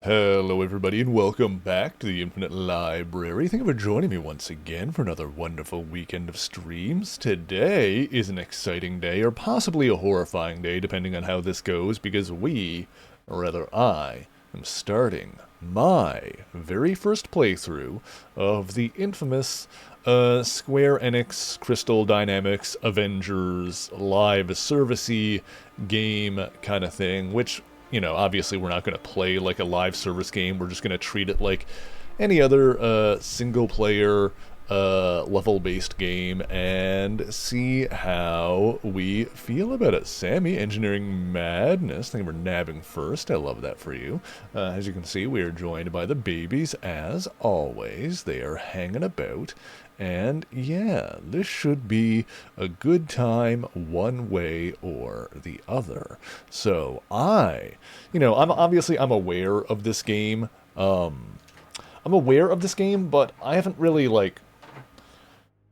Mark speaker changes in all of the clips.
Speaker 1: Hello everybody and welcome back to the Infinite Library. Thank you for joining me once again for another wonderful weekend of streams. Today is an exciting day, or possibly a horrifying day, depending on how this goes, because or rather I, am starting my very first playthrough of the infamous Square Enix Crystal Dynamics Avengers live servicey game kind of thing, which obviously we're not going to play like a live service game. We're just going to treat it like any other single-player level-based game and see how we feel about it. Sammy, Engineering Madness, thank you for nabbing first. I love that for you. As you can see, we are joined by the babies, as always. They are hanging about. And yeah, this should be a good time one way or the other. So I'm aware of this game. I'm aware of this game, but I haven't really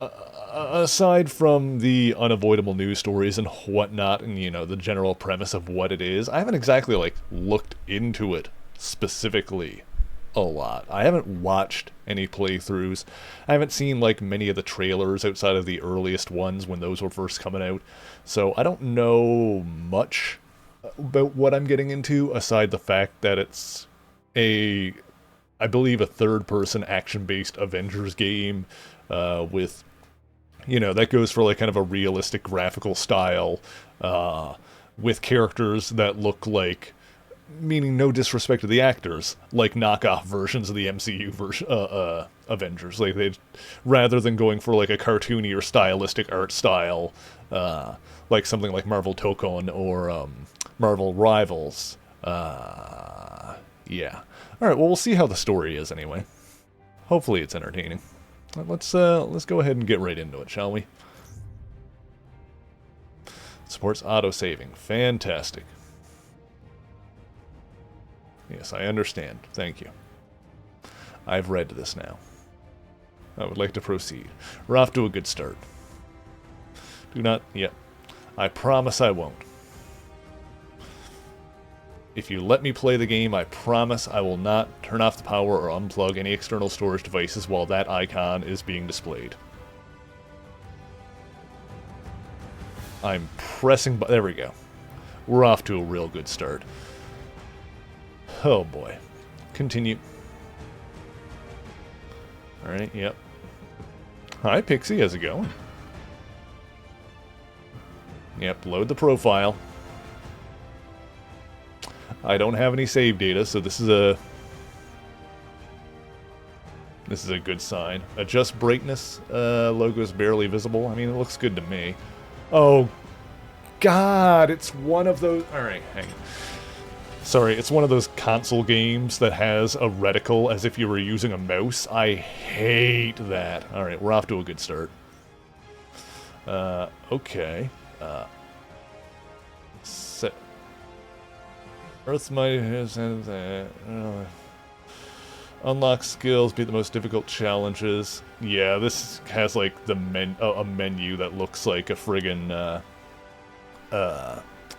Speaker 1: aside from the unavoidable news stories and whatnot, and the general premise of what it is, I haven't exactly looked into it specifically a lot. I haven't watched any playthroughs. I haven't seen many of the trailers outside of the earliest ones when those were first coming out. So I don't know much about what I'm getting into aside the fact that it's I believe a third-person action-based Avengers game with that goes for kind of a realistic graphical style with characters that look like, meaning no disrespect to the actors, like knockoff versions of the MCU Avengers. Rather than going for a cartoony or stylistic art style, like something like Marvel Tokon or Marvel Rivals. Yeah. All right. Well, we'll see how the story is anyway. Hopefully, it's entertaining. Let's go ahead and get right into it, shall we? Supports auto-saving. Fantastic. Yes, I understand. Thank you. I've read this now. I would like to proceed. We're off to a good start. Do not... Yep. I promise I won't. If you let me play the game, I promise I will not turn off the power or unplug any external storage devices while that icon is being displayed. I'm pressing... There we go. We're off to a real good start. Oh boy. Continue. Alright, yep. Hi, Pixie, how's it going? Yep, load the profile. I don't have any save data, so this is a good sign. Adjust brightness. Logo's barely visible. I mean, it looks good to me. Oh, God, it's one of those... Alright, hang on. Sorry, it's one of those console games that has a reticle as if you were using a mouse. I hate that. Alright, we're off to a good start. Okay. Set. Earth's might has... Unlock skills, beat the most difficult challenges. Yeah, this has, a menu that looks like a friggin',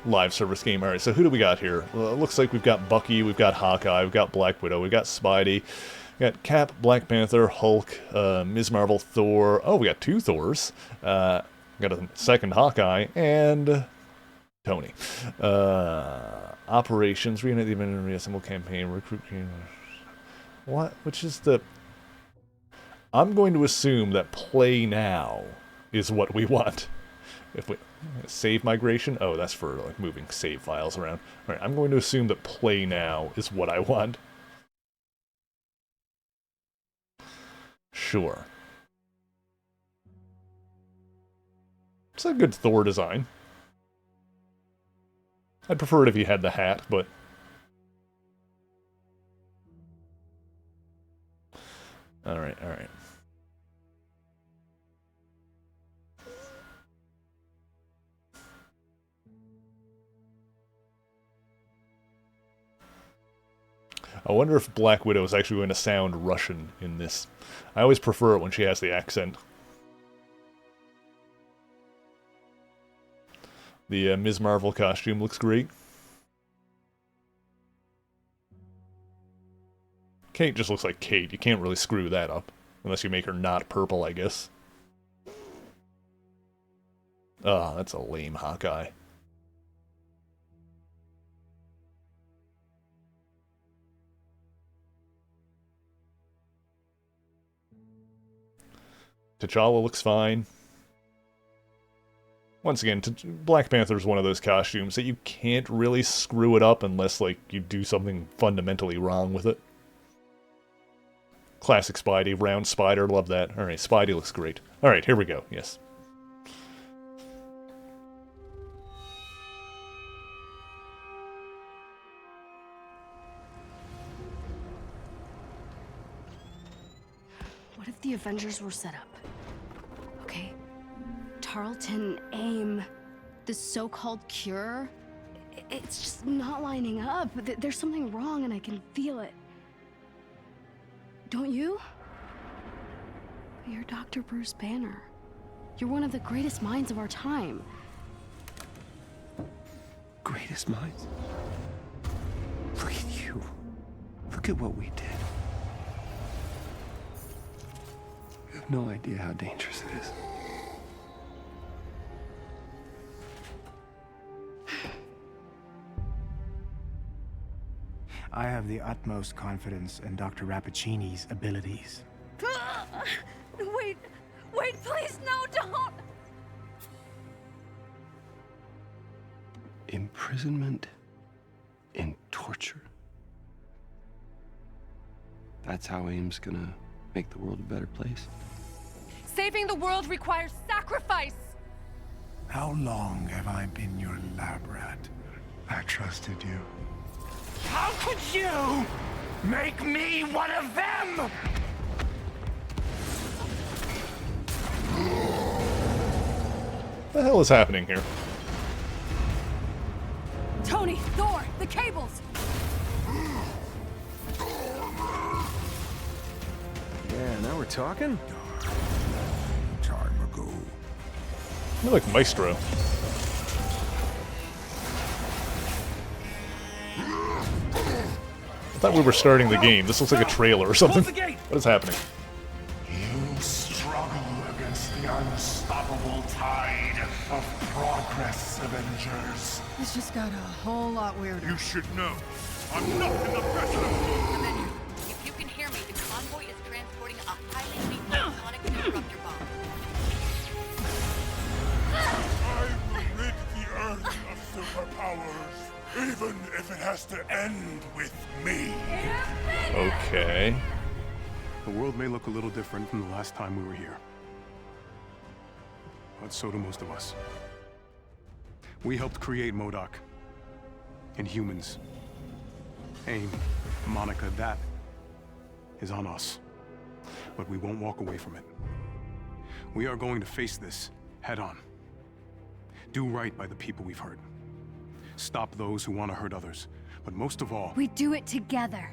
Speaker 1: live service game. Alright, so who do we got here? Well, it looks like we've got Bucky, we've got Hawkeye, we've got Black Widow, we've got Spidey, we got Cap, Black Panther, Hulk, Ms. Marvel, Thor. Oh, we got two Thors. Got a second Hawkeye, and Tony. Operations, reunite the Avengers, Reassemble campaign, recruit... What? Which is the... I'm going to assume that play now is what we want. If we... Save migration? Oh, that's for, moving save files around. Alright, I'm going to assume that play now is what I want. Sure. It's a good Thor design. I'd prefer it if he had the hat, but... Alright, alright. I wonder if Black Widow is actually going to sound Russian in this. I always prefer it when she has the accent. The Ms. Marvel costume looks great. Kate just looks like Kate. You can't really screw that up. Unless you make her not purple, I guess. Ah, that's a lame Hawkeye. T'Challa looks fine. Once again, Black Panther's one of those costumes that you can't really screw it up unless, like, you do something fundamentally wrong with it. Classic Spidey, round spider, love that. Alright, Spidey looks great. Alright, here we go, yes.
Speaker 2: What if the Avengers were set up? Okay, Tarleton, AIM, this so-called cure, it's just not lining up. There's something wrong and I can feel it. Don't you? You're Dr. Bruce Banner. You're one of the greatest minds of our time.
Speaker 3: Greatest minds? Look at you. Look at what we did. You have no idea how dangerous it is.
Speaker 4: I have the utmost confidence in Dr. Rappaccini's abilities.
Speaker 2: Wait, please, no, don't!
Speaker 3: Imprisonment and torture. That's how AIM's gonna make the world a better place.
Speaker 5: Saving the world requires sacrifice!
Speaker 4: How long have I been your lab rat? I trusted you. How could you make me one of them?
Speaker 1: What the hell is happening here?
Speaker 5: Tony, Thor, the cables!
Speaker 6: Yeah, now we're talking?
Speaker 4: Time ago.
Speaker 1: You're like Maestro. I thought we were starting the game. This looks like a trailer or something. What is happening?
Speaker 4: You struggle against the unstoppable tide of progress, Avengers.
Speaker 5: This just got a whole lot weirder.
Speaker 4: You should know. I'm not in the best of
Speaker 7: Avengers, if you can hear me, the convoy is transporting a highly lethal sonic disruptor bomb.
Speaker 4: I will rid the Earth of superpowers, even if it has to end with me.
Speaker 1: Okay.
Speaker 8: The world may look a little different from the last time we were here. But so do most of us. We helped create MODOK. And humans. AIM, Monica, that is on us. But we won't walk away from it. We are going to face this head on. Do right by the people we've hurt. Stop those who want to hurt others. But most of all,
Speaker 2: We do it together.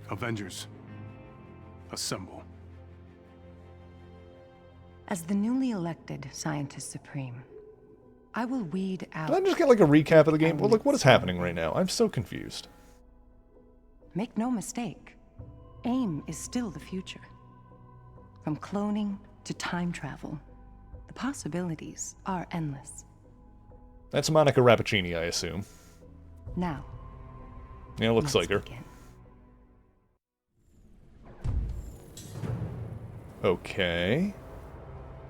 Speaker 8: Avengers, assemble.
Speaker 9: As the newly elected Scientist Supreme, I will weed out...
Speaker 1: Did I just get like a recap of the game? Well, like, what is happening right now? I'm so confused.
Speaker 9: Make no mistake, AIM is still the future. From cloning to time travel, the possibilities are endless.
Speaker 1: That's Monica Rappaccini, I assume.
Speaker 9: Now,
Speaker 1: Yeah, looks like
Speaker 9: let's
Speaker 1: her.
Speaker 9: begin.
Speaker 1: Okay.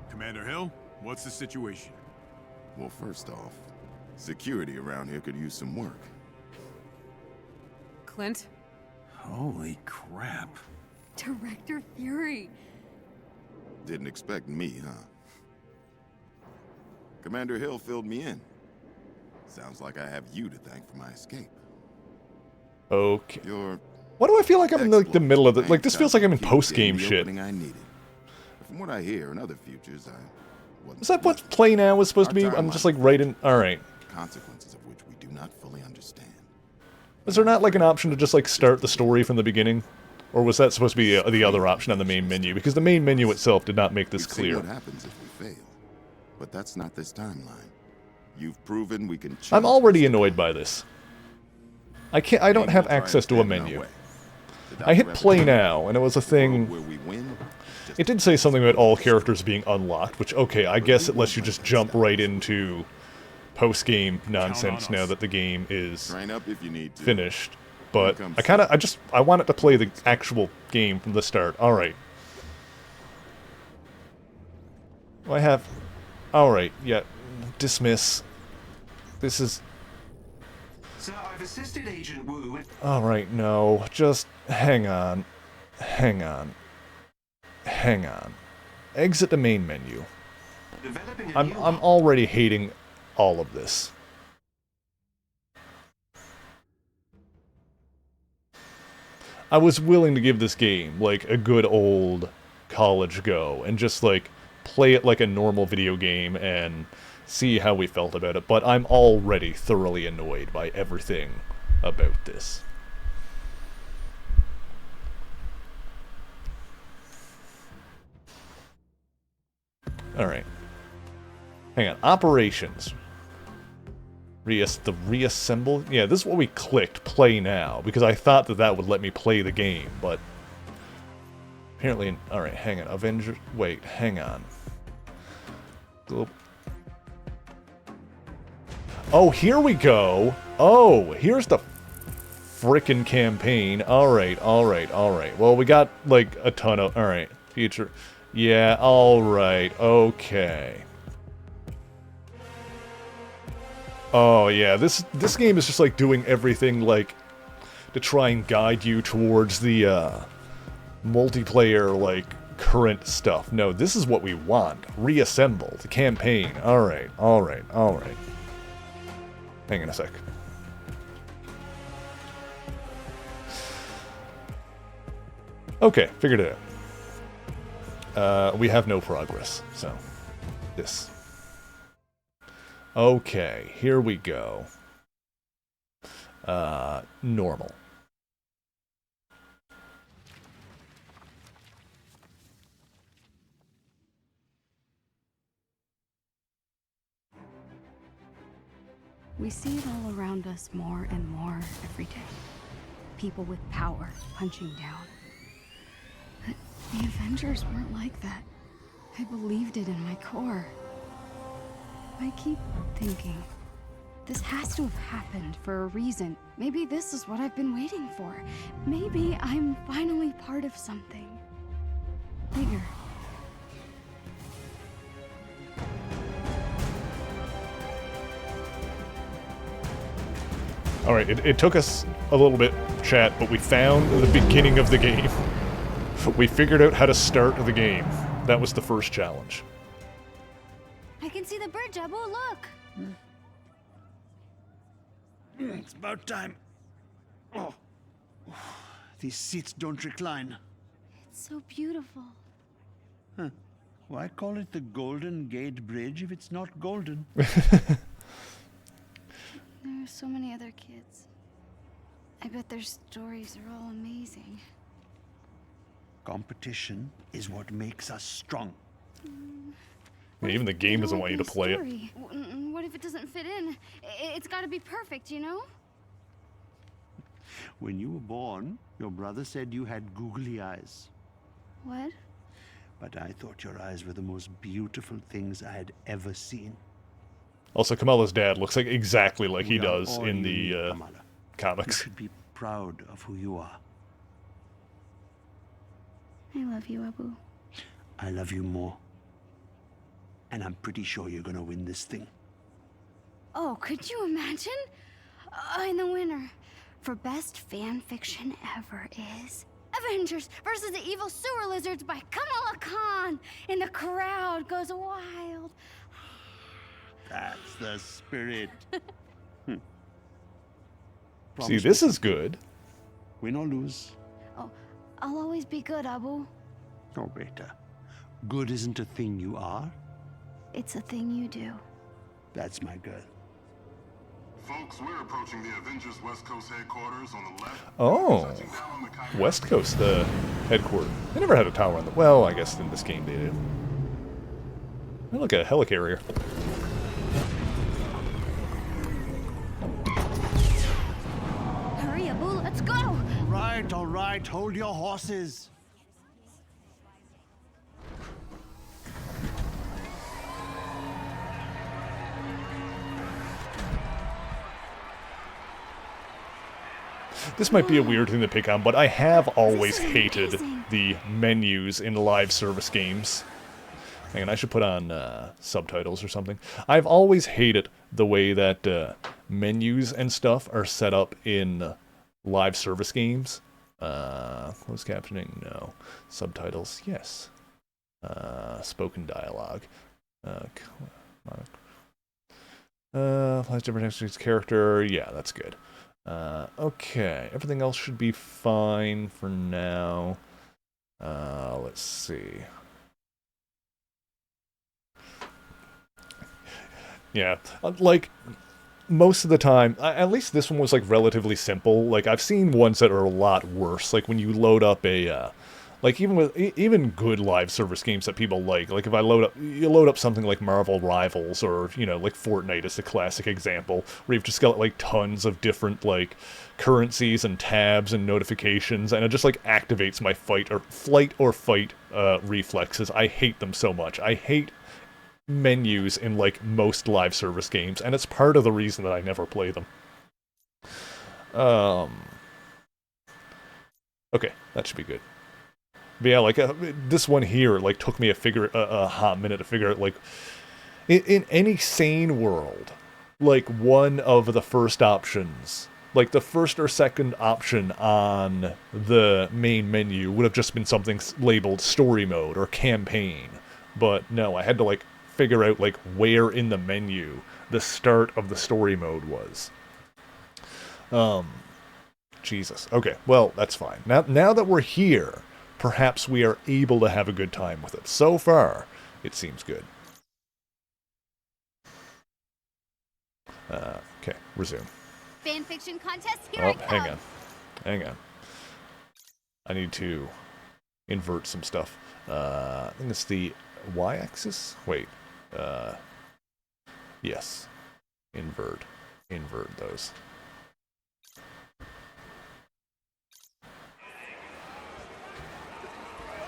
Speaker 10: Commander Hill, what's the situation?
Speaker 11: Well, first off, security around here could use some work.
Speaker 5: Clint?
Speaker 10: Holy crap.
Speaker 5: Director Fury!
Speaker 11: Didn't expect me, huh? Commander Hill filled me in. Sounds like I have you to thank for my escape.
Speaker 1: Okay.
Speaker 11: Your
Speaker 1: Why do I feel like I'm in like the middle of the... Like, this feels like I'm in
Speaker 11: keep
Speaker 1: post-game
Speaker 11: getting the
Speaker 1: shit.
Speaker 11: opening I needed. But from what I hear in other futures, I wasn't.
Speaker 1: Is that what Play Now was supposed to be? I'm just like right in... Alright.
Speaker 11: Consequences of which we do not fully understand.
Speaker 1: Was there not like an option to just like start the story from the beginning? Or was that supposed to be the other option on the main menu? Because the main menu itself did not make this
Speaker 11: We've seen
Speaker 1: clear.
Speaker 11: what happens if we fail. But that's not this timeline. You've proven we can change
Speaker 1: I'm already
Speaker 11: this.
Speaker 1: annoyed by this. I don't have access to a menu. I hit play now, and it was a thing...
Speaker 11: Where we win,
Speaker 1: It did say something about all characters being unlocked, which, okay, I guess it lets you just jump right into post-game nonsense now that the game is
Speaker 11: train up if you need to.
Speaker 1: finished. But I want it to play the actual game from the start. Alright. I have... Alright, yeah. Dismiss. This is...
Speaker 3: So I've assisted Agent Wu with...
Speaker 1: Alright, no. Just hang on. Hang on. Hang on. Exit the main menu. I'm already hating all of this. I was willing to give this game, like, a good old college go, and just, like, play it like a normal video game and see how we felt about it, but I'm already thoroughly annoyed by everything about this. Alright. Hang on. Operations. The reassemble? Yeah, this is what we clicked, play now, because I thought that that would let me play the game, but... Apparently... Alright, hang on. Avengers... Wait, hang on. Oh, here we go! Oh, here's the frickin' campaign. Alright, alright, alright. Well, we got, like, a ton of... Alright, future... Yeah, alright, okay. Oh, yeah, this game is just, like, doing everything, like, to try and guide you towards the, multiplayer, like, current stuff. No, this is what we want. Reassemble, the campaign. Alright, alright, alright. Hang on a sec. Okay, figured it out. We have no progress, so... This. Okay, here we go. Normal.
Speaker 2: We see it all around us more and more every day. People with power punching down. But the Avengers weren't like that. I believed it in my core. I keep thinking, this has to have happened for a reason. Maybe this is what I've been waiting for. Maybe I'm finally part of something bigger.
Speaker 1: Alright, it took us a little bit, chat, but we found the beginning of the game. We figured out how to start the game. That was the first challenge.
Speaker 2: I can see the bird, Jabu, look!
Speaker 12: It's about time. Oh. These seats don't recline.
Speaker 2: It's so beautiful.
Speaker 12: Huh. Why call it the Golden Gate Bridge if it's not golden?
Speaker 2: There are so many other kids. I bet their stories are all amazing.
Speaker 12: Competition is what makes us strong.
Speaker 1: Yeah, even the game doesn't want you to play it.
Speaker 2: What if it doesn't fit in? It's got to be perfect, you know?
Speaker 12: When you were born, your brother said you had googly eyes.
Speaker 2: What?
Speaker 12: But I thought your eyes were the most beautiful things I had ever seen.
Speaker 1: Also, Kamala's dad looks like exactly like he does in the comics.
Speaker 12: You should be proud of who you are.
Speaker 2: I love you, Abu.
Speaker 12: I love you more. And I'm pretty sure you're gonna win this thing.
Speaker 2: Oh, could you imagine? And the winner for best fan fiction ever is Avengers versus the Evil Sewer Lizards by Kamala Khan. And the crowd goes wild.
Speaker 12: That's the spirit.
Speaker 1: See, this is good.
Speaker 12: Win or lose.
Speaker 2: Oh, I'll always be good, Abu.
Speaker 12: Oh, Beta. Good isn't a thing you are.
Speaker 2: It's a thing you do.
Speaker 12: That's my girl.
Speaker 13: Folks, we're approaching the Avengers West Coast headquarters on the left.
Speaker 1: Oh, West Coast headquarters. They never had a tower on the... Well, I guess in this game they did. Oh, look at a helicarrier.
Speaker 2: Hurry, Abu, let's go!
Speaker 12: Right all right. Hold your horses.
Speaker 1: This might be a weird thing to pick on, but I have always hated the menus in live service games. Hang on, I should put on subtitles or something. I've always hated the way that menus and stuff are set up in live service games. Closed captioning? No. Subtitles? Yes. Spoken dialogue. Applies different textures character. Yeah, that's good. Okay, everything else should be fine for now. Let's see. Yeah, like, most of the time, at least this one was, like, relatively simple. Like, I've seen ones that are a lot worse. Like, when you load up a, like, even good live service games that people like if you load up something like Marvel Rivals, or, you know, like Fortnite is the classic example, where you've just got, like, tons of different, like, currencies and tabs and notifications, and it just, like, activates my flight or fight reflexes. I hate them so much. I hate menus in, like, most live service games, and it's part of the reason that I never play them. Okay, that should be good. But yeah, like, this one here, like, took me a hot minute to figure out, like, in any sane world, like, one of the first options, like, the first or second option on the main menu would have just been something labeled story mode or campaign. But no, I had to, like, figure out, like, where in the menu the start of the story mode was. Jesus. Okay, well, that's fine. Now that we're here, perhaps we are able to have a good time with it. So far, it seems good. Okay, resume.
Speaker 14: Fanfiction contest, here
Speaker 1: Oh,
Speaker 14: I come.
Speaker 1: hang on. I need to invert some stuff. I think it's the y-axis? Wait. Yes. Invert those.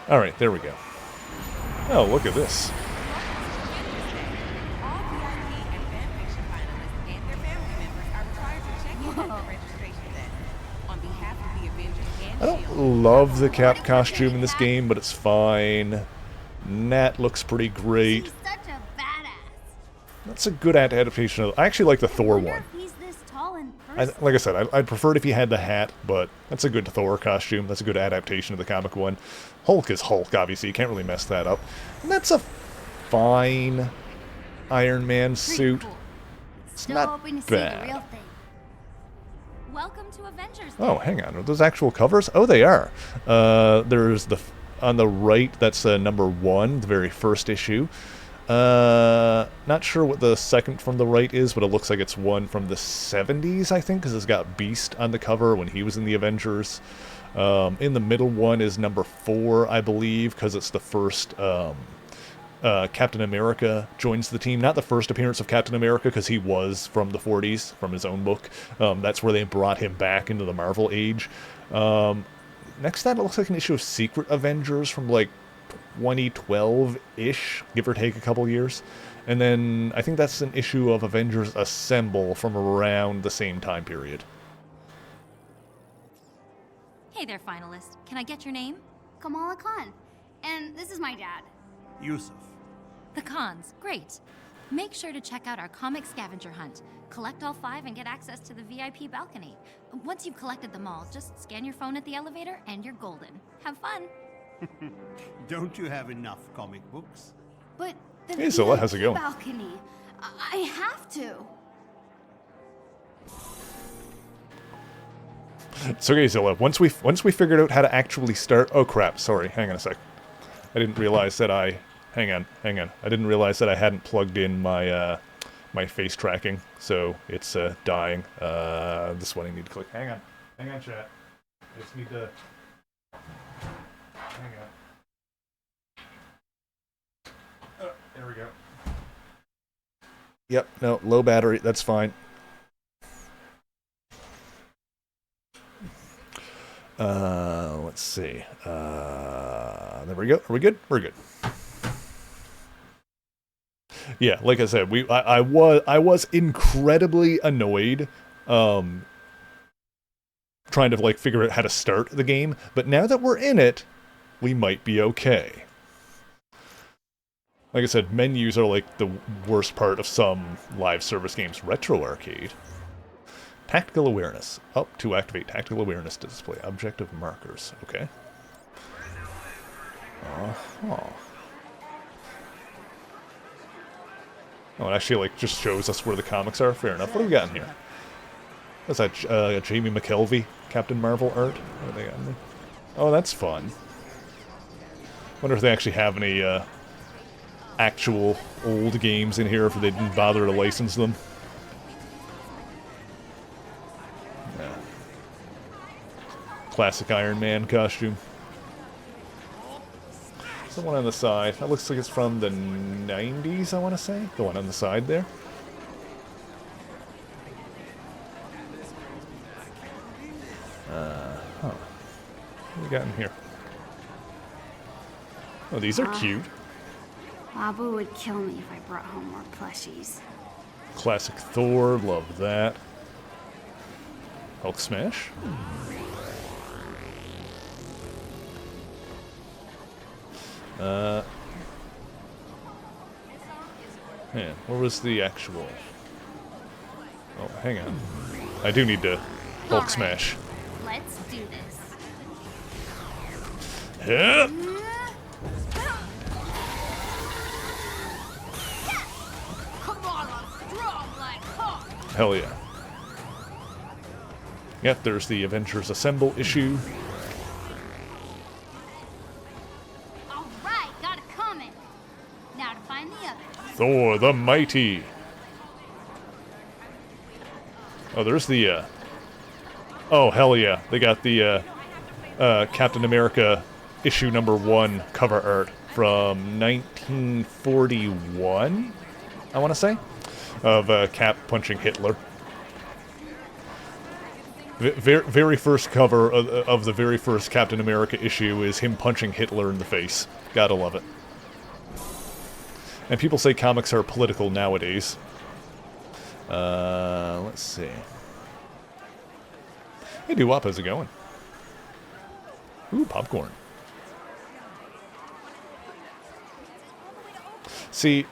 Speaker 1: Alright, there we go. Oh, look at this. I don't love the Cap costume in this game, but it's fine. Nat looks pretty great.
Speaker 14: He's such a badass.
Speaker 1: That's a good adaptation of... I actually like the Thor one.
Speaker 14: He's this tall in person.
Speaker 1: Like I said, I'd prefer it if he had the hat, but that's a good Thor costume. That's a good adaptation of the comic one. Hulk is Hulk, obviously. You can't really mess that up. And that's a fine Iron Man suit.
Speaker 14: Cool.
Speaker 1: It's
Speaker 14: Still
Speaker 1: not
Speaker 14: hoping to
Speaker 1: bad.
Speaker 14: see the real thing. Welcome to Avengers.
Speaker 1: Oh, hang on. Are those actual covers? Oh, they are. There's the... On the right, that's number 1, the very first issue. Not sure what the second from the right is, but it looks like it's one from the 70s, I think, because it's got Beast on the cover when he was in the Avengers. In the middle one is number 4, I believe, because it's the first Captain America joins the team. Not the first appearance of Captain America, because he was from the 40s, from his own book. That's where they brought him back into the Marvel age. Next to that, it looks like an issue of Secret Avengers from, like, 2012-ish, give or take a couple years. And then I think that's an issue of Avengers Assemble from around the same time period.
Speaker 14: Hey there, finalist. Can I get your name? Kamala Khan. And this is my dad.
Speaker 12: Yusuf.
Speaker 14: The Khans. Great. Make sure to check out our comic scavenger hunt. Collect all 5 and get access to the VIP balcony. Once you've collected them all, just scan your phone at the elevator and you're golden. Have fun.
Speaker 12: Don't you have enough comic books?
Speaker 14: But the
Speaker 1: Hey, Zilla, how's it going?
Speaker 14: balcony. I have to.
Speaker 1: It's okay, Zilla. Once we figured out how to actually start... Oh, crap. Sorry. Hang on a sec. I didn't realize that I... Hang on. I didn't realize that I hadn't plugged in my, my face tracking, so it's, dying. This one I need to click. Hang on, chat. I just need to... Hang on. There we go. Yep, no, low battery, that's fine. Let's see. There we go. Are we good? We're good. Yeah, like I said, I was incredibly annoyed, trying to like figure out how to start the game. But now that we're in it, we might be okay. Like I said, menus are like the worst part of some live service games. Retro arcade. Tactical awareness. Up to activate tactical awareness to display objective markers. Okay. Oh, it actually like just shows us where the comics are. Fair enough. What have we got in here? What's that? Jamie McKelvey, Captain Marvel art. What do they got in there? Oh, that's fun. Wonder if they actually have any actual old games in here, if they didn't bother to license them. Yeah. Classic Iron Man costume. The one on the side. That looks like it's from the 90s, I want to say. The one on the side there. What do we got in here? Oh, these are cute.
Speaker 15: Abu would kill me if I brought home more plushies.
Speaker 1: Classic Thor, love that. Hulk smash. Man, where was the actual... Oh, hang on. I do need to Hulk smash.
Speaker 14: Let's do this.
Speaker 1: Yeah.
Speaker 5: Come on, I'm strong like Hulk.
Speaker 1: Hell yeah. Yep, there's the Avengers Assemble issue.
Speaker 14: Alright, got a comic. Now to find the other.
Speaker 1: Thor the Mighty. Oh, there's the, Oh, hell yeah. They got the, Captain America issue #1 cover art from 1941, I want to say, of Cap punching Hitler. Very first cover of the very first Captain America issue is him punching Hitler in the face. Gotta love it. And people say comics are political nowadays. Let's see. Hey, Doo-Wop, how's it going? Ooh, popcorn. See,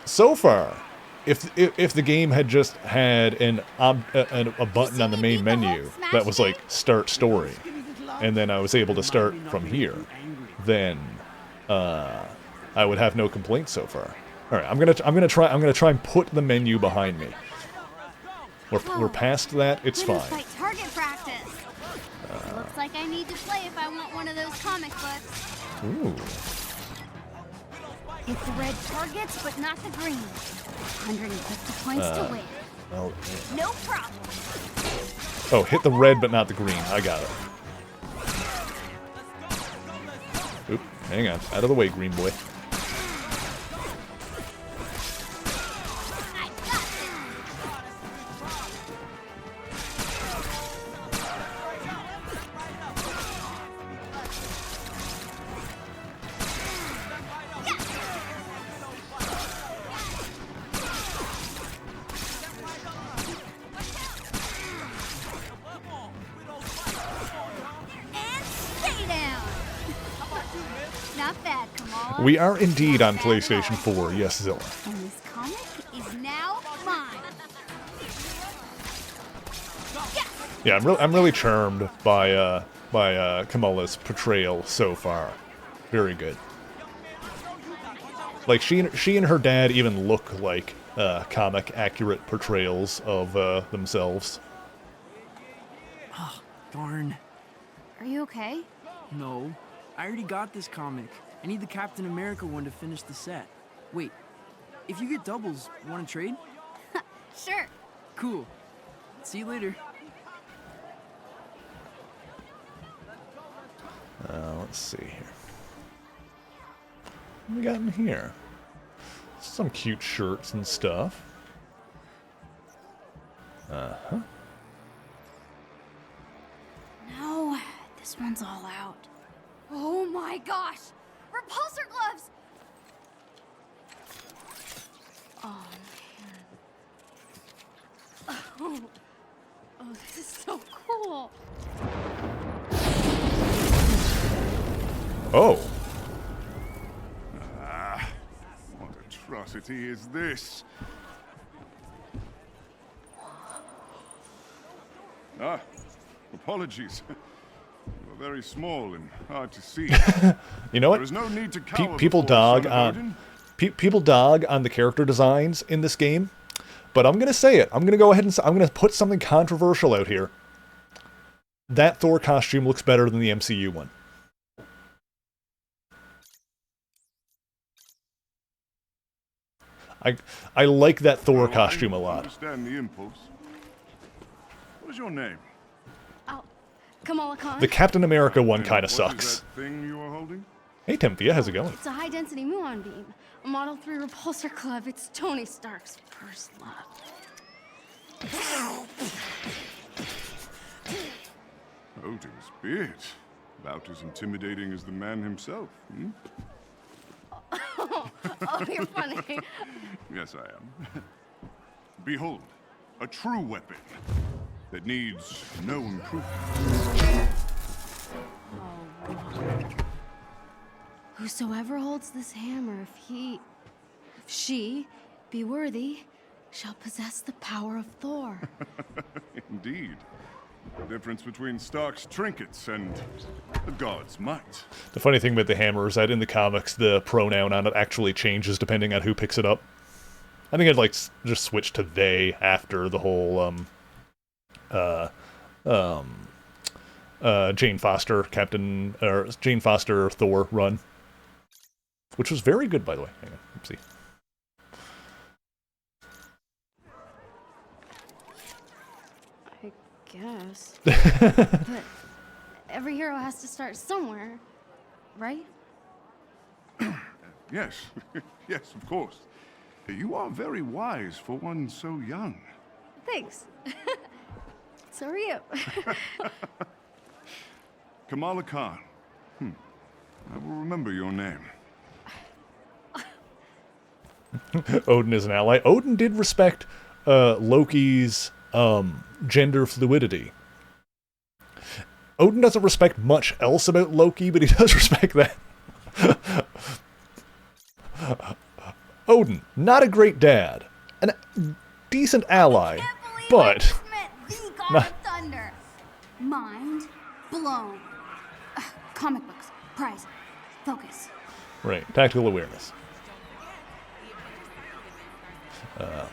Speaker 1: so far, if the game had just had a button on the main menu that was like start story, and then I was able to start from here, then I would have no complaints so far. All right, I'm gonna try and put the menu behind me. We're past that. It's fine.
Speaker 15: Fight target practice. Looks like I need to play if I want one of those comic books.
Speaker 1: Ooh.
Speaker 15: Hit the red targets, but not the green. 150 points to win.
Speaker 1: Oh,
Speaker 15: No problem.
Speaker 1: oh, hit the red but not the green. I got it. Oop, hang on. Out of the way, green boy. We are indeed on PlayStation 4, yes, Zilla.
Speaker 15: And this comic is now mine.
Speaker 1: Yeah, I'm really charmed by Kamala's portrayal so far. Very good. Like she and her dad even look like comic accurate portrayals of themselves.
Speaker 16: Oh, darn.
Speaker 15: Are you okay?
Speaker 16: No, I already got this comic. I need the Captain America one to finish the set. Wait, if you get doubles, want to trade?
Speaker 15: Sure.
Speaker 16: Cool. See you later.
Speaker 1: Let's see here. What we got in here? Some cute shirts and stuff. Uh-huh.
Speaker 15: This one's all out.
Speaker 5: Oh my gosh! Repulsor gloves!
Speaker 2: Oh, man. Oh, this is so cool.
Speaker 1: Oh.
Speaker 13: Ah, what atrocity is this? Ah, apologies. You're very small and hard to see.
Speaker 1: You know what?
Speaker 13: There is no need to cower
Speaker 1: People
Speaker 13: before
Speaker 1: dog
Speaker 13: Son of
Speaker 1: on
Speaker 13: Odin.
Speaker 1: people dog on the character designs in this game, but I'm gonna say it. I'm gonna go ahead and I'm gonna put something controversial out here. That Thor costume looks better than the MCU one. I like that Thor costume a
Speaker 13: I
Speaker 1: lot.
Speaker 13: understand the impulse. What is your name?
Speaker 2: Oh, Kamala Khan.
Speaker 1: The Captain America one
Speaker 13: And
Speaker 1: kind of
Speaker 13: what
Speaker 1: sucks.
Speaker 13: is that thing you are holding?
Speaker 1: Hey Tymphia, how's it going?
Speaker 2: It's a high-density muon beam. A Model 3 repulsor glove. It's Tony Stark's first love.
Speaker 13: Odin's beard. About as intimidating as the man himself, hmm?
Speaker 2: Oh, you're funny.
Speaker 13: Yes, I am. Behold, a true weapon that needs no improvement.
Speaker 2: Whosoever holds this hammer, if she be worthy, shall possess the power of Thor.
Speaker 13: Indeed. The difference between Stark's trinkets and the god's might.
Speaker 1: The funny thing about the hammer is that in the comics, the pronoun on it actually changes depending on who picks it up. I think I'd like just switch to they after the whole Jane Foster Jane Foster Thor run, which was very good, by the way. Hang on, let's see.
Speaker 2: I guess. But every hero has to start somewhere, right?
Speaker 13: Yes, yes, of course. You are very wise for one so young.
Speaker 2: Thanks. So are you.
Speaker 13: Kamala Khan. I will remember your name.
Speaker 1: Odin is an ally. Odin did respect Loki's gender fluidity. Odin doesn't respect much else about Loki, but he does respect that. Odin, not a great dad. A decent ally, but...
Speaker 15: God of Thunder. Mind blown. Comic books. Prize. Focus.
Speaker 1: Right, tactical awareness.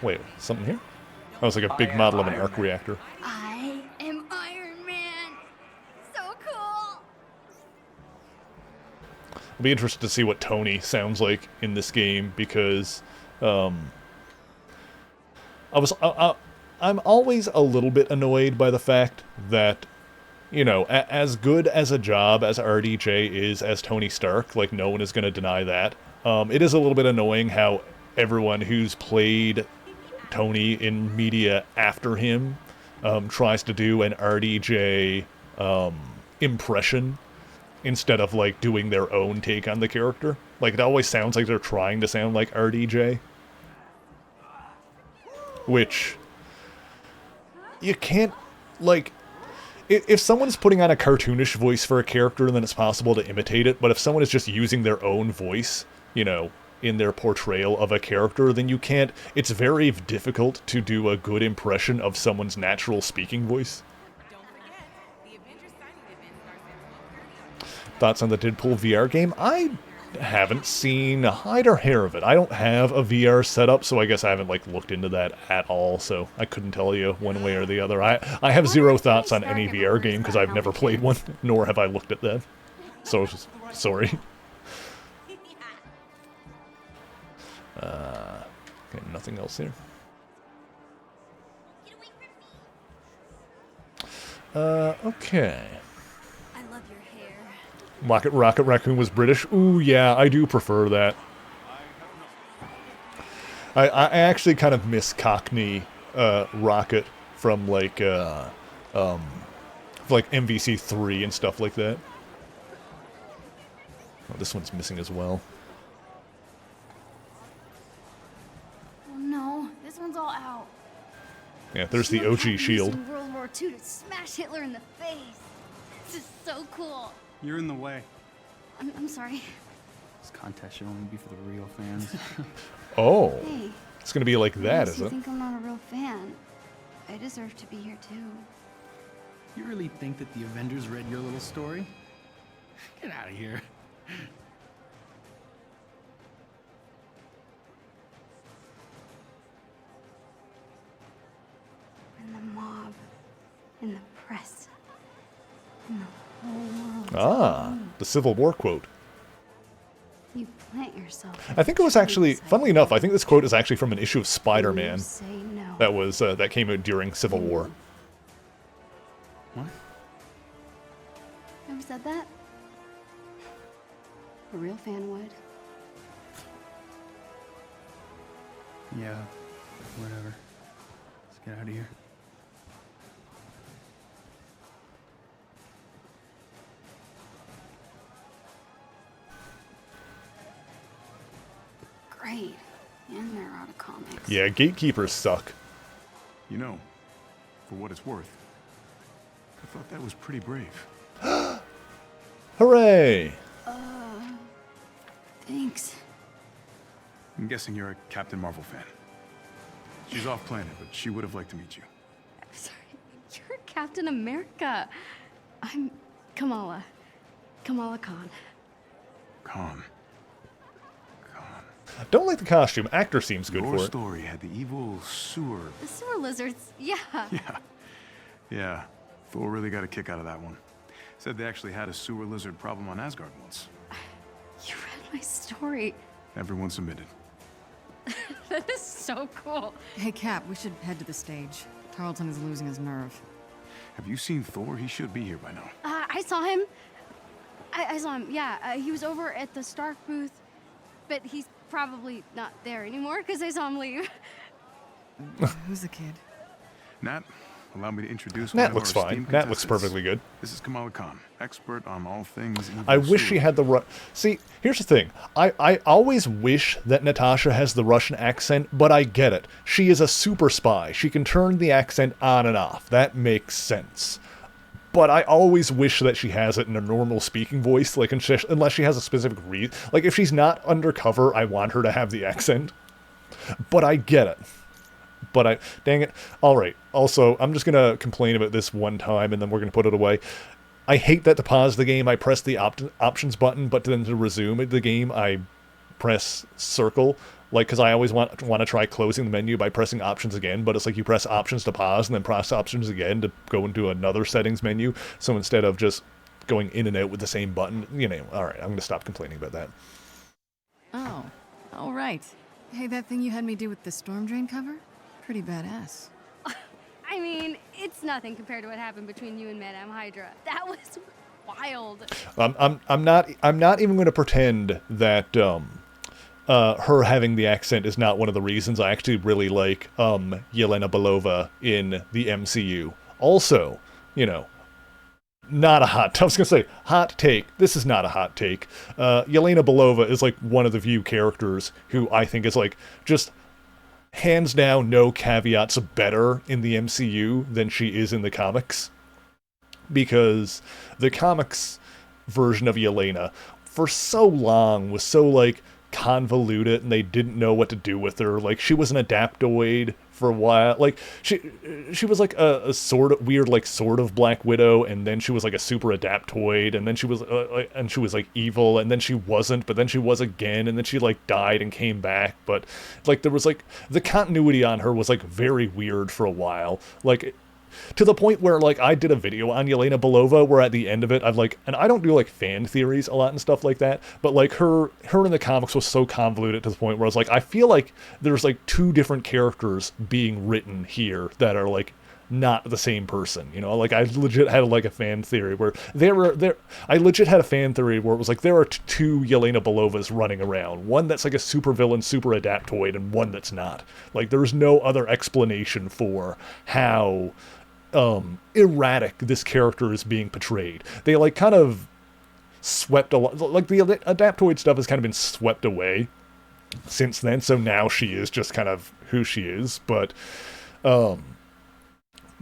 Speaker 1: Wait, something here? Oh, it's like a big model of an arc reactor.
Speaker 15: I am Iron Man. So cool.
Speaker 1: I'll be interested to see what Tony sounds like in this game, because I'm always a little bit annoyed by the fact that, you know, as good as a job as RDJ is as Tony Stark, like, no one is going to deny that, it is a little bit annoying how everyone who's played Tony in media after him tries to do an RDJ impression instead of, like, doing their own take on the character. Like, it always sounds like they're trying to sound like RDJ. Which... you can't, like... If someone's putting on a cartoonish voice for a character, then it's possible to imitate it, but if someone is just using their own voice, you know, in their portrayal of a character, then you can't... it's very difficult to do a good impression of someone's natural speaking voice. Thoughts on the Deadpool VR game? I haven't seen a hide or hair of it. I don't have a VR setup, so I guess I haven't, like, looked into that at all, so I couldn't tell you one way or the other. I have zero thoughts on any VR game because I've never played one, nor have I looked at that. So, sorry. Okay, nothing else here. Okay.
Speaker 15: I love your hair.
Speaker 1: Rocket Raccoon was British. Ooh, yeah, I do prefer that. I actually kind of miss Cockney Rocket from, like, like MVC3 and stuff like that. Oh, this one's missing as well.
Speaker 15: Oh no, this one's all out.
Speaker 1: Yeah, there's the OG shield.
Speaker 15: Using World War II to smash Hitler in the face. This is so cool.
Speaker 8: You're in the way.
Speaker 15: I'm sorry.
Speaker 17: This contest should only be for the real fans.
Speaker 1: Oh.
Speaker 15: Hey.
Speaker 1: It's gonna be like that,
Speaker 15: Makes
Speaker 1: is
Speaker 15: you
Speaker 1: it?
Speaker 15: think I'm not a real fan. I deserve to be here too.
Speaker 16: You really think that the Avengers read your little story? Get out of here.
Speaker 15: And the mob, and the press, and the whole world.
Speaker 1: Ah, the Civil War quote.
Speaker 15: You plant yourself.
Speaker 1: I think it was actually, funnily enough, I think this quote is actually from an issue of Spider-Man.
Speaker 15: Say no.
Speaker 1: That was that came out during Civil War.
Speaker 16: What?
Speaker 15: Never said that? A real fan would.
Speaker 16: Yeah, whatever. Let's get out of here.
Speaker 15: Great. And they're out of comics.
Speaker 1: Yeah, gatekeepers suck.
Speaker 8: You know, for what it's worth, I thought that was pretty brave.
Speaker 1: Hooray!
Speaker 15: Thanks.
Speaker 8: I'm guessing you're a Captain Marvel fan. She's off planet, but she would have liked to meet you.
Speaker 2: Sorry, you're Captain America. I'm Kamala. Kamala Khan.
Speaker 8: Khan.
Speaker 1: Don't like the costume. Actor seems good
Speaker 8: Your
Speaker 1: for it.
Speaker 8: story had the evil sewer.
Speaker 2: The sewer lizards, yeah.
Speaker 8: Yeah, Thor really got a kick out of that one. Said they actually had a sewer lizard problem on Asgard once.
Speaker 2: You read my story.
Speaker 8: Everyone submitted.
Speaker 2: That is so cool.
Speaker 18: Hey, Cap, we should head to the stage. Tarleton is losing his nerve.
Speaker 8: Have you seen Thor? He should be here by now.
Speaker 2: I saw him. I saw him, yeah. He was over at the Stark booth, but he's probably not there anymore because I saw him leave.
Speaker 18: Who's the kid?
Speaker 8: Nat, allow me to introduce
Speaker 1: Nat
Speaker 8: one of
Speaker 1: looks
Speaker 8: our
Speaker 1: fine.
Speaker 8: esteemed
Speaker 1: Nat looks
Speaker 8: contestants.
Speaker 1: perfectly good.
Speaker 8: This is Kamala Khan, expert on all things evil
Speaker 1: I wish she
Speaker 8: sewer.
Speaker 1: had the See, here's the thing. I always wish that Natasha has the Russian accent, but I get it. She is a super spy. She can turn the accent on and off. That makes sense. But I always wish that she has it in a normal speaking voice, like unless she has a specific reason. Like, if she's not undercover, I want her to have the accent. But I get it. But dang it. Alright, also, I'm just gonna complain about this one time, and then we're gonna put it away. I hate that to pause the game, I press the options button, but then to resume the game, I press circle. Like, because I always want to try closing the menu by pressing options again, but it's like you press options to pause and then press options again to go into another settings menu. So instead of just going in and out with the same button, you know, alright, I'm going to stop complaining about that.
Speaker 18: Oh, all right. Hey, that thing you had me do with the storm drain cover? Pretty badass.
Speaker 2: I mean, it's nothing compared to what happened between you and Madame Hydra. That was wild.
Speaker 1: I'm not even going to pretend that her having the accent is not one of the reasons I actually really like Yelena Belova in the MCU. Also, you know, not a hot... I was going to say, hot take. This is not a hot take. Yelena Belova is, like, one of the few characters who I think is, like, just hands down, no caveats, better in the MCU than she is in the comics. Because the comics version of Yelena, for so long, was so, like, convoluted, and they didn't know what to do with her. Like, she was an adaptoid for a while. Like, she was like a sort of weird, like, sort of Black Widow, and then she was like a super adaptoid, and then she was like evil, and then she wasn't, but then she was again, and then she like died and came back. But like, there was like the continuity on her was like very weird for a while. Like, to the point where, like, I did a video on Yelena Belova where at the end of it, I've, like, and I don't do, like, fan theories a lot and stuff like that, but, like, her in the comics was so convoluted to the point where I was like, I feel like there's, like, two different characters being written here that are, like, not the same person, you know? Like, I legit had, like, a fan theory where I legit had a fan theory where it was like, there are two Yelena Belovas running around. One that's, like, a super villain, super adaptoid, and one that's not. Like, there's no other explanation for how erratic this character is being portrayed. They like kind of swept a lot, like the Adaptoid stuff has kind of been swept away since then, so now she is just kind of who she is. But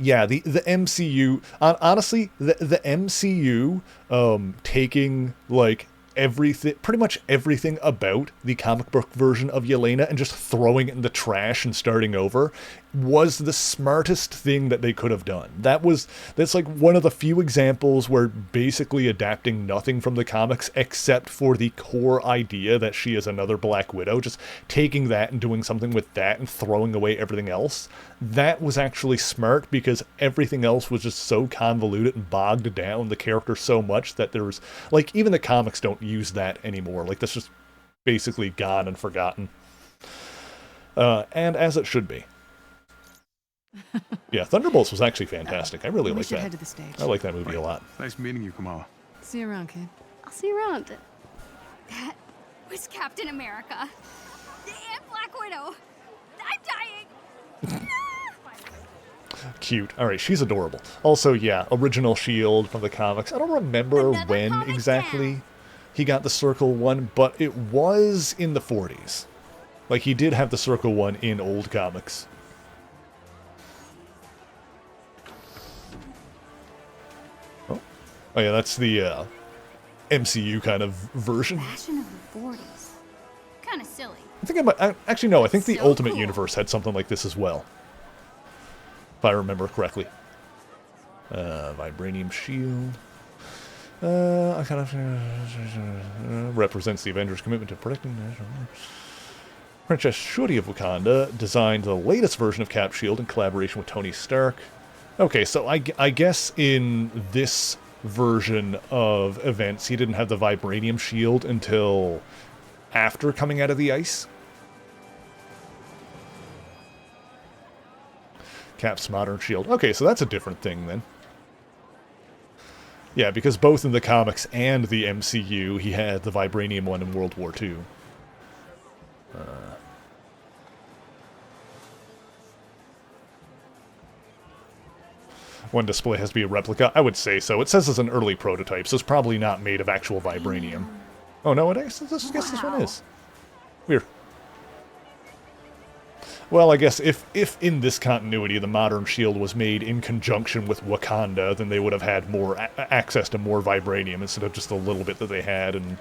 Speaker 1: yeah, the MCU, honestly, the MCU taking like everything, pretty much everything about the comic book version of Yelena and just throwing it in the trash and starting over was the smartest thing that they could have done. That's like one of the few examples where basically adapting nothing from the comics except for the core idea that she is another Black Widow, just taking that and doing something with that and throwing away everything else. That was actually smart because everything else was just so convoluted and bogged down the character so much that there was, like, even the comics don't use that anymore. Like, that's just basically gone and forgotten. And as it should be. Yeah, Thunderbolts was actually fantastic. I really like that.
Speaker 18: Head to the stage.
Speaker 1: I like that movie a lot.
Speaker 8: Nice meeting you, Kamala.
Speaker 18: See you around, kid.
Speaker 2: I'll see you around.
Speaker 15: That was Captain America. And Black Widow. I'm dying.
Speaker 1: Cute. Alright, she's adorable. Also, yeah, original Shield from the comics. I don't remember when exactly he got the Circle one, but it was in the 40s. Like, he did have the Circle one in old comics. Oh yeah, that's the MCU kind of version.
Speaker 15: Fashion of the 40s. Kind of silly.
Speaker 1: I think actually no, I think the
Speaker 15: So
Speaker 1: Ultimate
Speaker 15: cool.
Speaker 1: Universe had something like this as well. If I remember correctly. Vibranium shield. I kind of represents the Avengers' commitment to protecting national. Princess Shuri of Wakanda designed the latest version of Cap Shield in collaboration with Tony Stark. Okay, so I guess in this version of events, he didn't have the Vibranium shield until after coming out of the ice. Cap's modern shield. Okay, so that's a different thing then. Yeah, because both in the comics and the MCU, he had the Vibranium one in World War II. One display has to be a replica? I would say so. It says it's an early prototype, so it's probably not made of actual vibranium. Oh no, I guess this one is. Weird. Well, I guess if in this continuity the modern shield was made in conjunction with Wakanda, then they would have had more access to more vibranium instead of just a little bit that they had. And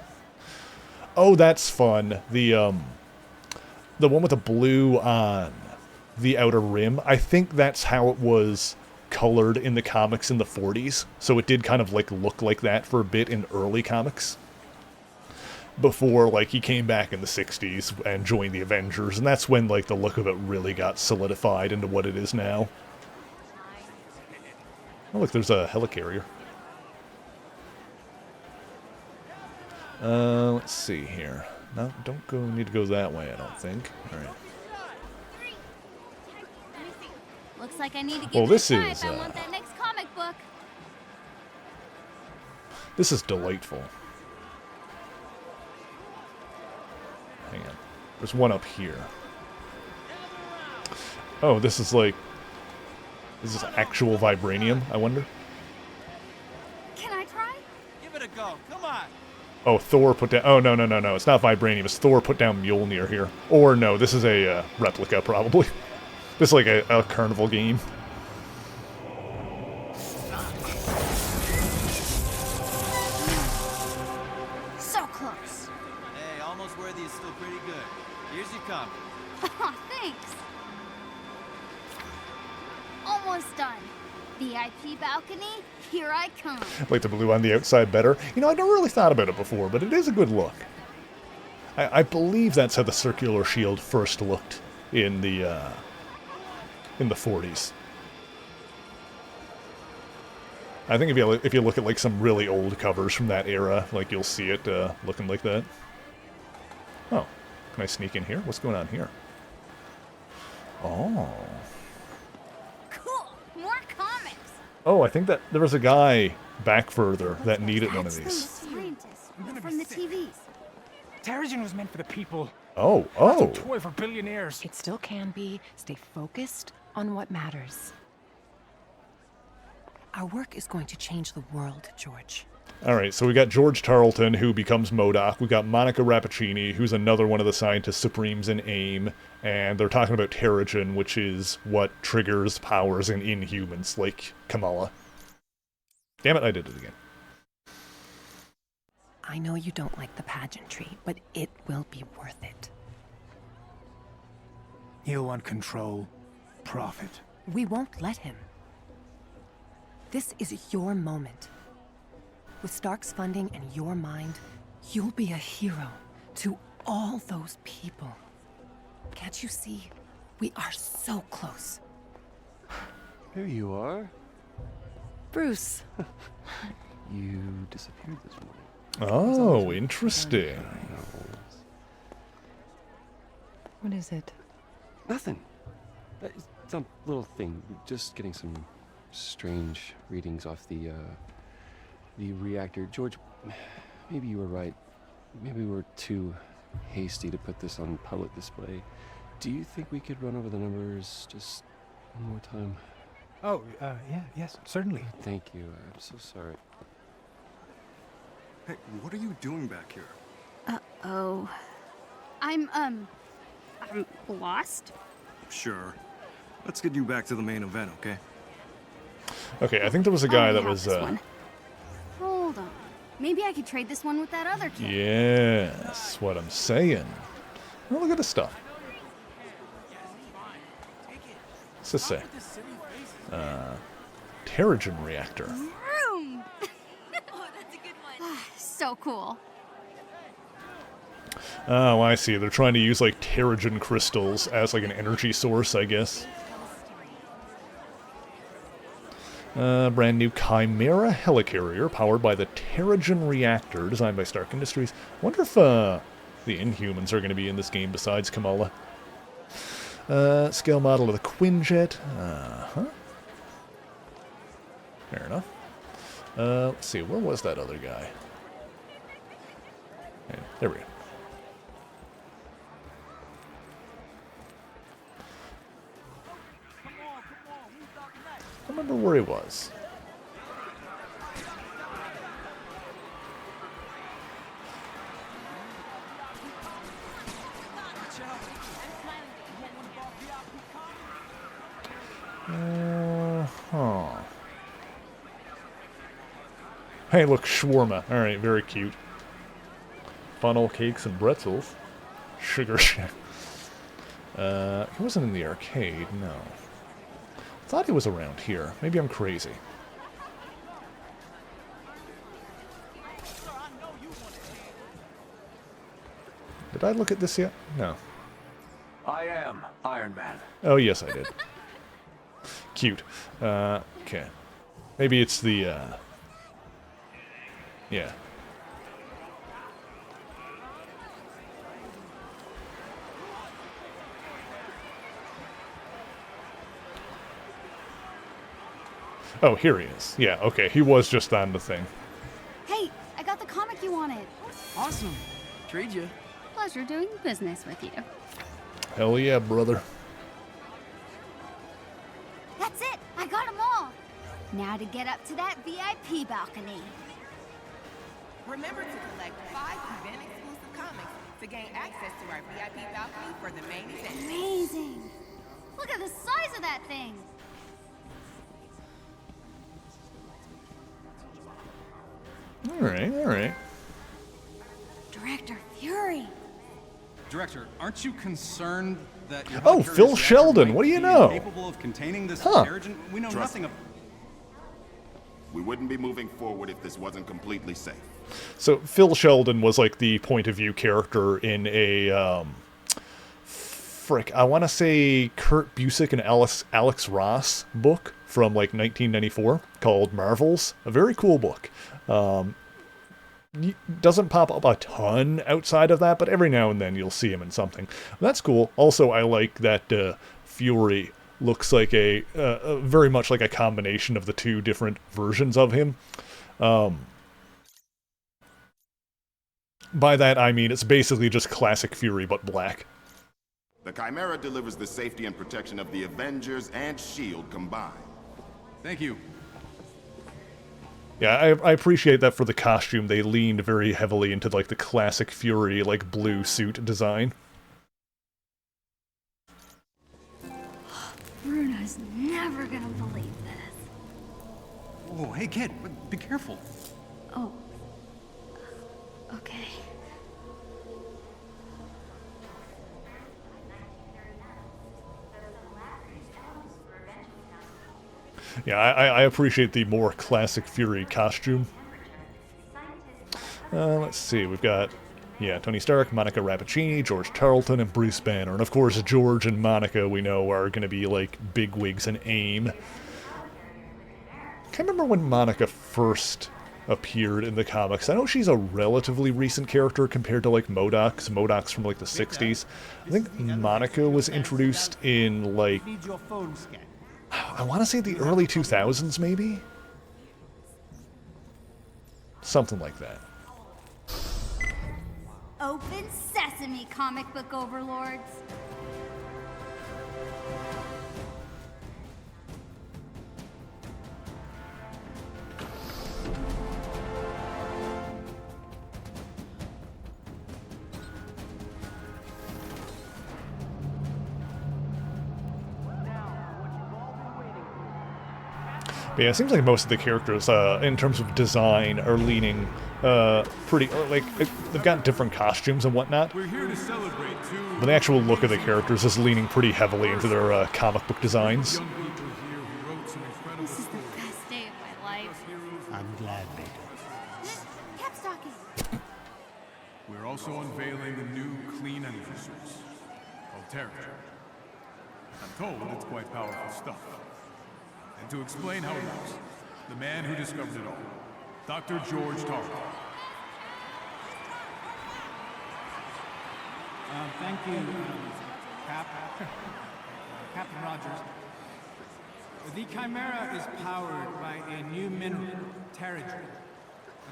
Speaker 1: oh, that's fun. The one with the blue on the outer rim. I think that's how it was colored in the comics in the 40s, so it did kind of like look like that for a bit in early comics before like he came back in the 60s and joined the Avengers, and that's when like the look of it really got solidified into what it is now. Oh look, there's a helicarrier. Let's see here. No, don't need to go that way, I don't think. Alright.
Speaker 15: Looks like I need to get
Speaker 1: Well, this
Speaker 15: try
Speaker 1: is,
Speaker 15: if I want that next comic book.
Speaker 1: This is delightful. Hang on. There's one up here. Oh, this is like... Is this actual vibranium, I wonder?
Speaker 15: Can I try?
Speaker 16: Give it a go. Come on.
Speaker 1: Oh, Thor put down... Oh, no. It's not vibranium. It's Thor put down Mjolnir here. Or no, this is a replica, probably. This is like a carnival game.
Speaker 15: So close.
Speaker 16: Hey, almost worthy is still pretty good. Here's your comic.
Speaker 15: Aw, thanks. Almost done. VIP balcony, here I come.
Speaker 1: Like the blue on the outside better. You know, I never really thought about it before, but it is a good look. I believe that's how the circular shield first looked in the 40s. I think if you look at like some really old covers from that era, like you'll see it looking like that. Oh, can I sneak in here? What's going on here? Oh.
Speaker 15: Cool, more comics.
Speaker 1: Oh, I think that there was a guy back further that needed one of
Speaker 15: Those
Speaker 1: these.
Speaker 15: scientists from the TVs.
Speaker 19: Terrigen was meant for the people.
Speaker 1: Oh.
Speaker 19: Not a toy for billionaires.
Speaker 9: It still can be. Stay focused on what matters. Our work is going to change the world, George.
Speaker 1: Alright, so we got George Tarleton, who becomes MODOK. We got Monica Rappaccini, who's another one of the Scientist Supremes in AIM. And they're talking about Terrigen, which is what triggers powers in Inhumans, like Kamala. Damn it, I did it again.
Speaker 9: I know you don't like the pageantry, but it will be worth it.
Speaker 4: You want control, profit.
Speaker 9: We won't let him. This is your moment. With Stark's funding and your mind, you'll be a hero to all those people. Can't you see? We are so close.
Speaker 3: There you are.
Speaker 9: Bruce.
Speaker 3: You disappeared this morning.
Speaker 1: Oh, interesting.
Speaker 9: What is it?
Speaker 3: Nothing. It's some little thing. Just getting some strange readings off the reactor. George, maybe you were right. Maybe we were too hasty to put this on public display. Do you think we could run over the numbers just one more time?
Speaker 19: Oh, yes, certainly.
Speaker 3: Thank you. I'm so sorry.
Speaker 8: Hey, what are you doing back here?
Speaker 15: Uh-oh. I'm lost.
Speaker 8: Sure. Let's get you back to the main event, okay?
Speaker 1: Okay, I think there was a guy that
Speaker 15: have
Speaker 1: was,
Speaker 15: this one. Hold on. Maybe I could trade this one with that other kid.
Speaker 1: Yes, what I'm saying. Oh, look at this stuff. What's this say? Terrigen reactor.
Speaker 15: Vroom! So cool.
Speaker 1: Oh, I see. They're trying to use, like, Terrigen crystals as, like, an energy source, I guess. Brand new Chimera helicarrier powered by the Terrigen reactor designed by Stark Industries. Wonder if, the Inhumans are going to be in this game besides Kamala. Scale model of the Quinjet. Uh-huh. Fair enough. Let's see. Where was that other guy? Okay, there we go. I remember where he was. Huh. Hey, look, shawarma. Alright, very cute. Funnel cakes and pretzels. Sugar shack. He wasn't in the arcade, no. Thought he was around here. Maybe I'm crazy. Did I look at this yet? No.
Speaker 12: I am Iron Man.
Speaker 1: Oh, yes, I did. Cute. Okay. Maybe it's the, yeah. Oh, here he is. Yeah, okay. He was just on the thing.
Speaker 15: Hey, I got the comic you wanted.
Speaker 16: Awesome. Trade you.
Speaker 15: Pleasure doing business with you.
Speaker 1: Hell yeah, brother.
Speaker 15: That's it. I got them all. Now to get up to that VIP balcony.
Speaker 20: Remember to collect 5 event-exclusive comics to gain access to our VIP balcony for the main event.
Speaker 15: Amazing. Look at the size of that thing.
Speaker 1: Alright, alright.
Speaker 15: Director Fury.
Speaker 21: Director, aren't you concerned that your
Speaker 1: Oh, Phil Sheldon, what do you know?
Speaker 21: capable of containing this
Speaker 1: Huh.
Speaker 21: Terrigen? We know
Speaker 11: Trust
Speaker 21: nothing of.
Speaker 11: We wouldn't be moving forward if this wasn't completely safe.
Speaker 1: So, Phil Sheldon was like the point of view character in a, frick, I want to say Kurt Busiek and Alex Ross book from like 1994 called Marvels. A very cool book. Doesn't pop up a ton outside of that, but every now and then you'll see him in something. That's cool. Also, I like that Fury looks like a very much like a combination of the two different versions of him. By that I mean it's basically just classic Fury but black.
Speaker 11: The Chimera delivers the safety and protection of the Avengers and S.H.I.E.L.D. combined.
Speaker 21: Thank you.
Speaker 1: Yeah, I appreciate that for the costume. They leaned very heavily into like the classic Fury like blue suit design.
Speaker 15: Bruno's never gonna believe this.
Speaker 21: Oh, hey kid, be careful.
Speaker 15: Oh. Okay.
Speaker 1: Yeah, I appreciate the more classic Fury costume. Let's see, we've got, yeah, Tony Stark, Monica Rappaccini, George Tarleton, and Bruce Banner. And of course, George and Monica, we know, are going to be like bigwigs in AIM. Can't remember when Monica first appeared in the comics. I know she's a relatively recent character compared to like MODOK, 'cause MODOK's from like the 60s. I think Monica was introduced in like, I want to say the early 2000s maybe? Something like that.
Speaker 15: Open sesame, comic book overlords.
Speaker 1: But yeah, it seems like most of the characters, in terms of design, are leaning pretty, like, they've got different costumes and whatnot.
Speaker 10: We're here to celebrate too.
Speaker 1: But the actual look of the characters is leaning pretty heavily into their comic book designs.
Speaker 15: This is the best day of my life.
Speaker 12: I'm glad they do.
Speaker 15: Cap stocking.
Speaker 10: We're also unveiling a new clean energy source called Territory. I'm told it's quite powerful stuff. And to explain how it works, the man who discovered it all, Dr. George Tarleton.
Speaker 6: Thank you, Captain Rogers. The Chimera is powered by a new mineral, Territory.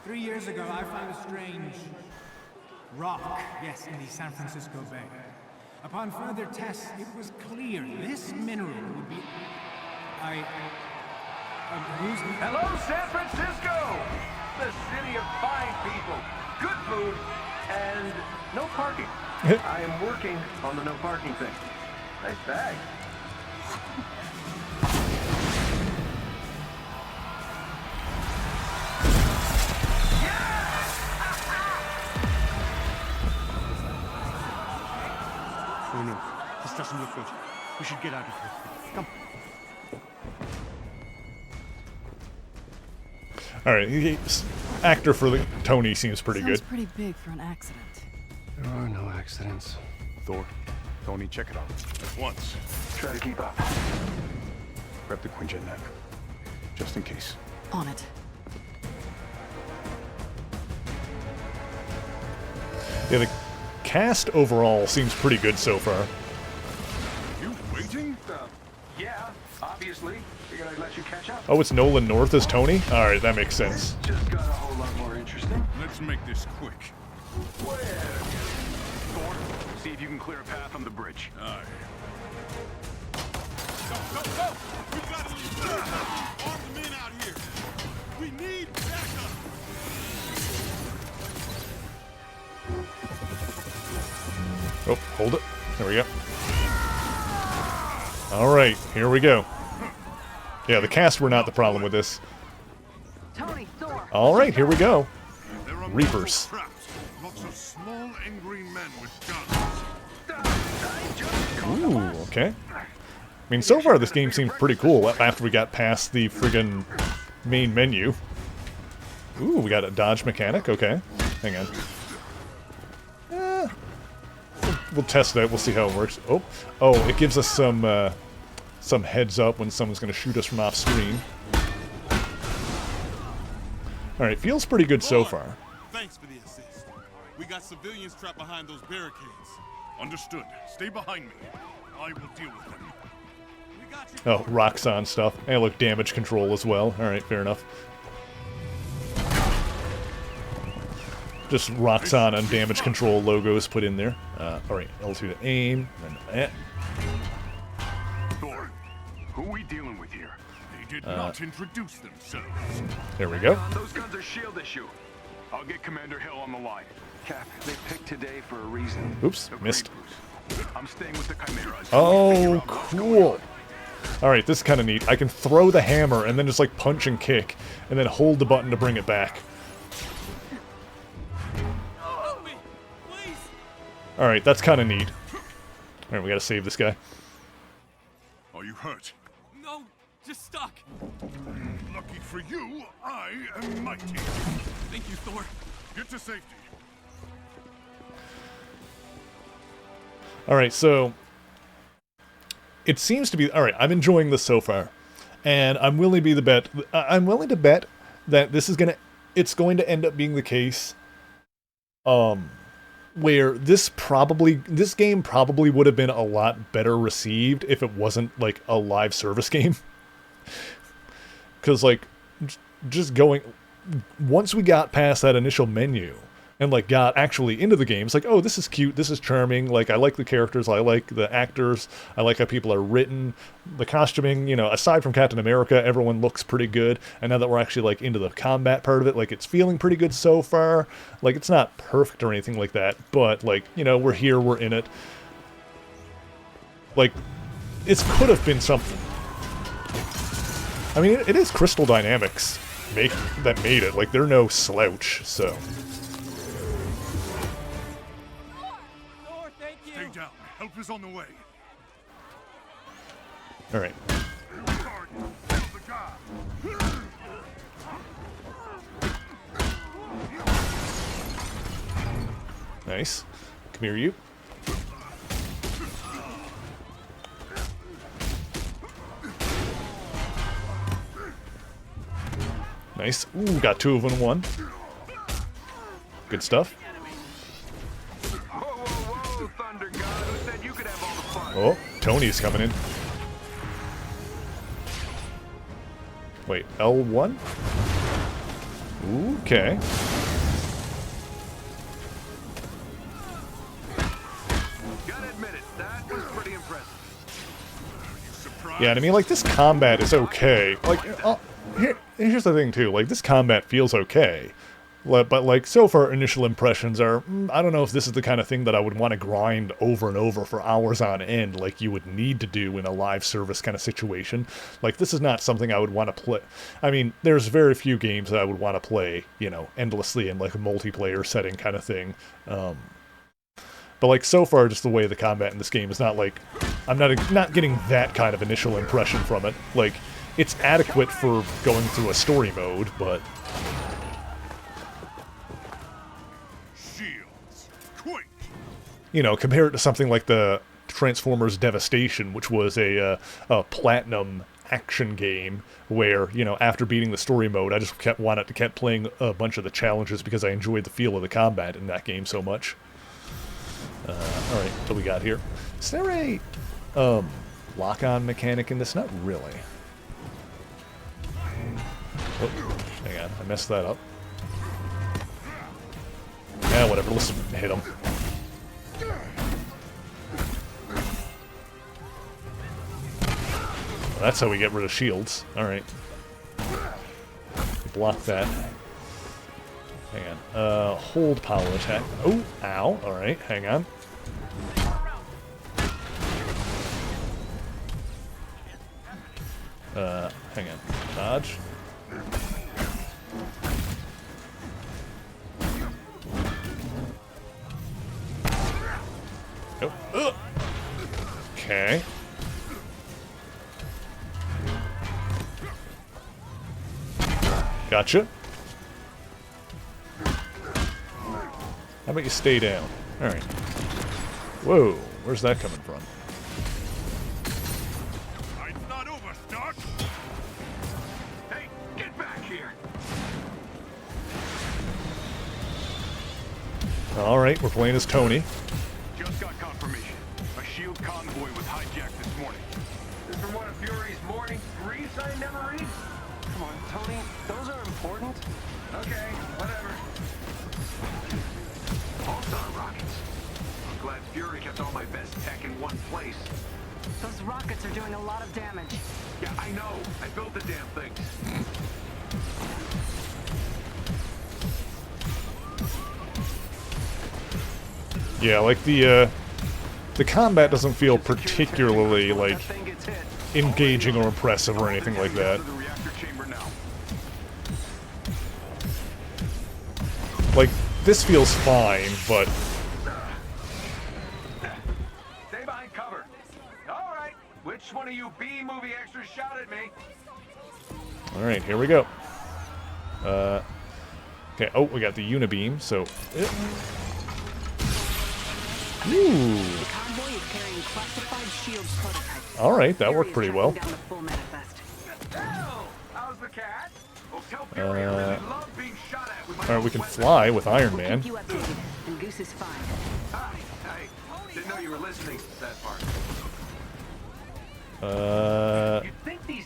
Speaker 6: 3 years ago, I found a strange rock, yes, in the San Francisco Bay. Upon further tests, it was clear this mineral would be...
Speaker 22: Hello, San Francisco! The city of fine people, good food, and no parking. I am working on the no parking thing. Nice bag.
Speaker 12: Oh no, this doesn't look good. We should get out of here. Come.
Speaker 1: Alright, actor for the Tony seems pretty
Speaker 18: Sounds
Speaker 1: good.
Speaker 18: pretty big for an accident.
Speaker 3: There are no accidents.
Speaker 8: Thor, Tony, check it out.
Speaker 10: At once.
Speaker 22: Try to keep up.
Speaker 8: Grab the Quinjet net. Just in case.
Speaker 18: On it.
Speaker 1: Yeah, the cast overall seems pretty good so far.
Speaker 10: You waiting?
Speaker 22: Yeah, obviously. Figured I'd let you catch up.
Speaker 1: Oh, it's Nolan North as Tony? Alright, that makes sense.
Speaker 22: Just got a whole lot more interesting.
Speaker 10: Let's make this quick.
Speaker 22: Where? Thor, see if you can clear a path on the bridge.
Speaker 10: Aye. Go! We gotta leave. Arm the men out here. We need backup.
Speaker 1: Oh, hold it. There we go. Alright, here we go. Yeah, the cast were not the problem with this. Alright, here we go. Reapers.
Speaker 10: Lots of small, angry men with guns.
Speaker 1: Ooh, okay. I mean, so far this game seems pretty cool after we got past the friggin' main menu. Ooh, we got a dodge mechanic, okay. Hang on. We'll test that, we'll see how it works. Oh, it gives us some heads up when someone's gonna shoot us from off screen. Alright, feels pretty good so far.
Speaker 10: Thanks for the assist. We got civilians trapped behind those barricades. Understood. Stay behind me. I will deal with them.
Speaker 1: Oh, Roxxon stuff. And look, damage control as well. Alright, fair enough. Just Roxxon and damage control logos put in there. Alright, L2 to aim, and that.
Speaker 22: Thor, who are we dealing with here?
Speaker 13: did not introduce themselves.
Speaker 1: There we go.
Speaker 22: Those guns are shield issue.
Speaker 8: I'll get Commander Hill on the line.
Speaker 22: Cap, they picked today for a reason.
Speaker 1: Oops, missed.
Speaker 8: I'm staying with the Chimera.
Speaker 1: Oh, cool. Alright, this is kind of neat. I can throw the hammer and then just like punch and kick, and then hold the button to bring it back. Alright, that's kind of neat. Alright, we gotta save this guy.
Speaker 13: Are you hurt?
Speaker 21: No, just stuck.
Speaker 13: Lucky for you, I am mighty.
Speaker 21: Thank you, Thor.
Speaker 13: Get to safety.
Speaker 1: Alright, so it seems to be alright, I'm enjoying this so far. And I'm willing to bet that this is it's going to end up being the case where this game probably would have been a lot better received if it wasn't like a live service game. Cuz like just once we got past that initial menu and like got actually into the game, it's like, oh, this is cute, this is charming, like I like the characters, I like the actors, I like how people are written, the costuming, you know, aside from Captain America, everyone looks pretty good, and now that we're actually like into the combat part of it, like it's feeling pretty good so far. Like it's not perfect or anything like that, but like, you know, we're here, we're in it. Like, it could have been something. I mean, it is Crystal Dynamics that made it, like they're no slouch, so...
Speaker 13: Stay down. Help is on the way.
Speaker 1: All right. Nice. Come here, you. Nice. Ooh, got two of them in one. Good stuff. Oh, Tony's coming in. Wait, L1? Okay.
Speaker 22: Gotta admit it, that was pretty impressive.
Speaker 1: Yeah, and I mean, like, this combat is okay. Like, here's the thing, too. Like, this combat feels okay. But, like, so far, initial impressions are, I don't know if this is the kind of thing that I would want to grind over and over for hours on end, like you would need to do in a live service kind of situation. Like, this is not something I would want to play. I mean, there's very few games that I would want to play, you know, endlessly in, like, a multiplayer setting kind of thing. But, like, so far, just the way the combat in this game is not, like, I'm not getting that kind of initial impression from it. Like, it's adequate for going through a story mode, but... You know, compare it to something like the Transformers Devastation, which was a platinum action game where, you know, after beating the story mode, I just kept playing a bunch of the challenges because I enjoyed the feel of the combat in that game so much. Alright, what do we got here? Is there a lock-on mechanic in this? Not really. Oh, hang on, I messed that up. Yeah, whatever, let's hit him. Well, that's how we get rid of shields. Alright. Block that. Hang on. Hold power attack. Oh, ow. Alright, hang on. Hang on. Dodge. Oh. Okay. Gotcha. How about you stay down? Alright. Whoa, where's that coming from?
Speaker 13: Fight's not over, Stark!
Speaker 22: Hey, get back here!
Speaker 1: Alright, we're playing as Tony.
Speaker 8: Just got confirmation. A shield convoy was hijacked this morning.
Speaker 22: This from one of Fury's morning briefs I never read? Come on, Tony, those are important. Okay, whatever. All-star rockets. I'm glad Fury kept all my best tech in one place. Those rockets are doing a lot of damage. Yeah, I know. I built the damn thing.
Speaker 1: Yeah, like the combat doesn't feel particularly, like, engaging or impressive or anything like that. Like, this feels fine, but...
Speaker 22: Stay behind cover. All right. Which one of you B-movie extras shouted me?
Speaker 1: Alright, here we go. Okay, oh, we got the Unibeam, so... Ooh. Alright, that worked pretty well. Alright, we can fly with Iron Man.
Speaker 22: Didn't know you were listening that far.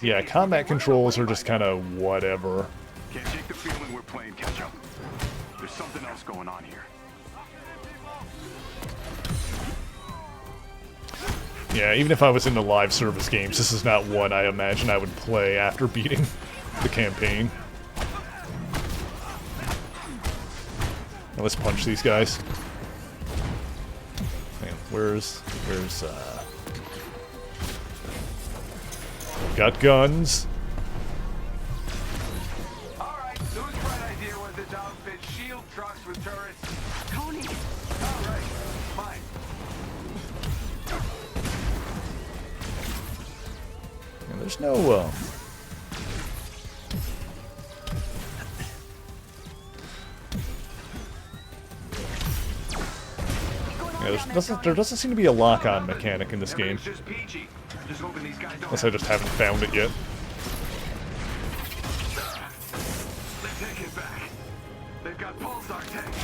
Speaker 1: Yeah, combat controls are just kind of whatever.
Speaker 8: Can't shake the feeling we're playing catch up. There's something else going on here.
Speaker 1: Yeah, even if I was into live service games, this is not one I imagine I would play after beating the campaign. Now let's punch these guys. Man, where's got guns.
Speaker 22: Alright, Lou's bright idea was to outfit shield trucks with turrets. Tony! Alright, fine.
Speaker 1: And there's no, yeah, there doesn't seem to be a lock-on mechanic in this game. Unless I just haven't found it yet.
Speaker 22: They're taking it back. They've got pulsar tanks.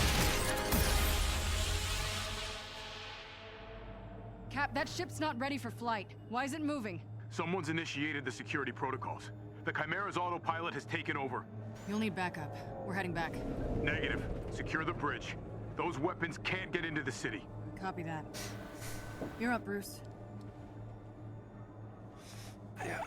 Speaker 5: Cap, that ship's not ready for flight. Why is it moving?
Speaker 8: Someone's initiated the security protocols. The Chimera's autopilot has taken over.
Speaker 5: You'll need backup. We're heading back.
Speaker 8: Negative. Secure the bridge. Those weapons can't get into the city.
Speaker 5: Copy that. You're up, Bruce.
Speaker 3: Yeah.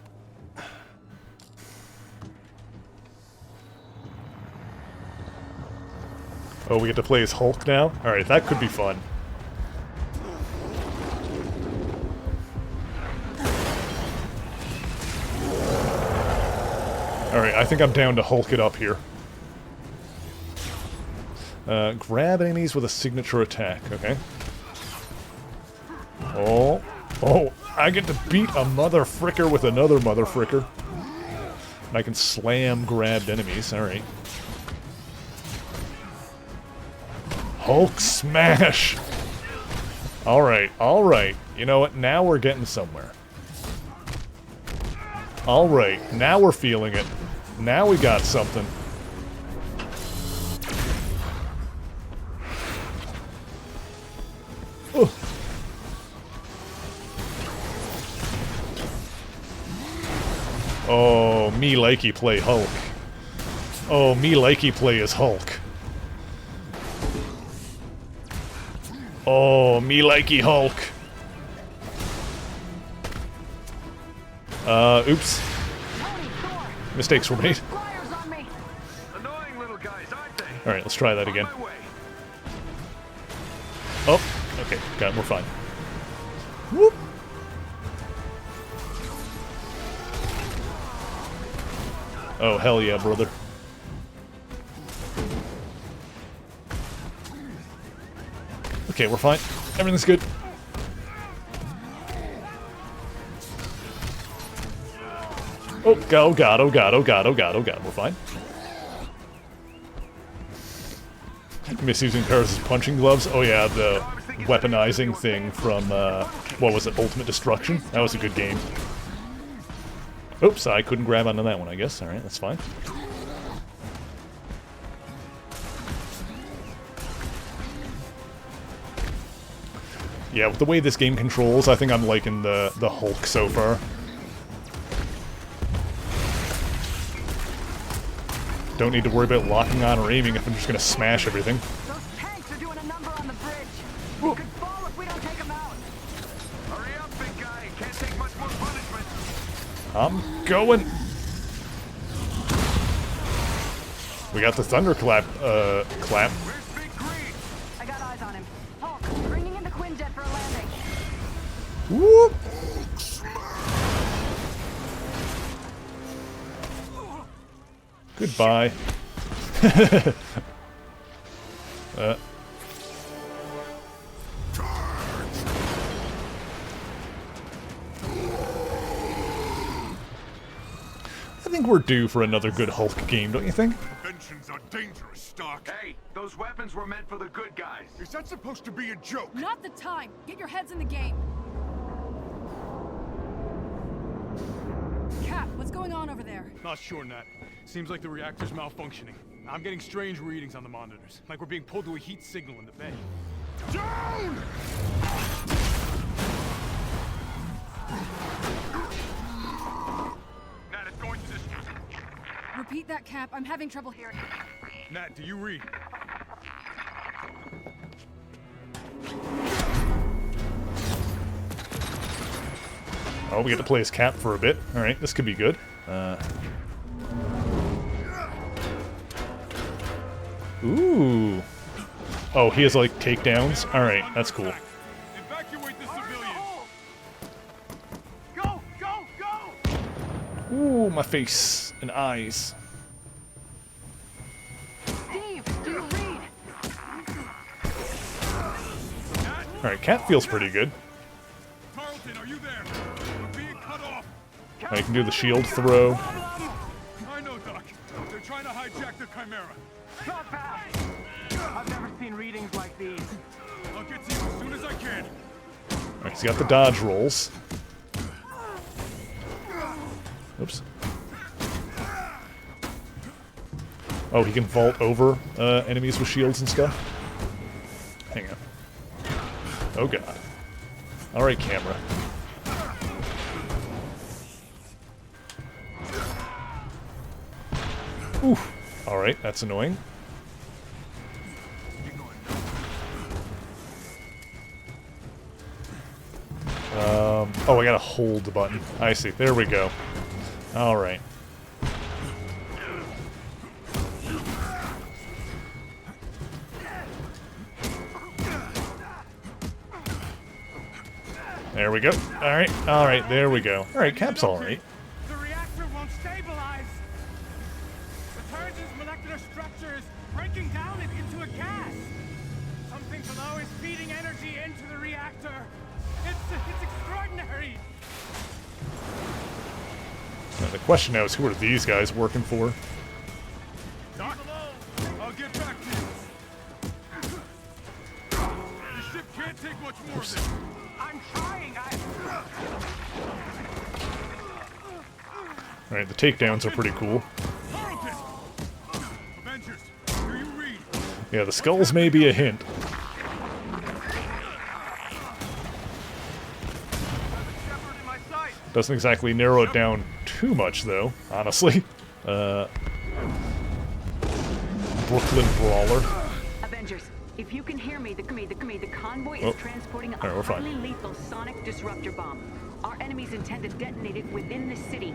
Speaker 1: Oh, we get to play as Hulk now? Alright, that could be fun. Alright, I think I'm down to Hulk it up here. Grab enemies with a signature attack, okay. Oh, I get to beat a mother fricker with another mother fricker. And I can slam grabbed enemies, alright. Hulk smash! Alright, alright. You know what, now we're getting somewhere. Alright, now we're feeling it. Now we got something. Oh. Oh, me likey play Hulk. Oh, me likey play as Hulk. Oh, me likey Hulk. Oops. Mistakes were made. Alright, let's try that again. Oh, okay, got it, we're fine. Whoop. Oh, hell yeah, brother. Okay, we're fine. Everything's good. Oh god, oh god, oh god, oh god, oh god, we're fine. Misusing cars as punching gloves. Oh yeah, the weaponizing thing from, what was it, Ultimate Destruction? That was a good game. Oops, I couldn't grab onto that one, I guess. Alright, that's fine. Yeah, with the way this game controls, I think I'm liking the Hulk so far. Don't need to worry about locking on or aiming if I'm just gonna smash everything.
Speaker 22: Those tanks are doing a number on the bridge. We could fall if we don't take them out. Hurry up, big guy. Can't take
Speaker 1: I'm going. We got the thunderclap, clap.
Speaker 7: I got eyes on him. Hulk, bringing in the Quinjet for a landing.
Speaker 1: Whoop. Goodbye. I think we're due for another good Hulk game, don't you think?
Speaker 13: Inventions are dangerous, Stark.
Speaker 22: Hey, those weapons were meant for the good guys.
Speaker 13: Is that supposed to be a joke?
Speaker 5: Not the time. Get your heads in the game. Cap, what's going on over there?
Speaker 10: Not sure, Nat. Seems like the reactor's malfunctioning. I'm getting strange readings on the monitors, like we're being pulled to a heat signal in the bay.
Speaker 13: Down!
Speaker 10: Nat, it's going to this.
Speaker 5: Repeat that, Cap. I'm having trouble hearing.
Speaker 10: Nat, do you read?
Speaker 1: Oh, we get to play as Cap for a bit. Alright, this could be good. Ooh. Oh, he has like takedowns? Alright, that's cool.
Speaker 10: Evacuate the civilians!
Speaker 22: Go, go, go!
Speaker 1: Ooh, my face and eyes.
Speaker 7: Steve, do you read?
Speaker 1: Alright, Cap feels pretty good.
Speaker 10: Tarleton, are you there? We're being cut off.
Speaker 1: I can do the shield throw.
Speaker 10: I know, Doc. They're trying to hijack the Chimera.
Speaker 22: Not fast! I've never seen readings like these.
Speaker 10: I'll get to you as soon as I can.
Speaker 1: Alright, he's got the dodge rolls. Oops. Oh, he can vault over enemies with shields and stuff? Hang on. Oh god. Alright, camera. Oof. Alright, that's annoying. Oh, I gotta hold the button. I see. There we go. Alright. There we go. Alright, alright, there we go. Alright, Cap's alright.
Speaker 6: The reactor won't stabilize. The turret's molecular structure is breaking down it into a gas. Something below is feeding energy into the reactor. It's extraordinary.
Speaker 1: Now, the question now is, who are these guys working for?
Speaker 10: Doc, I'll get back to you. The ship can't take much more of this.
Speaker 22: I'm trying,
Speaker 1: Alright, the takedowns are pretty cool.
Speaker 10: Avengers, do you read?
Speaker 1: Yeah, the skulls may be a hint. Doesn't exactly narrow it down too much, though, honestly. Brooklyn Brawler.
Speaker 7: Avengers, if you can hear me, the convoy is transporting a
Speaker 1: we're fine.
Speaker 7: highly lethal sonic disruptor bomb. Our enemies intend to detonate it within the city.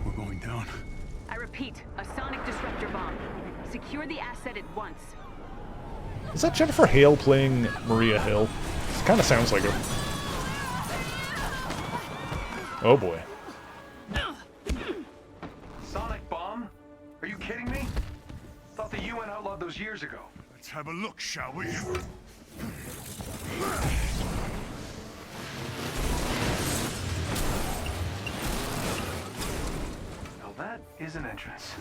Speaker 10: We're going down.
Speaker 7: I repeat, a sonic disruptor bomb. Secure the asset at once.
Speaker 1: Is that Jennifer Hale playing Maria Hill? It kind of sounds like her. Oh boy.
Speaker 22: Sonic bomb? Are you kidding me? Thought the UN outlawed those years ago.
Speaker 13: Let's have a look, shall we?
Speaker 22: Now that is an entrance.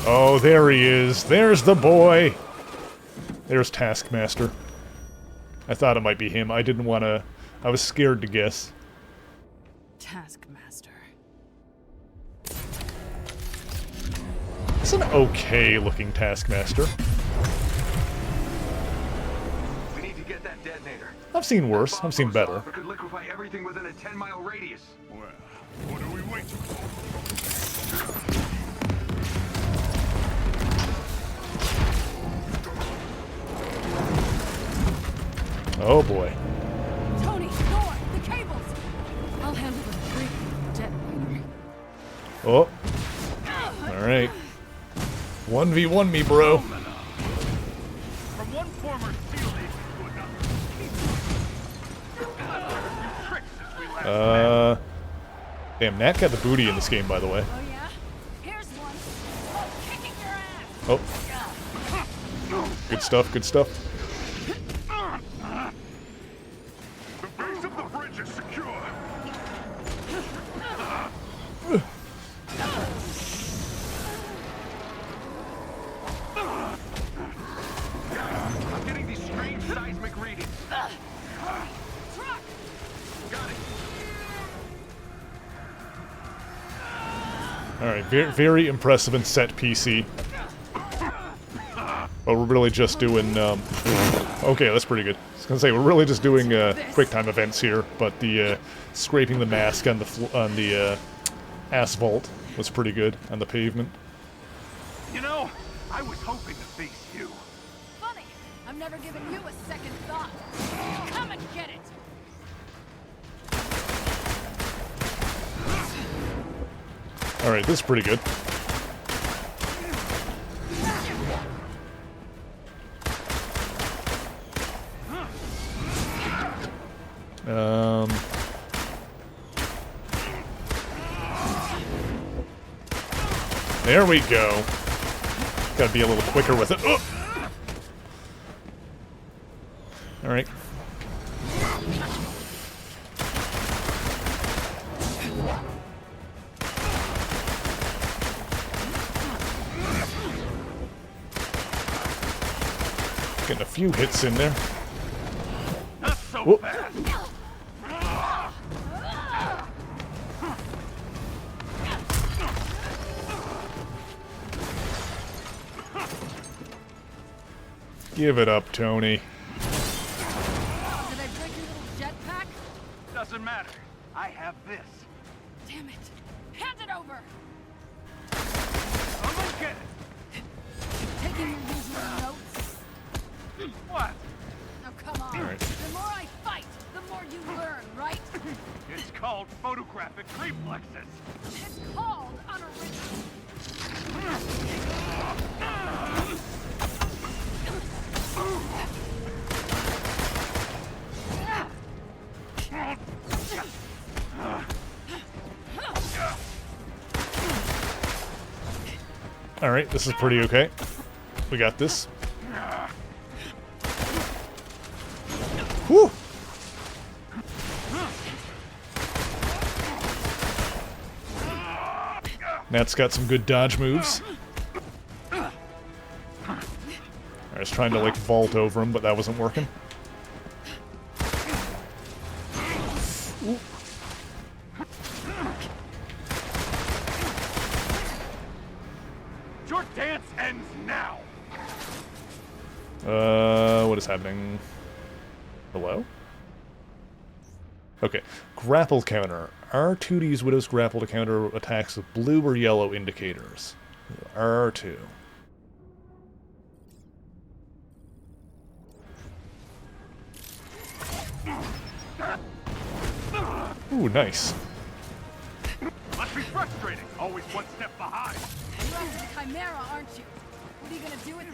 Speaker 1: Oh, there he is. There's the boy. There's Taskmaster. I thought it might be him. I didn't want to... I was scared to guess.
Speaker 18: Taskmaster.
Speaker 1: It's an okay-looking Taskmaster.
Speaker 22: We need to get that detonator.
Speaker 1: I've seen worse. I've seen better.
Speaker 22: It could liquefy everything within a 10-mile radius.
Speaker 13: Well, what are we waiting for?
Speaker 1: Oh boy. Alright. 1v1 me, bro.
Speaker 22: From one former SEAL nation to another.
Speaker 1: Damn, Nat got the booty in this game, by the way.
Speaker 5: Oh yeah? Here's one. Oh, kicking your ass.
Speaker 1: Oh. Good stuff, good stuff.
Speaker 22: The base of the bridge is secure. I'm getting these strange seismic readings.
Speaker 5: Truck.
Speaker 22: Got it.
Speaker 1: Alright, very impressive and set PC. But we're really just doing, okay, that's pretty good. I was gonna say, we're really just doing, quick time events here, but the, scraping the mask on the asphalt was pretty good, on the pavement.
Speaker 22: You know, I was hoping to face you.
Speaker 5: Funny. I'm never giving you a second thought. Come and get it.
Speaker 1: Alright, this is pretty good. There we go. Gotta be a little quicker with it. Oh! Alright. Getting a few hits in there.
Speaker 22: Not so
Speaker 1: Whoop.
Speaker 22: fast.
Speaker 1: Give it up, Tony.
Speaker 5: Did I break your little jetpack?
Speaker 22: Doesn't matter. I have this.
Speaker 5: Damn it. Hand it over.
Speaker 22: I'm gonna get it.
Speaker 5: Taking your usual notes.
Speaker 22: What?
Speaker 5: Now come on.
Speaker 1: All right.
Speaker 5: The more I fight, the more you learn, right?
Speaker 22: It's called photographic reflexes.
Speaker 5: It's called unoriginal.
Speaker 1: Alright, this is pretty okay. We got this. Whew! Nat's got some good dodge moves. I was trying to, like, vault over him, but that wasn't working. Ooh.
Speaker 22: Your dance ends now.
Speaker 1: What is happening? Hello? Okay. Grapple counter. R2 Widow's grapple to counter attacks with blue or yellow indicators. R2. Ooh, nice.
Speaker 22: Must be frustrating. Always one step behind.
Speaker 5: You're after the Chimera, aren't you? What are you gonna do with it?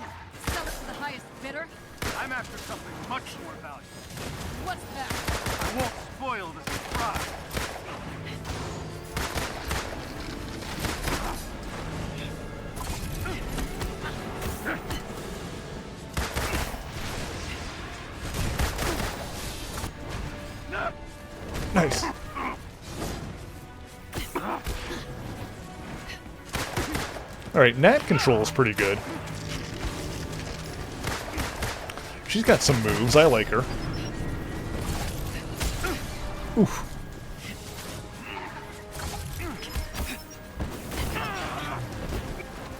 Speaker 5: Sell it to the highest bidder?
Speaker 22: I'm after something much more valuable.
Speaker 5: What's that?
Speaker 22: I won't spoil the surprise.
Speaker 1: Nice. Alright, Nat control is pretty good. She's got some moves, I like her. Oof.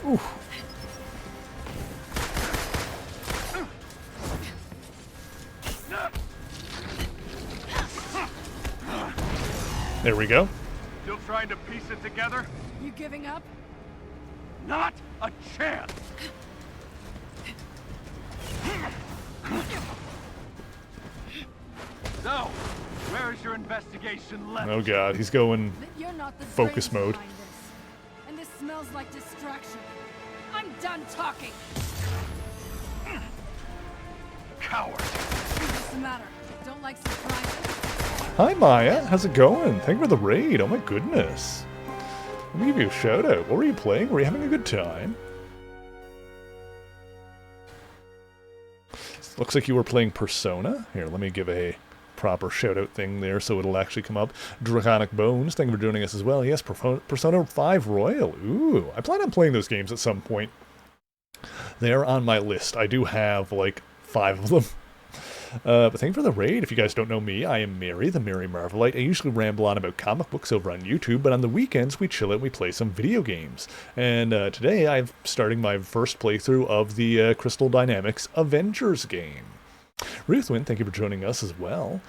Speaker 1: Oof. There we go.
Speaker 22: Still trying to piece it together?
Speaker 5: You giving up?
Speaker 22: Not a chance! So, where is your investigation left?
Speaker 1: Oh god, he's going
Speaker 5: You're not the
Speaker 1: focus
Speaker 5: brains
Speaker 1: mode.
Speaker 5: behind this. And this smells smells like distraction. I'm done talking.
Speaker 22: Coward.
Speaker 5: What's the matter? Don't like surprises?
Speaker 1: Hi Maya, how's it going? Thank you for the raid. Oh my goodness. Let me give you a shout out. What were you playing? Were you having a good time? Looks like you were playing Persona. Here, let me give a proper shout out thing there so it'll actually come up. Draconic Bones, thank you for joining us as well. Yes, Persona 5 Royal. Ooh, I plan on playing those games at some point. They're on my list. I do have like 5 of them. But thank you for the raid. If you guys don't know me, I am Mary, the Merry Marvelite. I usually ramble on about comic books over on YouTube, but on the weekends we chill out and we play some video games. And today I'm starting my first playthrough of the Crystal Dynamics Avengers game. Ruthwin, thank you for joining us as well.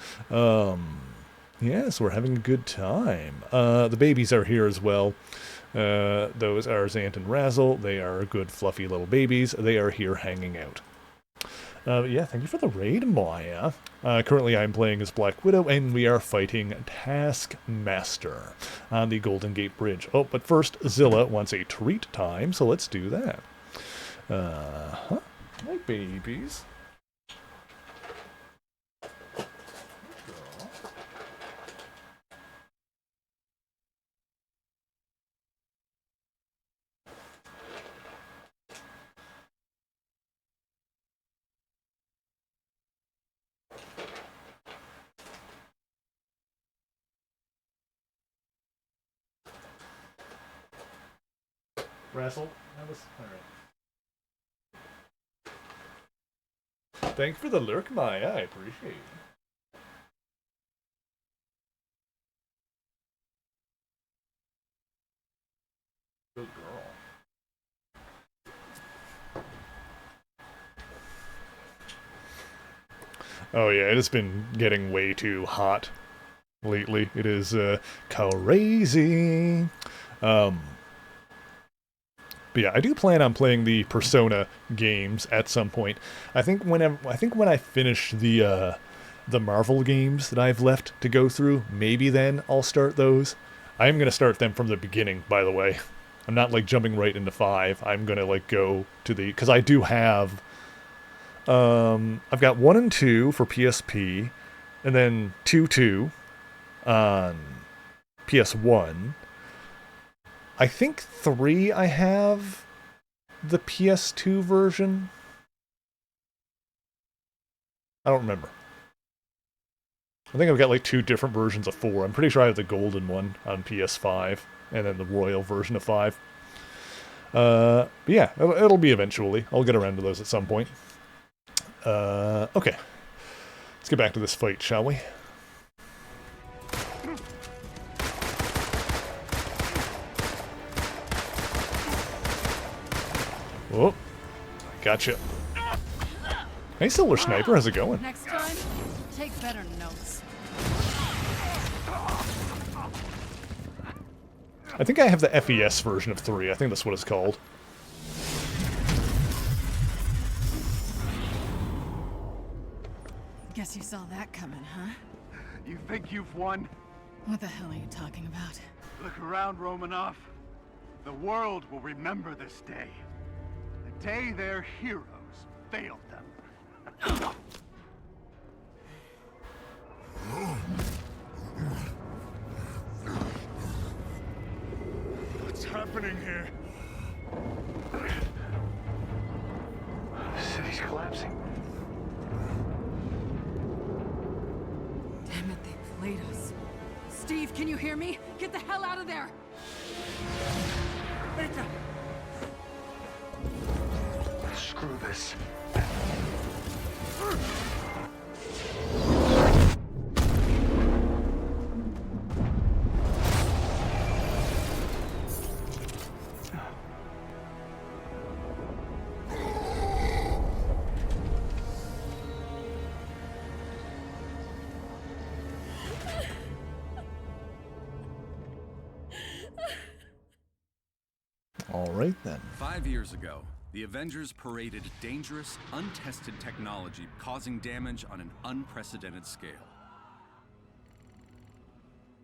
Speaker 1: Yes, we're having a good time. The babies are here as well. Those are Zant and Razzle. They are good fluffy little babies. They are here hanging out. Yeah, thank you for the raid, Maya. Currently I'm playing as Black Widow, and we are fighting Taskmaster on the Golden Gate Bridge. Oh, but first, Zilla wants a treat time, so let's do that. Hi, babies. Razzle, that was alright. Thanks for the lurk, Maya. I appreciate it. Good girl. Oh yeah, it has been getting way too hot lately. It is crazy. But yeah, I do plan on playing the Persona games at some point. I think when I finish the Marvel games that I've left to go through, maybe then I'll start those. I'm gonna start them from the beginning, by the way. I'm not like jumping right into 5. I'm gonna like go to the, because I do have I've got 1 and 2 for PSP, and then 2 on PS1. I think 3 I have the PS2 version. I don't remember. I think I've got like 2 different versions of 4. I'm pretty sure I have the golden one on PS5, and then the royal version of 5. But yeah, it'll be eventually. I'll get around to those at some point. Okay. Let's get back to this fight, shall we? Oh, gotcha. Hey, Silver Sniper, how's it going?
Speaker 5: Next time, take better notes.
Speaker 1: I think I have the FES version of 3. I think that's what it's called.
Speaker 18: Guess you saw that coming, huh?
Speaker 22: You think you've won?
Speaker 18: What the hell are you talking about?
Speaker 22: Look around, Romanoff. The world will remember this day. The day their heroes failed them.
Speaker 13: What's happening here?
Speaker 22: The city's collapsing.
Speaker 5: Damn it, they played us. Steve, can you hear me? Get the hell out of there!
Speaker 22: Screw this.
Speaker 1: All right then.
Speaker 21: 5 years ago, the Avengers paraded dangerous, untested technology, causing damage on an unprecedented scale.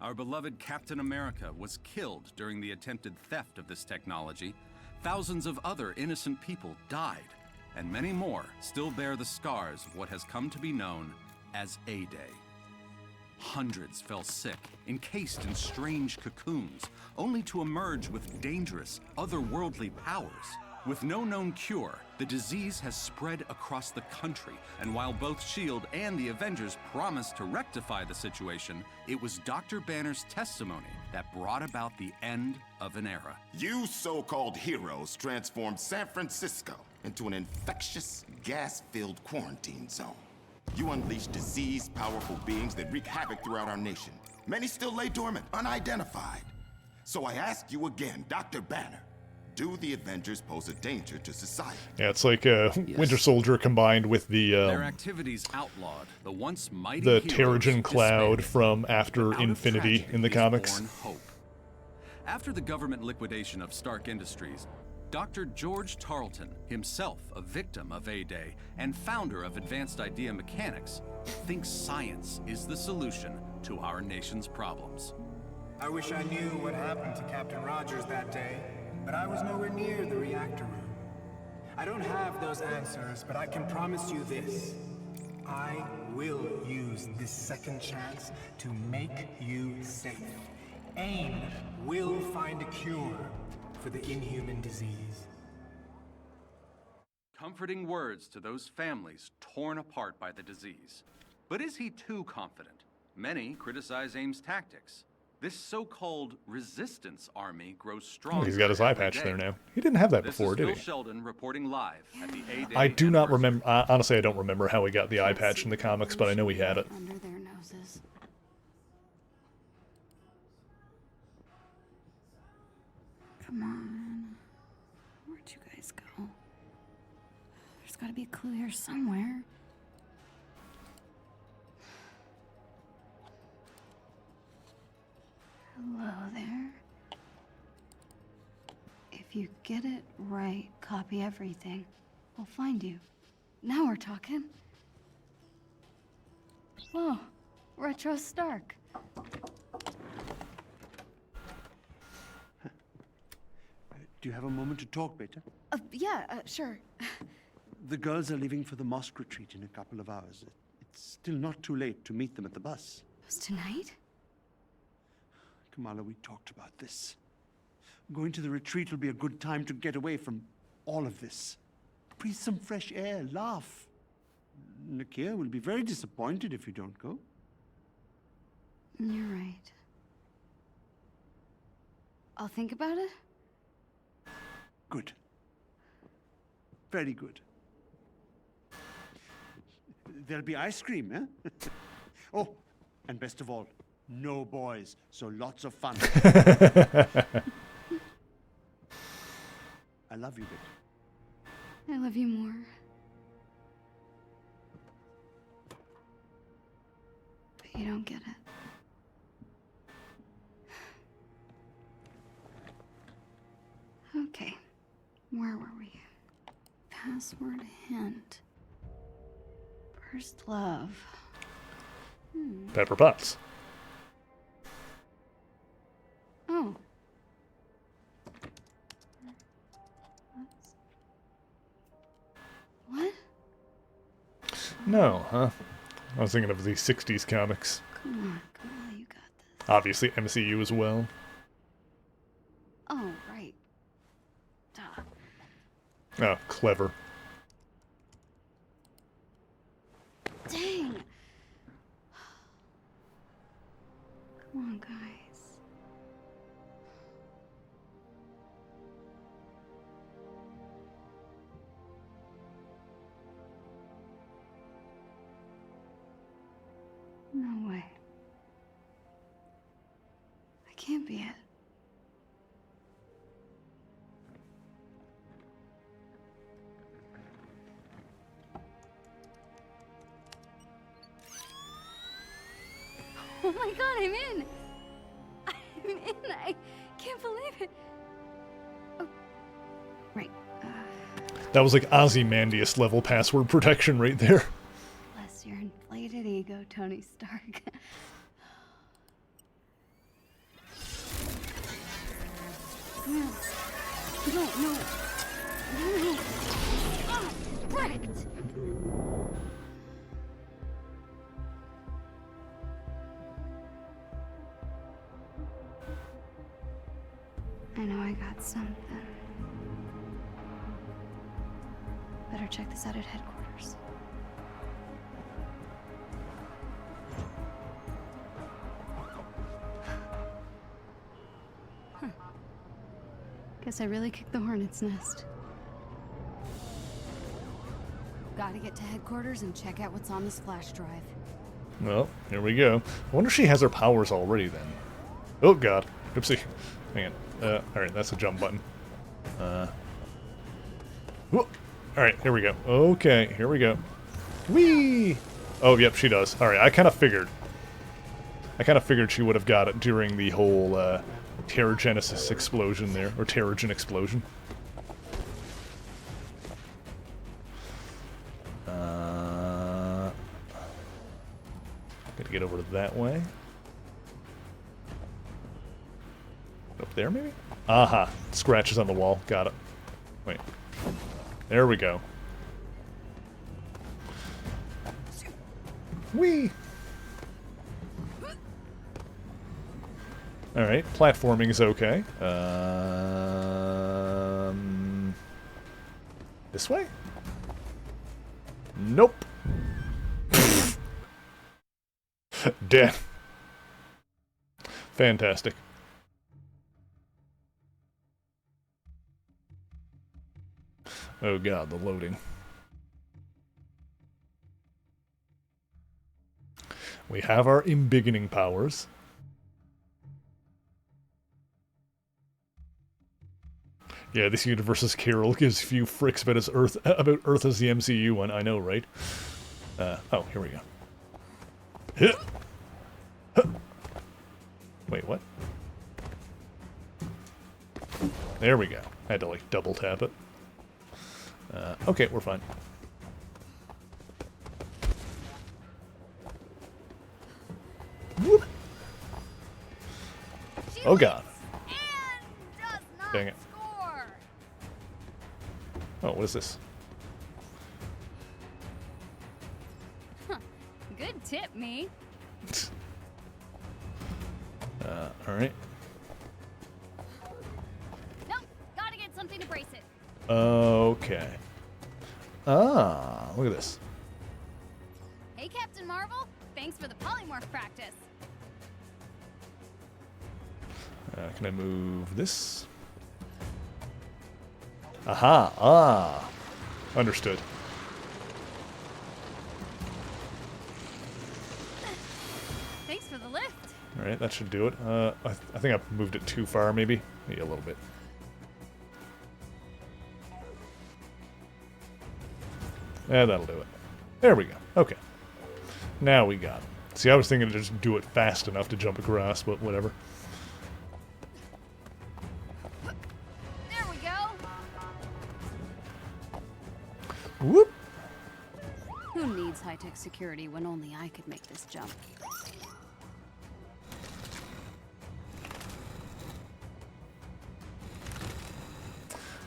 Speaker 21: Our beloved Captain America was killed during the attempted theft of this technology. Thousands of other innocent people died, and many more still bear the scars of what has come to be known as A-Day. Hundreds fell sick, encased in strange cocoons, only to emerge with dangerous, otherworldly powers. With no known cure, the disease has spread across the country, and while both S.H.I.E.L.D. and the Avengers promised to rectify the situation, it was Dr. Banner's testimony that brought about the end of an era.
Speaker 11: You so-called heroes transformed San Francisco into an infectious, gas-filled quarantine zone. You unleashed diseased, powerful beings that wreak havoc throughout our nation. Many still lay dormant, unidentified. So I ask you again, Dr. Banner, do the Avengers pose a danger to society?
Speaker 1: Yeah, it's like Winter Soldier combined with the
Speaker 21: Their activities outlawed, the once mighty
Speaker 1: the
Speaker 21: heroes
Speaker 1: Terrigen Cloud
Speaker 21: disbanded.
Speaker 1: from After
Speaker 21: Out of
Speaker 1: Infinity
Speaker 21: tragedy
Speaker 1: in the
Speaker 21: is
Speaker 1: comics.
Speaker 21: born hope. After the government liquidation of Stark Industries, Dr. George Tarleton, himself a victim of A-Day and founder of Advanced Idea Mechanics, thinks science is the solution to our nation's problems.
Speaker 6: I wish I knew what happened to Captain Rogers that day, but I was nowhere near the reactor room. I don't have those answers, but I can promise you this. I will use this second chance to make you safe. AIM will find a cure for the inhuman disease.
Speaker 21: Comforting words to those families torn apart by the disease. But is he too confident? Many criticize AIM's tactics. This so-called resistance army grows stronger.
Speaker 1: He's got his eye patch there now. He didn't have that before, did
Speaker 21: Phil
Speaker 1: he?
Speaker 21: Sheldon reporting live at the A-Day.
Speaker 1: I do not remember. Honestly, I don't remember how he got the eye patch in the comics, but I know he had it.
Speaker 2: Under their noses. Come on. Where'd you guys go? There's gotta be a clue here somewhere. Hello there. If you get it right, copy everything. We'll find you. Now we're talking. Whoa, Retro Stark.
Speaker 12: Do you have a moment to talk, Beta?
Speaker 2: Yeah, sure.
Speaker 12: The girls are leaving for the mosque retreat in a couple of hours. It's still not too late to meet them at the bus.
Speaker 2: It was tonight?
Speaker 12: Kamala, we talked about this. Going to the retreat will be a good time to get away from all of this. Breathe some fresh air, laugh. Nakia will be very disappointed if you don't go.
Speaker 2: You're right. I'll think about it.
Speaker 12: Good. Very good. There'll be ice cream, eh? Oh, and best of all, no boys, so lots of fun. I love you, Beta.
Speaker 2: I love you more. But you don't get it. Okay, where were we? Password hint. First love.
Speaker 1: Pepper Potts.
Speaker 2: Oh. What?
Speaker 1: No, huh? I was thinking of the 60s comics.
Speaker 2: Come on, you got this.
Speaker 1: Obviously MCU as well.
Speaker 2: Oh, right. Duh.
Speaker 1: Oh, clever.
Speaker 2: Dang. Come on, guys. No way. That can't be it. Oh my god, I'm in! I'm in! I can't believe it! Oh, right.
Speaker 1: That was like Ozymandias level password protection right there.
Speaker 2: Bless your inflated ego, Tony Stark. No. No, no. No. Oh, fricked! I know I got something. Better check this out at headquarters. Huh. Guess I really kicked the hornet's nest. Gotta get to headquarters and check out what's on this flash drive.
Speaker 1: Well, here we go. I wonder if she has her powers already then. Oh god. Oopsie. Hang on. Alright, that's a jump button. Alright, here we go. Okay, here we go. Whee! Oh, yep, she does. Alright, I kind of figured. She would have got it during the whole Terrigenesis explosion there. Or Terrigen explosion. Gotta get over to that way. Up there, maybe? Aha. Scratches on the wall. Got it. Wait. There we go. Whee! Alright, platforming is okay. This way? Nope. Dead. Fantastic. Oh god, the loading. We have our embiggening powers. Yeah, this universe's Carol gives few fricks about Earth as the MCU one. I know, right? Oh, here we go. Wait, what? There we go. I had to, like, double tap it. Okay, we're fine. Whoop. Oh god. Dang it. Oh, what is this?
Speaker 2: Huh. Good tip, me.
Speaker 1: Alright.
Speaker 2: Nope, gotta get something to brace it.
Speaker 1: Okay. Ah, look at this.
Speaker 2: Hey, Captain Marvel. Thanks for the polymorph practice.
Speaker 1: Can I move this? Aha! Ah! Understood.
Speaker 2: Thanks for the lift.
Speaker 1: Alright, that should do it. I think I moved it too far, maybe? Maybe a little bit. Yeah, that'll do it. There we go. Okay. Now we got it. See, I was thinking to just do it fast enough to jump across, but whatever.
Speaker 2: There we go.
Speaker 1: Whoop!
Speaker 2: Who needs high-tech security when only I could make this jump?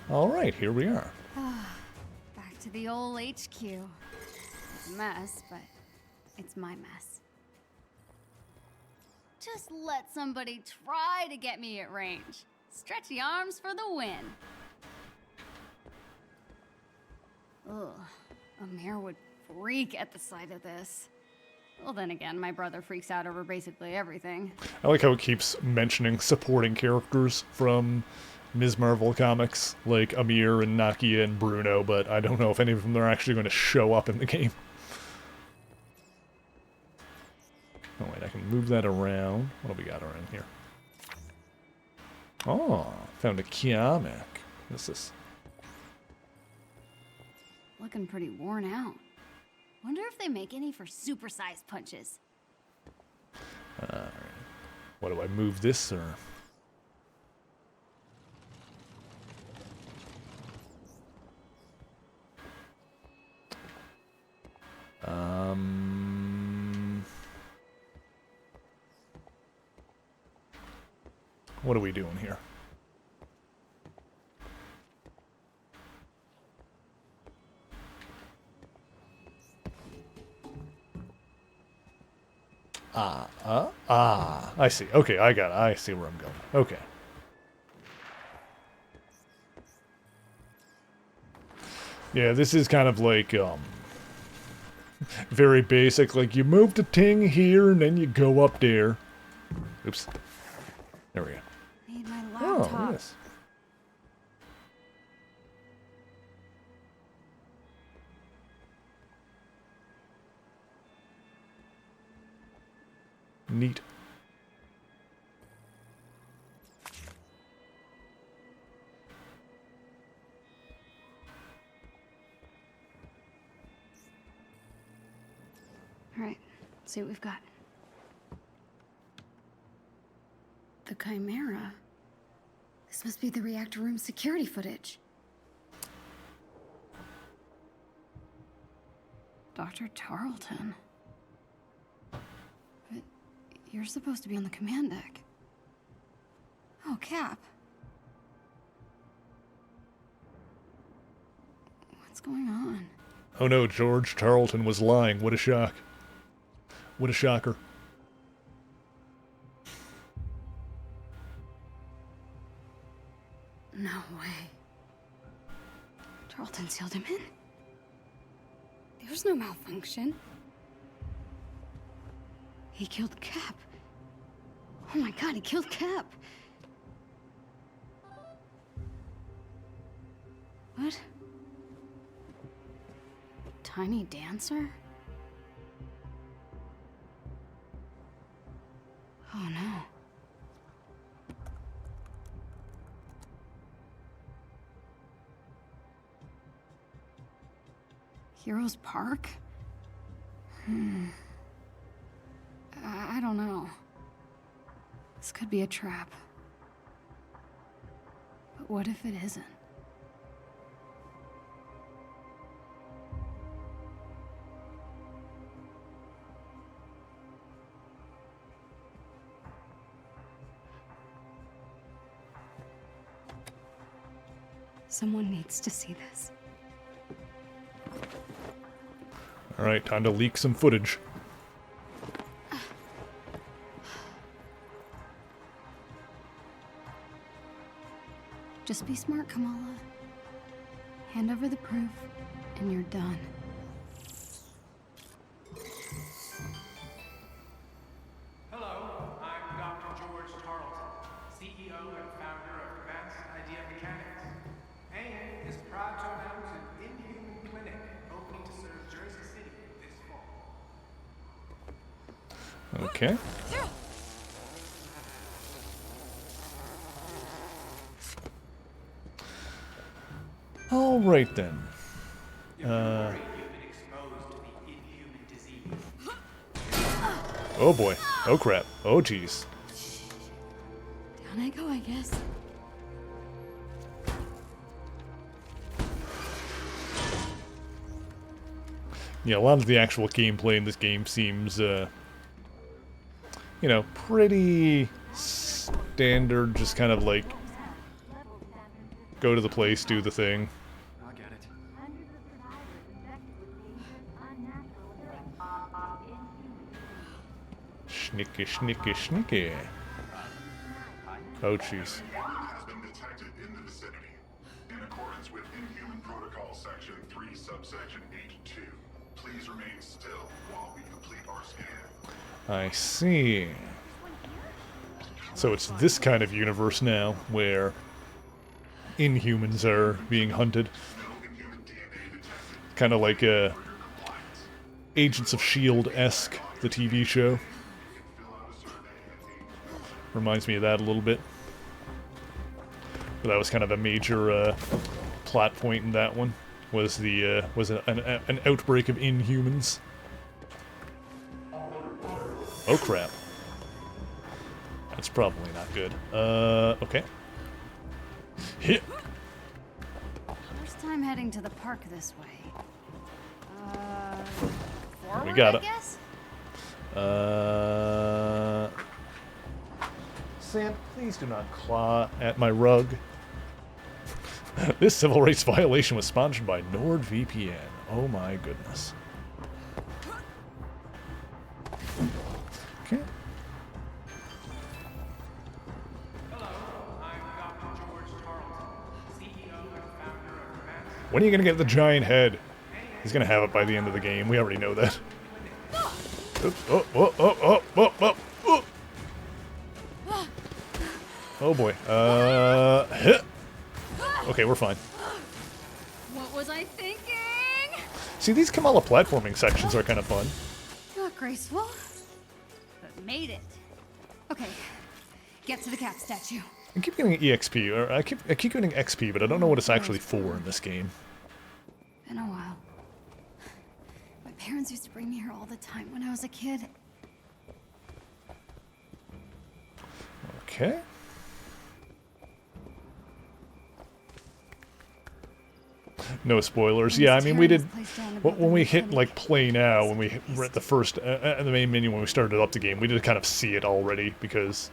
Speaker 1: Alright, here we are.
Speaker 2: Back to the old HQ. It's a mess, but it's my mess. Just let somebody try to get me at range. Stretchy arms for the win. Ugh, Amir would freak at the sight of this. Well, then again, my brother freaks out over basically everything.
Speaker 1: I like how it keeps mentioning supporting characters from Ms. Marvel comics, like Amir and Nakia and Bruno, but I don't know if any of them are actually going to show up in the game. Oh wait, I can move that around. What do we got around here? Oh, found a Kiamek. What's this?
Speaker 2: Looking pretty worn out. Wonder if they make any for supersized punches.
Speaker 1: Alright. What do I move this or? What are we doing here? I see. Okay, I got it. I see where I'm going. Okay. Yeah, this is kind of like, very basic. Like, you move the ting here, and then you go up there. Oops. There we go.
Speaker 2: Need my
Speaker 1: Oh,
Speaker 2: laptop.
Speaker 1: yes. Neat.
Speaker 2: All right, let's see what we've got. The Chimera? This must be the reactor room security footage. Dr. Tarleton. But you're supposed to be on the command deck. Oh, Cap. What's going on?
Speaker 1: Oh no, George Tarleton was lying. What a shock. What a shocker.
Speaker 2: No way. Tarleton sealed him in? There's no malfunction. He killed Cap. Oh my god, he killed Cap. What? Tiny dancer? Oh no. Heroes Park? I don't know. This could be a trap. But what if it isn't? Someone needs to see this.
Speaker 1: Alright, time to leak some footage.
Speaker 2: Just be smart, Kamala. Hand over the proof, and you're done.
Speaker 6: Hello, I'm Dr. George Tarleton, CEO and founder of Advanced Idea Mechanics. AIM is proud to announce an Inhuman clinic opening to serve Jersey City this fall.
Speaker 1: Okay. Alright then. Oh boy. Oh crap. Oh jeez.
Speaker 2: Down I go, I guess.
Speaker 1: Yeah, a lot of the actual gameplay in this game seems, you know, pretty standard, just kind of like go to the place, do the thing.
Speaker 3: I get it.
Speaker 1: Snicky, snicky, snicky. Oh, jeez.
Speaker 14: Has been detected in the vicinity. In accordance with Inhuman Protocol Section 3, Subsection 8-2. Please remain still while we complete our scan.
Speaker 1: I see. So it's this kind of universe now, where Inhumans are being hunted. Kind of like Agents of S.H.I.E.L.D.-esque, the TV show. Reminds me of that a little bit. But that was kind of a major plot point in that one. Was the an outbreak of Inhumans. Oh crap. That's probably not good. Okay. Hit.
Speaker 2: First time heading to the park this way. Forward,
Speaker 1: We got
Speaker 2: I
Speaker 1: it.
Speaker 2: guess?
Speaker 1: Sam, please do not claw at my rug. This civil rights violation was sponsored by NordVPN. Oh my goodness. When are you gonna get the giant head? He's gonna have it by the end of the game. We already know that. Oh. Oh boy. Hit. Okay, we're fine.
Speaker 2: What was I thinking?
Speaker 1: See, these Kamala platforming sections are kind of fun.
Speaker 2: Not graceful, but made it. Okay, get to the cat statue.
Speaker 1: I keep getting EXP, or I keep getting XP, but I don't know what it's actually for in this game.
Speaker 2: Been a while. My parents used to bring me here all the time when I was a kid.
Speaker 1: Okay. No spoilers. Yeah, I mean, we did... When we hit, like, play now, when we were at the first... at the main menu when we started up the game, we did kind of see it already, because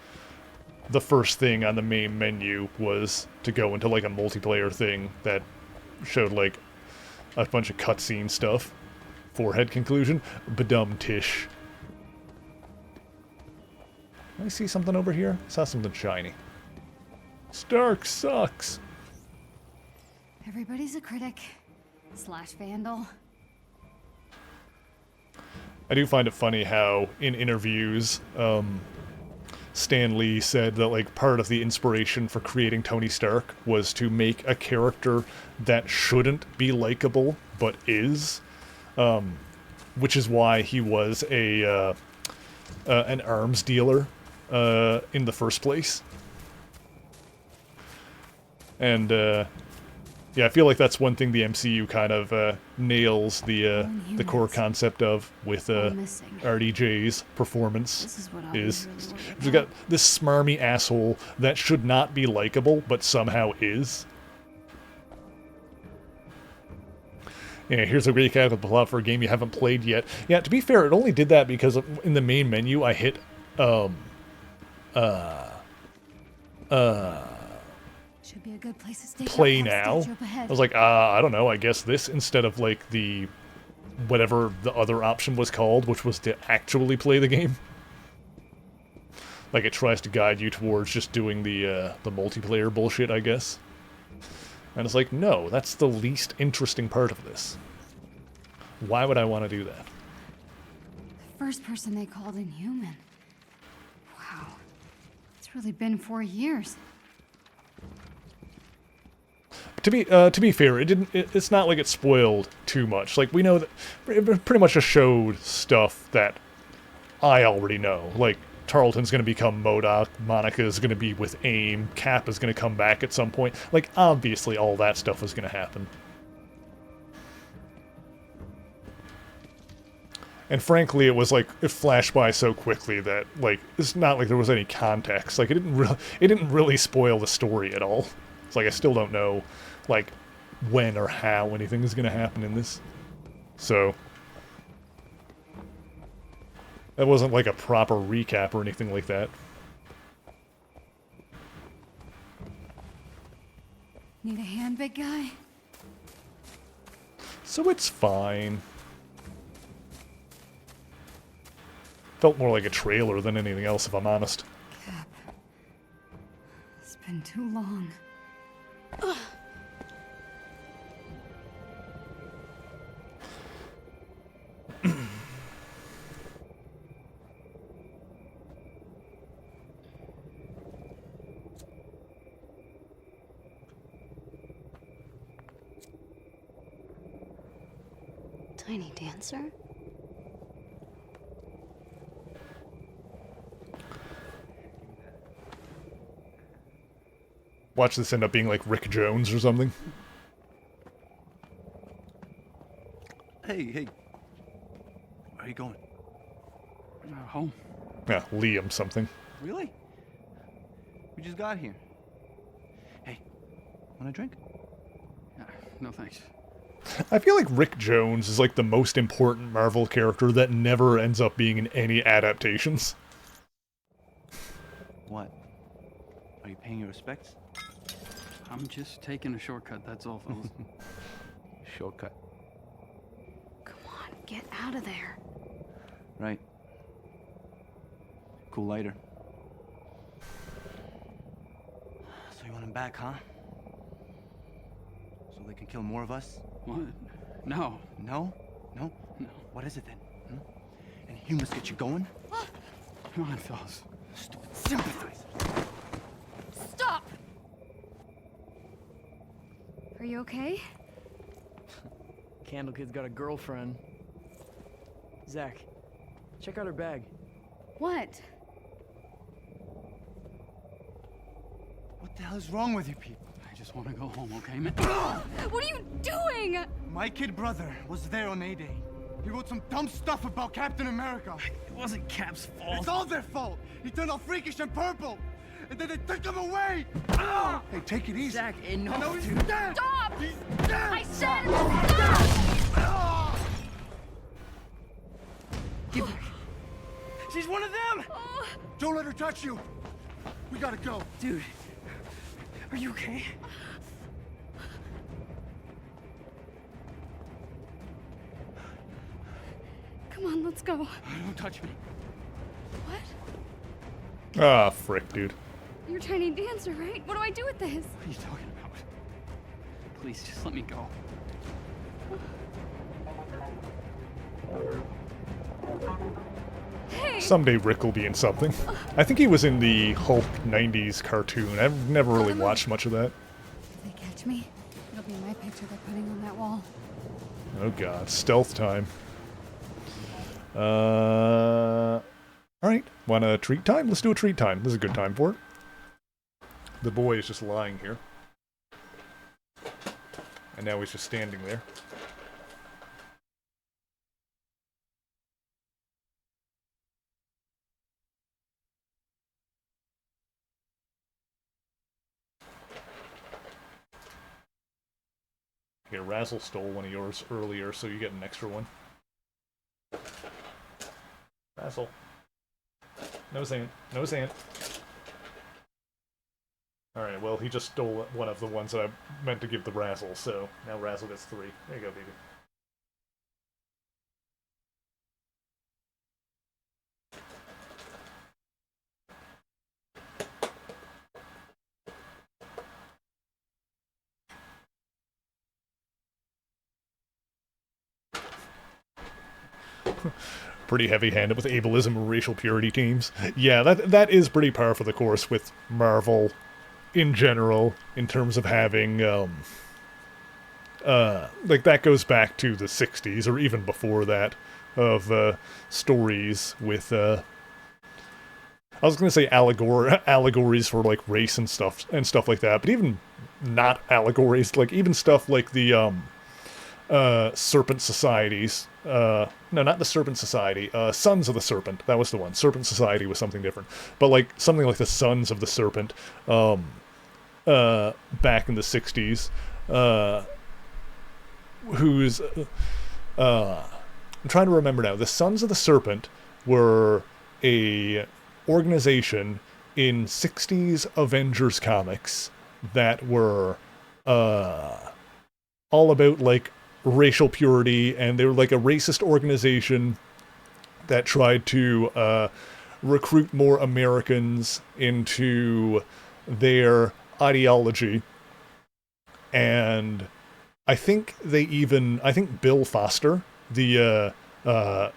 Speaker 1: the first thing on the main menu was to go into, like, a multiplayer thing that showed, like, a bunch of cutscene stuff. Forehead conclusion. Badum-tish. I see something over here? I saw something shiny. Stark sucks.
Speaker 2: Everybody's a critic / vandal.
Speaker 1: I do find it funny how in interviews, Stan Lee said that like part of the inspiration for creating Tony Stark was to make a character that shouldn't be likable but is, which is why he was an arms dealer in the first place. And yeah, I feel like that's one thing the MCU kind of nails the core concept of with RDJ's performance is we've got this smarmy asshole that should not be likable but somehow is. Yeah, here's a recap of the plot for a game you haven't played yet. Yeah, to be fair, it only did that because in the main menu I hit
Speaker 2: Should be a good place to stay.
Speaker 1: Play now. I was like, I don't know, I guess this instead of like the whatever the other option was called, which was to actually play the game. Like it tries to guide you towards just doing the multiplayer bullshit, I guess. And it's like, no, that's the least interesting part of this. Why would I want to do that?
Speaker 2: The first person they called Inhuman. Wow. It's really been 4 years.
Speaker 1: To be fair, it's not like it spoiled too much. Like we know that it pretty much just showed stuff that I already know. Like Tarleton's going to become MODOK, Monica's going to be with AIM, Cap is going to come back at some point. Like obviously all that stuff was going to happen. And frankly, it was like it flashed by so quickly that like it's not like there was any context. Like it didn't really spoil the story at all. It's like I still don't know like when or how anything is going to happen in this. So that wasn't like a proper recap or anything like that.
Speaker 2: Need a hand, big guy?
Speaker 1: So it's fine. Felt more like a trailer than anything else, if I'm honest.
Speaker 2: Cap. It's been too long. Ugh. Tiny dancer?
Speaker 1: Watch this end up being like Rick Jones or something.
Speaker 12: Hey. Where are you going?
Speaker 3: Home.
Speaker 1: Yeah, Liam something.
Speaker 12: Really? We just got here. Hey, want a drink?
Speaker 3: No thanks.
Speaker 1: I feel like Rick Jones is like the most important Marvel character that never ends up being in any adaptations.
Speaker 12: What? Are you paying your respects?
Speaker 3: I'm just taking a shortcut, that's all, fellas.
Speaker 12: Shortcut.
Speaker 2: Come on, get out of there.
Speaker 12: Right. Cool lighter. So you want him back, huh? So they can kill more of us?
Speaker 16: What? No.
Speaker 12: No? No?
Speaker 16: No.
Speaker 12: What is it then? And humans get you going?
Speaker 16: Come on, fellas.
Speaker 12: Stupid sympathizer.
Speaker 2: Stop! Are you okay?
Speaker 16: Candle Kid's got a girlfriend. Zach, check out her bag.
Speaker 2: What?
Speaker 12: What the hell is wrong with you people?
Speaker 16: I just want to go home, okay, man?
Speaker 2: What are you doing?
Speaker 12: My kid brother was there on A-Day. He wrote some dumb stuff about Captain America.
Speaker 16: It wasn't Cap's fault.
Speaker 12: It's all their fault. He turned all freakish and purple. And then they took him away. Hey, take it easy.
Speaker 16: Zach, enough.
Speaker 12: No, he's dead.
Speaker 2: Stop!
Speaker 12: He's dead.
Speaker 2: I said stop!
Speaker 16: Get back. She's one of them!
Speaker 12: Don't let her touch you. We gotta go.
Speaker 16: Dude, are you okay?
Speaker 2: Come on, let's go.
Speaker 16: Don't touch me.
Speaker 2: What?
Speaker 1: Ah, frick, dude.
Speaker 2: You're Tiny Dancer, right? What do I do with this?
Speaker 16: What are you talking about? Please, just let me go.
Speaker 2: Hey!
Speaker 1: Someday Rick will be in something. I think he was in the Hulk 90s cartoon. I've never really watched much of that.
Speaker 2: If they catch me, it'll be my picture they're putting on that wall.
Speaker 1: Oh god, stealth time. Alright, want a treat time? Let's do a treat time. This is a good time for it. The boy is just lying here. And now he's just standing there. Here, Razzle stole one of yours earlier, so you get an extra one. Razzle. No sand. No sand. Alright, well, he just stole one of the ones that I meant to give the Razzle, so now Razzle gets 3. There you go, baby. Pretty heavy-handed with ableism and racial purity teams. Yeah, that is pretty par for the course with Marvel in general, in terms of having, like, that goes back to the 60s, or even before that, of, stories with, I was gonna say allegories for, like, race and stuff like that, but even not allegories, like, even stuff like the, Serpent Societies. No, not the Serpent Society. Sons of the Serpent. That was the one. Serpent Society was something different. But, like, something like the Sons of the Serpent, back in the 60s, who's, I'm trying to remember now. The Sons of the Serpent were a organization in 60s Avengers comics that were, all about, like, racial purity, and they were like a racist organization that tried to recruit more Americans into their ideology. And I think Bill Foster, the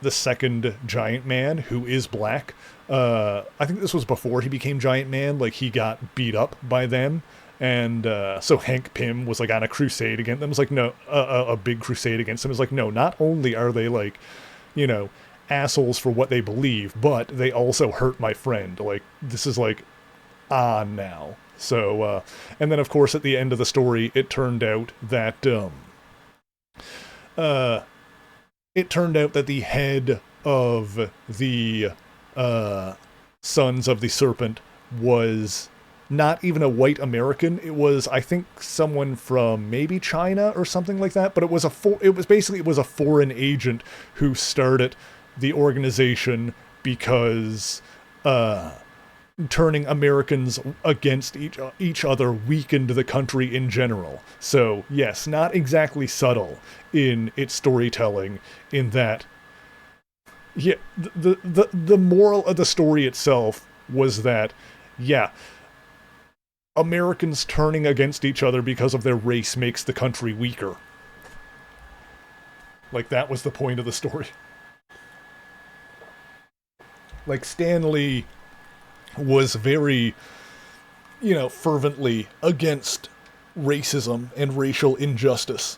Speaker 1: second Giant Man, who is black, I think this was before he became Giant Man, like he got beat up by them. And so Hank Pym was like on a crusade against them. It was like, no, a big crusade against them. It was like, no, not only are they like, you know, assholes for what they believe, but they also hurt my friend. Like, this is like on now. So, and then of course at the end of the story, it turned out that, the head of the, Sons of the Serpent was not even a white American. It was, I think, someone from maybe China or something like that. But it was a foreign agent who started the organization because turning Americans against each other weakened the country in general. So yes, not exactly subtle in its storytelling. In that, yeah, the moral of the story itself was that, yeah, Americans turning against each other because of their race makes the country weaker. Like, that was the point of the story. Like, Stan Lee was very, fervently against racism and racial injustice.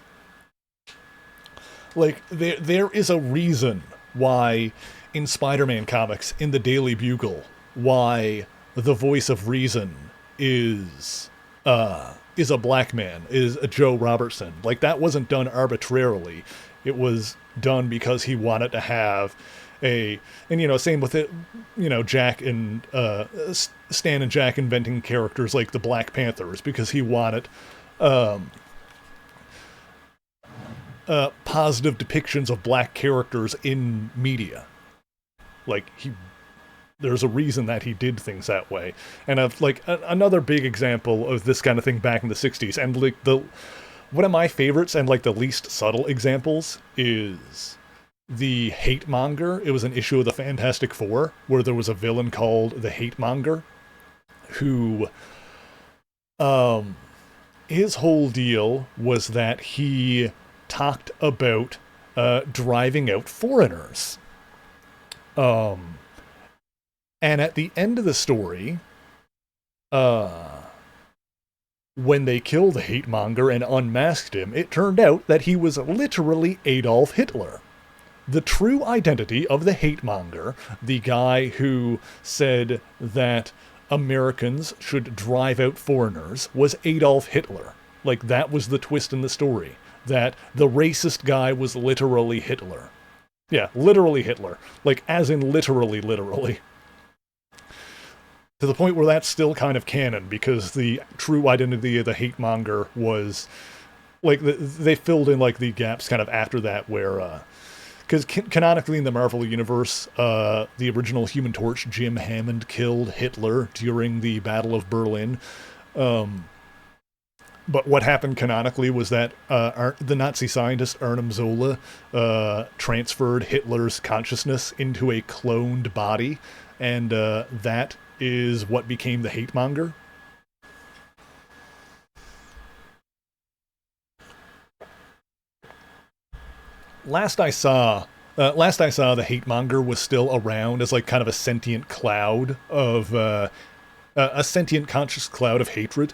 Speaker 1: Like, there is a reason why in Spider-Man comics, in the Daily Bugle, why the voice of reason is a black man, is a Joe Robertson. Like, that wasn't done arbitrarily. It was done because he wanted to have same with it, Jack and Stan and Jack inventing characters like the Black Panthers, because he wanted positive depictions of black characters in media. Like, there's a reason that he did things that way. And another big example of this kind of thing back in the 60s, and like one of my favorites and like the least subtle examples is the Hate Monger. It was an issue of the Fantastic Four where there was a villain called the Hate Monger who his whole deal was that he talked about driving out foreigners. And at the end of the story, when they killed the Hate Monger and unmasked him, it turned out that he was literally Adolf Hitler. The true identity of the Hate Monger, the guy who said that Americans should drive out foreigners, was Adolf Hitler. Like, that was the twist in the story. That the racist guy was literally Hitler. Yeah, literally Hitler. Like, as in literally. To the point where that's still kind of canon, because the true identity of the Hate Monger was, like, they filled in, like, the gaps kind of after that where, because canonically in the Marvel Universe, the original Human Torch, Jim Hammond, killed Hitler during the Battle of Berlin. But what happened canonically was that the Nazi scientist Arnim Zola transferred Hitler's consciousness into a cloned body, and that is what became the Hate Monger. Last I saw, the Hate Monger was still around as like kind of a sentient cloud of a sentient conscious cloud of hatred,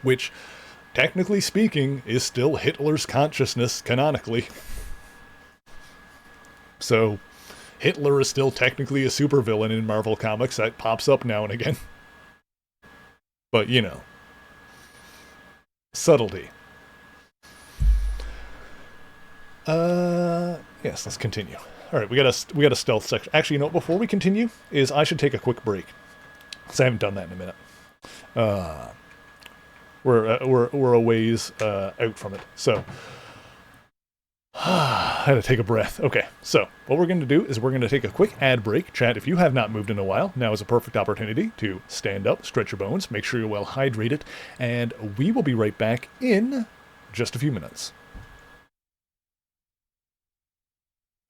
Speaker 1: which, technically speaking, is still Hitler's consciousness canonically. So, Hitler is still technically a supervillain in Marvel Comics that pops up now and again. But, subtlety. Yes, let's continue. All right, we got a stealth section. Actually, before we continue, I should take a quick break, because I haven't done that in a minute. We're a ways out from it, so I had to take a breath. Okay, so what we're going to do is we're going to take a quick ad break. Chat, if you have not moved in a while, now is a perfect opportunity to stand up, stretch your bones, make sure you're well hydrated, and we will be right back in just a few minutes.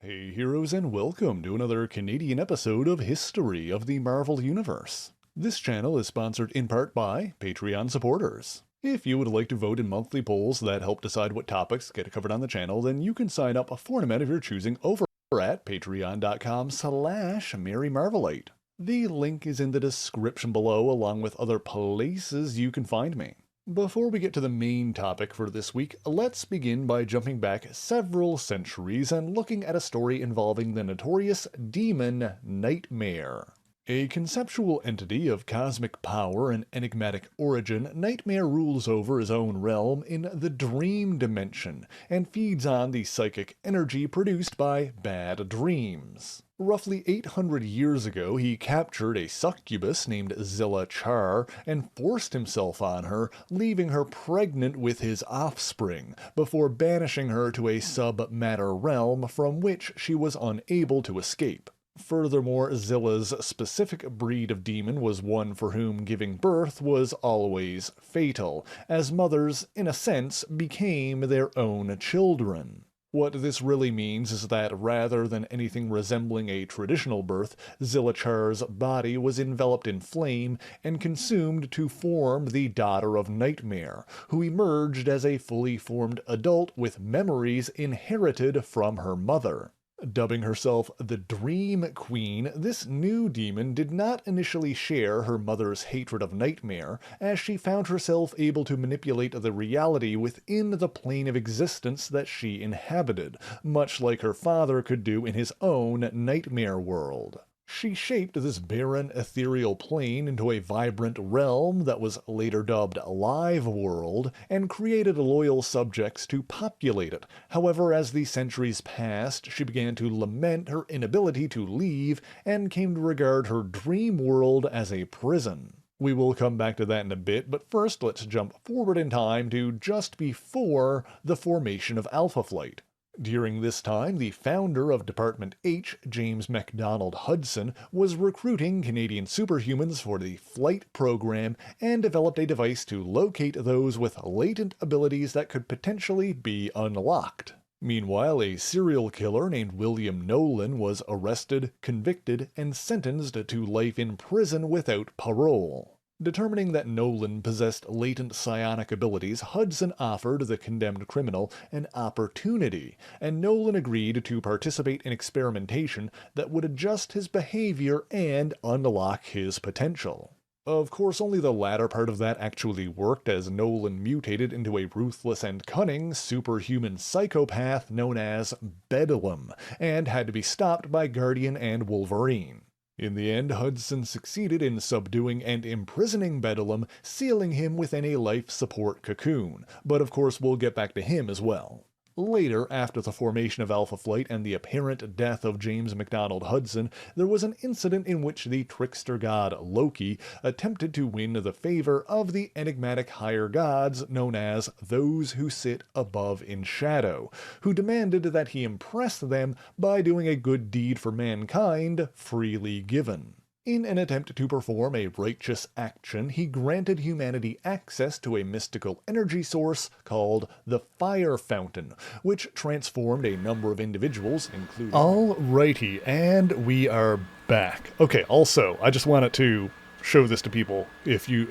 Speaker 1: Hey heroes, and welcome to another Canadian episode of History of the Marvel Universe. This channel is sponsored in part by Patreon supporters. If you would like to vote in monthly polls that help decide what topics get covered on the channel, then you can sign up for an event of your choosing over at patreon.com/MaryMarvelite. The link is in the description below, along with other places you can find me. Before we get to the main topic for this week, let's begin by jumping back several centuries and looking at a story involving the notorious demon Nightmare. A conceptual entity of cosmic power and enigmatic origin, Nightmare rules over his own realm in the dream dimension and feeds on the psychic energy produced by bad dreams. Roughly 800 years ago, he captured a succubus named Zilla Char and forced himself on her, leaving her pregnant with his offspring, before banishing her to a sub-matter realm from which she was unable to escape. Furthermore, Zilla's specific breed of demon was one for whom giving birth was always fatal, as mothers, in a sense, became their own children. What this really means is that rather than anything resembling a traditional birth, Zillachar's body was enveloped in flame and consumed to form the daughter of Nightmare, who emerged as a fully formed adult with memories inherited from her mother. Dubbing herself the Dream Queen, this new demon did not initially share her mother's hatred of Nightmare, as she found herself able to manipulate the reality within the plane of existence that she inhabited, much like her father could do in his own Nightmare world. She shaped this barren, ethereal plane into a vibrant realm that was later dubbed Live World, and created loyal subjects to populate it. However, as the centuries passed, she began to lament her inability to leave, and came to regard her dream world as a prison. We will come back to that in a bit, but first let's jump forward in time to just before the formation of Alpha Flight. During this time, the founder of Department H, James MacDonald Hudson, was recruiting Canadian superhumans for the flight program and developed a device to locate those with latent abilities that could potentially be unlocked. Meanwhile, a serial killer named William Nolan was arrested, convicted, and sentenced to life in prison without parole. Determining that Nolan possessed latent psionic abilities, Hudson offered the condemned criminal an opportunity, and Nolan agreed to participate in experimentation that would adjust his behavior and unlock his potential. Of course, only the latter part of that actually worked, as Nolan mutated into a ruthless and cunning superhuman psychopath known as Bedlam, and had to be stopped by Guardian and Wolverine. In the end, Hudson succeeded in subduing and imprisoning Bedlam, sealing him within a life support cocoon, but of course we'll get back to him as well. Later, after the formation of Alpha Flight and the apparent death of James MacDonald Hudson, there was an incident in which the trickster god Loki attempted to win the favor of the enigmatic higher gods known as those who sit above in shadow, who demanded that he impress them by doing a good deed for mankind freely given. In an attempt to perform a righteous action, he granted humanity access to a mystical energy source called the Fire Fountain, which transformed a number of individuals, including... Alrighty, and we are back. Okay, also, I just wanted to show this to people,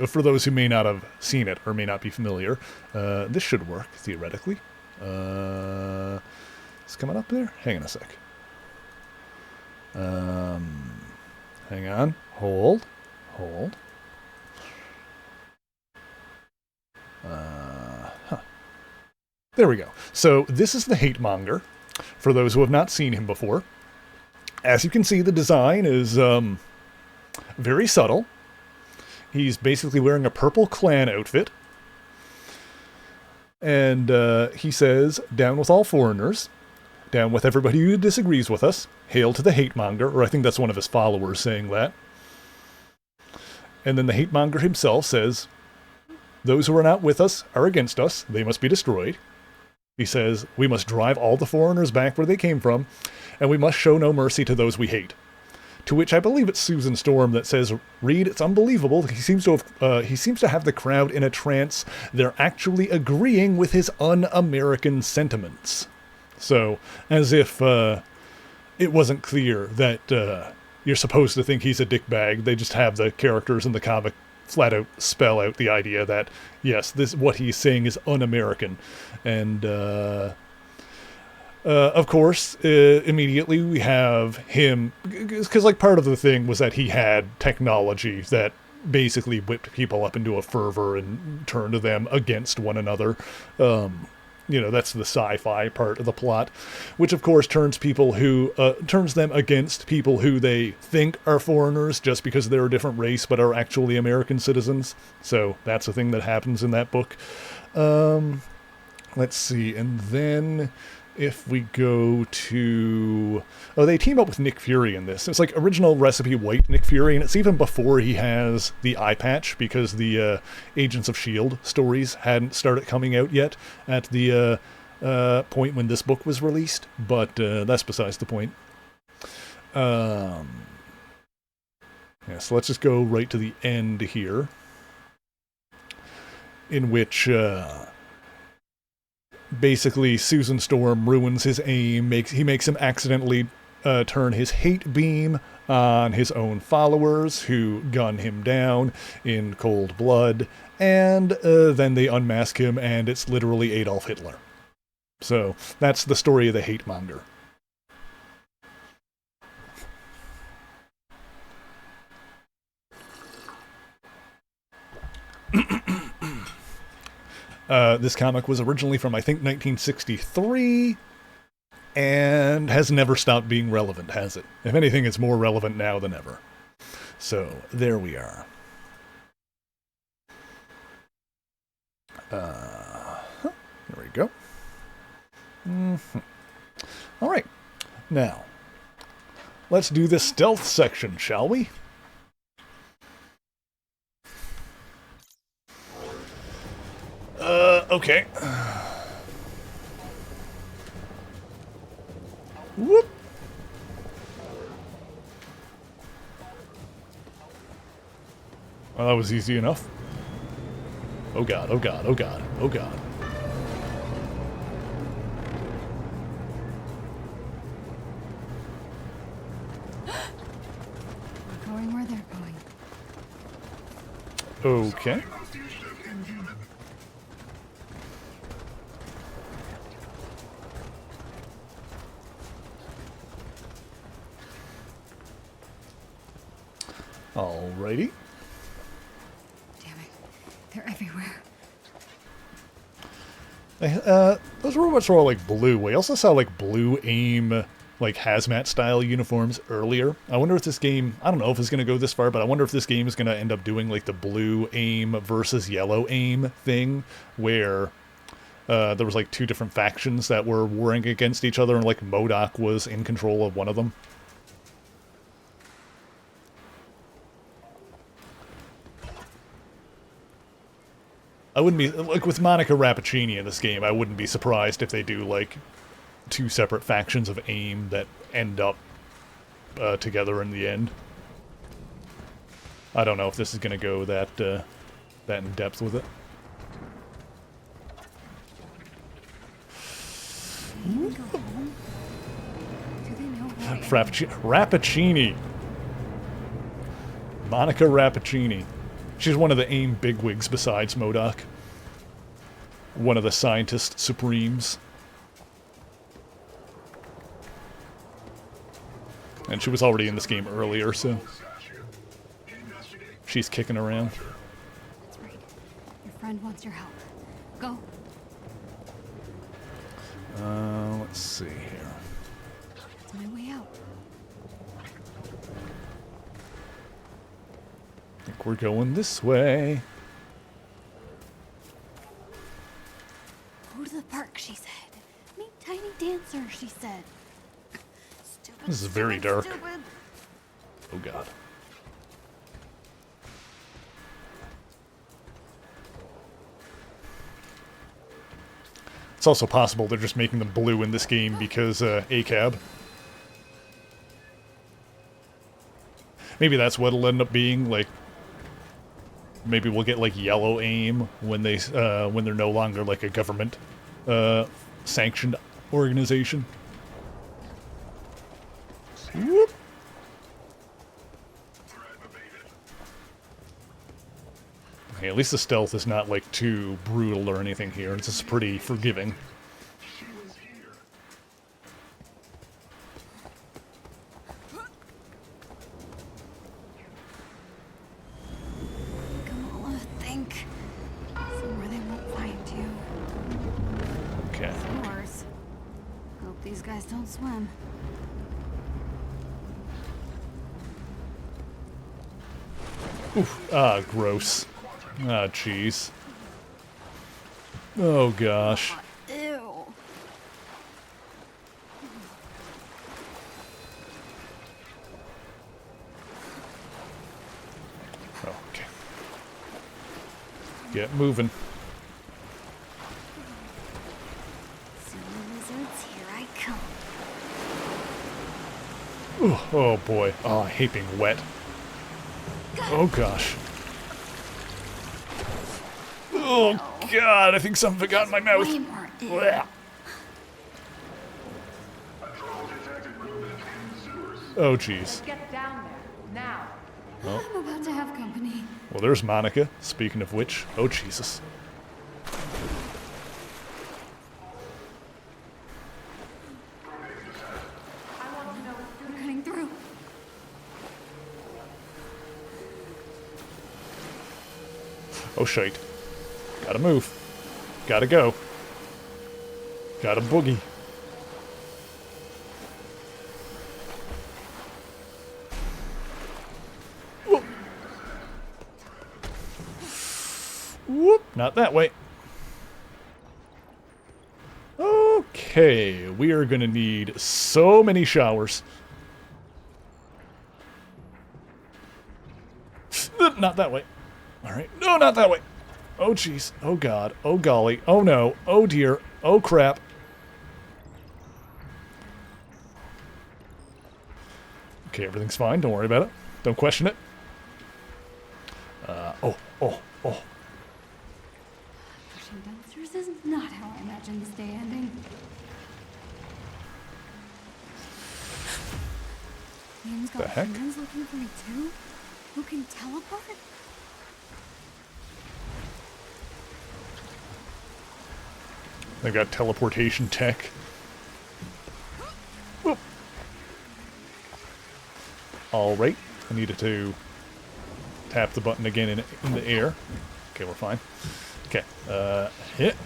Speaker 1: for those who may not have seen it or may not be familiar. This should work, theoretically. It's coming up there? Hang on a sec. Hang on. Hold. There we go. So this is the Hate Monger, for those who have not seen him before. As you can see, the design is very subtle. He's basically wearing a purple clan outfit. And he says, "Down with all foreigners. Down with everybody who disagrees with us. Hail to the hate monger," or I think that's one of his followers saying that. And then the hate monger himself says, "Those who are not with us are against us. They must be destroyed." He says, "We must drive all the foreigners back where they came from, and we must show no mercy to those we hate." To which I believe it's Susan Storm that says, "Reed, it's unbelievable. He seems to have the crowd in a trance. They're actually agreeing with his un-American sentiments." So, as if it wasn't clear that you're supposed to think he's a dickbag, they just have the characters in the comic flat out spell out the idea that, yes, what he's saying is un-American. And, of course, immediately we have him, because like part of the thing was that he had technology that basically whipped people up into a fervor and turned them against one another. That's the sci-fi part of the plot, which of course turns them against people who they think are foreigners just because they're a different race but are actually American citizens. So that's a thing that happens in that book. Let's see, and then if we go to... Oh, they team up with Nick Fury in this. It's like original recipe white Nick Fury, and it's even before he has the eye patch, because the Agents of S.H.I.E.L.D. stories hadn't started coming out yet at the point when this book was released, but that's besides the point. Yeah, so let's just go right to the end here, in which... basically Susan Storm ruins his aim, he makes him accidentally turn his hate beam on his own followers who gun him down in cold blood, and then they unmask him and it's literally Adolf Hitler. So that's the story of the hate monger. This comic was originally from, I think, 1963, and has never stopped being relevant, has it? If anything, it's more relevant now than ever. So, there we are. There we go. All right. Now, let's do the stealth section, shall we? Okay. Whoop. Well, that was easy enough. Oh god, oh god, oh god, oh god.
Speaker 2: We're going where they're going.
Speaker 1: Okay. Alrighty.
Speaker 2: Damn it. They're everywhere.
Speaker 1: Those robots are all like blue. We also saw like blue AIM, like hazmat style uniforms earlier. I wonder if this game, I don't know if it's going to go this far, but I wonder if this game is going to end up doing like the blue AIM versus yellow AIM thing, where there was like two different factions that were warring against each other, and like MODOK was in control of one of them. I wouldn't be, like, with Monica Rappaccini in this game, I wouldn't be surprised if they do, like, two separate factions of AIM that end up together in the end. I don't know if this is going to go that in depth with it. Rappaccini. Monica Rappaccini. She's one of the AIM bigwigs besides MODOK. One of the scientist supremes. And she was already in this game earlier, so she's kicking around.
Speaker 2: That's right. Your friend wants your help. Go.
Speaker 1: Let's see here.
Speaker 2: It's my way out.
Speaker 1: I think we're going this way.
Speaker 2: Go to the park, she said. Meet Tiny Dancer, she said. Stupid,
Speaker 1: This is very dark.
Speaker 2: stupid.
Speaker 1: Oh god. It's also possible they're just making them blue in this game because ACAB. Maybe that's what it'll end up being, like, maybe we'll get like yellow AIM when they're no longer like a government sanctioned organization. Whoop. Okay, at least the stealth is not like too brutal or anything here. It's just pretty forgiving.
Speaker 2: Kamala, think. Somewhere they won't find you.
Speaker 1: Okay.
Speaker 2: Yours. Hope these guys don't swim.
Speaker 1: Oof. Ah, gross. Ah, jeez. Oh, gosh.
Speaker 2: Ew.
Speaker 1: Okay. Get moving.
Speaker 2: Silly lizards, here I come.
Speaker 1: Ooh, oh boy. Oh, I hate being wet. Oh gosh. Oh god, I think something got in my mouth.
Speaker 2: Way more
Speaker 1: Blech. Oh, jeez.
Speaker 7: Let's get down there, now.
Speaker 1: Oh.
Speaker 2: I'm about to have company.
Speaker 1: Well, there's Monica. Speaking of which, oh, Jesus.
Speaker 2: We're cutting through.
Speaker 1: Oh, shite. Gotta move. Gotta go. Gotta boogie. Whoop. Whoop. Not that way. Okay, we are gonna need so many showers. Not that way. Alright. No, not that way. Oh, jeez. Oh, God. Oh, golly. Oh, no. Oh, dear. Oh, crap. Okay, everything's fine. Don't worry about it. Don't question it. Oh.
Speaker 2: Pushing downstairs is not how I imagined this day ending. Ian's got
Speaker 1: The heck?
Speaker 2: humans looking for me too? Who can teleport?
Speaker 1: They've got teleportation tech. Whoop. Alright. I needed to tap the button again in the air. Okay, we're fine. Okay. Hit.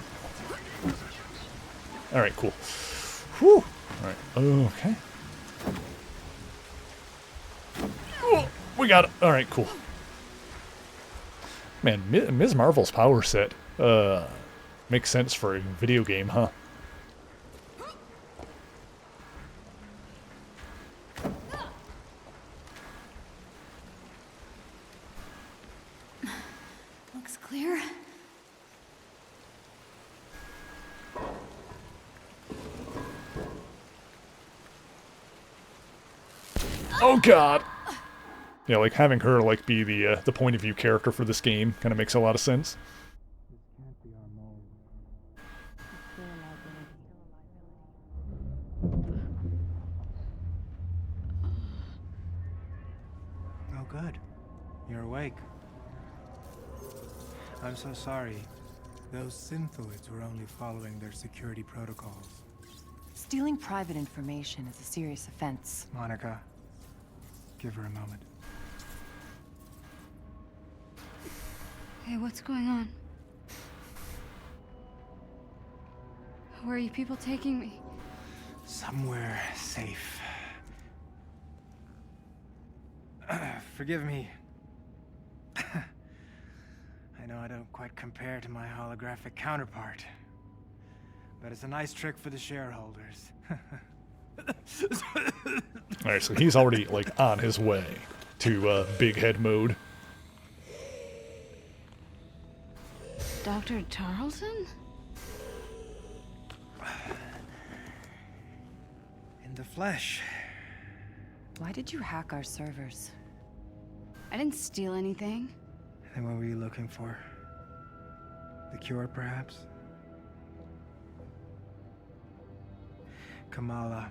Speaker 1: Alright, cool. Whew. Alright. Okay. Oh, we got it. Alright, cool. Man, Ms. Marvel's power set, makes sense for a video game, huh?
Speaker 2: Looks clear.
Speaker 1: Oh God! Yeah, like having her like be the point of view character for this game kind of makes a lot of sense.
Speaker 19: Oh, good. You're awake. I'm so sorry. Those synthoids were only following their security protocols.
Speaker 9: Stealing private information is a serious offense.
Speaker 19: Monica, give her a moment.
Speaker 2: Hey, what's going on? Where are you people taking me?
Speaker 19: Somewhere safe. Forgive me. I know I don't quite compare to my holographic counterpart, but it's a nice trick for the shareholders.
Speaker 1: Alright, so he's already like on his way to big head mode.
Speaker 2: Dr. Tarleton?
Speaker 19: In the flesh.
Speaker 9: Why did you hack our servers?
Speaker 2: I didn't steal anything.
Speaker 19: And what were you looking for? The cure, perhaps? Kamala,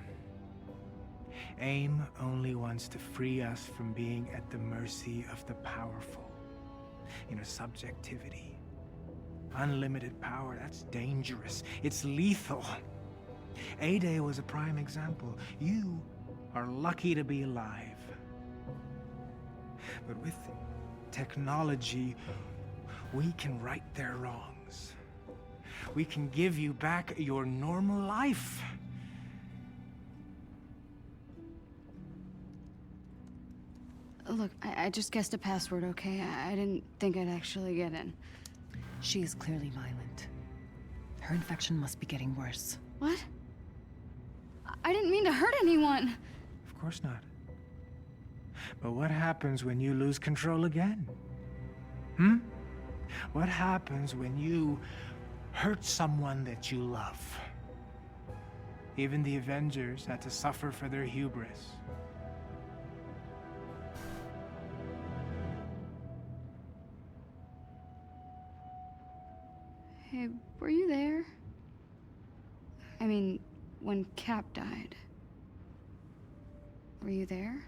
Speaker 19: AIM only wants to free us from being at the mercy of the powerful. You know, subjectivity. Unlimited power, that's dangerous. It's lethal. A-Day was a prime example. You are lucky to be alive. But with technology, we can right their wrongs. We can give you back your normal life.
Speaker 2: Look, I just guessed a password, okay? I didn't think I'd actually get in.
Speaker 9: She is clearly violent. Her infection must be getting worse.
Speaker 2: What? I didn't mean to hurt anyone.
Speaker 19: Of course not. But what happens when you lose control again? What happens when you hurt someone that you love? Even the Avengers had to suffer for their hubris.
Speaker 2: Hey, were you there? I mean, when Cap died. Were you there?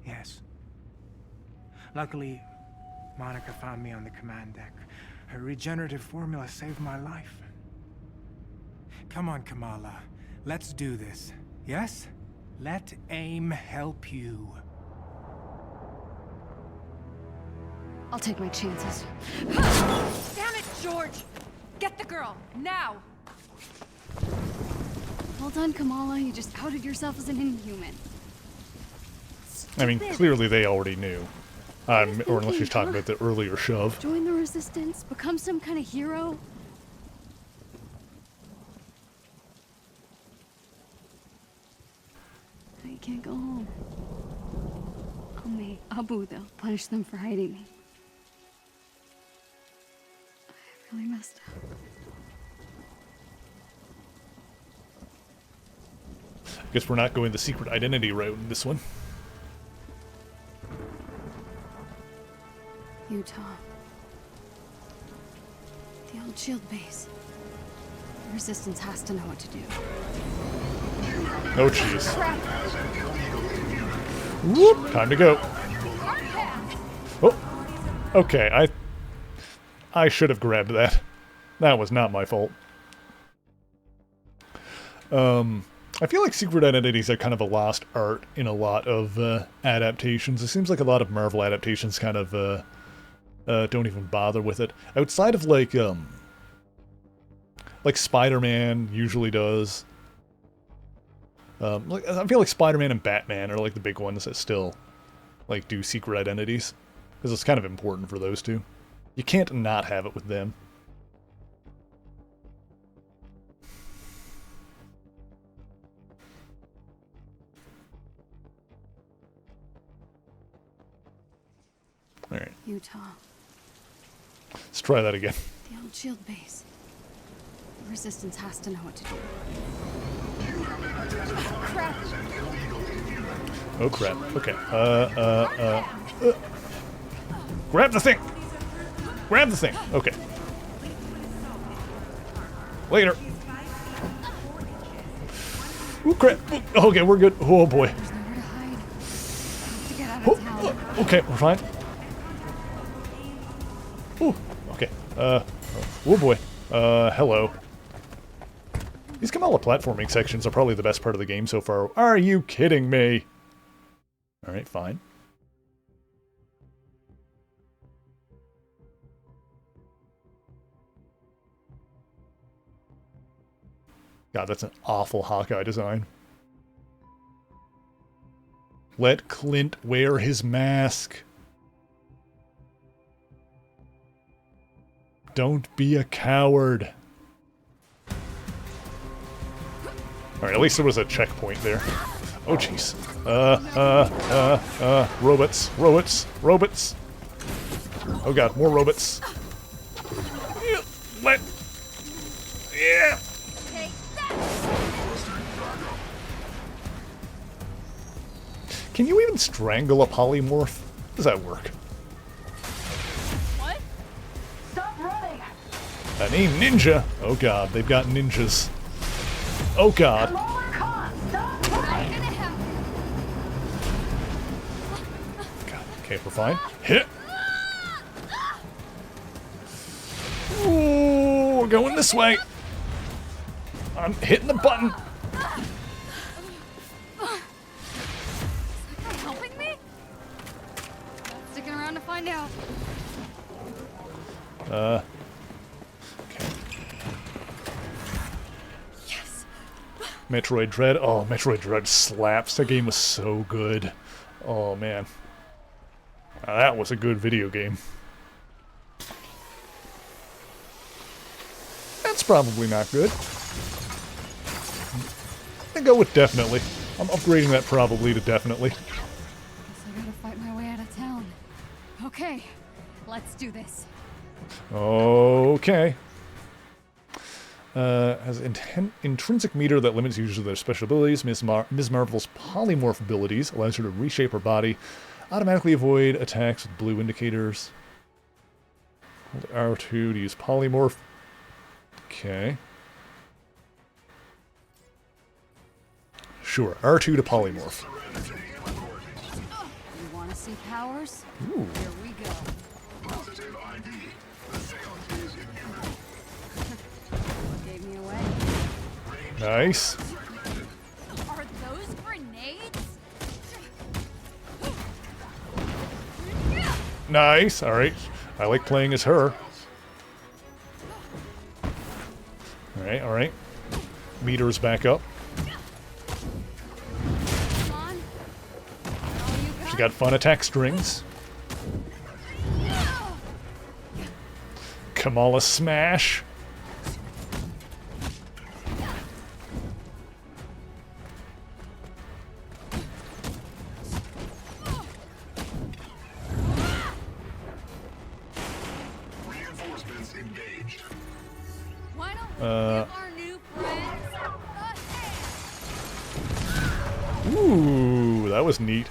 Speaker 19: Yes. Luckily, Monica found me on the command deck. Her regenerative formula saved my life. Come on, Kamala. Let's do this. Yes? Let AIM help you.
Speaker 2: I'll take my chances.
Speaker 5: Damn it, George! Get the girl, now!
Speaker 2: Well done, Kamala. You just outed yourself as an Inhuman.
Speaker 1: I mean, clearly they already knew. Or unless she's talking about the earlier shove.
Speaker 2: Join the Resistance? Become some kind of hero? I can't go home. Only Abu, they'll punish them for hiding me. I really messed up.
Speaker 1: Guess we're not going the secret identity route in this one.
Speaker 2: Utah. The old shield base. The Resistance has to know what to do.
Speaker 1: Oh, jeez. Whoop! Time to go. Oh, okay. I should have grabbed that. That was not my fault. I feel like secret identities are kind of a lost art in a lot of adaptations. It seems like a lot of Marvel adaptations kind of don't even bother with it. Outside of like Spider-Man usually does. Like I feel like Spider-Man and Batman are like the big ones that still like do secret identities because it's kind of important for those two. You can't not have it with them. All right.
Speaker 2: Utah.
Speaker 1: Let's try that again.
Speaker 2: The old shield base. The Resistance has to know what to do.
Speaker 5: Crap!
Speaker 1: Oh crap. Okay. Grab the thing! Grab the thing! Okay. Later. Ooh, crap. Okay, we're good. Oh boy.
Speaker 2: There's nowhere to hide. I have to get out of town.
Speaker 1: Okay, we're fine. Ooh, okay. Oh boy. Hello. These Kamala platforming sections are probably the best part of the game so far. Are you kidding me? Alright, fine. God, that's an awful Hawkeye design. Let Clint wear his mask. Don't be a coward. Alright, at least there was a checkpoint there. Oh, jeez. Robots. Robots. Oh god, more robots. Yeah. Can you even strangle a polymorph? How does that work?
Speaker 5: What? Stop running!
Speaker 1: A name ninja? Oh god, they've got ninjas. Oh god. God, okay, we're fine. Hit! Ooh, we're going this way. I'm hitting the button.
Speaker 2: Helping me? Sticking around to find out.
Speaker 1: Okay.
Speaker 2: Yes.
Speaker 1: Metroid Dread. Oh, Metroid Dread slaps. That game was so good. Oh, man. Now, that was a good video game. That's probably not good. I go with definitely. I'm upgrading that probably to definitely.
Speaker 2: Guess I gotta fight my way out of town. Okay, let's do this.
Speaker 1: Okay. Has an intrinsic meter that limits users of their special abilities. Ms. Marvel's polymorph abilities allows her to reshape her body, automatically avoid attacks with blue indicators. Hold R2 to use polymorph. Okay. Sure, R2 to polymorph.
Speaker 5: You want to see powers?
Speaker 1: Ooh.
Speaker 5: Here we go.
Speaker 14: Positive ID. The seance is inhuman.
Speaker 5: What gave me away?
Speaker 1: Nice.
Speaker 15: Are those grenades?
Speaker 1: Nice. All right. I like playing as her. All right. All right. Meter's back up. She got fun attack strings. Kamala smash.
Speaker 14: Reinforcements engaged.
Speaker 15: Why don't we give our new friends
Speaker 1: Ooh, that was neat.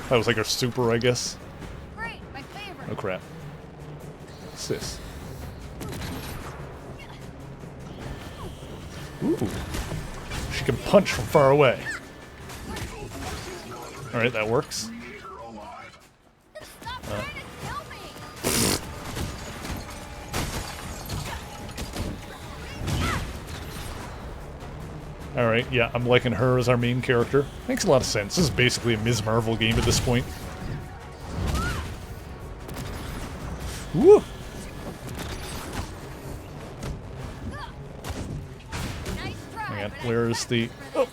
Speaker 1: That was like her super, I guess.
Speaker 15: Great, my favorite.
Speaker 1: Oh crap. What's this? Ooh. She can punch from far away. Alright, that works. Alright, yeah, I'm liking her as our main character. Makes a lot of sense. This is basically a Ms. Marvel game at this point. Woo! Hang on, where is the... Oh!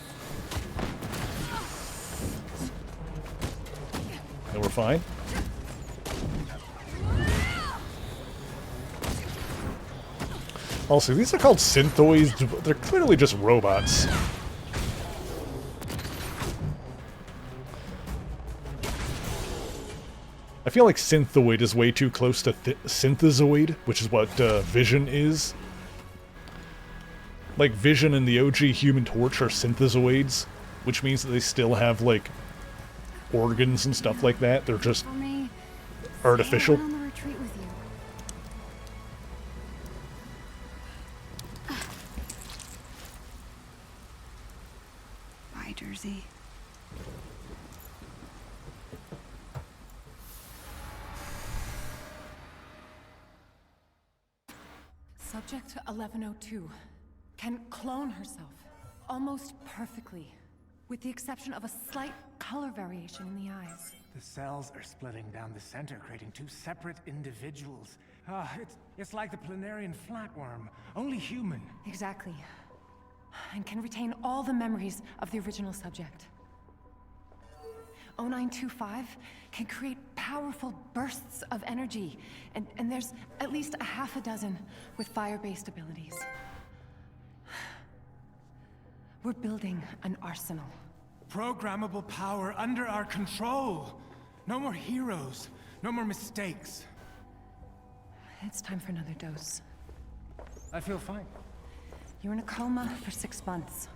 Speaker 1: No, we're fine. Also, these are called synthoids, but they're clearly just robots. I feel like synthoid is way too close to synthezoid, which is what Vision is. Like, Vision and the OG Human Torch are synthezoids, which means that they still have, like, organs and stuff like that. They're just artificial.
Speaker 5: Jersey.
Speaker 9: Subject 1102 can clone herself almost perfectly, with the exception of a slight color variation in the eyes.
Speaker 19: The cells are splitting down the center, creating two separate individuals. It's like the planarian flatworm, only human.
Speaker 9: Exactly. And can retain all the memories of the original subject. 0925 can create powerful bursts of energy, and there's at least a half a dozen with fire-based abilities. We're building an arsenal.
Speaker 19: Programmable power under our control. No more heroes, no more mistakes.
Speaker 9: It's time for another dose.
Speaker 19: I feel fine.
Speaker 9: You were in a coma for 6 months.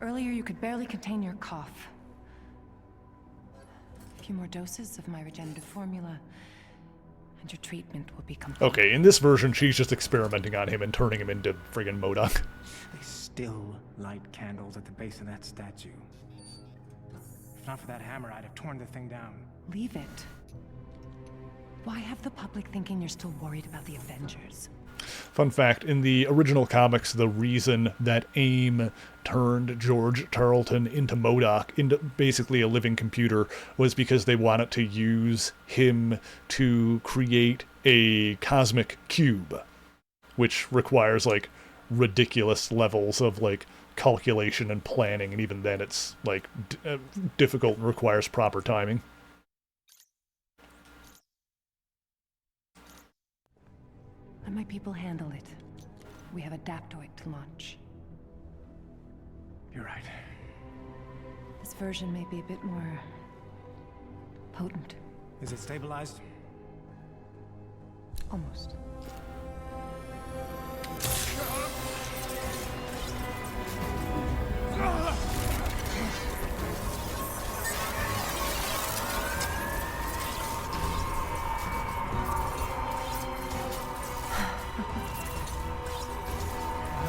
Speaker 9: Earlier, you could barely contain your cough. A few more doses of my regenerative formula, and your treatment will be complete.
Speaker 1: Okay, in this version, she's just experimenting on him and turning him into friggin' MODOK.
Speaker 19: They still light candles at the base of that statue. If not for that hammer, I'd have torn the thing down.
Speaker 9: Leave it. Why have the public thinking you're still worried about the Avengers?
Speaker 1: Fun fact, in the original comics, the reason that AIM turned George Tarleton into MODOK, into basically a living computer, was because they wanted to use him to create a cosmic cube, which requires, like, ridiculous levels of, like, calculation and planning, and even then it's, like, difficult and requires proper timing.
Speaker 9: Let my people handle it. We have Adaptoid to launch.
Speaker 19: You're right.
Speaker 9: This version may be a bit more potent.
Speaker 19: Is it stabilized?
Speaker 9: Almost.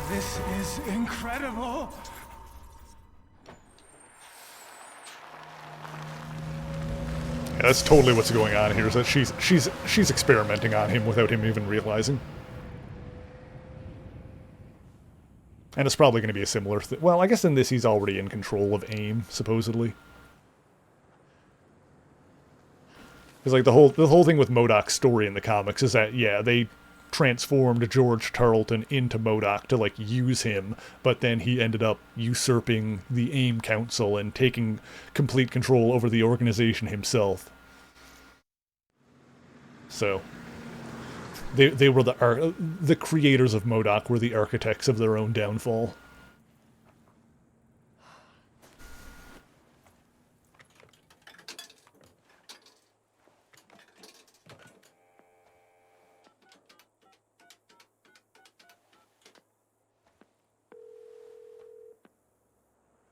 Speaker 19: This is incredible!
Speaker 1: Yeah, that's totally what's going on here, is that she's experimenting on him without him even realizing. And it's probably going to be a similar thing. Well, I guess in this he's already in control of AIM, supposedly. Because like the whole thing with MODOK's story in the comics is that, yeah, they transformed George Tarleton into MODOK to like use him, but then he ended up usurping the AIM Council and taking complete control over the organization himself. So they were the creators of MODOK were the architects of their own downfall.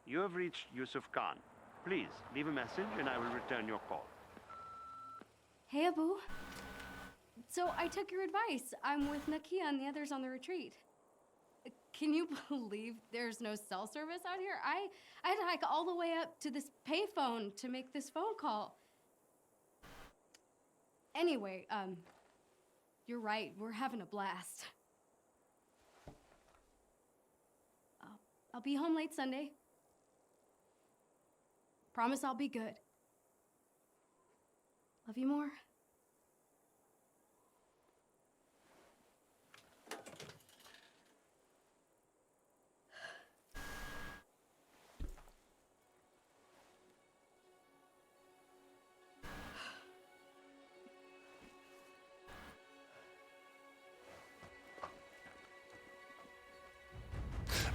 Speaker 12: You have reached Yusuf Khan. Please, leave a message and I will return your call.
Speaker 2: Hey, Abu. So I took your advice. I'm with Nakia and the others on the retreat. Can you believe there's no cell service out here? I had to hike all the way up to this payphone to make this phone call. Anyway, you're right. We're having a blast. I'll be home late Sunday. Promise I'll be good. Love you more.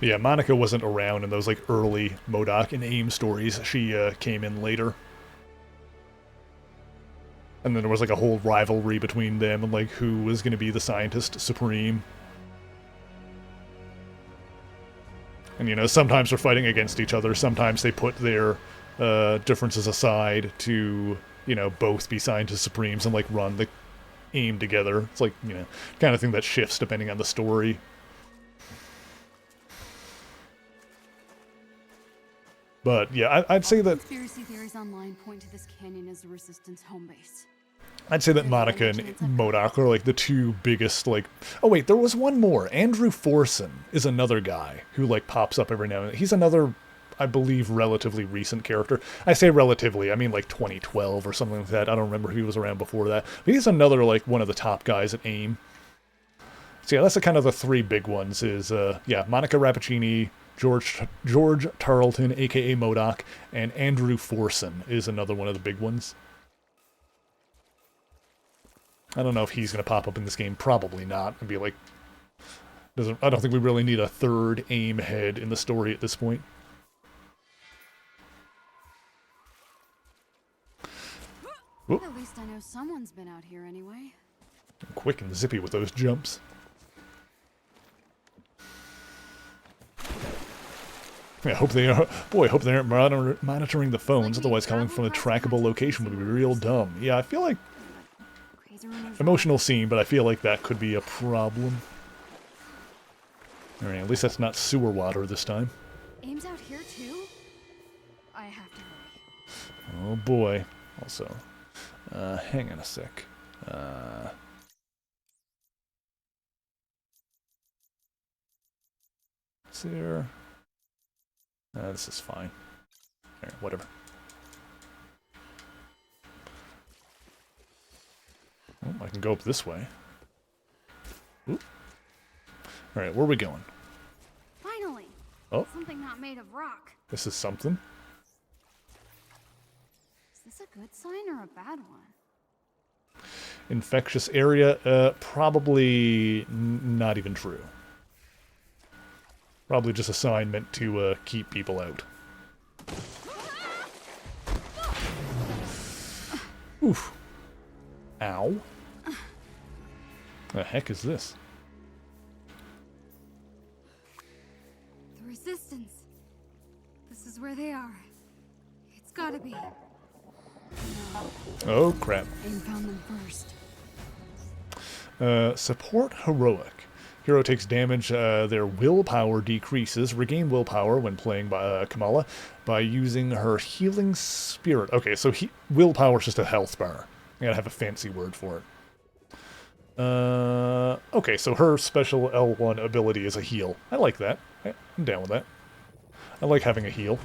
Speaker 1: Yeah, Monica wasn't around in those like early MODOK and AIM stories. She came in later. And then there was like a whole rivalry between them and like who was going to be the scientist supreme. And you know, sometimes they're fighting against each other, sometimes they put their differences aside to, you know, both be scientist supremes and like run the AIM together. It's like, you know, kind of thing that shifts depending on the story. But yeah, I'd say that
Speaker 2: Conspiracy theories online point to this canyon as the Resistance home base.
Speaker 1: I'd say that Monica and MODOK are like the two biggest, like... Oh wait, there was one more. Andrew Forson is another guy who like pops up every now and then. He's another, I believe, relatively recent character. I say relatively, I mean like 2012 or something like that. I don't remember if he was around before that. But he's another like one of the top guys at AIM. So yeah, that's the kind of the three big ones is, yeah, Monica Rappaccini, George Tarleton, aka MODOK, and Andrew Forson is another one of the big ones. I don't know if he's going to pop up in this game. Probably not. I'd be like, I don't think we really need a third AIM head in the story at this point. Whoop.
Speaker 2: At least I know someone's been out here anyway.
Speaker 1: Quick and zippy with those jumps. I hope they are. Boy, I hope they aren't monitoring the phones. Otherwise, calling from a trackable location would be real dumb. Yeah, I feel like emotional scene, but I feel like that could be a problem. All right, at least that's not sewer water this time.
Speaker 2: AIM's out here too? I have to hurry.
Speaker 1: Oh boy. Also, hang on a sec. What's there? This is fine. Alright, whatever. Oh, I can go up this way. Alright, where are we going?
Speaker 15: Finally!
Speaker 1: Oh.
Speaker 15: Something not made of rock.
Speaker 1: This is something.
Speaker 15: Is this a good sign or a bad one?
Speaker 1: Infectious area? Probably not even true. Probably just a sign meant to keep people out. Oof. Ow. The heck is this?
Speaker 15: The Resistance. This is where they are. It's gotta be. No.
Speaker 1: Oh, crap.
Speaker 2: AIM found them first.
Speaker 1: Support heroic. Hero takes damage, their willpower decreases. Regain willpower when playing by Kamala by using her healing spirit. Okay, so willpower is just a health bar. I gotta have a fancy word for it. Okay, so her special L1 ability is a heal. I like that. I'm down with that. I like having a heal.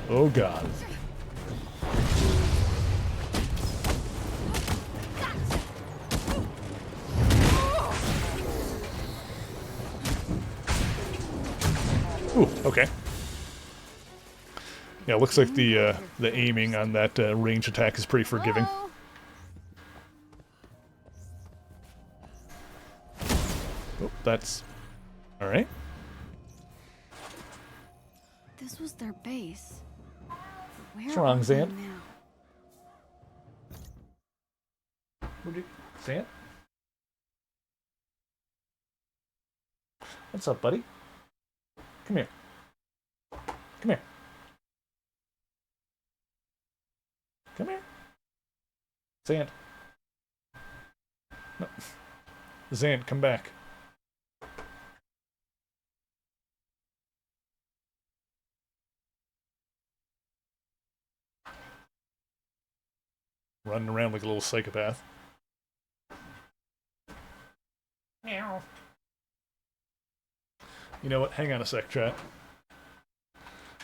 Speaker 1: Oh god. Ooh, okay. Yeah, looks like the aiming on that range attack is pretty forgiving. Oh, that's alright.
Speaker 2: This was their base. Where
Speaker 1: What's wrong,
Speaker 2: are they
Speaker 1: Zant?
Speaker 2: now?
Speaker 1: Zant? What's up, buddy? Come here. Come here. Come here. Zant. No. Zant, come back. Running around like a little psychopath. Meow. You know what? Hang on a sec, chat.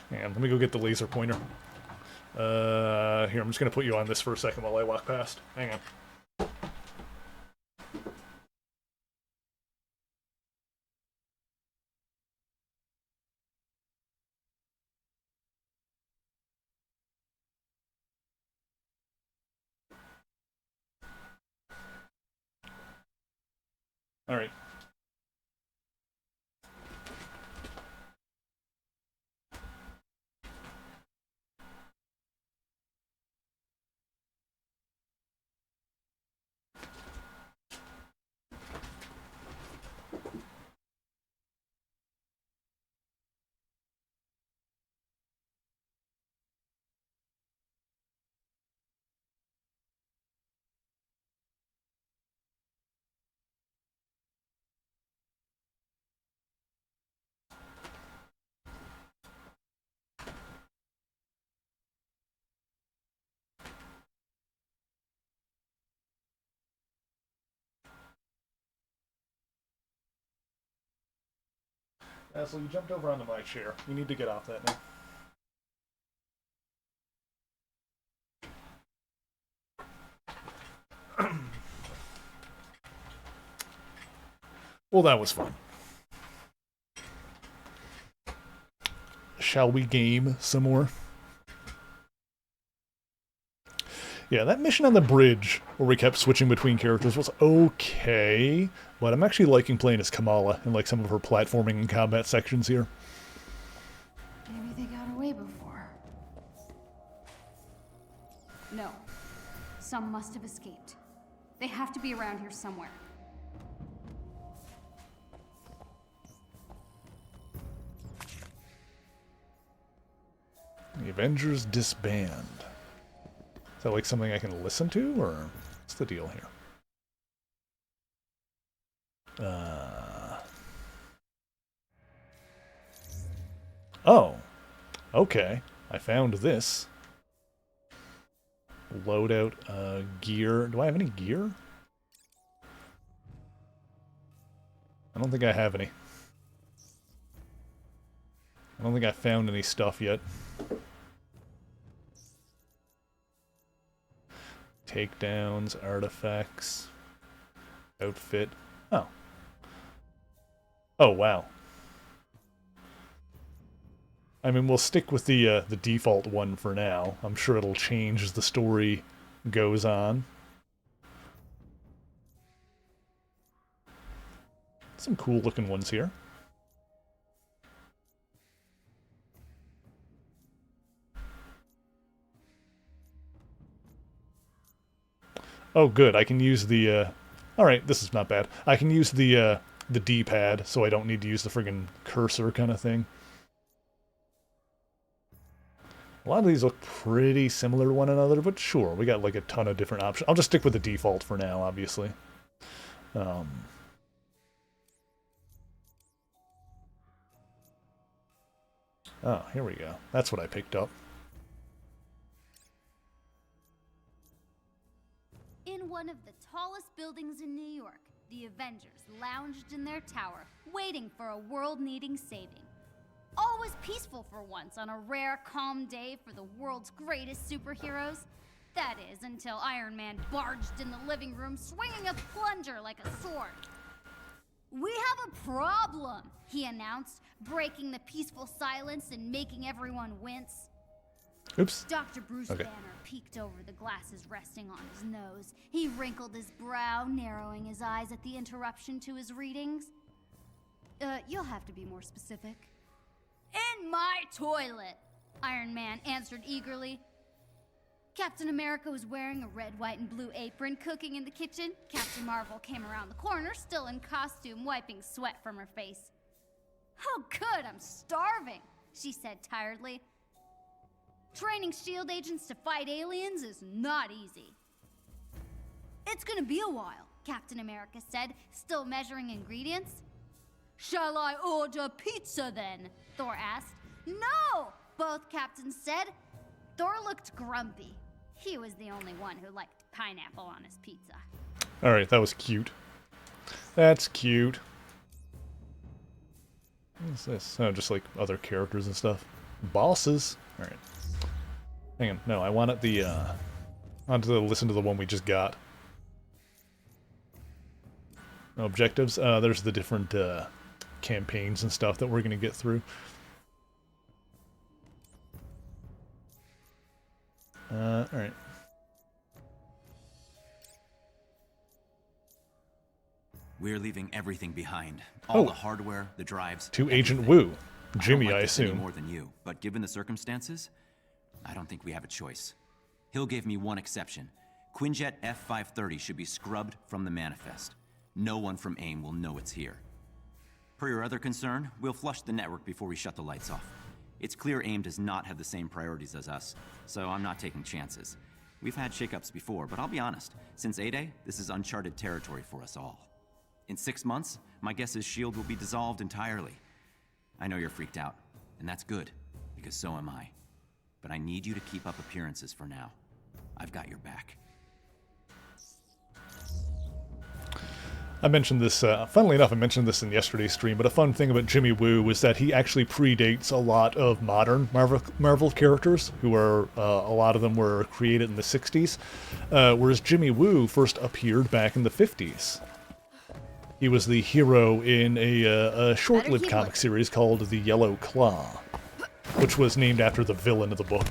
Speaker 1: Hang on, let me go get the laser pointer. Here, I'm just gonna put you on this for a second while I walk past. Hang on. Alright. Asshole, you jumped over onto my chair. You need to get off that now. Well, that was fun. Shall we game some more? Yeah, that mission on the bridge where we kept switching between characters was okay, but I'm actually liking playing as Kamala in like some of her platforming and combat sections here.
Speaker 2: Maybe they got away before.
Speaker 15: No. Some must have escaped. They have to be around here somewhere.
Speaker 1: The Avengers disband. Is that like something I can listen to, or what's the deal here? Oh, okay. I found this. Loadout gear. Do I have any gear? I don't think I have any. I don't think I found any stuff yet. Takedowns, artifacts, outfit. Oh. Oh, wow. I mean, we'll stick with the default one for now. I'm sure it'll change as the story goes on. Some cool looking ones here. Oh, good. I can use the, Alright, this is not bad. I can use the D-pad, so I don't need to use the friggin' cursor kind of thing. A lot of these look pretty similar to one another, but sure, we got like a ton of different options. I'll just stick with the default for now, obviously. Oh, here we go. That's what I picked up.
Speaker 15: In one of the tallest buildings in New York, the Avengers lounged in their tower, waiting for a world needing saving. All was peaceful for once on a rare, calm day for the world's greatest superheroes. That is, until Iron Man barged in the living room, swinging a plunger like a sword. "We have a problem," he announced, breaking the peaceful silence and making everyone wince.
Speaker 1: Oops.
Speaker 15: Dr. Bruce
Speaker 1: Okay.
Speaker 15: Banner peeked over the glasses resting on his nose. He wrinkled his brow, narrowing his eyes at the interruption to his readings. You'll have to be more specific. "In my toilet," Iron Man answered eagerly. Captain America was wearing a red, white, and blue apron, cooking in the kitchen. Captain Marvel came around the corner, still in costume, wiping sweat from her face. "Oh, good, I'm starving," she said tiredly. "Training S.H.I.E.L.D. agents to fight aliens is not easy." "It's gonna be a while," Captain America said, still measuring ingredients. "Shall I order pizza then?" Thor asked. "No!" both captains said. Thor looked grumpy. He was the only one who liked pineapple on his pizza.
Speaker 1: Alright, that was cute. That's cute. What's this? Oh, just like other characters and stuff. Bosses. Alright. Hang on. No, I wanted the, I wanted to listen to the one we just got. Objectives. There's the different, campaigns and stuff that we're gonna get through. Alright.
Speaker 4: We're leaving everything behind. All the hardware, the drives.
Speaker 1: To Agent Wu. Jimmy,
Speaker 4: I don't like
Speaker 1: I
Speaker 4: this any
Speaker 1: assume.
Speaker 4: more than you, but given the circumstances, I don't think we have a choice. Hill gave me one exception. Quinjet F-530 should be scrubbed from the manifest. No one from AIM will know it's here. Per your other concern, we'll flush the network before we shut the lights off. It's clear AIM does not have the same priorities as us, so I'm not taking chances. We've had shakeups before, but I'll be honest, since A-Day, this is uncharted territory for us all. In 6 months, my guess is S.H.I.E.L.D. will be dissolved entirely. I know you're freaked out, and that's good, because so am I. But I need you to keep up appearances for now. I've got your back.
Speaker 1: I mentioned this, funnily enough, I mentioned this in yesterday's stream, but a fun thing about Jimmy Woo was that he actually predates a lot of modern Marvel characters, who are, a lot of them were created in the 60s, whereas Jimmy Woo first appeared back in the 50s. He was the hero in a short-lived comic series called The Yellow Claw, which was named after the villain of the book.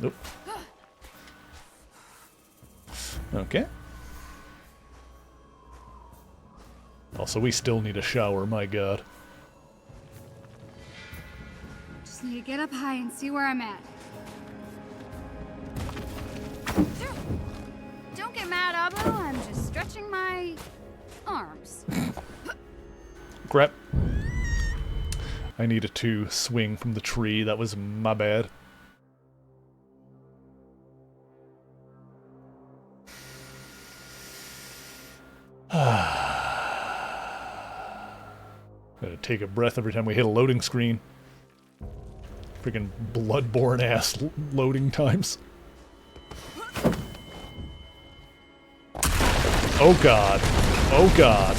Speaker 1: Nope. Okay. Also, we still need a shower, my god.
Speaker 2: Just need to get up high and see where I'm at. Don't get mad, Abu. I'm just stretching my arms.
Speaker 1: Crap. I needed to swing from the tree. That was my bad. Gotta take a breath every time we hit a loading screen. Freaking bloodborne ass loading times. Oh god. Oh god.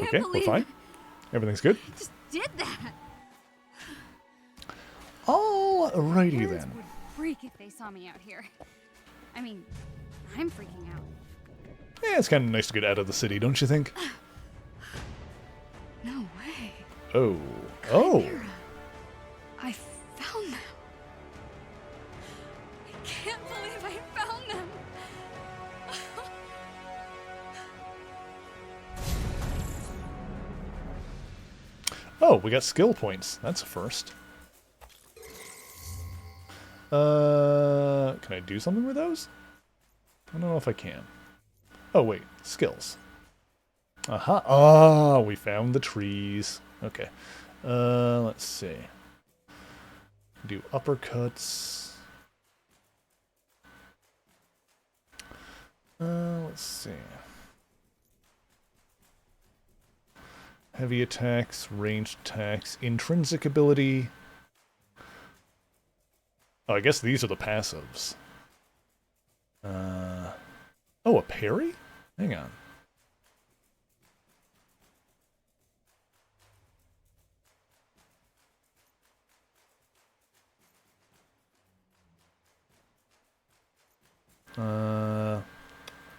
Speaker 1: Okay, we're fine. Everything's good.
Speaker 2: Just did that.
Speaker 1: Alrighty
Speaker 2: Birds
Speaker 1: then.
Speaker 2: would freak if they saw me out here. I mean, I'm freaking out.
Speaker 1: Yeah, it's kind of nice to get out of the city, don't you think?
Speaker 2: No way.
Speaker 1: Oh. Oh.
Speaker 2: I found them. I can't believe I found them.
Speaker 1: Oh, we got skill points. That's a first. Can I do something with those? I don't know if I can. Oh, wait. Skills. Aha. Oh, we found the trees. Okay. Let's see. Do uppercuts. Let's see. Heavy attacks, ranged attacks, intrinsic ability. Oh, I guess these are the passives. Oh, a parry? Hang on. Oh,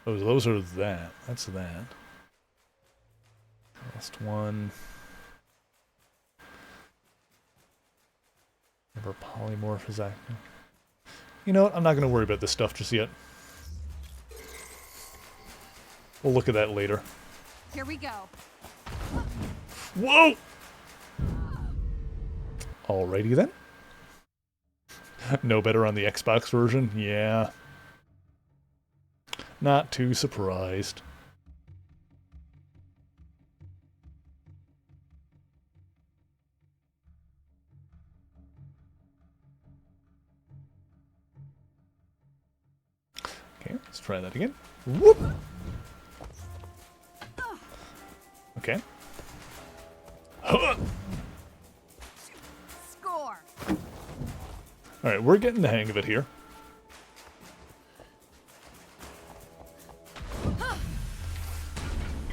Speaker 1: those are that. That's that. Last one. Never polymorph is active. You know what? I'm not going to worry about this stuff just yet. We'll look at that later.
Speaker 5: Here we go.
Speaker 1: Whoa! Alrighty then. No better on the Xbox version? Yeah. Not too surprised. Okay, let's try that again. Whoop! Okay.
Speaker 5: Score.
Speaker 1: Alright, we're getting the hang of it here.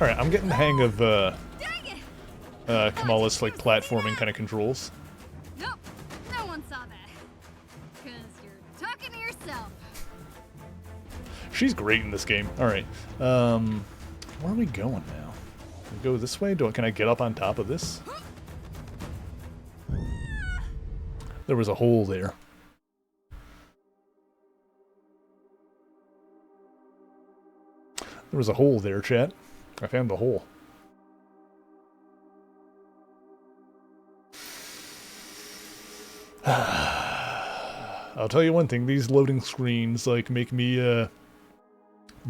Speaker 1: Alright, I'm getting the hang of Kamala's like platforming kind of controls.
Speaker 5: Nope, no one saw that. Because you're talking to yourself.
Speaker 1: She's great in this game. Alright. Where are we going now? Can we go this way? Can I get up on top of this? There was a hole there. There was a hole there, chat. I found the hole. I'll tell you one thing, these loading screens like make me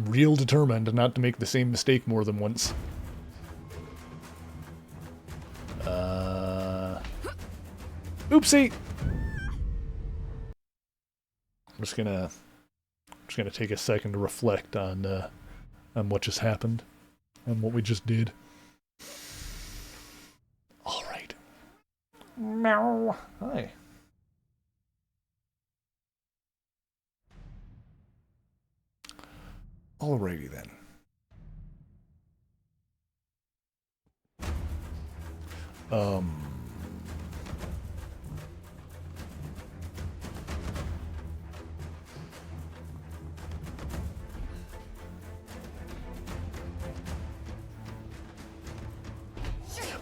Speaker 1: real determined not to make the same mistake more than once. Oopsie! I'm just gonna take a second to reflect on what just happened and what we just did. All right. Meow. Hi. Alrighty then.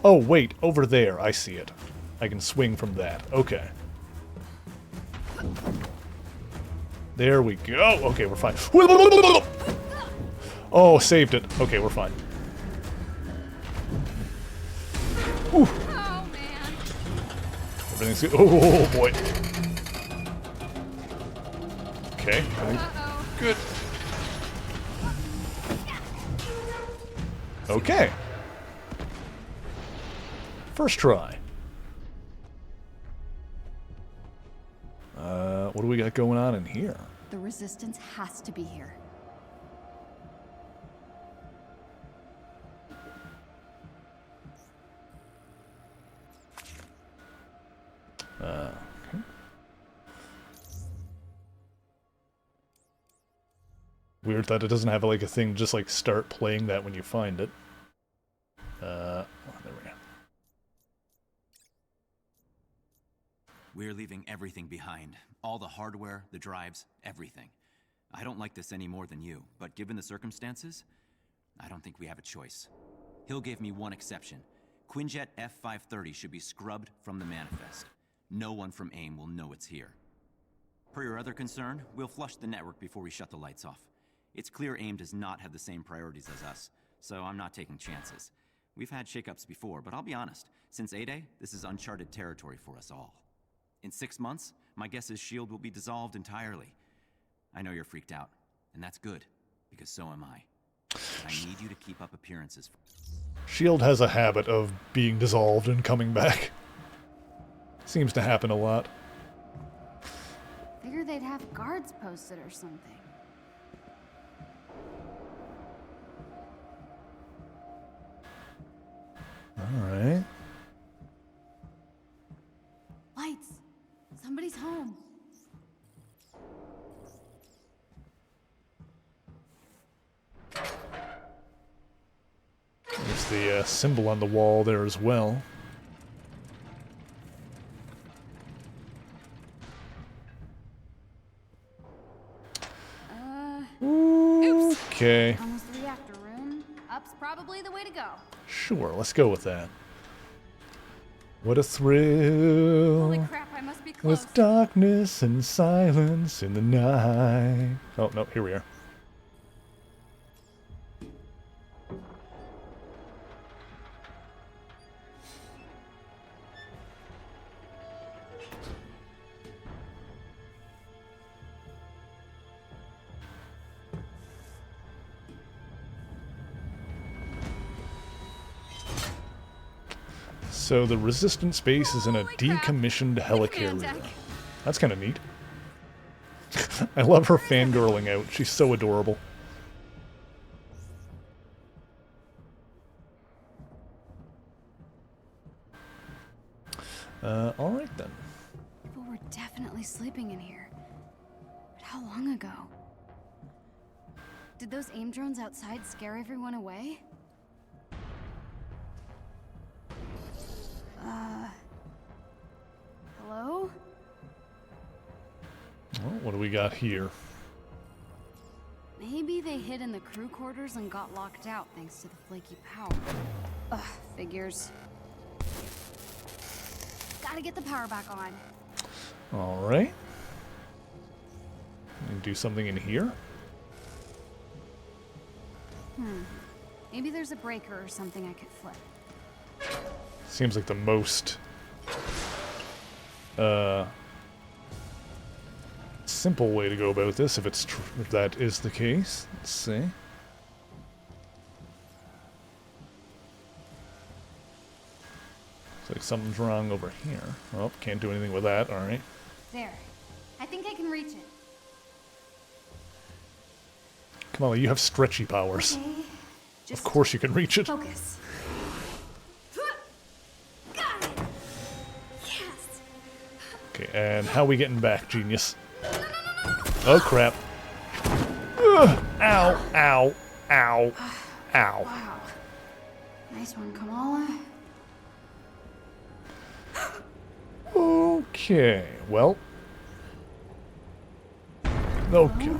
Speaker 1: Oh, wait, over there. I see it. I can swing from that. Okay. There we go. Okay, we're fine. Oh, saved it. Okay, we're fine. Whew.
Speaker 5: Oh, man.
Speaker 1: Everything's good. Oh, boy. Okay. Good. Okay. First try. What do we got going on in here?
Speaker 2: The resistance has to be here.
Speaker 1: Okay. Weird that it doesn't have like a thing just like start playing that when you find it. There we go.
Speaker 4: We're leaving everything behind. All the hardware, the drives, everything. I don't like this any more than you, but given the circumstances, I don't think we have a choice. Hill gave me one exception. Quinjet F-530 should be scrubbed from the manifest. No one from AIM will know it's here. Per your other concern, we'll flush the network before we shut the lights off. It's clear AIM does not have the same priorities as us, so I'm not taking chances. We've had shakeups before, but I'll be honest. Since A-Day, this is uncharted territory for us all. In 6 months, my guess is S.H.I.E.L.D. will be dissolved entirely. I know you're freaked out, and that's good, because so am I. But I need you to keep up appearances.
Speaker 1: S.H.I.E.L.D. has a habit of being dissolved and coming back. Seems to happen a lot.
Speaker 15: Figured they'd have guards posted or something.
Speaker 1: Alright.
Speaker 15: Lights! Somebody's home.
Speaker 1: There's the symbol on the wall there as well. Okay.
Speaker 15: Almost the reactor room. Up's probably the way to go.
Speaker 1: Sure, let's go with that. What a thrill.
Speaker 15: Holy crap, I must be close.
Speaker 1: With darkness and silence in the night. Oh, no, here we are. So the resistance base is in a decommissioned helicarrier. That's kind of neat. I love her fangirling out. She's so adorable. Alright then.
Speaker 15: People were definitely sleeping in here. But how long ago? Did those AIM drones outside scare everyone away? Hello?
Speaker 1: Well, what do we got here?
Speaker 15: Maybe they hid in the crew quarters and got locked out thanks to the flaky power. Ugh, figures. Gotta get the power back on.
Speaker 1: Alright. Do something in here?
Speaker 15: Maybe there's a breaker or something I could flip.
Speaker 1: Seems like the most simple way to go about this, if that is the case. Let's see. Looks like something's wrong over here. Oh, can't do anything with that. All right.
Speaker 15: There. I think I can reach it.
Speaker 1: Kamala, you have stretchy powers.
Speaker 15: Okay.
Speaker 1: Of course you can reach it.
Speaker 15: Focus. Got it. Yes.
Speaker 1: Okay, and how are we getting back, genius? Oh, crap. Ugh, ow, ow, ow, ow.
Speaker 15: Wow. Nice one, Kamala.
Speaker 1: Okay, well. Oh, God.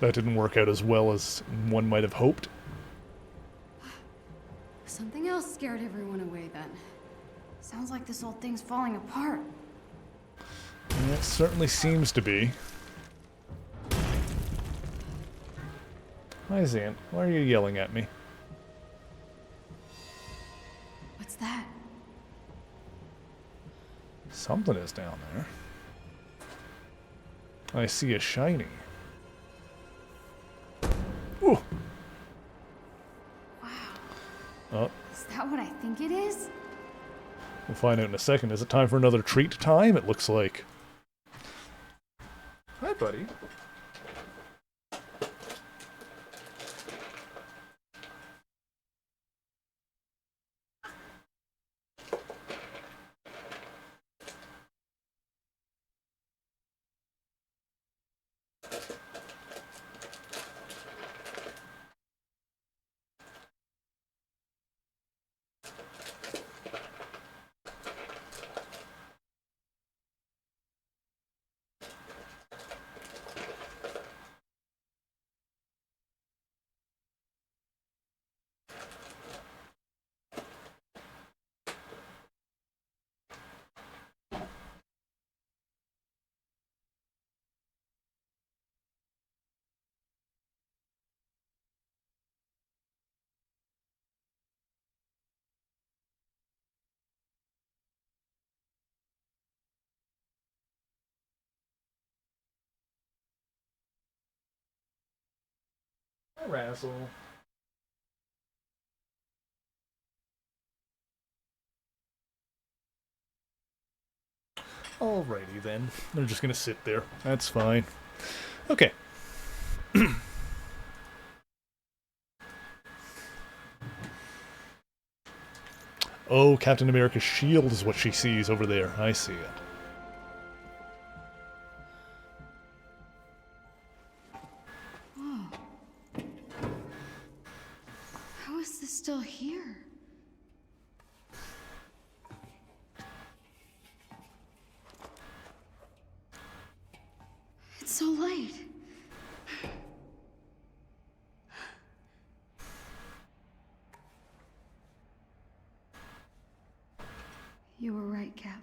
Speaker 1: That didn't work out as well as one might have hoped.
Speaker 15: Something else scared everyone away then. Sounds like this old thing's falling apart.
Speaker 1: Yeah, it certainly seems to be. Hi, Zan. Why are you yelling at me?
Speaker 15: What's that?
Speaker 1: Something is down there. I see a shiny. Ooh.
Speaker 15: Wow.
Speaker 1: Oh,
Speaker 15: Is that what I think it is?
Speaker 1: we'll find out in a second. Is it time for another treat time? It looks like. Hi, buddy. Razzle. Alrighty then. They're just gonna sit there. That's fine. Okay. Oh, Captain America's shield is what she sees over there. I see it.
Speaker 2: Whoa. How is this still here? It's so late. You were right, Cap.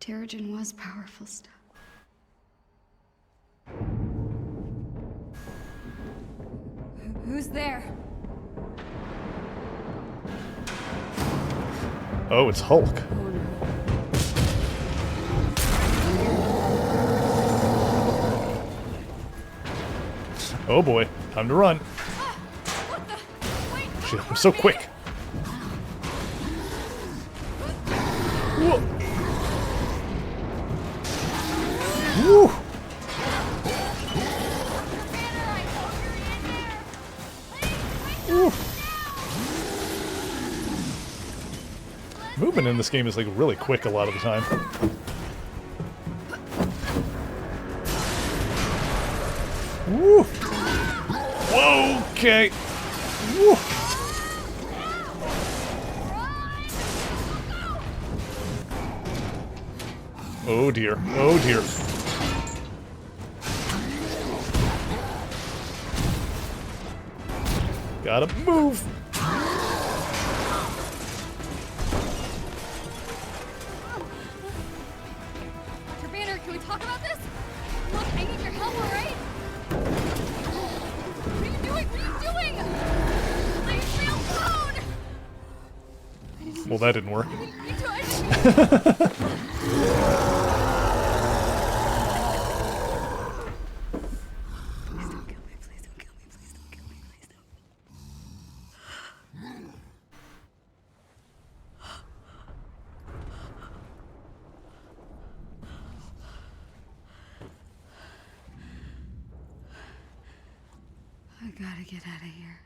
Speaker 2: Terrigen was powerful stuff.
Speaker 5: Who's there?
Speaker 1: Oh, it's Hulk. Oh boy, time to run. Shit, I'm so quick. Whoa. Woo. Woo. Movement in this game is like really quick a lot of the time. Woo. Whoa, okay. Woo. Oh dear. Oh dear. Gotta move.
Speaker 5: Dr. Banner, can we talk about this? Look, I need your help, alright? What are you doing? What are you doing? Leave me alone!
Speaker 1: Well, that didn't work.
Speaker 2: I gotta get out of here.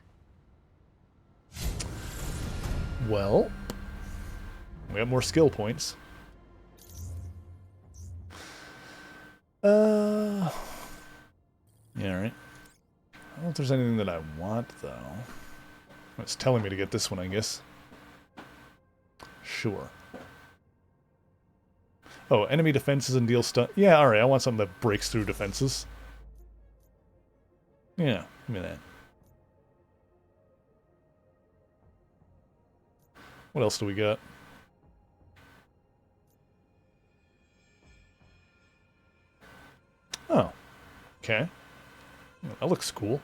Speaker 1: Well, we have more skill points. Yeah, alright. I don't know if there's anything that I want, though. It's telling me to get this one, I guess. Sure. Oh, enemy defenses and deal stun. Yeah, alright, I want something that breaks through defenses. Yeah, give me that. What else do we got? Oh. Okay. Well, that looks cool.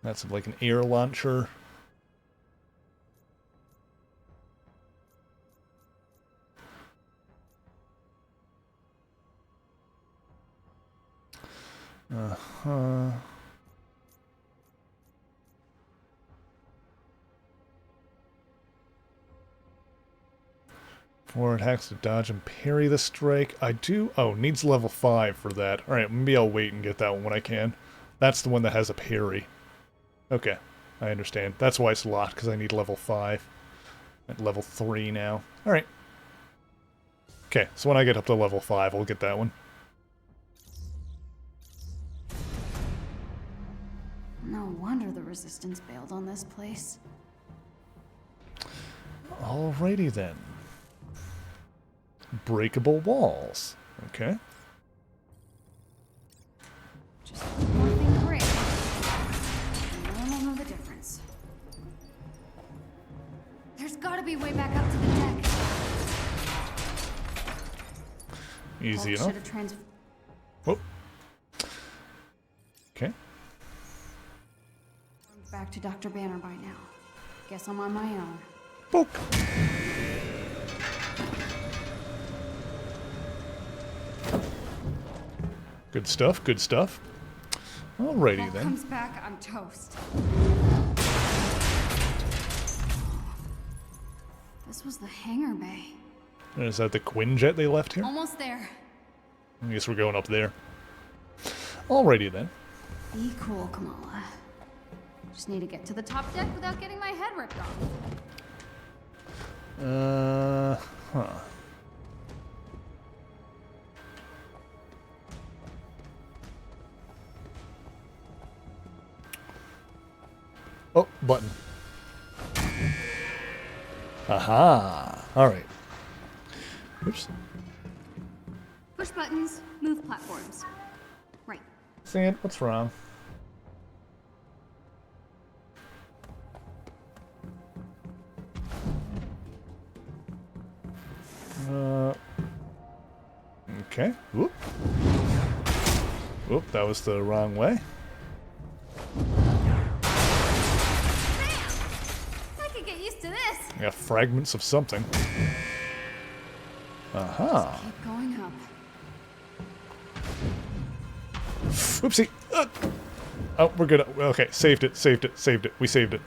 Speaker 1: That's like an air launcher. Uh-huh. Forward hacks to dodge and parry the strike. I do... Oh, needs level 5 for that. Alright, maybe I'll wait and get that one when I can. That's the one that has a parry. Okay, I understand. That's why it's locked, because I need level 5. At level 3 now. Alright. Okay, so when I get up to level 5, I'll get that one.
Speaker 2: No wonder the Resistance bailed on this place.
Speaker 1: Alrighty then. Breakable walls. Okay.
Speaker 2: Just one more thing great. No one will know the difference. There's gotta be a way back up to the deck.
Speaker 1: Easy
Speaker 2: Hulk
Speaker 1: enough.
Speaker 2: should have
Speaker 1: Whoop. Okay.
Speaker 2: back to Dr. Banner by now. Guess I'm on my own.
Speaker 1: Book. Good stuff, good stuff. Alrighty
Speaker 15: Hulk
Speaker 1: then.
Speaker 15: comes back, I'm toast. This was the hangar bay.
Speaker 1: Is that the Quinjet they left here?
Speaker 15: Almost there.
Speaker 1: I guess we're going up there. Alrighty then.
Speaker 15: Be cool, Kamala. Just need to get to the top deck without getting my head ripped off.
Speaker 1: Huh. Oh, button. Aha! Alright. Oops.
Speaker 15: Push buttons, move platforms. Right.
Speaker 1: Sand, what's wrong? Okay. Whoop. Whoop, that was the wrong way.
Speaker 15: I could get used to this.
Speaker 1: Yeah, fragments of something. Aha.
Speaker 15: Keep going up.
Speaker 1: Whoopsie. Oh, we're good. Okay, saved it. We saved it.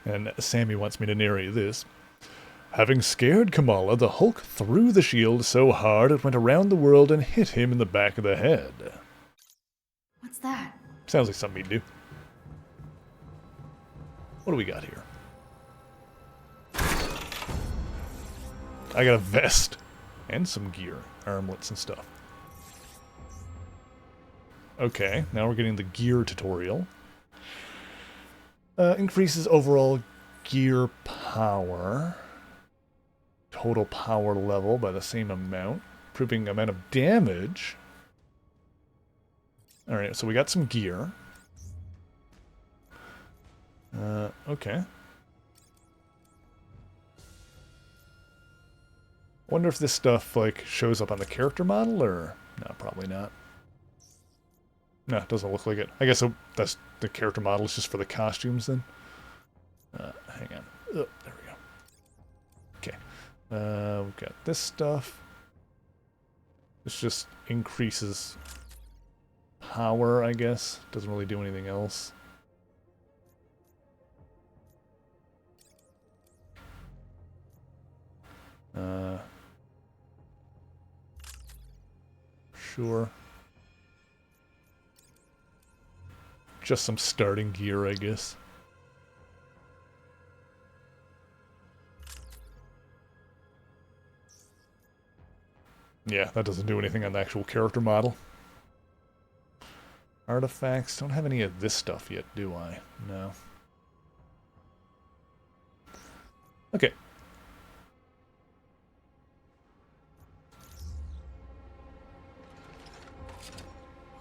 Speaker 1: And Sammy wants me to narrate this. Having scared Kamala, the Hulk threw the shield so hard it went around the world and hit him in the back of the head.
Speaker 15: What's that?
Speaker 1: Sounds like something he'd do. What do we got here? I got a vest and some gear, armlets and stuff. Okay, now we're getting the gear tutorial. Increases overall gear power. Total power level by the same amount. Improving amount of damage. Alright, so we got some gear. Okay. Wonder if this stuff, like, shows up on the character model, or... No, probably not. No, it doesn't look like it. I guess that's the character model is just for the costumes, then. Hang on. Oh, there we go. Okay. We've got this stuff. This just increases power, I guess. Doesn't really do anything else. Sure. Just some starting gear, I guess. Yeah, that doesn't do anything on the actual character model. Artifacts. Don't have any of this stuff yet, do I? No. Okay.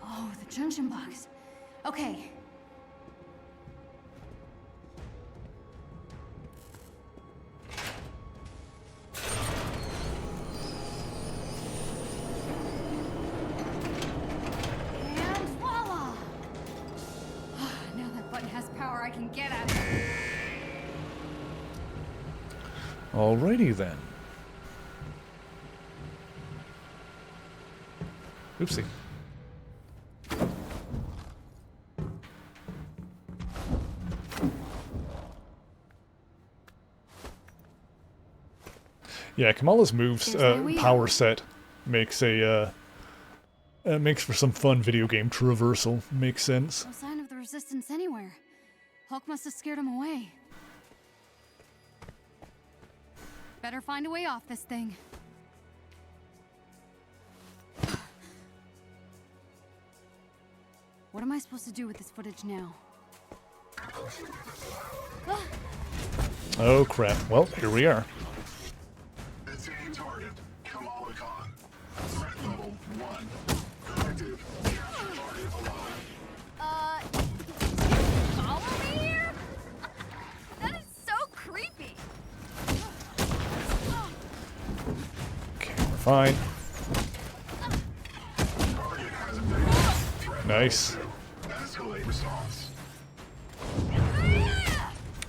Speaker 15: Oh, the junction box. Okay. And voila! Now that button has power, I can get at it.
Speaker 1: Alrighty then. Oopsie. Yeah, Kamala's moves power set makes a makes for some fun video game traversal. Makes sense.
Speaker 15: No sign of the resistance anywhere. Hulk must have scared him away. Better find a way off this thing. What am I supposed to do with this footage now?
Speaker 1: Oh crap. Well, here we are.
Speaker 14: Designated target, Kamala Khan. Threat level 1. Collective. Target alive.
Speaker 15: Follow me here? That is so creepy.
Speaker 1: Okay, we're fine. Nice.
Speaker 14: Escalate response.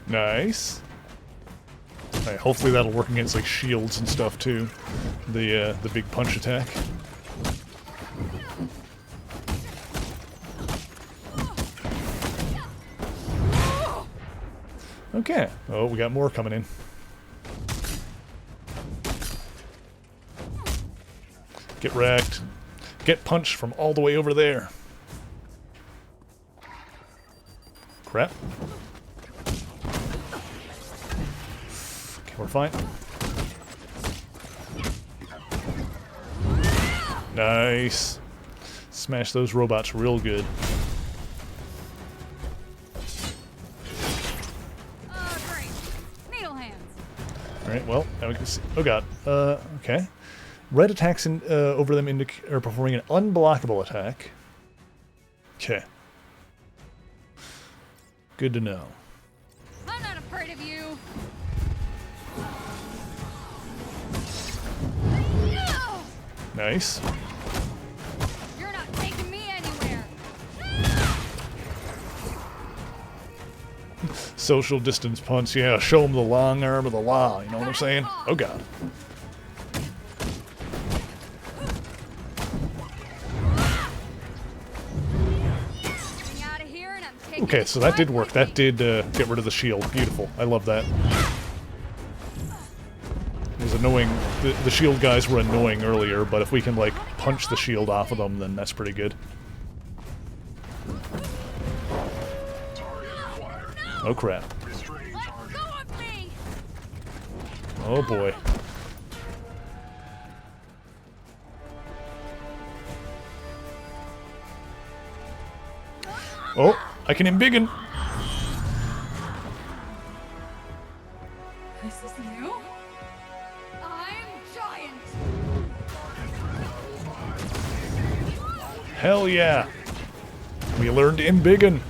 Speaker 1: Nice. Alright, hopefully that'll work against like shields and stuff too. The big punch attack. Okay. Oh, we got more coming in. Get wrecked. Get punched from all the way over there. Crap. Okay, we're fine. Nice. Smash those robots real good.
Speaker 5: Great. Needle hands.
Speaker 1: Alright, well, now we can see. Oh god. Okay. Red attacks over them are performing an unblockable attack. Okay. Good to know.
Speaker 5: I'm not afraid of you.
Speaker 1: Nice.
Speaker 5: You're not taking me anywhere.
Speaker 1: Social distance punch, yeah. Show them the long arm of the law, you know what I'm saying? Oh god. Okay, so that did work. That did get rid of the shield. Beautiful. I love that. It was annoying. The shield guys were annoying earlier, but if we can, like, punch the shield off of them, then that's pretty good. Oh, crap. Oh, boy. Oh, I can embiggen.
Speaker 5: This is new? I'm giant.
Speaker 1: Hell yeah. We learned embiggen.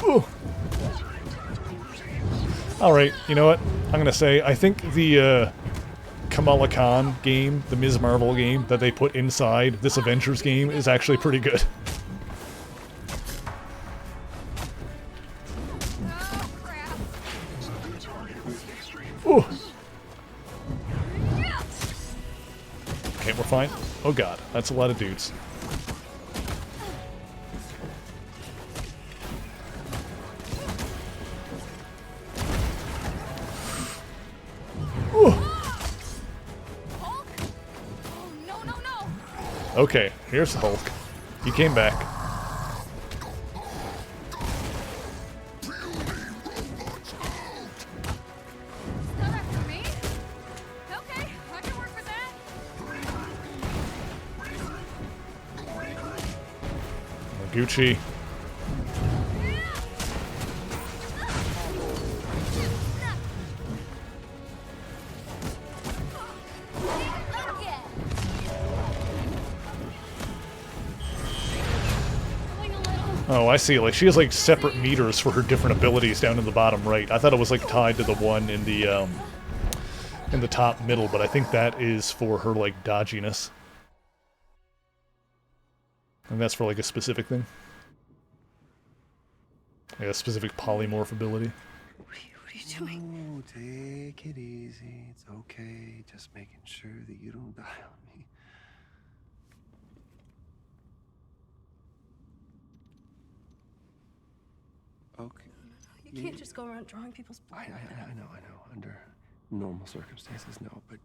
Speaker 1: Ooh. Alright, you know what? I'm gonna say, I think the, Kamala Khan game, the Ms. Marvel game that they put inside this Avengers game is actually pretty good. Ooh. Okay, we're fine. Oh god, that's a lot of dudes. Ooh. Okay, here's Hulk. He came back. Gucci. Oh, I see. Like, she has, like, separate meters for her different abilities down in the bottom right. I thought it was, like, tied to the one in the top middle, but I think that is for her, like, dodginess. And that's for, like, a specific thing. Like a specific polymorph ability.
Speaker 3: What are you doing? Oh, take it easy. It's okay. Just making sure that you don't die on me. Okay.
Speaker 2: You can't just go around drawing people's blood.
Speaker 3: I know. Under normal circumstances, no, but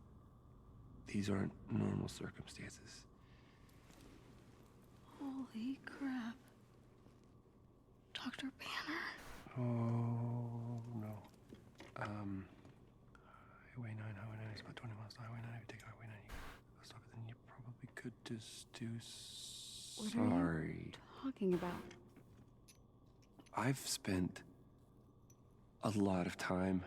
Speaker 3: these aren't normal circumstances.
Speaker 2: Holy crap. Dr. Banner?
Speaker 3: Oh, no. Highway 9 is about 20 miles to Highway 9. If you take Highway 9, you go stop it, then you probably could just do...
Speaker 2: What are you talking about?
Speaker 3: I've spent a lot of time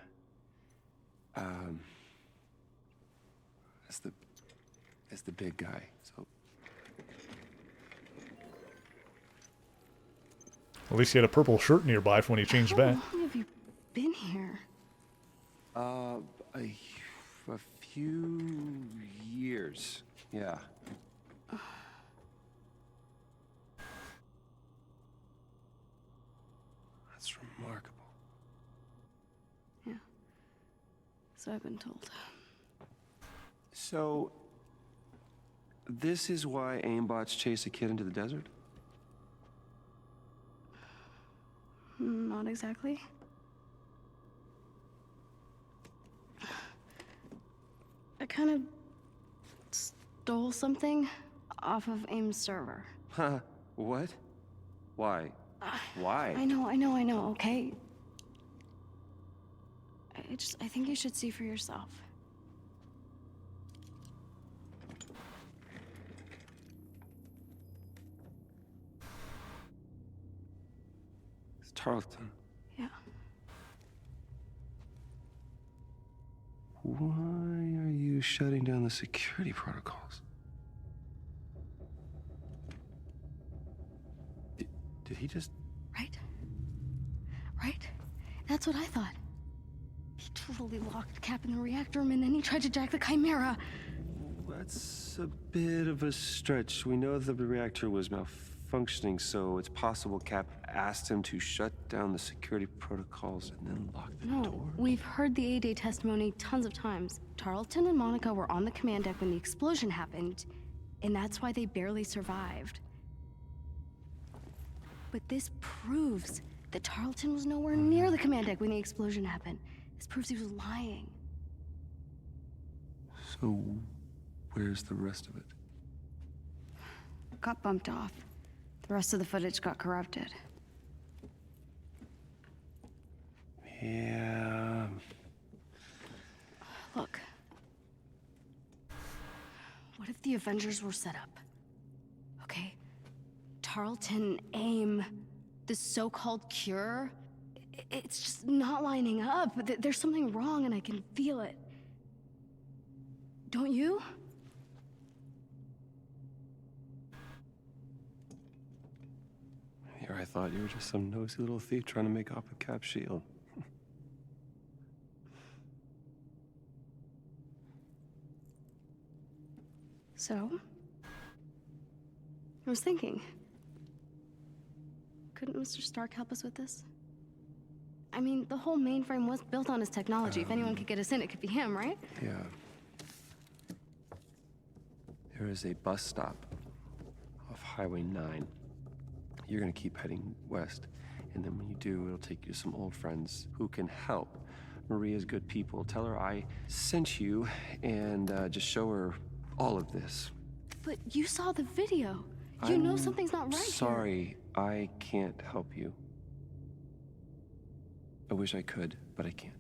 Speaker 3: as the big guy, so
Speaker 1: At least he had a purple shirt nearby for when he changed back.
Speaker 2: How long have you been here?
Speaker 3: a few years, yeah. That's remarkable.
Speaker 2: Yeah. So I've been told.
Speaker 3: So, this is why aimbots chase a kid into the desert?
Speaker 2: Not exactly. I kind of stole something off of AIM's server.
Speaker 3: Huh? What? Why? Why?
Speaker 2: I know, okay? I think you should see for yourself.
Speaker 3: It's Tarleton.
Speaker 2: Yeah.
Speaker 3: Why are you shutting down the security protocols? Did he just...
Speaker 2: Right? That's what I thought. He totally locked Cap in the reactor room and then he tried to jack the Chimera.
Speaker 3: That's a bit of a stretch. We know that the reactor was malfunctioning, so it's possible Cap asked him to shut down the security protocols and then lock the door.
Speaker 2: No, we've heard the A-Day testimony tons of times. Tarleton and Monica were on the command deck when the explosion happened, and that's why they barely survived. But this proves that Tarleton was nowhere near the command deck when the explosion happened. This proves he was lying.
Speaker 3: So, where's the rest of it?
Speaker 2: Got bumped off. The rest of the footage got corrupted.
Speaker 3: Yeah...
Speaker 2: Look. What if the Avengers were set up? Okay? Tarleton, AIM, the so-called cure, it's just not lining up. There's something wrong and I can feel it. Don't you?
Speaker 3: Here I thought you were just some nosy little thief trying to make off with Cap's shield.
Speaker 2: So? I was thinking. Couldn't Mr. Stark help us with this? I mean, the whole mainframe was built on his technology. If anyone could get us in, it could be him, right?
Speaker 3: Yeah. There is a bus stop off Highway 9. You're gonna keep heading west, and then when you do, it'll take you to some old friends who can help. Maria's good people. Tell her I sent you, and just show her all of this.
Speaker 2: But you saw the video. You know something's not right here.
Speaker 3: Sorry, I can't help you. I wish I could, but I can't.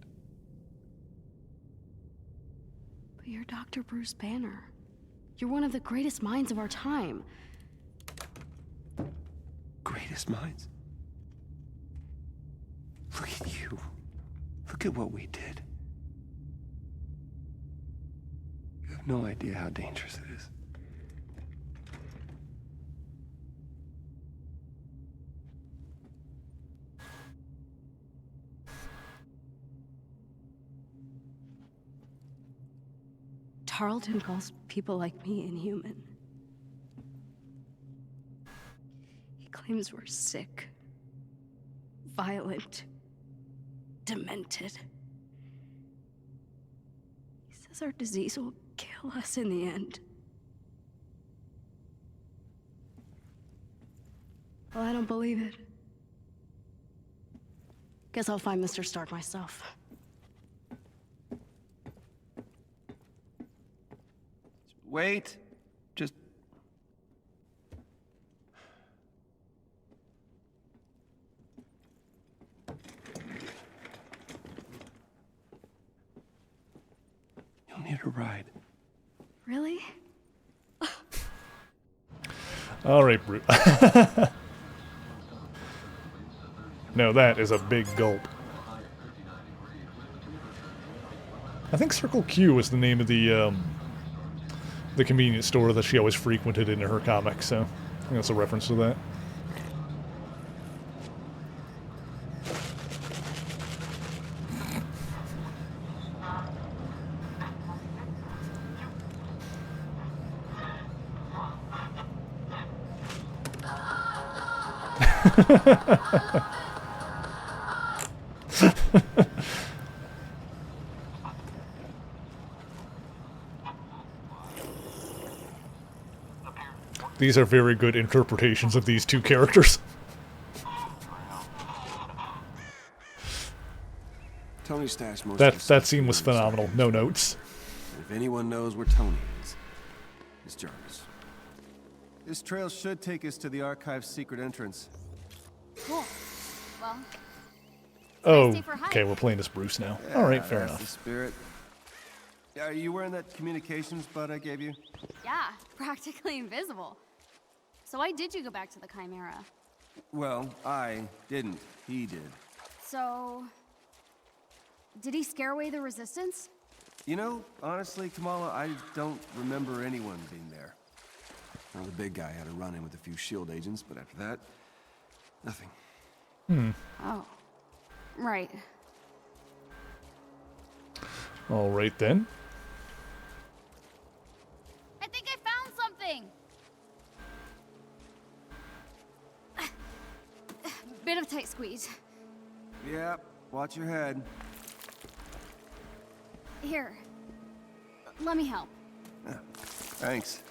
Speaker 2: But you're Dr. Bruce Banner. You're one of the greatest minds of our time.
Speaker 3: Greatest minds? Look at you. Look at what we did. You have no idea how dangerous it is.
Speaker 2: Tarleton calls people like me inhuman. He claims we're sick, violent, demented. He says our disease will kill us in the end. Well, I don't believe it. Guess I'll find Mr. Stark myself.
Speaker 3: Wait. Just... You'll need a ride.
Speaker 2: Really?
Speaker 1: All right, Bruce. No, that is a big gulp. I think Circle Q was the name of the convenience store that she always frequented in her comics, so I think that's a reference to that. These are very good interpretations of these two characters.
Speaker 3: Tony stashed most
Speaker 1: That
Speaker 3: of the
Speaker 1: that
Speaker 3: stuff
Speaker 1: scene was
Speaker 3: inside.
Speaker 1: phenomenal. No notes.
Speaker 3: If anyone knows where Tony is, it's Jarvis.
Speaker 17: This trail should take us to the archive's secret entrance.
Speaker 15: Cool. Well,
Speaker 1: Oh,
Speaker 15: safer hike.
Speaker 1: okay, we're playing as Bruce now. All right, fair
Speaker 17: that's
Speaker 1: enough.
Speaker 17: The spirit. Are you wearing that communications bud I gave you?
Speaker 15: yeah, practically invisible. So why did you go back to the Chimera?
Speaker 17: Well, I didn't. He did.
Speaker 15: So, did he scare away the resistance?
Speaker 17: You know, honestly, Kamala, I don't remember anyone being there. Well, the big guy had a run-in with a few SHIELD agents, but after that, nothing.
Speaker 15: Oh, right.
Speaker 1: All right then.
Speaker 15: I think I found something. Bit of tight squeeze.
Speaker 17: Yeah, watch your head.
Speaker 15: Here, let me help.
Speaker 17: Thanks.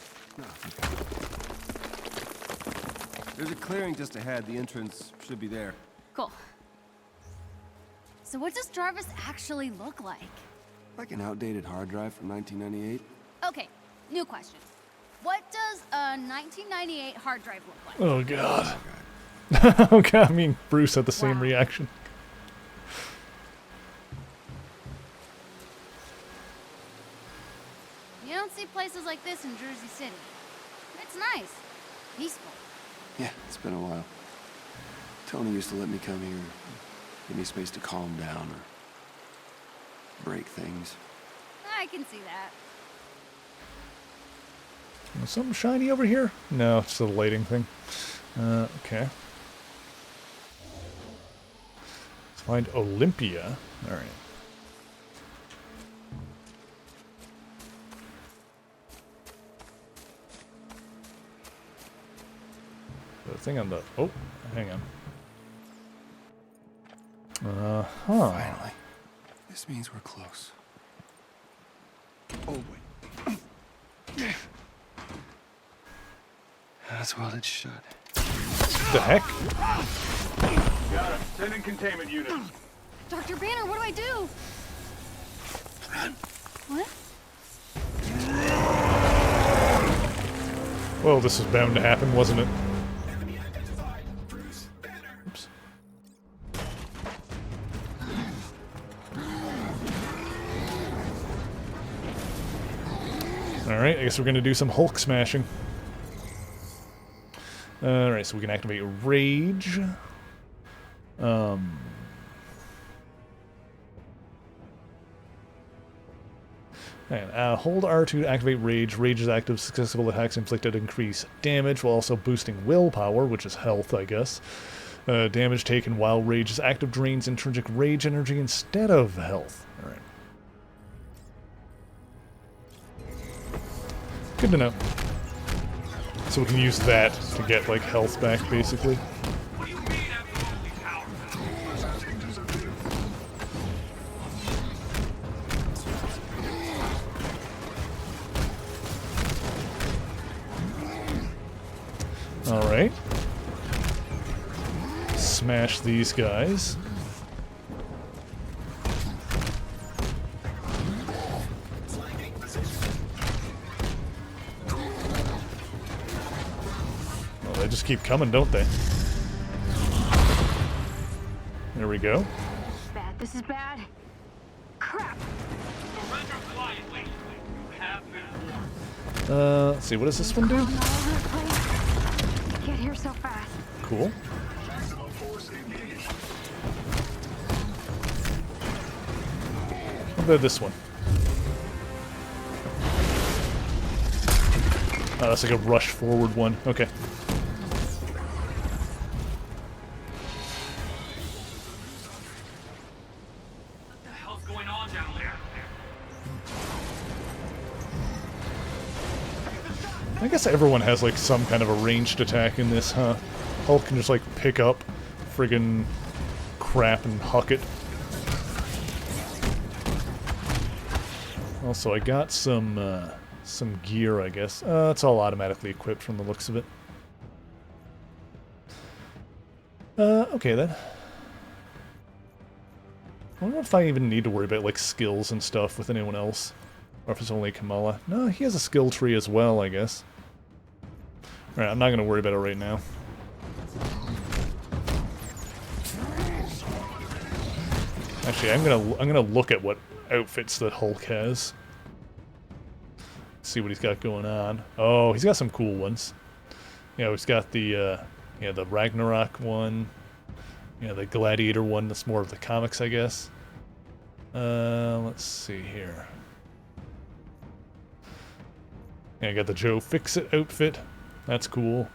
Speaker 17: There's a clearing just ahead. The entrance should be there.
Speaker 15: Cool. So what does Jarvis actually look like?
Speaker 3: Like an outdated hard drive from 1998.
Speaker 15: Okay, new question. What does a 1998 hard drive look like?
Speaker 1: Oh god. Oh god, I mean Bruce had the same reaction.
Speaker 15: You don't see places like this in Jersey City. It's nice. Peaceful.
Speaker 3: Yeah, it's been a while. Tony used to let me come here, give me space to calm down or break things.
Speaker 15: I can see that.
Speaker 1: Something shiny over here? No, it's a lighting thing. Okay. Let's find Olympia. Alright. The thing on the... Oh, hang on.
Speaker 3: Finally. This means we're close. Oh, wait. That's well it's shut.
Speaker 1: The heck?
Speaker 22: Got him. Sending containment units.
Speaker 15: Dr. Banner, what do I do? What?
Speaker 1: Well, this was bound to happen, wasn't it? Oops. Alright, I guess we're gonna do some Hulk smashing. Alright, so we can activate Rage. And, hold R2 to activate Rage. Rage is active. Successful attacks inflicted increase damage while also boosting willpower, which is health, I guess. Damage taken while Rage is active drains intrinsic Rage energy instead of health. Alright. Good to know. So we can use that to get, like, health back, basically. Alright. Smash these guys. Well, they just keep coming, don't they? There we go.
Speaker 5: Bad. This is bad. Crap.
Speaker 1: Let's see, what does this one do?
Speaker 5: Get here so fast.
Speaker 1: Cool. What about this one? Oh, that's like a rush forward one. Okay.
Speaker 22: What the hell's going on down there?
Speaker 1: I guess everyone has like some kind of a ranged attack in this, huh? Hulk can just like pick up friggin' crap and huck it. Also, I got some gear, I guess. It's all automatically equipped from the looks of it. Okay then. I don't know if I even need to worry about, like, skills and stuff with anyone else. Or if it's only Kamala. No, he has a skill tree as well, I guess. Alright, I'm not gonna worry about it right now. Actually, I'm gonna look at what outfits that Hulk has. See what he's got going on. Oh, he's got some cool ones. Yeah, he's got the the Ragnarok one. Yeah, the Gladiator one. That's more of the comics, I guess. Let's see here. Yeah, I got the Joe Fix-It outfit. That's cool.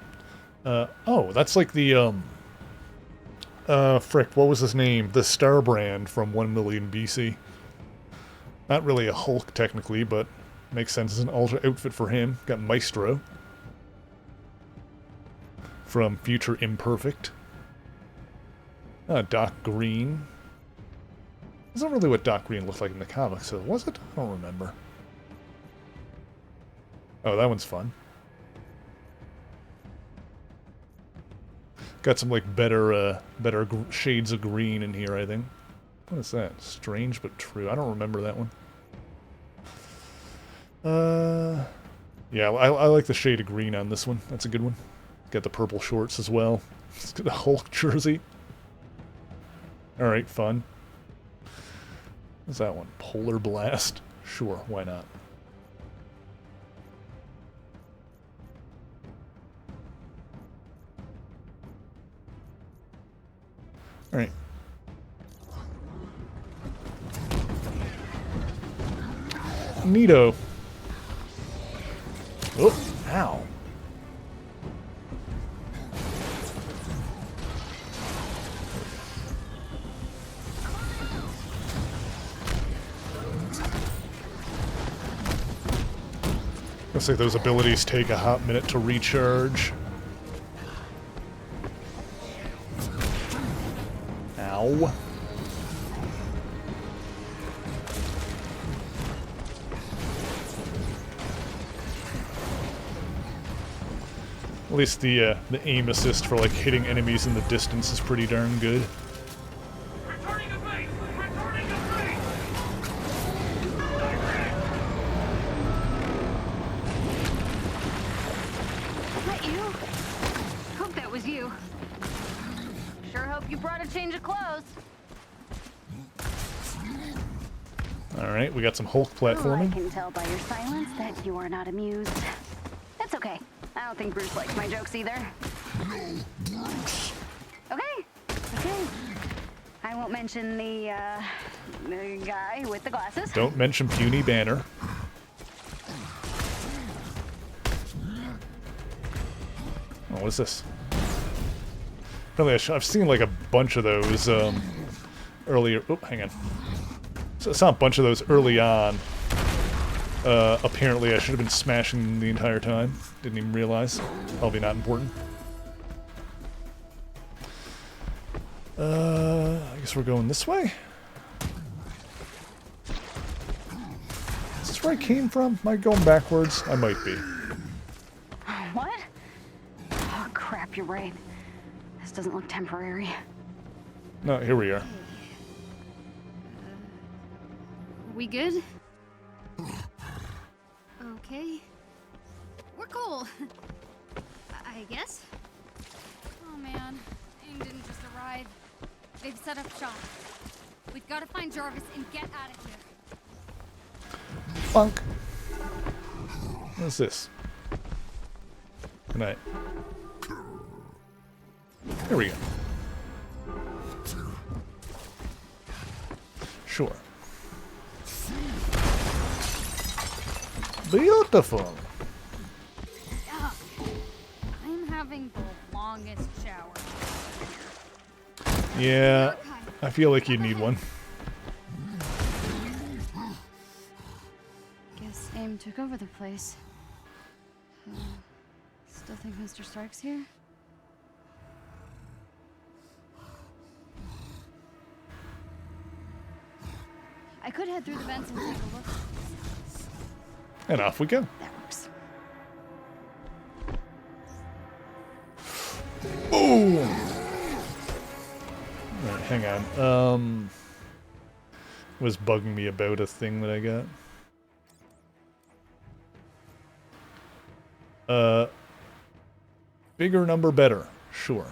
Speaker 1: Oh, that's like the frick, what was his name? The Star Brand from 1 million BC. Not really a Hulk, technically, but makes sense as an alternate outfit for him. Got Maestro. From Future Imperfect. Doc Green. That's not really what Doc Green looked like in the comics, so was it? I don't remember. Oh, that one's fun. Got some, like, better shades of green in here, I think. What is that? Strange but true. I don't remember that one. Yeah, I like the shade of green on this one. That's a good one. Got the purple shorts as well. It's got the Hulk jersey. Alright, fun. What's that one? Polar Blast? Sure, why not? Alright. Neato. Oh, ow. Looks like those abilities take a hot minute to recharge. Ow. At least the aim assist for, like, hitting enemies in the distance is pretty darn good.
Speaker 15: That you? Hope that was you. Sure hope you brought a change of clothes.
Speaker 1: Alright, we got some Hulk platforming.
Speaker 15: I can tell by your silence that you are not amused. That's okay. I don't think Bruce likes my jokes either. Okay. Okay. I won't mention the guy with the glasses.
Speaker 1: Don't mention Puny Banner. Oh, what is this? Apparently I've seen like a bunch of those earlier. Oh, hang on. So I saw a bunch of those early on. Apparently I should have been smashing them the entire time. Didn't even realize. Probably not important. I guess we're going this way? Is this where I came from? Am I going backwards? I might be.
Speaker 15: What? Oh, crap, you're right. This doesn't look temporary.
Speaker 1: No, here we are.
Speaker 2: We good? Okay. We're cool. I guess. Oh man, AIM didn't just arrive. They've set up shop. We've got to find Jarvis and get out of here.
Speaker 1: Funk. What's this? Good night. Here we go. Sure. Beautiful.
Speaker 2: Ugh. I'm having the longest shower.
Speaker 1: Yeah, I feel like you need one.
Speaker 2: Guess AIM took over the place. Still think Mr. Stark's here? I could head through the vents and take a look.
Speaker 1: And off we go.
Speaker 2: That works.
Speaker 1: Boom! Alright, hang on. was bugging me about a thing that I got. Bigger number better. Sure.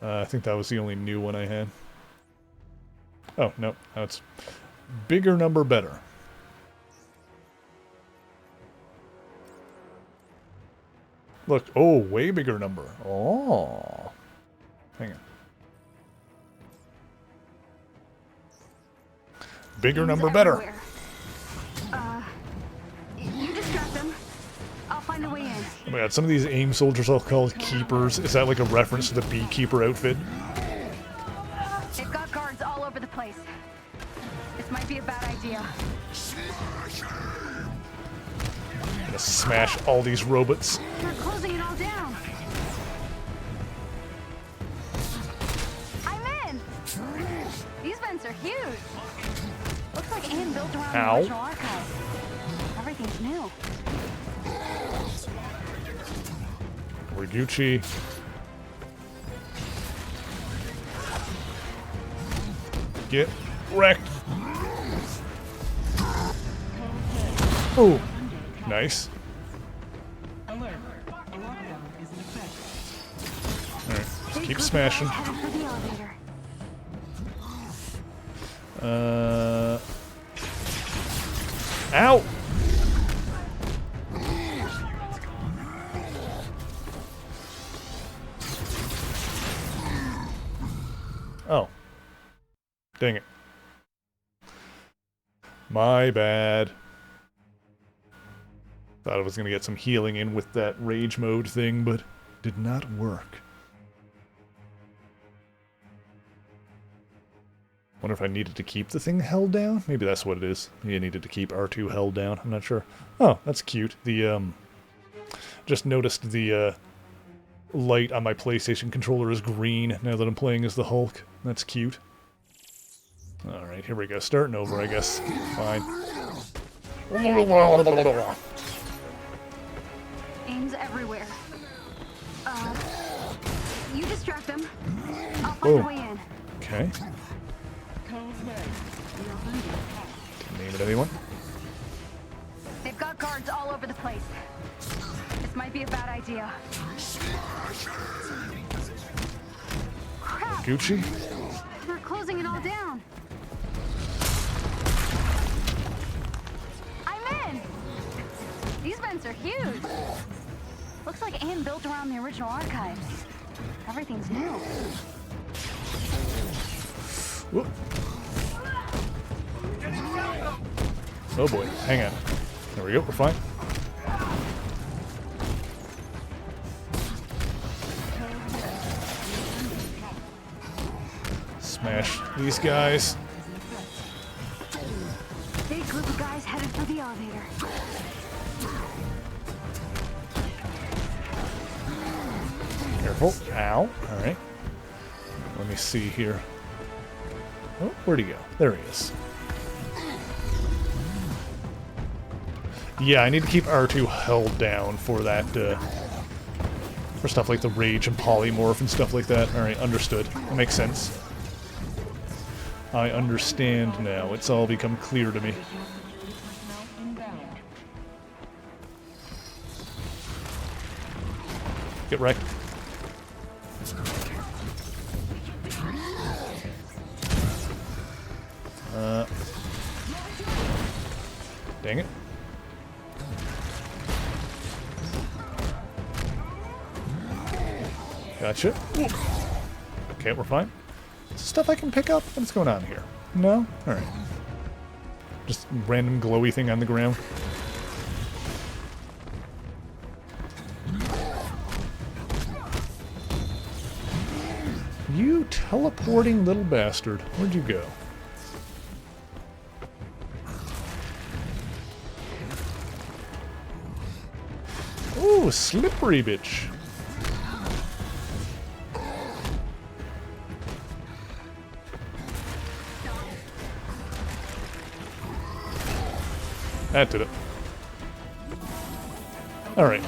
Speaker 1: I think that was the only new one I had. Oh, no. That's bigger number better. Look. Oh, way bigger number. Oh. Hang on. Bigger number better.
Speaker 5: You distract them. I'll find a way in.
Speaker 1: Oh my god, some of these AIM soldiers are called keepers. Is that like a reference to the beekeeper outfit?
Speaker 5: They've got guards all over the place. This might be a bad idea.
Speaker 1: I'm gonna smash all these robots.
Speaker 5: They're closing it all down. I'm in. These vents are huge. Looks like AIM built around the original archive. Everything's new.
Speaker 1: Gucci. Get wrecked. Oh, nice. Alright, let's keep smashing. Ow! Oh. Dang it. My bad. Thought I was going to get some healing in with that rage mode thing, but did not work. Wonder if I needed to keep the thing held down? Maybe that's what it is. Maybe I needed to keep R2 held down. I'm not sure. Oh, that's cute. The, just noticed the, light on my PlayStation controller is green now that I'm playing as the Hulk. That's cute. Alright, here we go. Starting over, I guess. Fine.
Speaker 5: AIM's everywhere. You distract them. I'll find a way in.
Speaker 1: Okay. Name it, anyone?
Speaker 5: They've got guards all over the place. This might be a bad idea. Crap!
Speaker 1: Gucci?
Speaker 5: They're closing it all down. I'm in! These vents are huge. Looks like AIM built around the original archive. Everything's new.
Speaker 1: Whoop. Oh boy, hang on. There we go, we're fine. Smash these guys.
Speaker 5: Big group of guys headed for the elevator.
Speaker 1: Careful. Ow. Alright. Let me see here. Oh, where'd he go? There he is. Yeah, I need to keep R2 held down for that, for stuff like the rage and polymorph and stuff like that. Alright, understood. That makes sense. I understand now. It's all become clear to me. Get wrecked. Dang it. Gotcha. Okay, we're fine. Stuff I can pick up? What's going on here? No? Alright. Just random glowy thing on the ground. You teleporting little bastard. Where'd you go? Ooh, slippery bitch. That did it. Alright.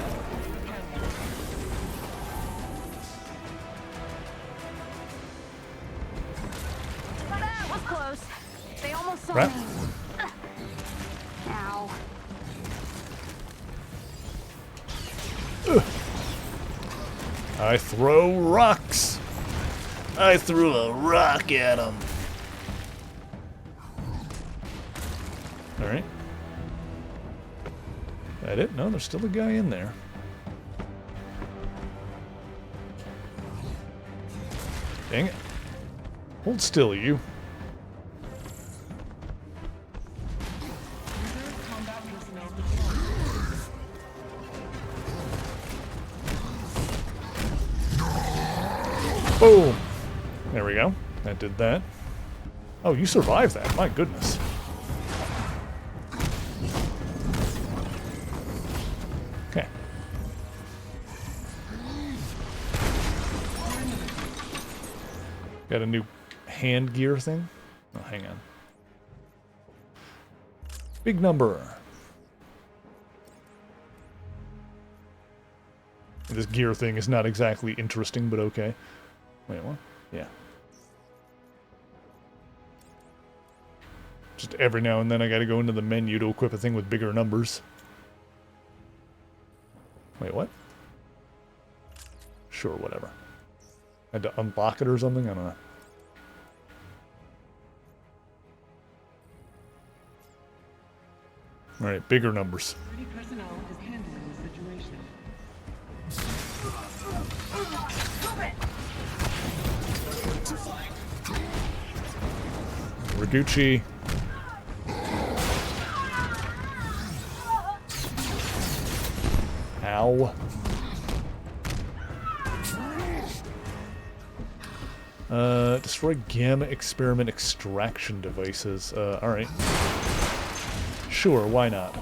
Speaker 1: I throw rocks. I threw a rock at him. Alright. That it? No, there's still a guy in there. Dang it. Hold still, you. Boom! There we go. That did that. Oh, you survived that. My goodness. Okay. Got a new hand gear thing? Oh, hang on. Big number. This gear thing is not exactly interesting, but okay. Wait, what? Yeah. Just every now and then I gotta go into the menu to equip a thing with bigger numbers. Wait, what? Sure, whatever. Had to unlock it or something? I don't know. Alright, bigger numbers.
Speaker 7: Personnel is handling the situation.
Speaker 1: Raguchi. Ow. Destroy gamma experiment extraction devices. Alright. Sure, why not?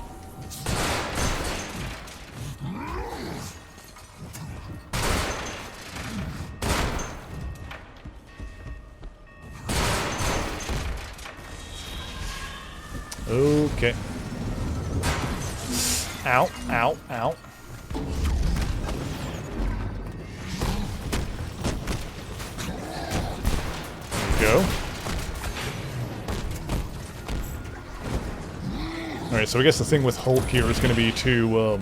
Speaker 1: Okay. Ow, ow, ow. There we go. Alright, so I guess the thing with Hulk here is going to be to,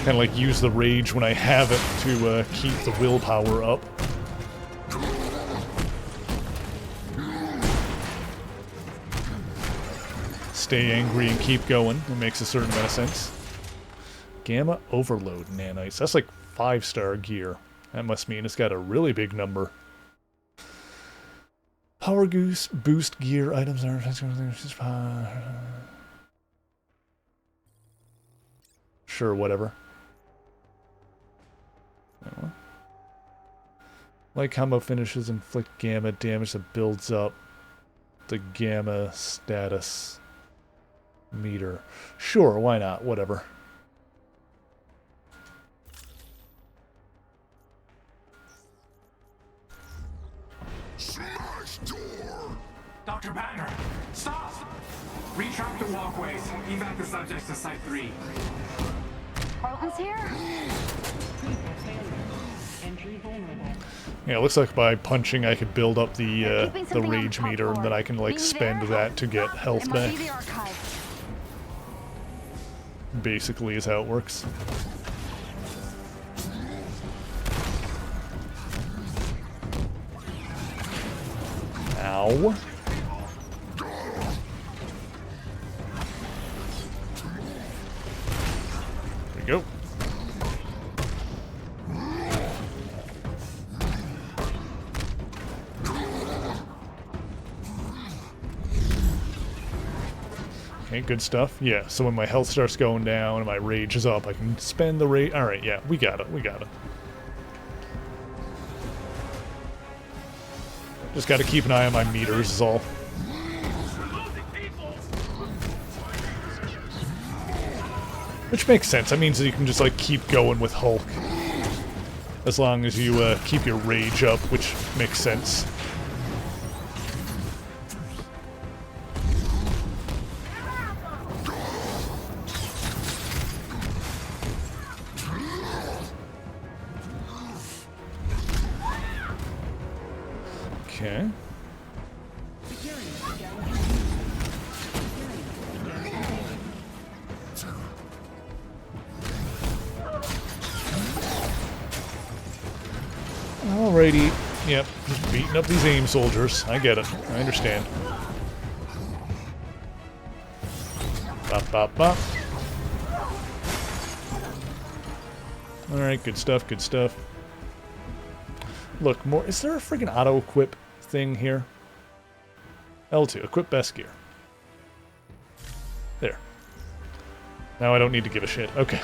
Speaker 1: kind of like use the rage when I have it to, keep the willpower up. Stay angry and keep going. It makes a certain amount of sense. Gamma overload nanites. That's like 5-star gear. That must mean it's got a really big number. Power boost gear items are... Sure, whatever. Like combo finishes inflict gamma damage that builds up the gamma status meter. Sure, why not? Whatever.
Speaker 8: Dr. Banner, stop! Retract the walkways. Evac the subjects to Site 3.
Speaker 5: Carlton's here?
Speaker 1: Yeah, it looks like by punching I could build up the rage meter, and then I can like spend that to get health back. Basically is how it works. Ow. There we go. Okay, good stuff. Yeah, so when my health starts going down and my rage is up, I can spend the rage. Alright, yeah, we got it, we got it. Just gotta keep an eye on my meters is all. Which makes sense. That means that you can just like keep going with Hulk. As long as you keep your rage up, which makes sense. Okay. Alrighty. Yep, just beating up these AIM soldiers. I get it. I understand. Bop, bop, bop. Alright, good stuff, good stuff. Look, more. Is there a friggin' auto-equip thing here? L2, equip best gear. There. Now I don't need to give a shit. Okay.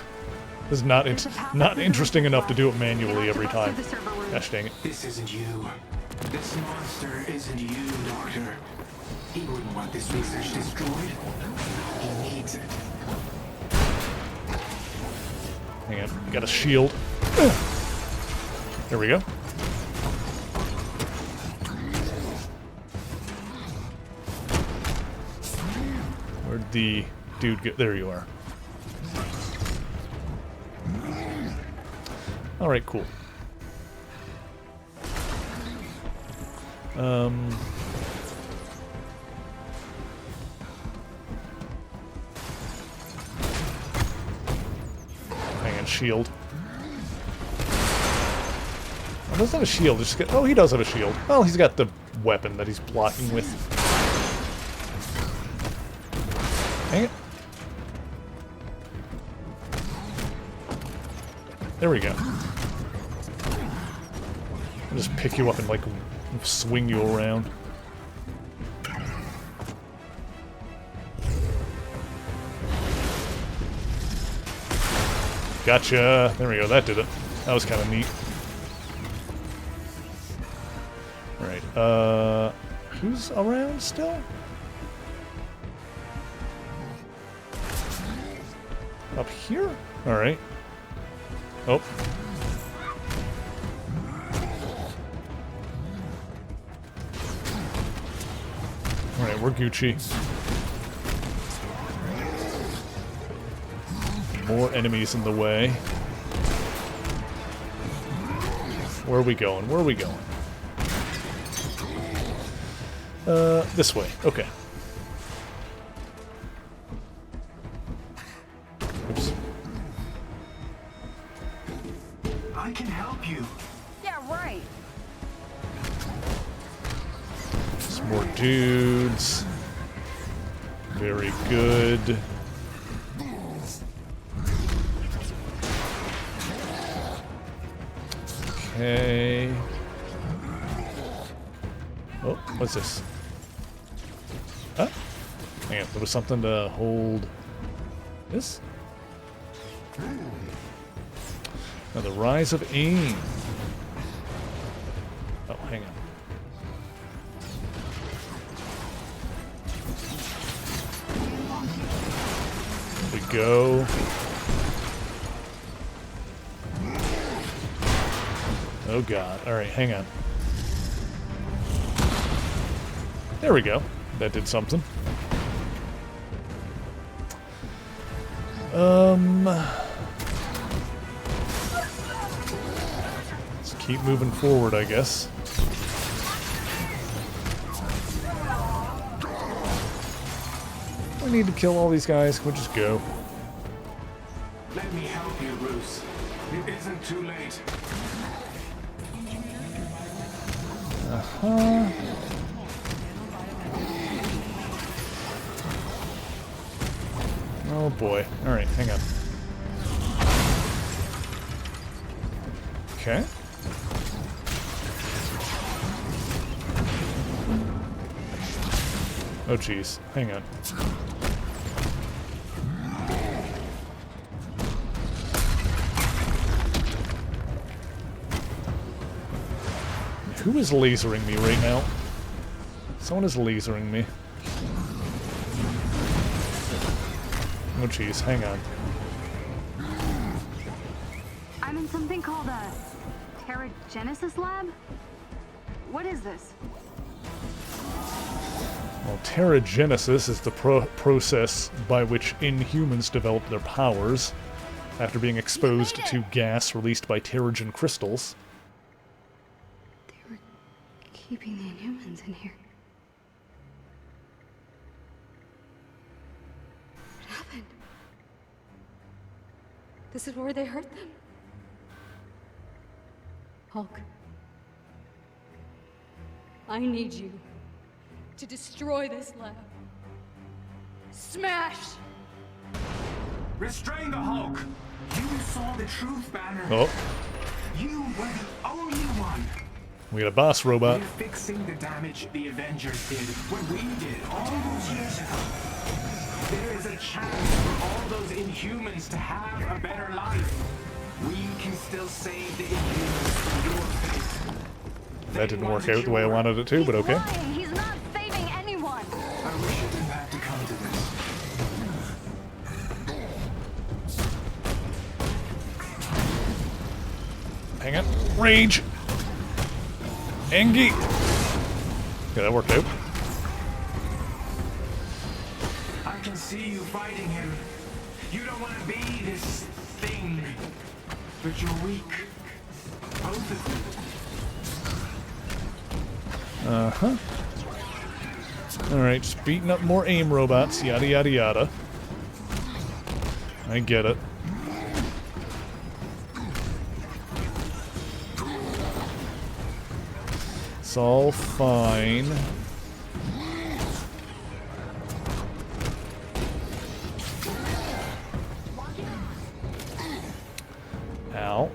Speaker 1: This is not interesting enough to do it manually every time. Gosh dang it.
Speaker 8: This isn't you. This monster isn't you, Doctor. He wouldn't want this research destroyed. He needs it.
Speaker 1: Hang on, got a shield. There we go. Where'd the dude get? There you are. Alright, cool. Hang on, shield. Oh, doesn't have a shield. Just get, oh, he does have a shield. Well, he's got the weapon that he's blocking with. Hang it. There we go. I'll just pick you up and, like, swing you around. Gotcha! There we go, that did it. That was kind of neat. Alright, who's around still? Up here? Alright. Oh. Alright, we're Gucci. More enemies in the way. Where are we going? Where are we going? This way. Okay. Oops.
Speaker 8: I can help you.
Speaker 5: Yeah, right.
Speaker 1: Some more dudes. Very good. Okay. Oh, what's this? Huh? Hang on, there was something to hold this? Now, the rise of AIM. Oh, hang on. There we go. Oh god. Alright, hang on. There we go. That did something. Let's keep moving forward, I guess. We need to kill all these guys. We'll just go.
Speaker 8: Let me help you, Bruce. It isn't too late.
Speaker 1: Uh-huh. Oh boy. Alright, hang on. Okay. Oh jeez. Hang on. Who is lasering me right now? Someone is lasering me. Oh jeez, hang on.
Speaker 5: I'm in something called a Terrigenesis lab? What is this?
Speaker 1: Well, Terrigenesis is the process by which Inhumans develop their powers after being exposed to gas released by Terrigen crystals.
Speaker 2: Keeping the Inhumans in here. What happened? This is where they hurt them. Hulk,
Speaker 10: I need you to destroy this lab. Smash!
Speaker 8: Restrain the Hulk! You saw the truth, Banner.
Speaker 1: Oh.
Speaker 8: You were the only one.
Speaker 1: We got a boss robot.
Speaker 8: We're fixing the damage the Avengers did when we did all those years ago. There is a chance for all those Inhumans to have a better life. We can still save the Inhumans from your fate.
Speaker 1: That didn't work out the way I wanted it to, but okay.
Speaker 5: He's not saving anyone.
Speaker 8: I wish it didn't have to come to this.
Speaker 1: Hang on. Rage! Engie! Okay, that worked out.
Speaker 8: I can see you fighting him. You don't want to be this thing, but you're weak. Both of you.
Speaker 1: Uh-huh. Alright, just beating up more AIM robots, yada yada yada. I get it. It's all fine. Ow.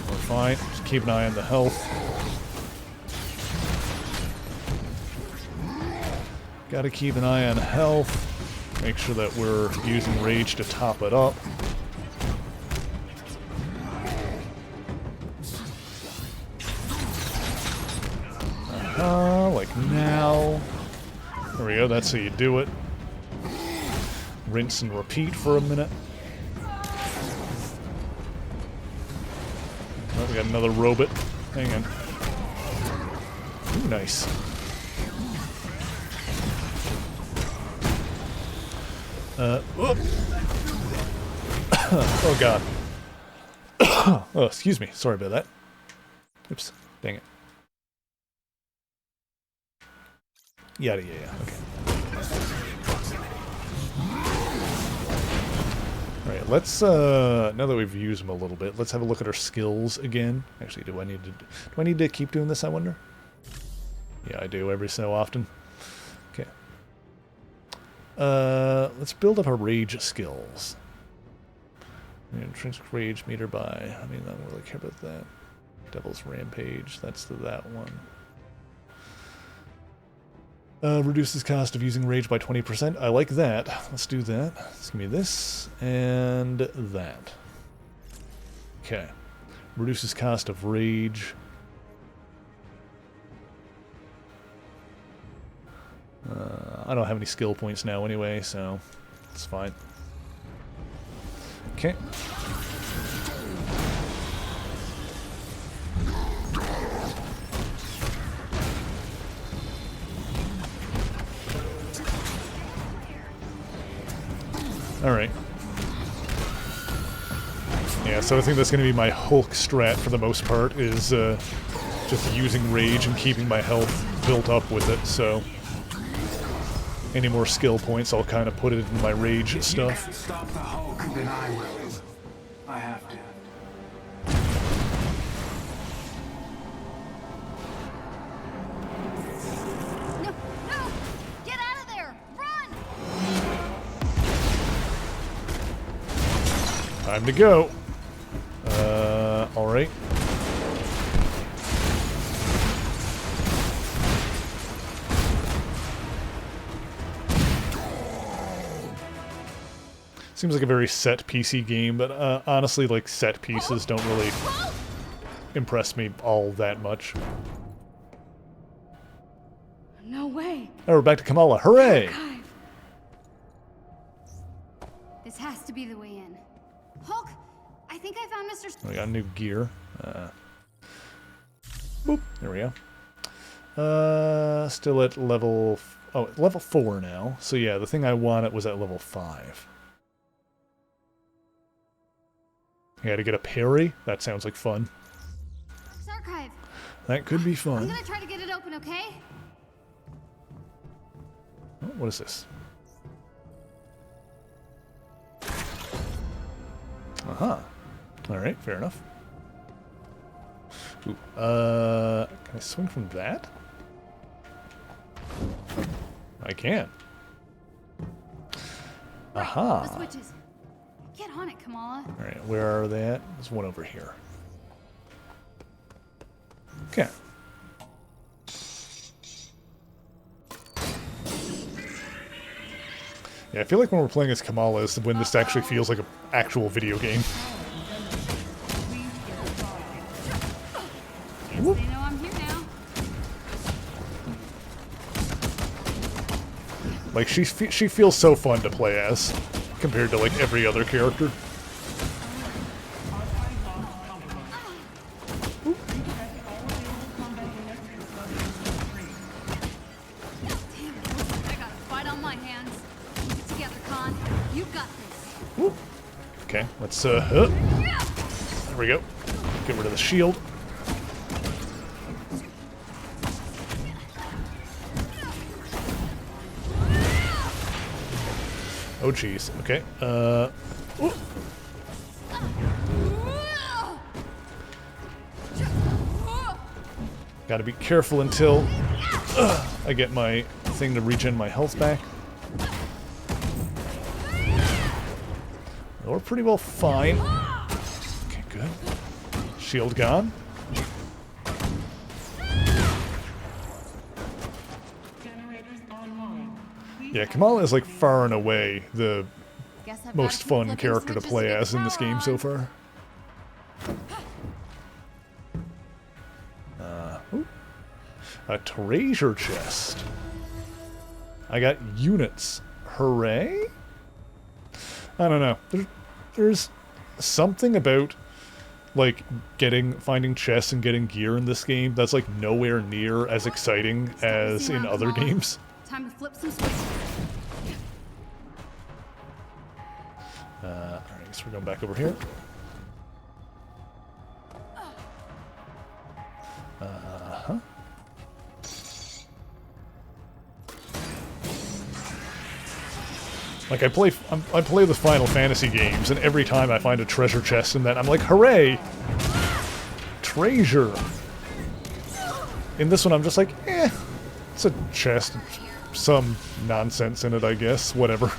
Speaker 1: We're fine. Just keep an eye on the health. Gotta keep an eye on health. Make sure that we're using rage to top it up. Like now. There we go, that's how you do it. Rinse and repeat for a minute. Oh, we got another robot. Hang on. Ooh, nice. Whoop. Oh god. Oh, excuse me. Sorry about that. Oops. Dang it. Yada yeah. Okay. Alright, let's now that we've used them a little bit, let's have a look at our skills again. Actually, do I need to keep doing this, I wonder? Yeah, I do every so often. Okay. Let's build up our rage skills. Intrinsic rage meter by. I mean, I don't really care about that. Devil's Rampage. That's that one. Reduces cost of using rage by 20%. I like that. Let's do that. Let's give me this and that. Okay. Reduces cost of rage. I don't have any skill points now anyway, so it's fine. Okay. Alright. Yeah, so I think that's going to be my Hulk strat for the most part, is just using rage and keeping my health built up with it, so any more skill points I'll kind of put it in my rage stuff.
Speaker 8: If you can't stop the Hulk, then I will. I have to.
Speaker 15: No! No! Get out of there! Run!
Speaker 1: Time to go. Alright. Seems like a very set PC game, but honestly, like, set pieces don't really impress me all that much.
Speaker 10: No way.
Speaker 1: Oh, we're back to Kamala. Hooray!
Speaker 15: This has to be the way in. Hulk, I think I found Mr.
Speaker 1: We got new gear. Boop. There we go. Still at level... Oh, level 4 now. So yeah, the thing I wanted was at level 5. I had to get a parry? That sounds like fun.
Speaker 15: Archive.
Speaker 1: That could be
Speaker 15: I'm
Speaker 1: fun.
Speaker 15: gonna try to get it open, okay?
Speaker 1: Oh, what is this? Aha. Alright, fair enough. Ooh, can I swing from that? I can.
Speaker 15: Right,
Speaker 1: Aha.
Speaker 15: the switches. Get on it, Kamala.
Speaker 1: Alright, where are they at? There's one over here. Okay. Yeah, I feel like when we're playing as Kamala is when this actually feels like an actual video game.
Speaker 15: They know I'm here now.
Speaker 1: Like, she feels so fun to play as, compared to, like, every other character. Okay, let's, there we go. Get rid of the shield. Oh, jeez. Okay, ooh. Gotta be careful until I get my thing to regen my health back. We're pretty well fine. Okay, good. Shield gone. Yeah, Kamala is like far and away the most fun character to play as in this game so far. Ooh. A treasure chest. I got units. Hooray? I don't know. There's something about like finding chests and getting gear in this game that's like nowhere near as exciting as in other games.
Speaker 15: Time to flip some switches.
Speaker 1: Alright, so we're going back over here. Uh-huh. Like, I play the Final Fantasy games, and every time I find a treasure chest in that, I'm like, hooray! Treasure! In this one, I'm just like, eh, it's a chest. Some nonsense in it, I guess. Whatever.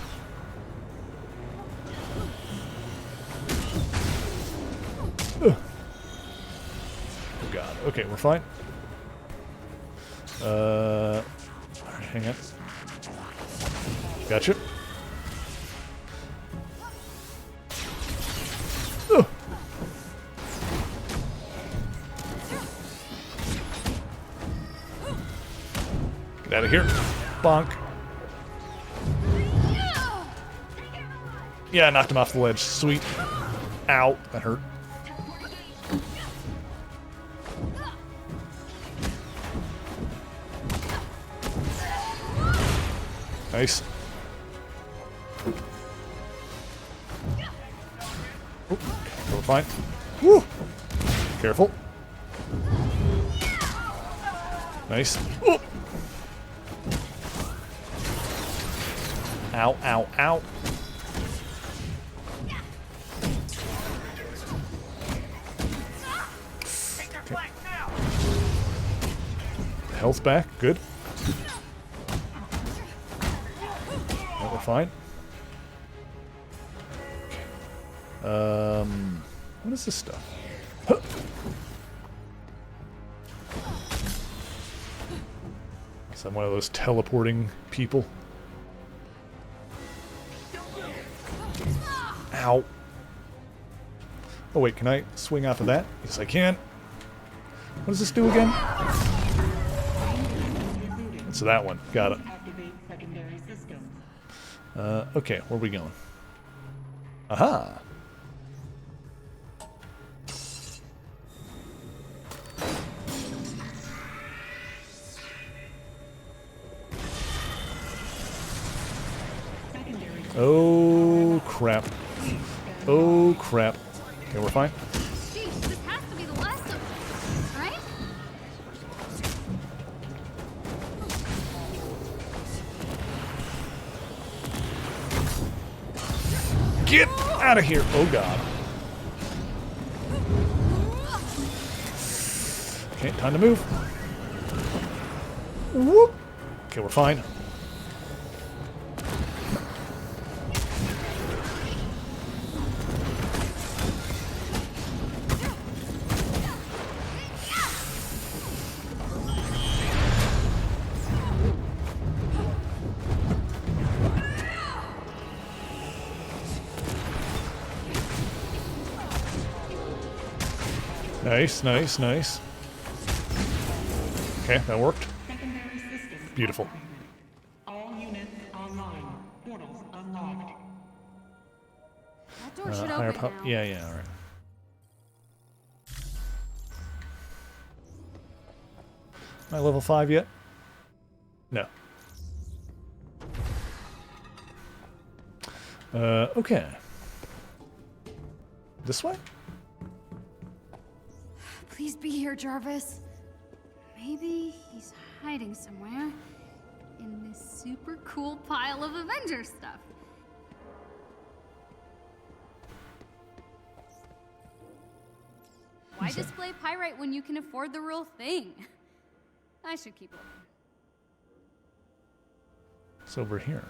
Speaker 1: Ugh. Oh god. Okay, we're fine. Alright, hang on. Gotcha. Get out of here. Bonk. Yeah, I knocked him off the ledge. Sweet. Ow. That hurt. Nice. Oh, we're fine. Woo! Careful. Nice. Oh. Ow, ow, ow. Okay. Health back, good. Right, we're fine. Okay. What is this stuff? Huh. So I'm one of those teleporting people. Ow. Oh wait, can I swing off of that? Yes, I can. What does this do again? It's that one. Got it. Okay, where are we going? Aha! Oh, crap. Oh, crap. Okay, we're fine.
Speaker 15: Jeez, this has to be the last of them, right?
Speaker 1: Get out of here! Oh, God. Okay, time to move. Whoop! Okay, we're fine. Nice, nice, nice. Okay, that worked. Beautiful.
Speaker 8: All units online. Portals unlocked.
Speaker 15: That door should
Speaker 1: Higher
Speaker 15: open now.
Speaker 1: Yeah, yeah, alright. Am I level 5 yet? No. Okay. This way?
Speaker 15: Please be here, Jarvis. Maybe he's hiding somewhere in this super cool pile of Avengers stuff. Why display pyrite when you can afford the real thing? I should keep looking.
Speaker 1: It's over here.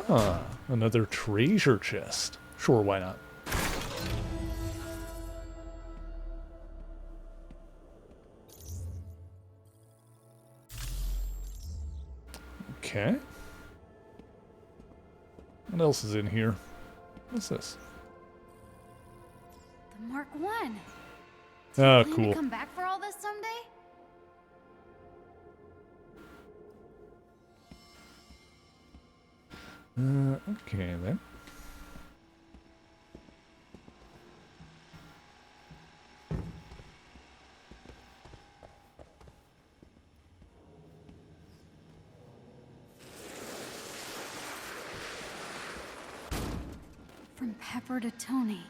Speaker 1: Ah, another treasure chest. Sure, why not? Okay. What else is in here? What's this?
Speaker 15: The Mark I.
Speaker 1: Ah,
Speaker 15: Plan
Speaker 1: cool.
Speaker 15: to come back for all this someday?
Speaker 1: Okay then.
Speaker 15: From Pepper to Tony.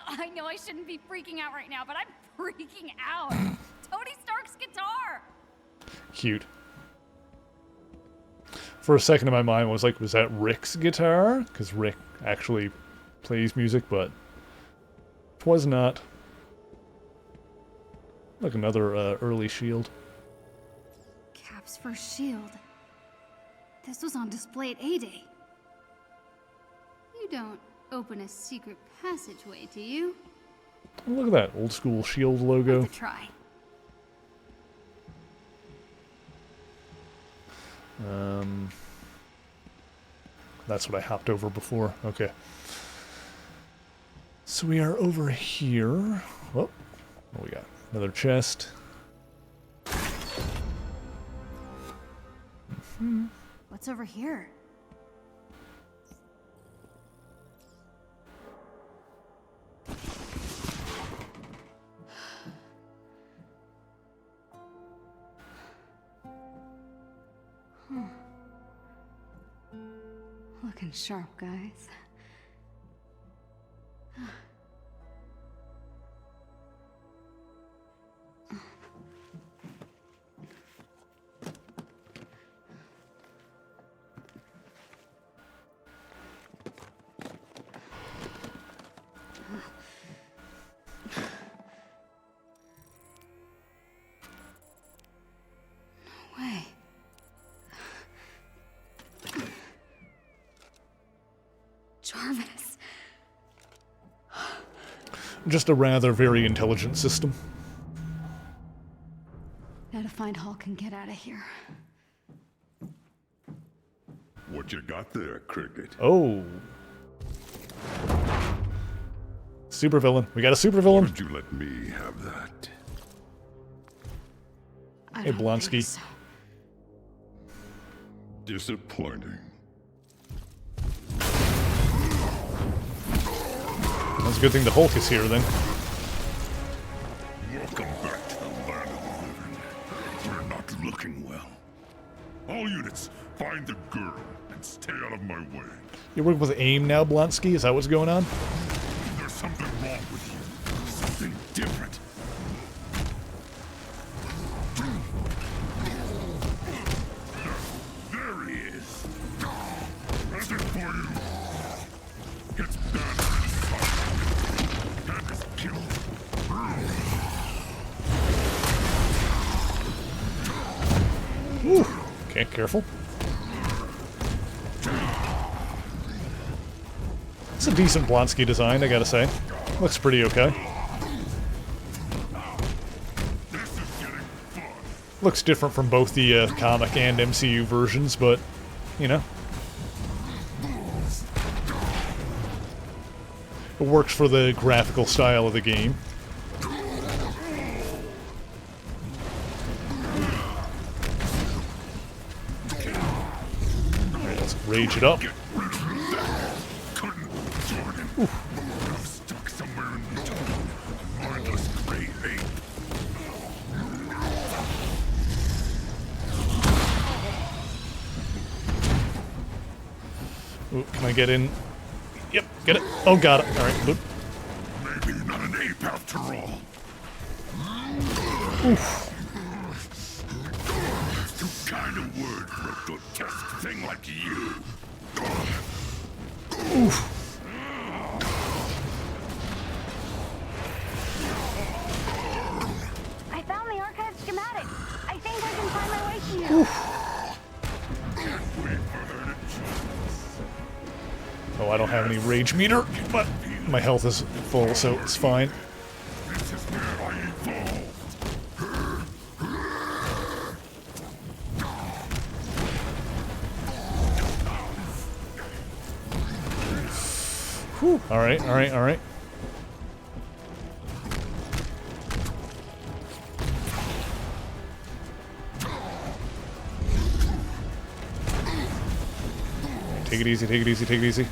Speaker 15: I know I shouldn't be freaking out right now, but I'm freaking out. Tony Stark's guitar!
Speaker 1: Cute. For a second in my mind, I was like, was that Rick's guitar? Because Rick actually plays music, but it was not. Like another early shield.
Speaker 15: Cap's first shield. This was on display at A-Day. You don't open a secret passageway, do you?
Speaker 1: Look at that old school shield logo.
Speaker 15: Worth a try.
Speaker 1: That's what I hopped over before. Okay. So we are over here. Oh, what we got? Another chest.
Speaker 15: What's over here? Looking sharp, guys. No way. Jarvis.
Speaker 1: Just a rather very intelligent system.
Speaker 2: Gotta find Hulk and get out of here.
Speaker 14: What you got there, Cricket?
Speaker 1: Oh. Supervillain. We got a supervillain.
Speaker 14: Did you let me have that?
Speaker 1: Hey, Blonsky.
Speaker 2: So.
Speaker 14: Disappointing.
Speaker 1: That's a good thing the Hulk is here, then.
Speaker 14: Welcome back to the land of the living. We're not looking well. All units, find the girl and stay out of my way.
Speaker 1: You're working with AIM now, Blonsky? Is that what's going on?
Speaker 14: There's something wrong with you. Something different. There he is. Present for you. It's Banner. And is killed.
Speaker 1: Whew. Okay, careful. It's a decent Blonsky design, I gotta say. Looks pretty okay. Looks different from both the comic and MCU versions, but, you know. It works for the graphical style of the game. Alright, let's rage it up. Ooh, can I get in? Yep, get it. Oh, got it. Alright, boop.
Speaker 14: Maybe not an ape after all.
Speaker 1: Oof.
Speaker 14: Too kind of word for a grotesque thing like you.
Speaker 1: Oof.
Speaker 5: I found the archive schematic. I think I can find my way to you.
Speaker 1: Oof. Oh, I don't have any rage meter, but my health is full, so it's fine.
Speaker 14: This is where I evolved.
Speaker 1: Whew. Alright, alright, alright. Take it easy, take it easy, take it easy.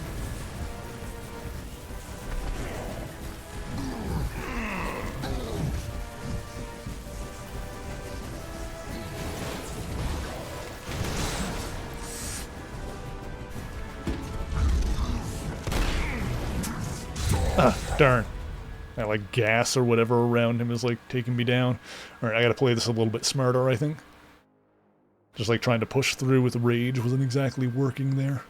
Speaker 1: Ah, darn. That, like, gas or whatever around him is, like, taking me down. Alright, I gotta play this a little bit smarter, I think. Just, like, trying to push through with rage wasn't exactly working there.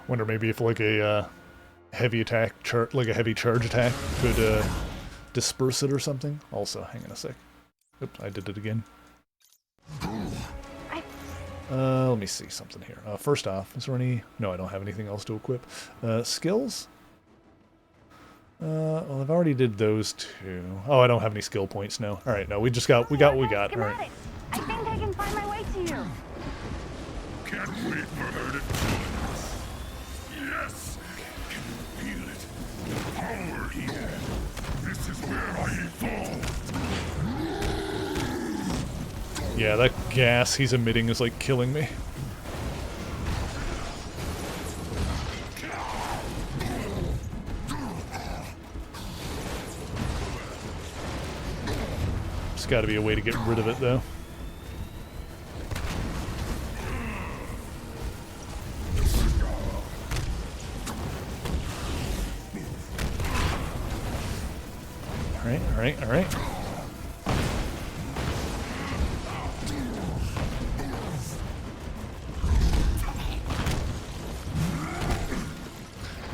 Speaker 1: Wonder maybe if, like, a heavy attack, like a heavy charge attack could disperse it or something. Also, hang on a sec. Oops, I did it again. Let me see something here. First off, is there any... No, I don't have anything else to equip. Skills? Well, I've already did those two. Oh, I don't have any skill points now. Alright, no, we got what we got. Alright.
Speaker 5: I think I can find my way to you.
Speaker 14: Can't wait for her to join us. Yes! Can you feel it? The power here. This is where I evolved.
Speaker 1: Yeah, that gas he's emitting is, like, killing me. There's gotta be a way to get rid of it, though. Alright, alright, alright.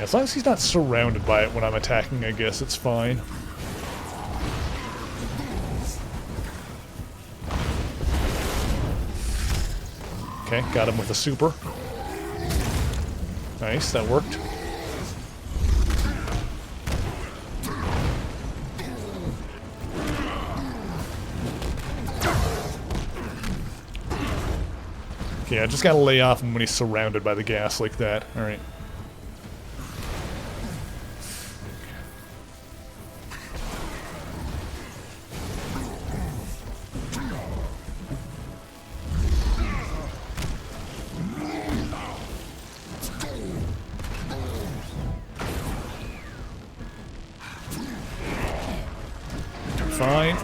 Speaker 1: As long as he's not surrounded by it when I'm attacking, I guess it's fine. Okay, got him with a super. Nice, that worked. Okay, I just gotta lay off him when he's surrounded by the gas like that. Alright. Fine.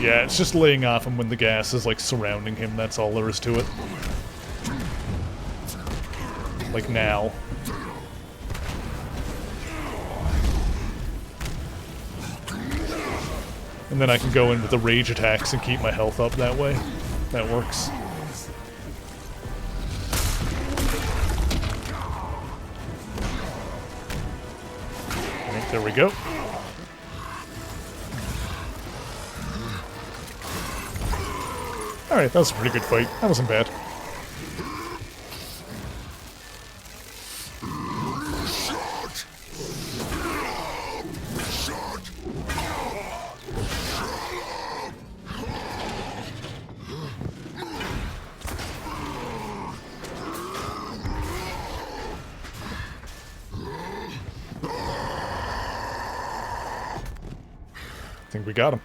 Speaker 1: Yeah, it's just laying off him when the gas is, like, surrounding him. That's all there is to it. Like now. And then I can go in with the rage attacks and keep my health up that way. That works. Alright, there we go. Alright, that was a pretty good fight. That wasn't bad. I think we got him.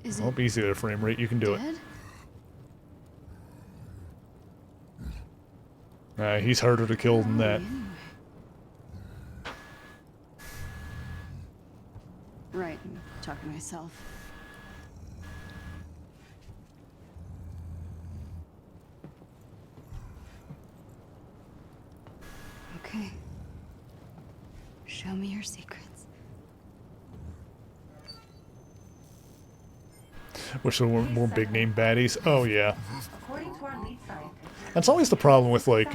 Speaker 2: Is
Speaker 1: Won't be easy there, frame rate. You can do it. He's harder to kill than that.
Speaker 2: Right, I'm talking to myself. Okay. Show me your secrets.
Speaker 1: Wish there were more big name baddies. Oh yeah.
Speaker 9: According to our lead scientist,
Speaker 1: That's always the problem with like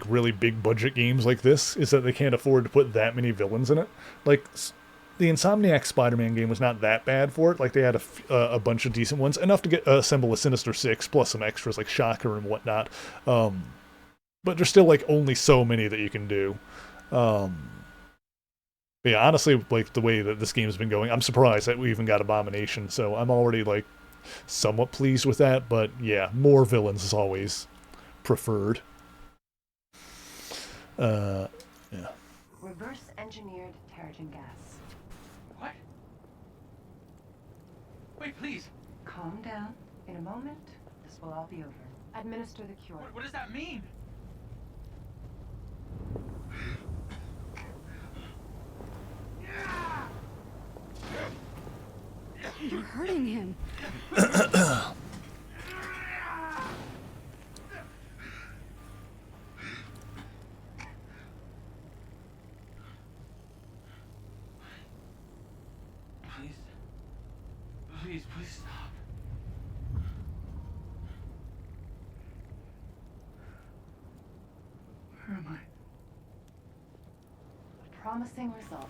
Speaker 1: really big budget games like this, is that they can't afford to put that many villains in it. Like the Insomniac Spider-Man game was not that bad for it. Like they had a bunch of decent ones, enough to get assemble a Sinister Six plus some extras like Shocker and whatnot. But there's still like only so many that you can do. But yeah, honestly, like the way that this game's been going, I'm surprised that we even got Abomination. So I'm already like somewhat pleased with that. But yeah, more villains is always preferred. Yeah.
Speaker 9: reverse engineered Terrigen gas.
Speaker 22: What? Wait, please.
Speaker 9: Calm down. In a moment, this will all be over. Administer the cure.
Speaker 22: What does that mean?
Speaker 2: You're hurting him.
Speaker 22: Please stop. Where am I?
Speaker 9: A promising result.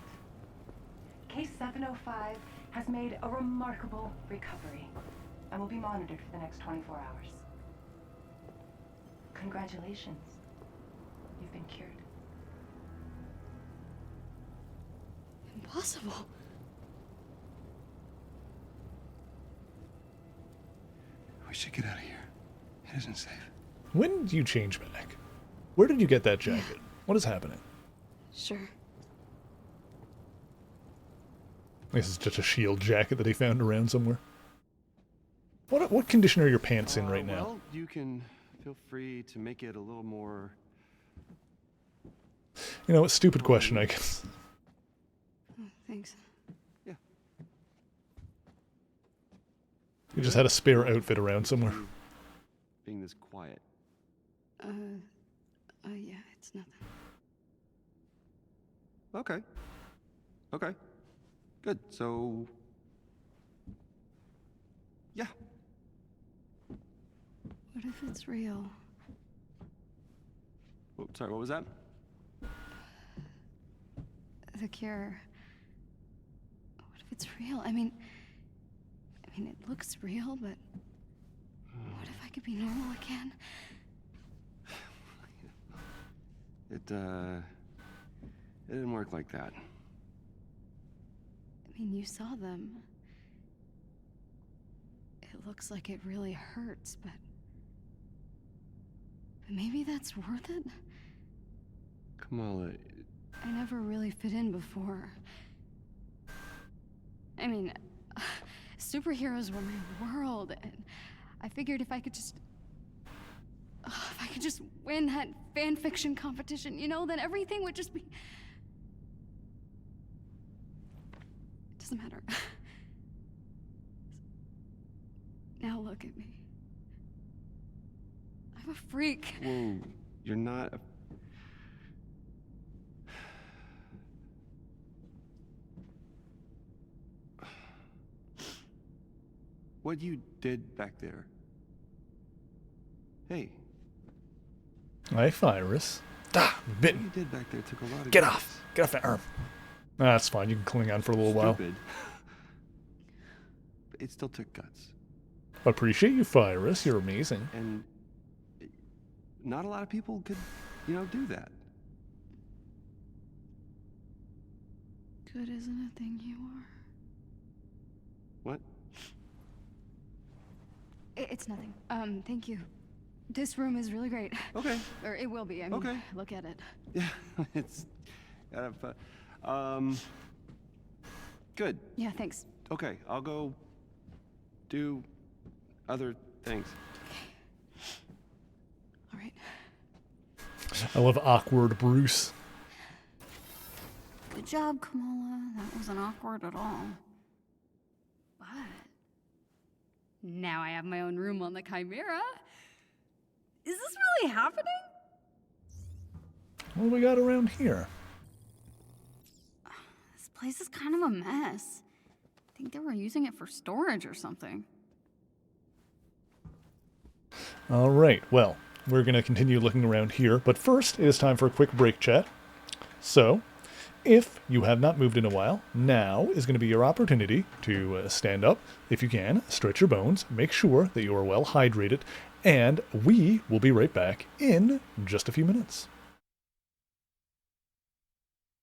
Speaker 9: Case 705 has made a remarkable recovery and will be monitored for the next 24 hours. Congratulations. You've been cured.
Speaker 2: Impossible.
Speaker 17: We should get out of here. It isn't safe.
Speaker 1: When did you change back? Where did you get that jacket? What is happening?
Speaker 2: Sure.
Speaker 1: This is just a shield jacket that he found around somewhere. What condition are your pants in right now?
Speaker 17: Well, you can feel free to make it a little more...
Speaker 1: You know, a stupid question, I guess.
Speaker 2: Oh, thanks.
Speaker 17: Yeah.
Speaker 1: You just had a spare outfit around somewhere.
Speaker 17: Being this quiet.
Speaker 2: Yeah, it's nothing.
Speaker 17: Okay. Okay. Good. So... yeah.
Speaker 2: What if it's real?
Speaker 17: Oh, sorry, what was that?
Speaker 2: The cure. What if it's real? I mean, it looks real, but what if I could be normal again?
Speaker 17: It didn't work like that.
Speaker 2: I mean, you saw them. It looks like it really hurts, but maybe that's worth it?
Speaker 17: Kamala...
Speaker 2: I never really fit in before. I mean, superheroes were my world, and I figured if I could just win that fan fiction competition, you know, then everything would just be... It doesn't matter. Now look at me. I'm a freak.
Speaker 17: Whoa, you're not a... what you did back there. Hey.
Speaker 1: Hi, Virus. Ah, bitten.
Speaker 17: What you did back there took a lot of
Speaker 1: Get
Speaker 17: guts.
Speaker 1: off! Get off that arm. That's fine. You can cling on for a little while.
Speaker 17: Stupid. But it still took guts.
Speaker 1: Appreciate you, Virus. You're amazing.
Speaker 17: And not a lot of people could, do that.
Speaker 2: Good isn't a thing you are.
Speaker 17: What?
Speaker 2: It's nothing. Thank you. This room is really great.
Speaker 17: Okay.
Speaker 2: Or it will be. I mean,
Speaker 17: Okay.
Speaker 2: look at it.
Speaker 17: Yeah, it's kind of fun. Good.
Speaker 2: Yeah, thanks.
Speaker 17: Okay, I'll go do other things.
Speaker 2: All right.
Speaker 1: I love awkward Bruce.
Speaker 15: Good job, Kamala. That wasn't awkward at all. But now I have my own room on the Chimera. Is this really happening?
Speaker 1: What do we got around here?
Speaker 15: This place is kind of a mess. I think they were using it for storage or something.
Speaker 1: All right, well, we're going to continue looking around here, but first it is time for a quick break chat. So, if you have not moved in a while, now is going to be your opportunity to stand up, if you can, stretch your bones, make sure that you are well hydrated, and we will be right back in just a few minutes.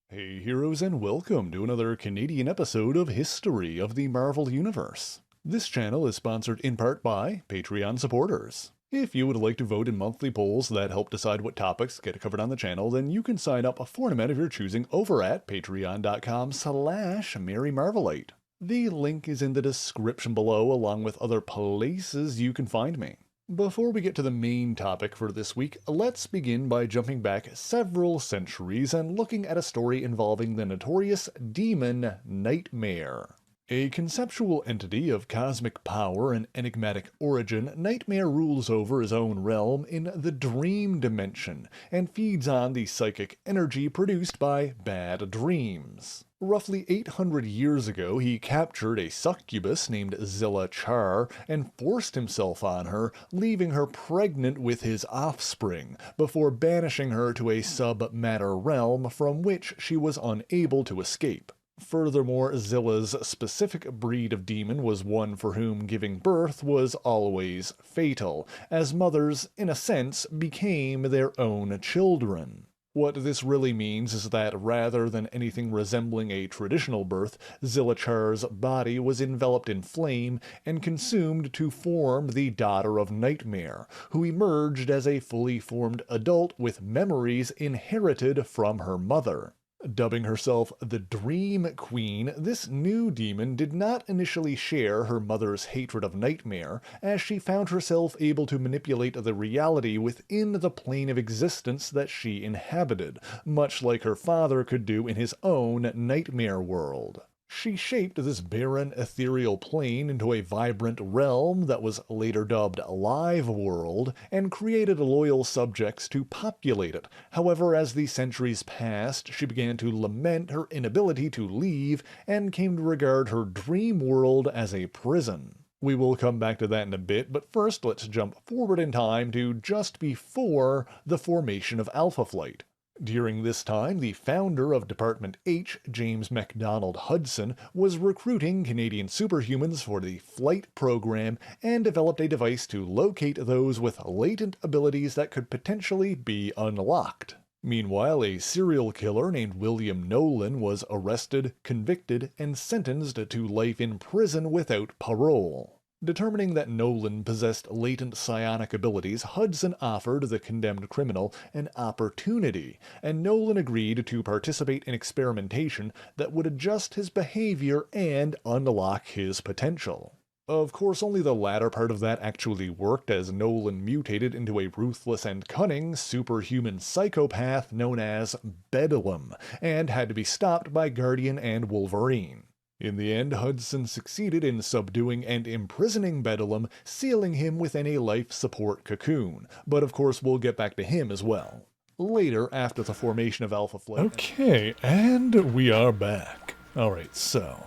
Speaker 1: Hey heroes, and welcome to another Canadian episode of History of the Marvel Universe. This channel is sponsored in part by Patreon supporters. If you would like to vote in monthly polls that help decide what topics get covered on the channel, then you can sign up for an amount of your choosing over at patreon.com/MaryMarvelite. The link is in the description below, along with other places you can find me. Before we get to the main topic for this week, let's begin by jumping back several centuries and looking at a story involving the notorious demon Nightmare. A conceptual entity of cosmic power and enigmatic origin, Nightmare rules over his own realm in the dream dimension and feeds on the psychic energy produced by bad dreams. Roughly 800 years ago, he captured a succubus named Zilla Char and forced himself on her, leaving her pregnant with his offspring, before banishing her to a sub-matter realm from which she was unable to escape. Furthermore, Zilla's specific breed of demon was one for whom giving birth was always fatal, as mothers, in a sense, became their own children. What this really means is that rather than anything resembling a traditional birth, Zilla Char's body was enveloped in flame and consumed to form the daughter of Nightmare, who emerged as a fully formed adult with memories inherited from her mother. Dubbing herself the Dream Queen, this new demon did not initially share her mother's hatred of Nightmare, as she found herself able to manipulate the reality within the plane of existence that she inhabited, much like her father could do in his own Nightmare world. She shaped this barren, ethereal plane into a vibrant realm that was later dubbed Live World, and created loyal subjects to populate it. However, as the centuries passed, she began to lament her inability to leave, and came to regard her dream world as a prison. We will come back to that in a bit, but first let's jump forward in time to just before the formation of Alpha Flight. During this time, the founder of Department H, James MacDonald Hudson, was recruiting Canadian superhumans for the flight program and developed a device to locate those with latent abilities that could potentially be unlocked. Meanwhile, a serial killer named William Nolan was arrested, convicted, and sentenced to life in prison without parole. Determining that Nolan possessed latent psionic abilities, Hudson offered the condemned criminal an opportunity, and Nolan agreed to participate in experimentation that would adjust his behavior and unlock his potential. Of course, only the latter part of that actually worked, as Nolan mutated into a ruthless and cunning superhuman psychopath known as Bedlam, and had to be stopped by Guardian and Wolverine. In the end, Hudson succeeded in subduing and imprisoning Bedlam, sealing him within a life support cocoon. But of course, we'll get back to him as well. Later, after the formation of Alpha Flight... Okay, and we are back. Alright, so...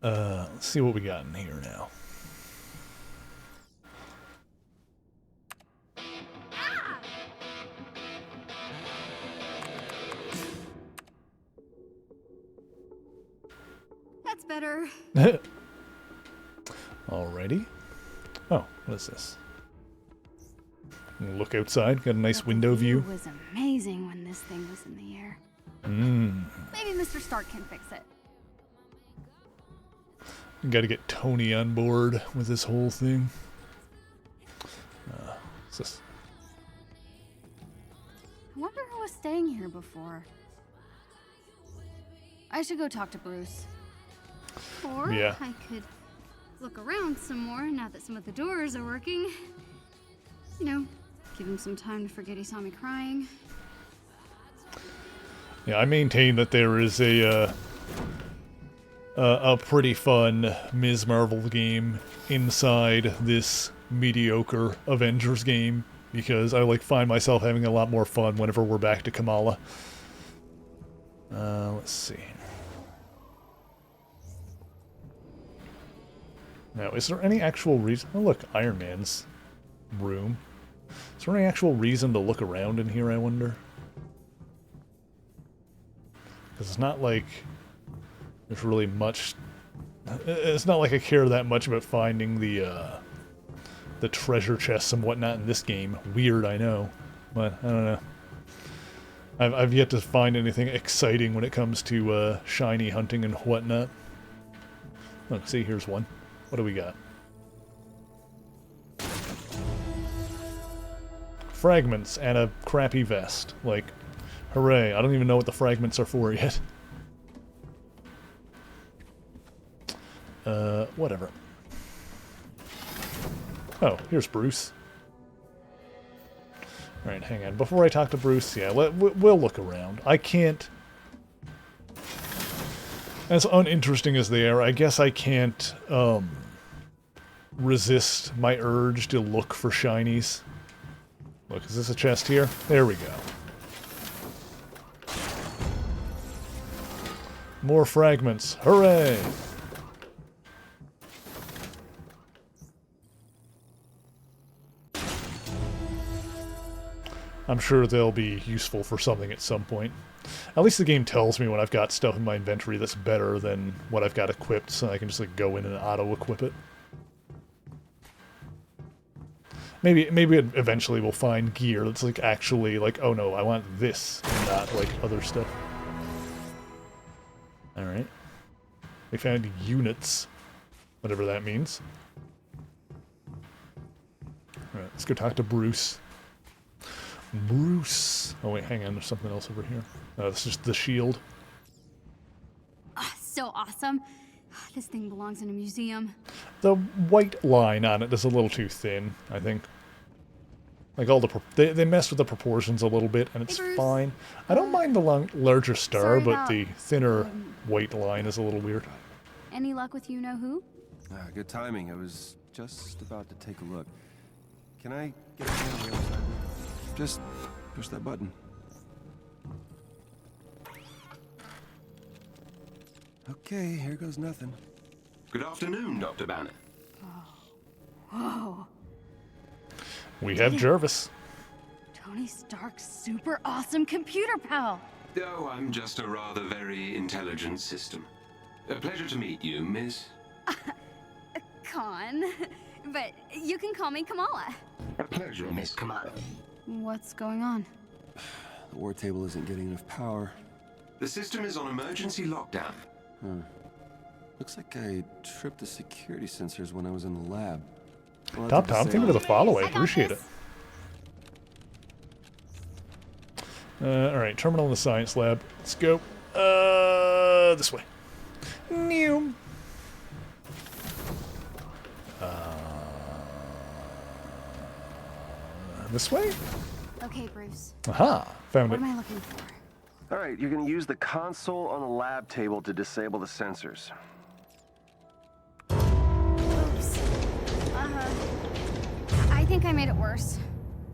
Speaker 1: let's see what we got in here now.
Speaker 15: better.
Speaker 1: Alrighty. Oh, what is this? Look outside. Got a nice window view.
Speaker 15: It was amazing when this thing was in the air. Maybe Mr. Stark can fix it.
Speaker 1: Got to get Tony on board with this whole thing. What's this?
Speaker 15: I wonder who was staying here before. I should go talk to Bruce. Or
Speaker 1: Yeah.
Speaker 15: I could look around some more now that some of the doors are working. You know, give him some time to forget he saw me crying.
Speaker 1: Yeah, I maintain that there is a pretty fun Ms. Marvel game inside this mediocre Avengers game, because I find myself having a lot more fun whenever we're back to Kamala. Let's see. Now, is there any actual reason? Oh, look, Iron Man's room. Is there any actual reason to look around in here, I wonder? Because it's not like there's really much... It's not like I care that much about finding the treasure chests and whatnot in this game. Weird, I know. But, I don't know. I've yet to find anything exciting when it comes to shiny hunting and whatnot. Look, see, here's one. What do we got? Fragments and a crappy vest. Like, hooray. I don't even know what the fragments are for yet. Whatever. Oh, here's Bruce. Alright, hang on. Before I talk to Bruce, yeah, we'll look around. I can't... As uninteresting as they are, I guess I can't, resist my urge to look for shinies. Look, is this a chest here? There we go. More fragments. Hooray! I'm sure they'll be useful for something at some point. At least the game tells me when I've got stuff in my inventory that's better than what I've got equipped, so I can just go in and auto-equip it. Maybe eventually we'll find gear that's actually oh no, I want this and not other stuff. Alright. We found units. Whatever that means. Alright, let's go talk to Bruce. Bruce! Oh wait, hang on, there's something else over here. This is just the shield.
Speaker 15: So awesome. This thing belongs in a museum.
Speaker 1: The white line on it is a little too thin, I think. All they mess with the proportions a little bit, and it's fine. I don't mind the larger star, but the thinner white line is a little weird.
Speaker 15: Any luck with you-know-who?
Speaker 17: Good timing. I was just about to take a look. Can I get a hand on the other side? Just push that button. Okay, here goes nothing.
Speaker 22: Good afternoon, Dr. Banner.
Speaker 15: Whoa.
Speaker 1: We have Jarvis.
Speaker 15: Tony Stark's super awesome computer pal.
Speaker 22: Oh, I'm just a rather very intelligent system. A pleasure to meet you, Miss.
Speaker 15: Con. But you can call me Kamala.
Speaker 22: A pleasure, Miss Kamala.
Speaker 15: What's going on?
Speaker 17: The war table isn't getting enough power.
Speaker 22: The system is on emergency lockdown.
Speaker 17: Looks like I tripped the security sensors when I was in the lab.
Speaker 1: Tom, thank you for the follow. I appreciate it. Alright, terminal in the science lab. Let's go. This way. New. This way?
Speaker 15: Okay, Bruce.
Speaker 1: Aha! Found it.
Speaker 15: What am I looking for?
Speaker 17: All right, you're going to use the console on the lab table to disable the sensors.
Speaker 15: Oops. I think I made it worse.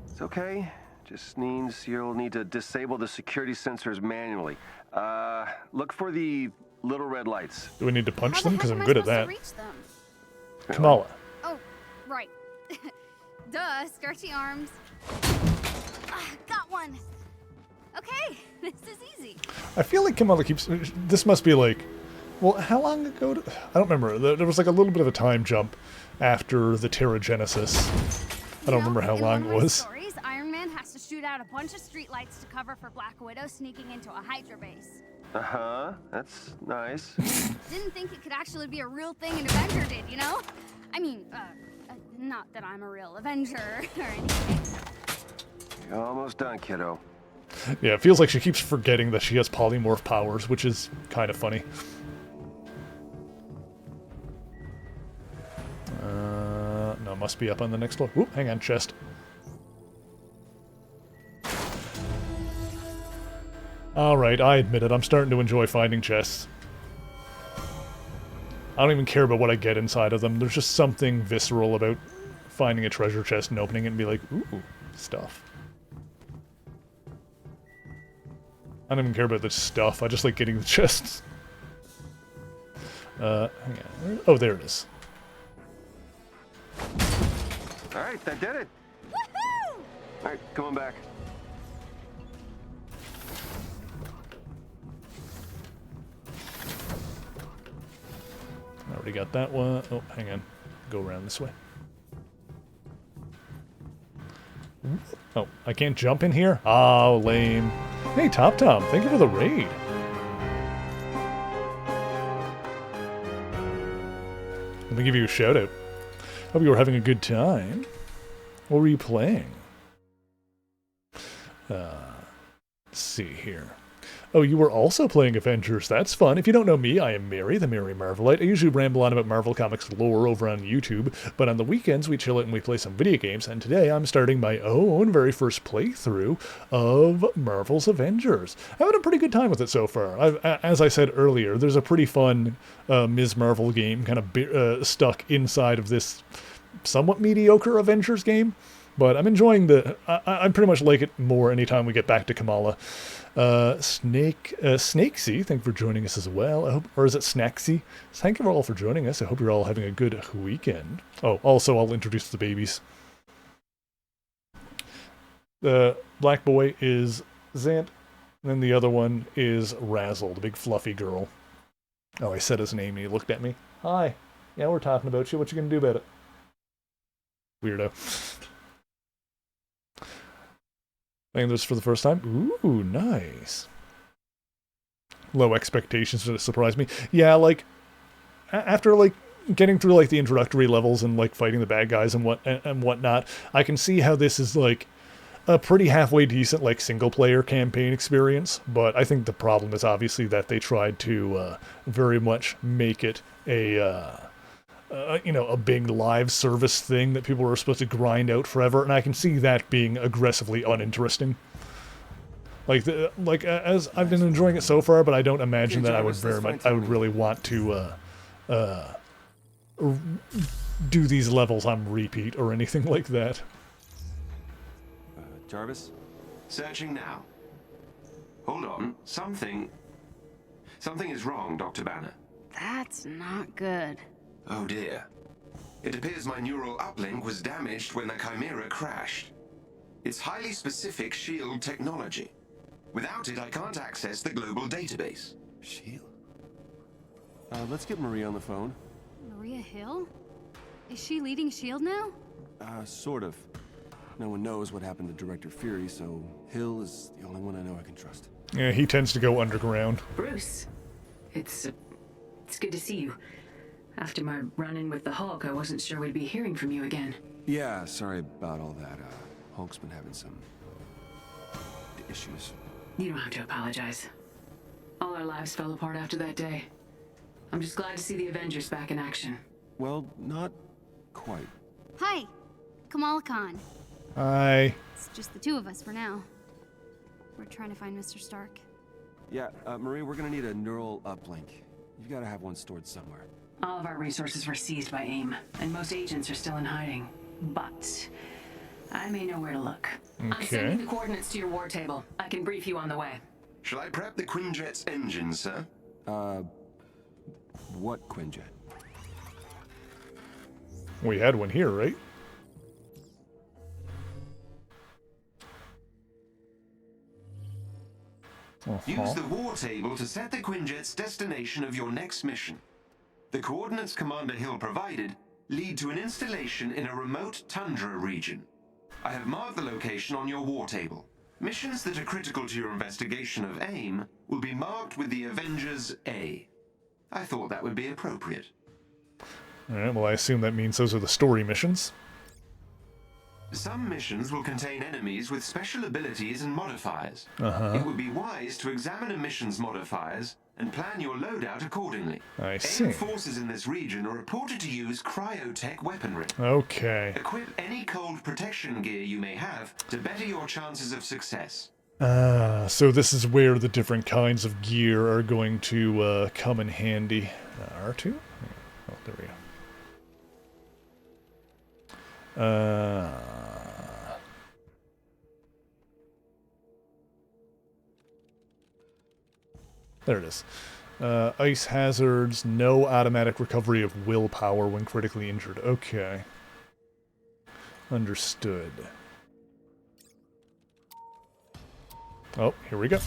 Speaker 17: It's okay. Just means you'll need to disable the security sensors manually. Look for the little red lights.
Speaker 1: Do we need to punch them? Because I'm
Speaker 15: How
Speaker 1: good
Speaker 15: the
Speaker 1: at
Speaker 15: heck am I
Speaker 1: that.
Speaker 15: supposed to reach them?
Speaker 1: Kamala.
Speaker 15: Oh, right. Duh, stretchy arms. Got one. Okay, this is easy.
Speaker 1: I feel like Kamala keeps... This must be Well, how long ago? I don't remember. There was like a little bit of a time jump after the Terrigenesis. I don't remember how long it was.
Speaker 15: Stories, Iron Man has to shoot out a bunch of streetlights to cover for Black Widow sneaking into a Hydra base.
Speaker 17: Uh-huh, that's nice.
Speaker 15: Didn't think it could actually be a real thing an Avenger did, you know? I mean, not that I'm a real Avenger or anything.
Speaker 17: You're almost done, kiddo.
Speaker 1: Yeah, it feels like she keeps forgetting that she has polymorph powers, which is kind of funny. No, must be up on the next floor. Oop, hang on, chest. Alright, I admit it, I'm starting to enjoy finding chests. I don't even care about what I get inside of them. There's just something visceral about finding a treasure chest and opening it and be like, ooh, stuff. I don't even care about the stuff, I just like getting the chests. Hang on. Oh, there it is.
Speaker 17: Alright, that did it. Woohoo! Alright, come on back.
Speaker 1: I already got that one. Oh, hang on. Go around this way. Oh, I can't jump in here? Oh, lame. Hey, Top Tom, thank you for the raid. Let me give you a shout out. Hope you were having a good time. What were you playing? Let's see here. Oh, you were also playing Avengers. That's fun. If you don't know me, I am Mary, the Mary Marvelite. I usually ramble on about Marvel Comics lore over on YouTube, but on the weekends we chill out and we play some video games, and today I'm starting my own very first playthrough of Marvel's Avengers. I've had a pretty good time with it so far. As I said earlier, there's a pretty fun Ms. Marvel game kind of stuck inside of this somewhat mediocre Avengers game, but I'm enjoying I pretty much like it more anytime we get back to Kamala. Snakesy, thank you for joining us as well. I hope, or is it Snacksy? Thank you all for joining us. I hope you're all having a good weekend. Oh, also I'll introduce the babies. The black boy is Zant, and then the other one is Razzle, the big fluffy girl. Oh, I said his name and he looked at me. Hi. Yeah, we're talking about you. What you gonna do about it? Weirdo. Playing this for the first time. Ooh, nice. Low expectations to surprise me. Yeah, like, after, like, getting through, like, the introductory levels and, like, fighting the bad guys and whatnot, I can see how this is, like, a pretty halfway decent, like, single-player campaign experience, but I think the problem is obviously that they tried to very much make it a big live service thing that people were supposed to grind out forever, and I can see that being aggressively uninteresting. As I've been enjoying it so far, but I don't imagine that I would really want to do these levels on repeat or anything like that.
Speaker 17: Jarvis?
Speaker 8: Searching now. Hold on. Something is wrong, Dr. Banner.
Speaker 2: That's not good.
Speaker 8: Oh dear. It appears my neural uplink was damaged when the Chimera crashed. It's highly specific SHIELD technology. Without it, I can't access the global database.
Speaker 17: SHIELD? Let's get Maria on the phone.
Speaker 15: Maria Hill? Is she leading SHIELD now?
Speaker 17: Sort of. No one knows what happened to Director Fury, so Hill is the only one I know I can trust.
Speaker 1: Yeah, he tends to go underground.
Speaker 7: Bruce, it's good to see you. After my run-in with the Hulk, I wasn't sure we'd be hearing from you again.
Speaker 17: Yeah, sorry about all that. Hulk's been having some issues.
Speaker 7: You don't have to apologize. All our lives fell apart after that day. I'm just glad to see the Avengers back in action.
Speaker 17: Well, not quite.
Speaker 15: Hi, Kamala Khan.
Speaker 1: Hi.
Speaker 15: It's just the two of us for now. We're trying to find Mr. Stark.
Speaker 17: Yeah, Marie, we're gonna need a neural uplink. You've got to have one stored somewhere.
Speaker 7: All of our resources were seized by AIM, and most agents are still in hiding. But I may know where to look.
Speaker 1: Okay.
Speaker 7: I'm sending the coordinates to your war table. I can brief you on the way.
Speaker 8: Shall I prep the Quinjet's engine, sir?
Speaker 17: What Quinjet?
Speaker 1: We had one here, right?
Speaker 18: Use the war table to set the Quinjet's destination of your next mission. The coordinates Commander Hill provided lead to an installation in a remote tundra region. I have marked the location on your war table. Missions that are critical to your investigation of AIM will be marked with the Avengers A. I thought that would be appropriate.
Speaker 1: Alright, well I assume that means those are the story missions.
Speaker 18: Some missions will contain enemies with special abilities and modifiers.
Speaker 1: Uh-huh.
Speaker 18: It would be wise to examine a mission's modifiers and plan your loadout accordingly.
Speaker 1: I see.
Speaker 18: AIM forces in this region are reported to use cryotech weaponry.
Speaker 1: Okay.
Speaker 18: Equip any cold protection gear you may have to better your chances of success.
Speaker 1: So this is where the different kinds of gear are going to come in handy. R2? Oh, there we go. There it is. Ice hazards, no automatic recovery of willpower when critically injured. Okay. Understood. Oh, here we go.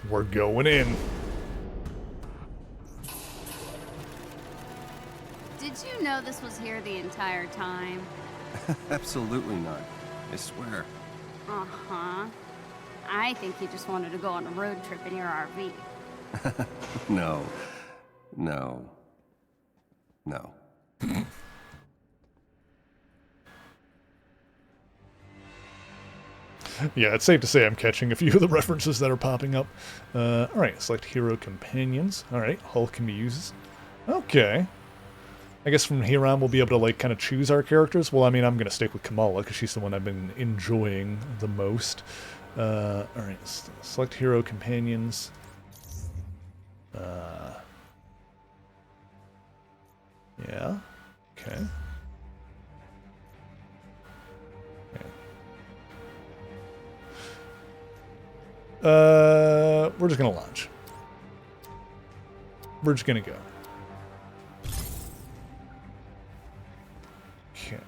Speaker 1: We're going in.
Speaker 15: Did you know this was here the entire time?
Speaker 17: Absolutely not. I swear.
Speaker 15: Uh-huh. I think you just wanted to go on a road trip in your RV.
Speaker 17: No. No. No.
Speaker 1: Yeah, it's safe to say I'm catching a few of the references that are popping up. Alright, select hero companions. Alright, Hulk can be used. Okay. I guess from here on we'll be able to, like, kind of choose our characters. Well, I mean, I'm going to stick with Kamala, because she's the one I've been enjoying the most. Alright, select hero companions. Yeah. Okay. We're just gonna launch. We're just gonna go. Okay.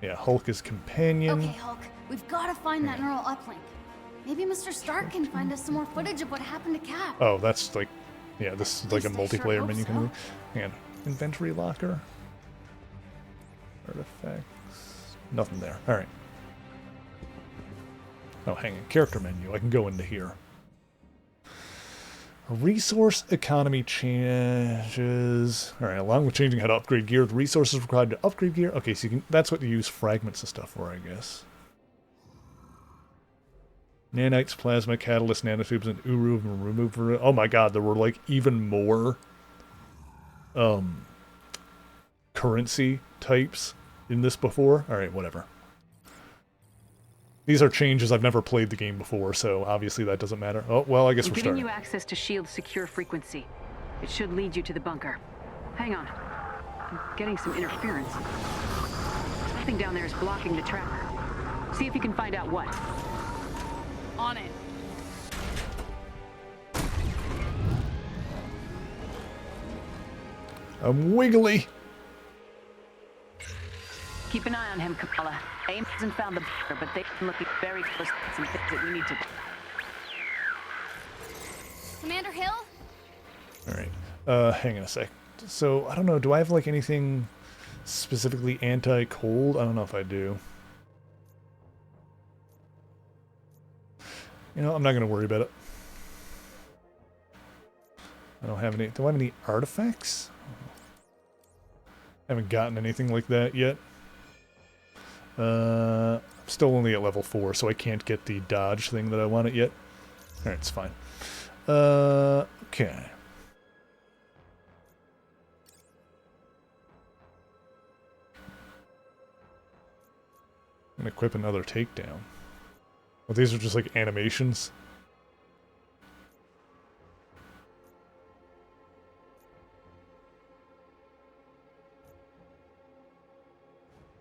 Speaker 1: Yeah, Hulk is companion.
Speaker 15: Okay, Hulk, we've got to find that neural uplink. Maybe Mr. Stark can find us some more footage of what happened to Cap.
Speaker 1: Oh, that's like, yeah, this is like a
Speaker 15: At least I
Speaker 1: multiplayer
Speaker 15: sure
Speaker 1: menu
Speaker 15: hope
Speaker 1: kind of. Hang on. Inventory locker. Artifacts. Nothing there. Alright. Oh, hang on. Character menu. I can go into here. Resource economy changes. Alright, along with changing how to upgrade gear, the resources required to upgrade gear. Okay, so you can, that's what you use fragments and stuff for, I guess. Nanites, plasma, catalyst, nanotubes, and Uru and remover. Oh my god, there were like even more currency types in this before. Alright, whatever. These are changes. I've never played the game before, so obviously that doesn't matter. Oh, well, I guess we're
Speaker 7: giving
Speaker 1: starting.
Speaker 7: you access to S.H.I.E.L.D.'s secure frequency. It should lead you to the bunker. Hang on. I'm getting some interference. Something down there is blocking the tracker. See if you can find out what.
Speaker 10: On it.
Speaker 1: I'm wiggly.
Speaker 7: Keep an eye on him, Kamala. AIM hasn't found the bunker, but they've been looking very close at some things that we need to...
Speaker 15: Commander Hill?
Speaker 1: Alright. Hang on a sec. So, I don't know, do I have like anything specifically anti-cold? I don't know if I do. You know, I'm not going to worry about it. I don't have any... Do I have any artifacts? I haven't gotten anything like that yet. I'm still only at level 4, so I can't get the dodge thing that I wanted yet. Alright, it's fine. Okay. I'm gonna equip another takedown. Well, these are just like animations.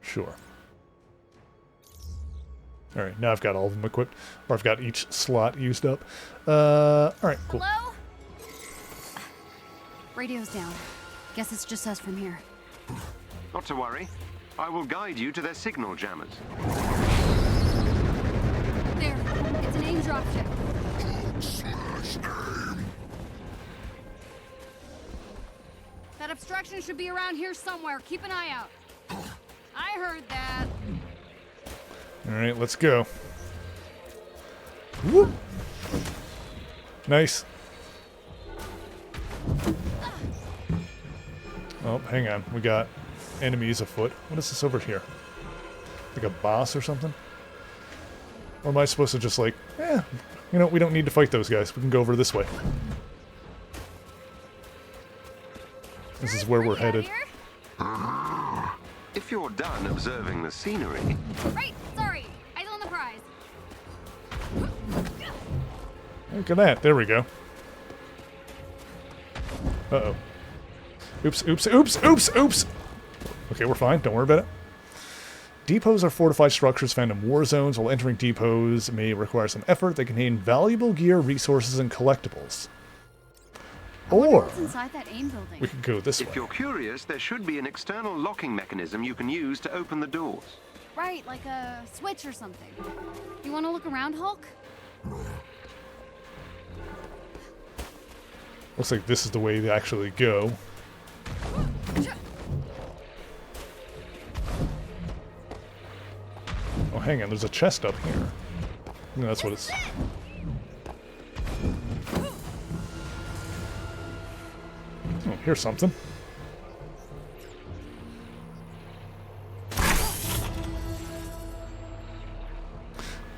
Speaker 1: Sure. Alright, now I've got all of them equipped. Or I've got each slot used up. Alright, cool.
Speaker 15: Hello? Radio's down. Guess it's just us from here.
Speaker 18: Not to worry. I will guide you to their signal jammers.
Speaker 15: There. It's an AIM the dropship. That obstruction should be around here somewhere. Keep an eye out. I heard that.
Speaker 1: Alright, let's go. Whoop. Nice. Oh, hang on. We got enemies afoot. What is this over here? Like a boss or something? Or am I supposed to just like, you know, we don't need to fight those guys. We can go over this way. This is where we're headed.
Speaker 18: If you're done observing the scenery...
Speaker 15: Right, sorry. Eyes on the prize.
Speaker 1: Look at that. There we go. Uh-oh. Oops, oops, oops, oops, oops! Okay, we're fine. Don't worry about it. Depots are fortified structures found in war zones. While entering depots may require some effort, they contain valuable gear, resources, and collectibles. Or
Speaker 15: What's inside that AIM building?
Speaker 1: we could go this way.
Speaker 18: If you're curious, there should be an external locking mechanism you can use to open the doors.
Speaker 15: Right, like a switch or something. You want to look around, Hulk?
Speaker 1: Looks like this is the way to actually go. Oh, hang on. There's a chest up here. I think that's what it's... Oh, here's something.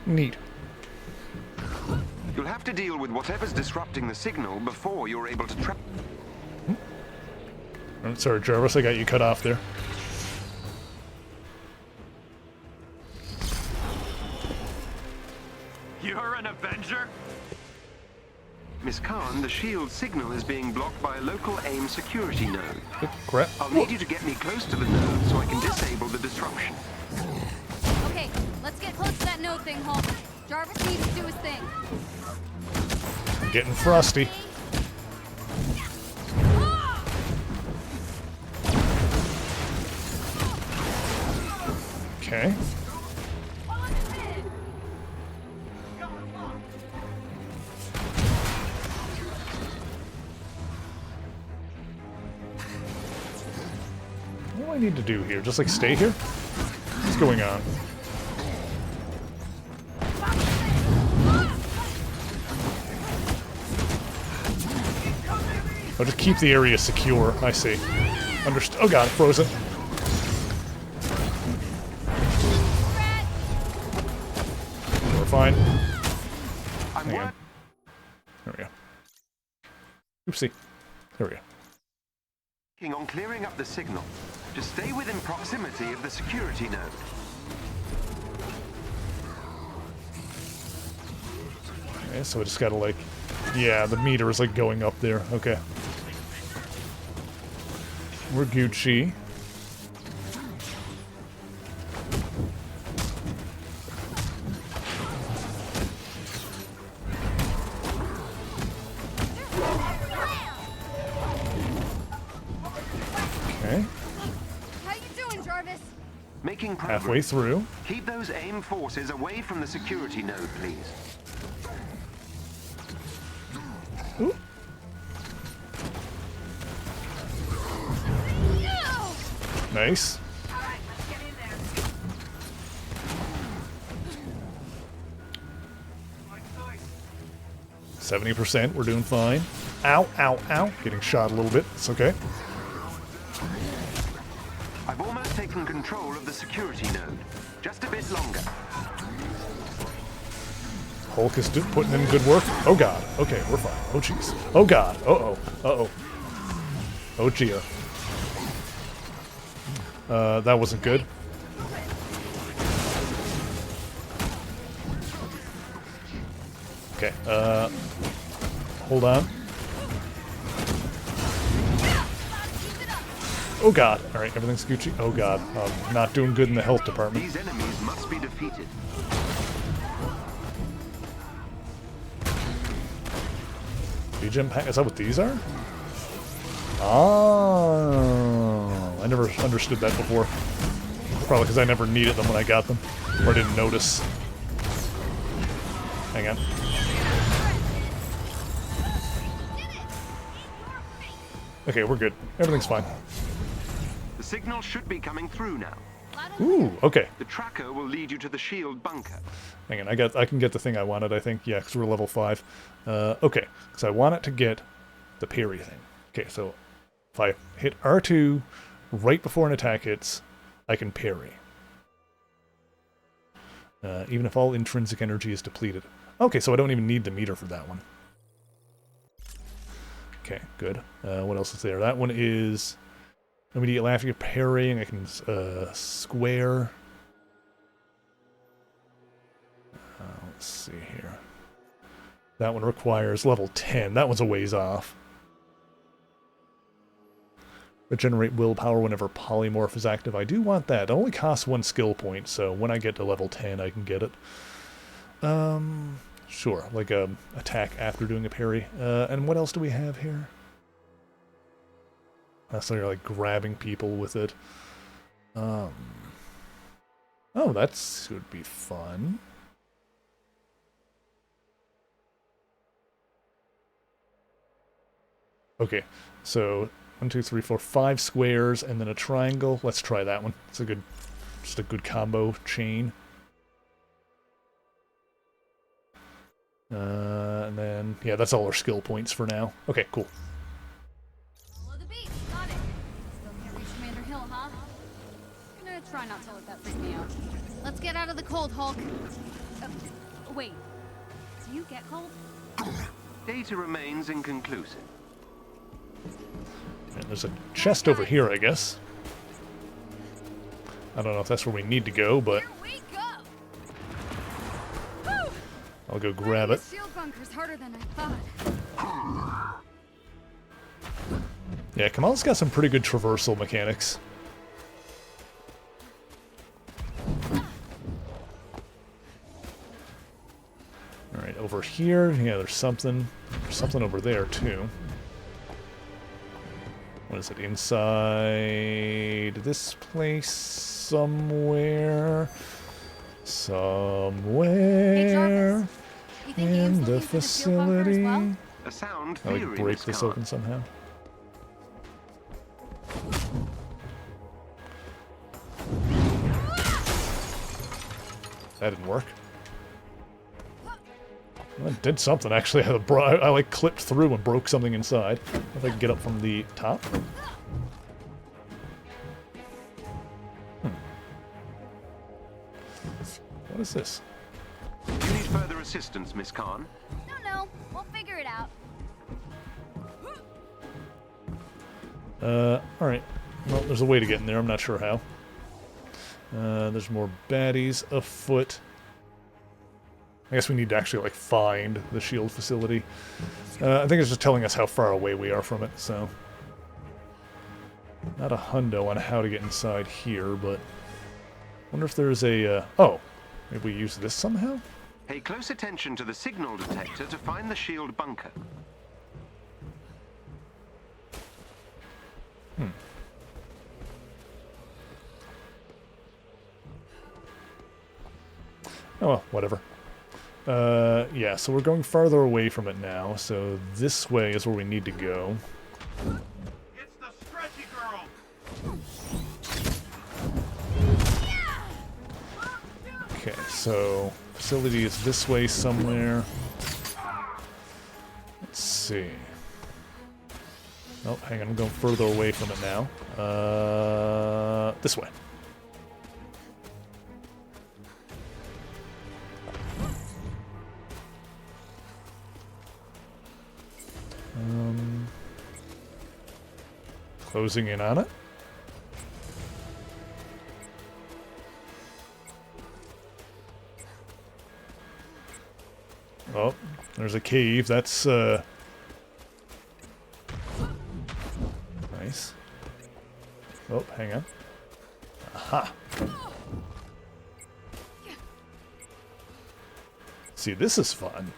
Speaker 1: Neat.
Speaker 18: You'll have to deal with whatever's disrupting the signal before you're able to trap...
Speaker 1: Oh, sorry, Jarvis, I got you cut off there.
Speaker 22: You're an Avenger?
Speaker 18: Miss Khan, the shield signal is being blocked by a local AIM security node.
Speaker 1: Crap.
Speaker 18: I'll need you to get me close to the node so I can disable the disruption.
Speaker 15: Okay, let's get close to that node thing, Hulk. Jarvis needs to do his thing.
Speaker 1: Getting frosty. Okay. What do I need to do here? Just like stay here? What's going on? Oh, just keep the area secure. I see. Understood. Oh god, frozen. We're fine. Hang on. There we go. Oopsie. There we go.
Speaker 18: Working on clearing up the signal. Just stay within proximity of the security node.
Speaker 1: Okay, so I just gotta like... Yeah, the meter is like going up there. Okay. We're Gucci. Okay.
Speaker 15: How you doing, Jarvis?
Speaker 18: Making progress.
Speaker 1: Halfway through.
Speaker 18: Keep those AIM forces away from the security node, please.
Speaker 1: Ooh. Nice. 70%, we're doing fine. Ow, ow, ow. Getting shot a little bit. It's okay.
Speaker 18: I've almost taken control of the security node. Just a bit longer.
Speaker 1: Hulk is putting in good work. Oh god. Okay, we're fine. Oh jeez. Oh god. Uh-oh. Uh-oh. Oh dear. That wasn't good. Okay, hold on. Oh god. Alright, everything's Gucci. Oh god. Not doing good in the health department.
Speaker 18: These enemies must be defeated.
Speaker 1: Gem pack. Is that what these are? Oh, I never understood that before. Probably because I never needed them when I got them, or didn't notice. hang on. Okay, we're good. Everything's fine.
Speaker 18: The signal should be coming through now.
Speaker 1: Ooh, okay.
Speaker 18: The tracker will lead you to the shield bunker.
Speaker 1: Hang on, I can get the thing I wanted, I think. Yeah, because we're level 5. Okay, so I want it to get the parry thing. Okay, so if I hit R2 right before an attack hits, I can parry. Even if all intrinsic energy is depleted. Okay, so I don't even need the meter for that one. Okay, good. What else is there? That one is immediately after you're parrying, I can square. Let's see here. That one requires level 10. That one's a ways off. Regenerate willpower whenever polymorph is active. I do want that. It only costs 1 skill point, so when I get to level 10, I can get it. Sure, like attack after doing a parry. And what else do we have here? So you're like grabbing people with it. Oh, that should be fun. Okay, so 1, 2, 3, 4, 5 squares and then a triangle. Let's try that one. It's a good, just a good combo chain. And then, yeah, that's all our skill points for now. Okay, cool.
Speaker 15: Follow the beat. Got it. Still can't reach Commander Hill, huh? Gonna try not to let that freak me out. Let's get out of the cold, Hulk. Wait. Do you get cold?
Speaker 18: Data remains inconclusive.
Speaker 1: And there's a chest over here, I guess. I don't know if that's where we need to go, but I'll go grab it.
Speaker 15: Shield bunker's harder than I thought.
Speaker 1: Yeah, Kamala's got some pretty good traversal mechanics. Alright, over here, yeah, there's something. There's something over there, too. What is it, inside this place somewhere? Somewhere in the facility.
Speaker 18: A sound
Speaker 1: I'll
Speaker 18: theory,
Speaker 1: break
Speaker 18: Miss
Speaker 1: this
Speaker 18: Khan.
Speaker 1: open somehow. That didn't work. Well, it did something, actually. I like clipped through and broke something inside. If I can get up from the top. What is this?
Speaker 18: Do you need further assistance, Miss Khan?
Speaker 15: No, we'll figure it out.
Speaker 1: Alright. Well, there's a way to get in there. I'm not sure how. There's more baddies afoot. I guess we need to actually, like, find the shield facility. I think it's just telling us how far away we are from it, so... Not a hundo on how to get inside here, but... wonder if there's a, oh! Maybe we use this somehow?
Speaker 18: Pay close attention to the signal detector to find the shield bunker.
Speaker 1: Oh well, whatever. Yeah, so we're going farther away from it now, so this way is where we need to go.
Speaker 22: It's the stretchy girl.
Speaker 1: Okay, so facility is this way somewhere. Let's see. Oh, hang on, I'm going further away from it now. This way. Closing in on it. Oh, there's a cave. That's, nice. Oh, hang on. Aha! See, this is fun.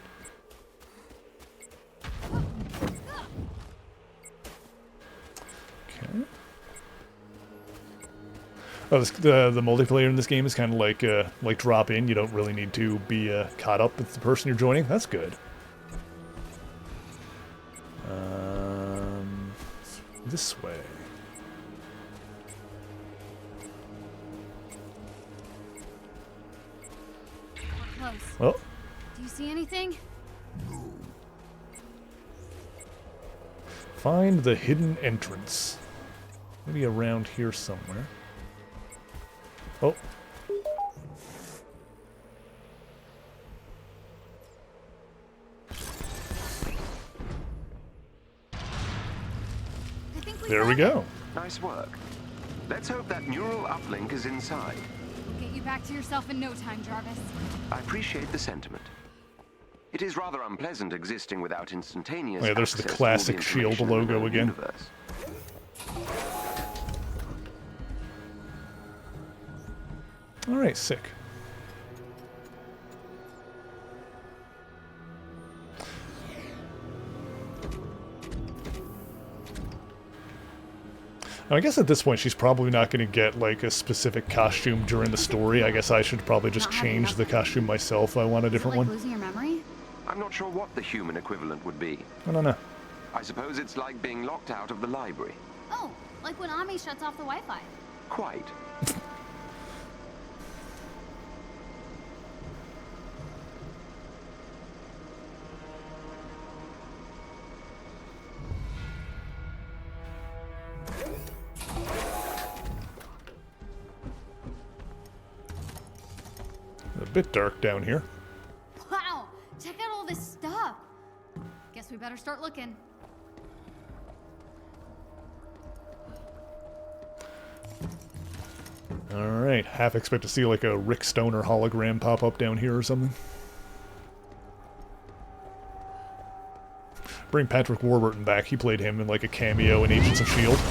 Speaker 1: Oh, the multiplayer in this game is kind of like drop in. You don't really need to be caught up with the person you're joining. That's good. This way.
Speaker 15: We're close.
Speaker 1: Well.
Speaker 15: Do you see anything?
Speaker 1: Find the hidden entrance. Maybe around here somewhere. Oh. There we go.
Speaker 18: Nice work. Let's hope that neural uplink is inside.
Speaker 15: We'll get you back to yourself in no time, Jarvis.
Speaker 18: I appreciate the sentiment. It is rather unpleasant existing without instantaneous
Speaker 1: Yeah, there's the
Speaker 18: access to
Speaker 1: classic
Speaker 18: the
Speaker 1: shield
Speaker 18: information in the
Speaker 1: logo
Speaker 18: known
Speaker 1: again.
Speaker 18: universe.
Speaker 1: Alright, sick. Now, I guess at this point she's probably not going to get like a specific costume during the story. I guess I should probably just change the costume myself if I want a different one.
Speaker 15: Losing your memory?
Speaker 18: I'm not sure what the human equivalent would be.
Speaker 1: I don't know.
Speaker 18: I suppose it's like being locked out of the library.
Speaker 15: Oh, like when Ami shuts off the Wi-Fi.
Speaker 18: Quite.
Speaker 1: A bit dark down here.
Speaker 15: Wow, check out all this stuff. Guess we better start looking.
Speaker 1: Alright, half expect to see like a Rick Stoner hologram pop up down here or something. Bring Patrick Warburton back. He played him in like a cameo in Agents of S.H.I.E.L.D.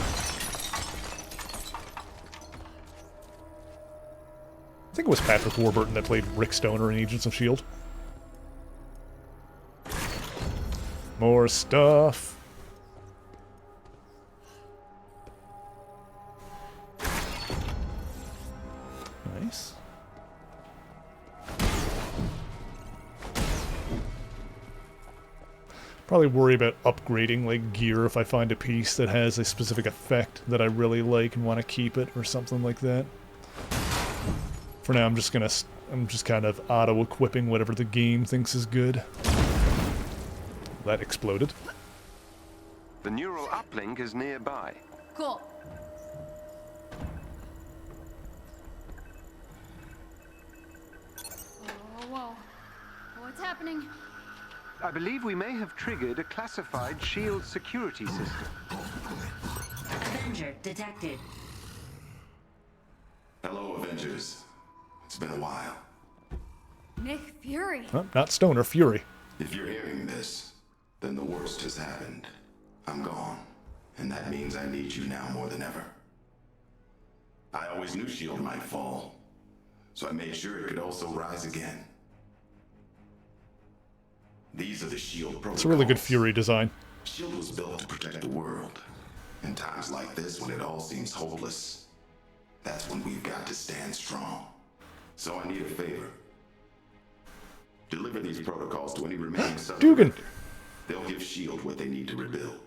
Speaker 1: I think it was Patrick Warburton that played Rick Stoner in Agents of S.H.I.E.L.D. More stuff. Nice. Probably worry about upgrading like gear if I find a piece that has a specific effect that I really like and want to keep it or something like that. For now, I'm just kind of auto-equipping whatever the game thinks is good. That exploded.
Speaker 18: The neural uplink is nearby.
Speaker 15: Cool. Whoa. What's happening?
Speaker 18: I believe we may have triggered a classified S.H.I.E.L.D. security system.
Speaker 13: Avenger detected.
Speaker 11: Hello, Avengers. It's been a while.
Speaker 15: Nick Fury.
Speaker 1: Oh, not Stoner, Fury.
Speaker 11: If you're hearing this, then the worst has happened. I'm gone, and that means I need you now more than ever. I always knew S.H.I.E.L.D. might fall, so I made sure it could also rise again. These are the S.H.I.E.L.D. protocols.
Speaker 1: It's a really good Fury design.
Speaker 11: S.H.I.E.L.D. was built to protect the world. In times like this, when it all seems hopeless, that's when we've got to stand strong. So I need a favor. Deliver these protocols to any remaining
Speaker 1: Dugan.
Speaker 11: They'll give S.H.I.E.L.D. what they need to rebuild.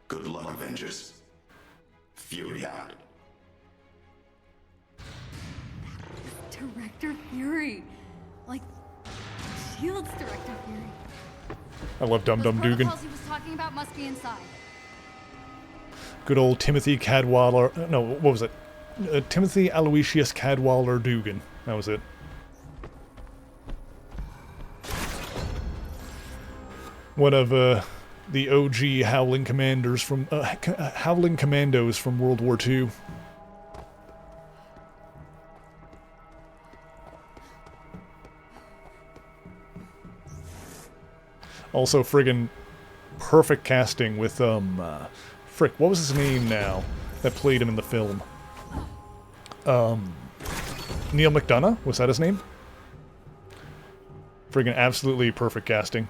Speaker 11: Good luck, Avengers. Fury out.
Speaker 15: Director Fury. Like, S.H.I.E.L.D.'s Director Fury.
Speaker 1: I love Dum Dum Dugan.
Speaker 15: Protocols he was talking about must be inside.
Speaker 1: Good old Timothy Cadwallader. No, what was it? Timothy Aloysius Cadwallader Dugan. That was it. One of the OG Howling Commandos from World War II. Also, friggin' perfect casting with frick, what was his name now that played him in the film? Neil McDonough? Was that his name? Friggin' absolutely perfect casting.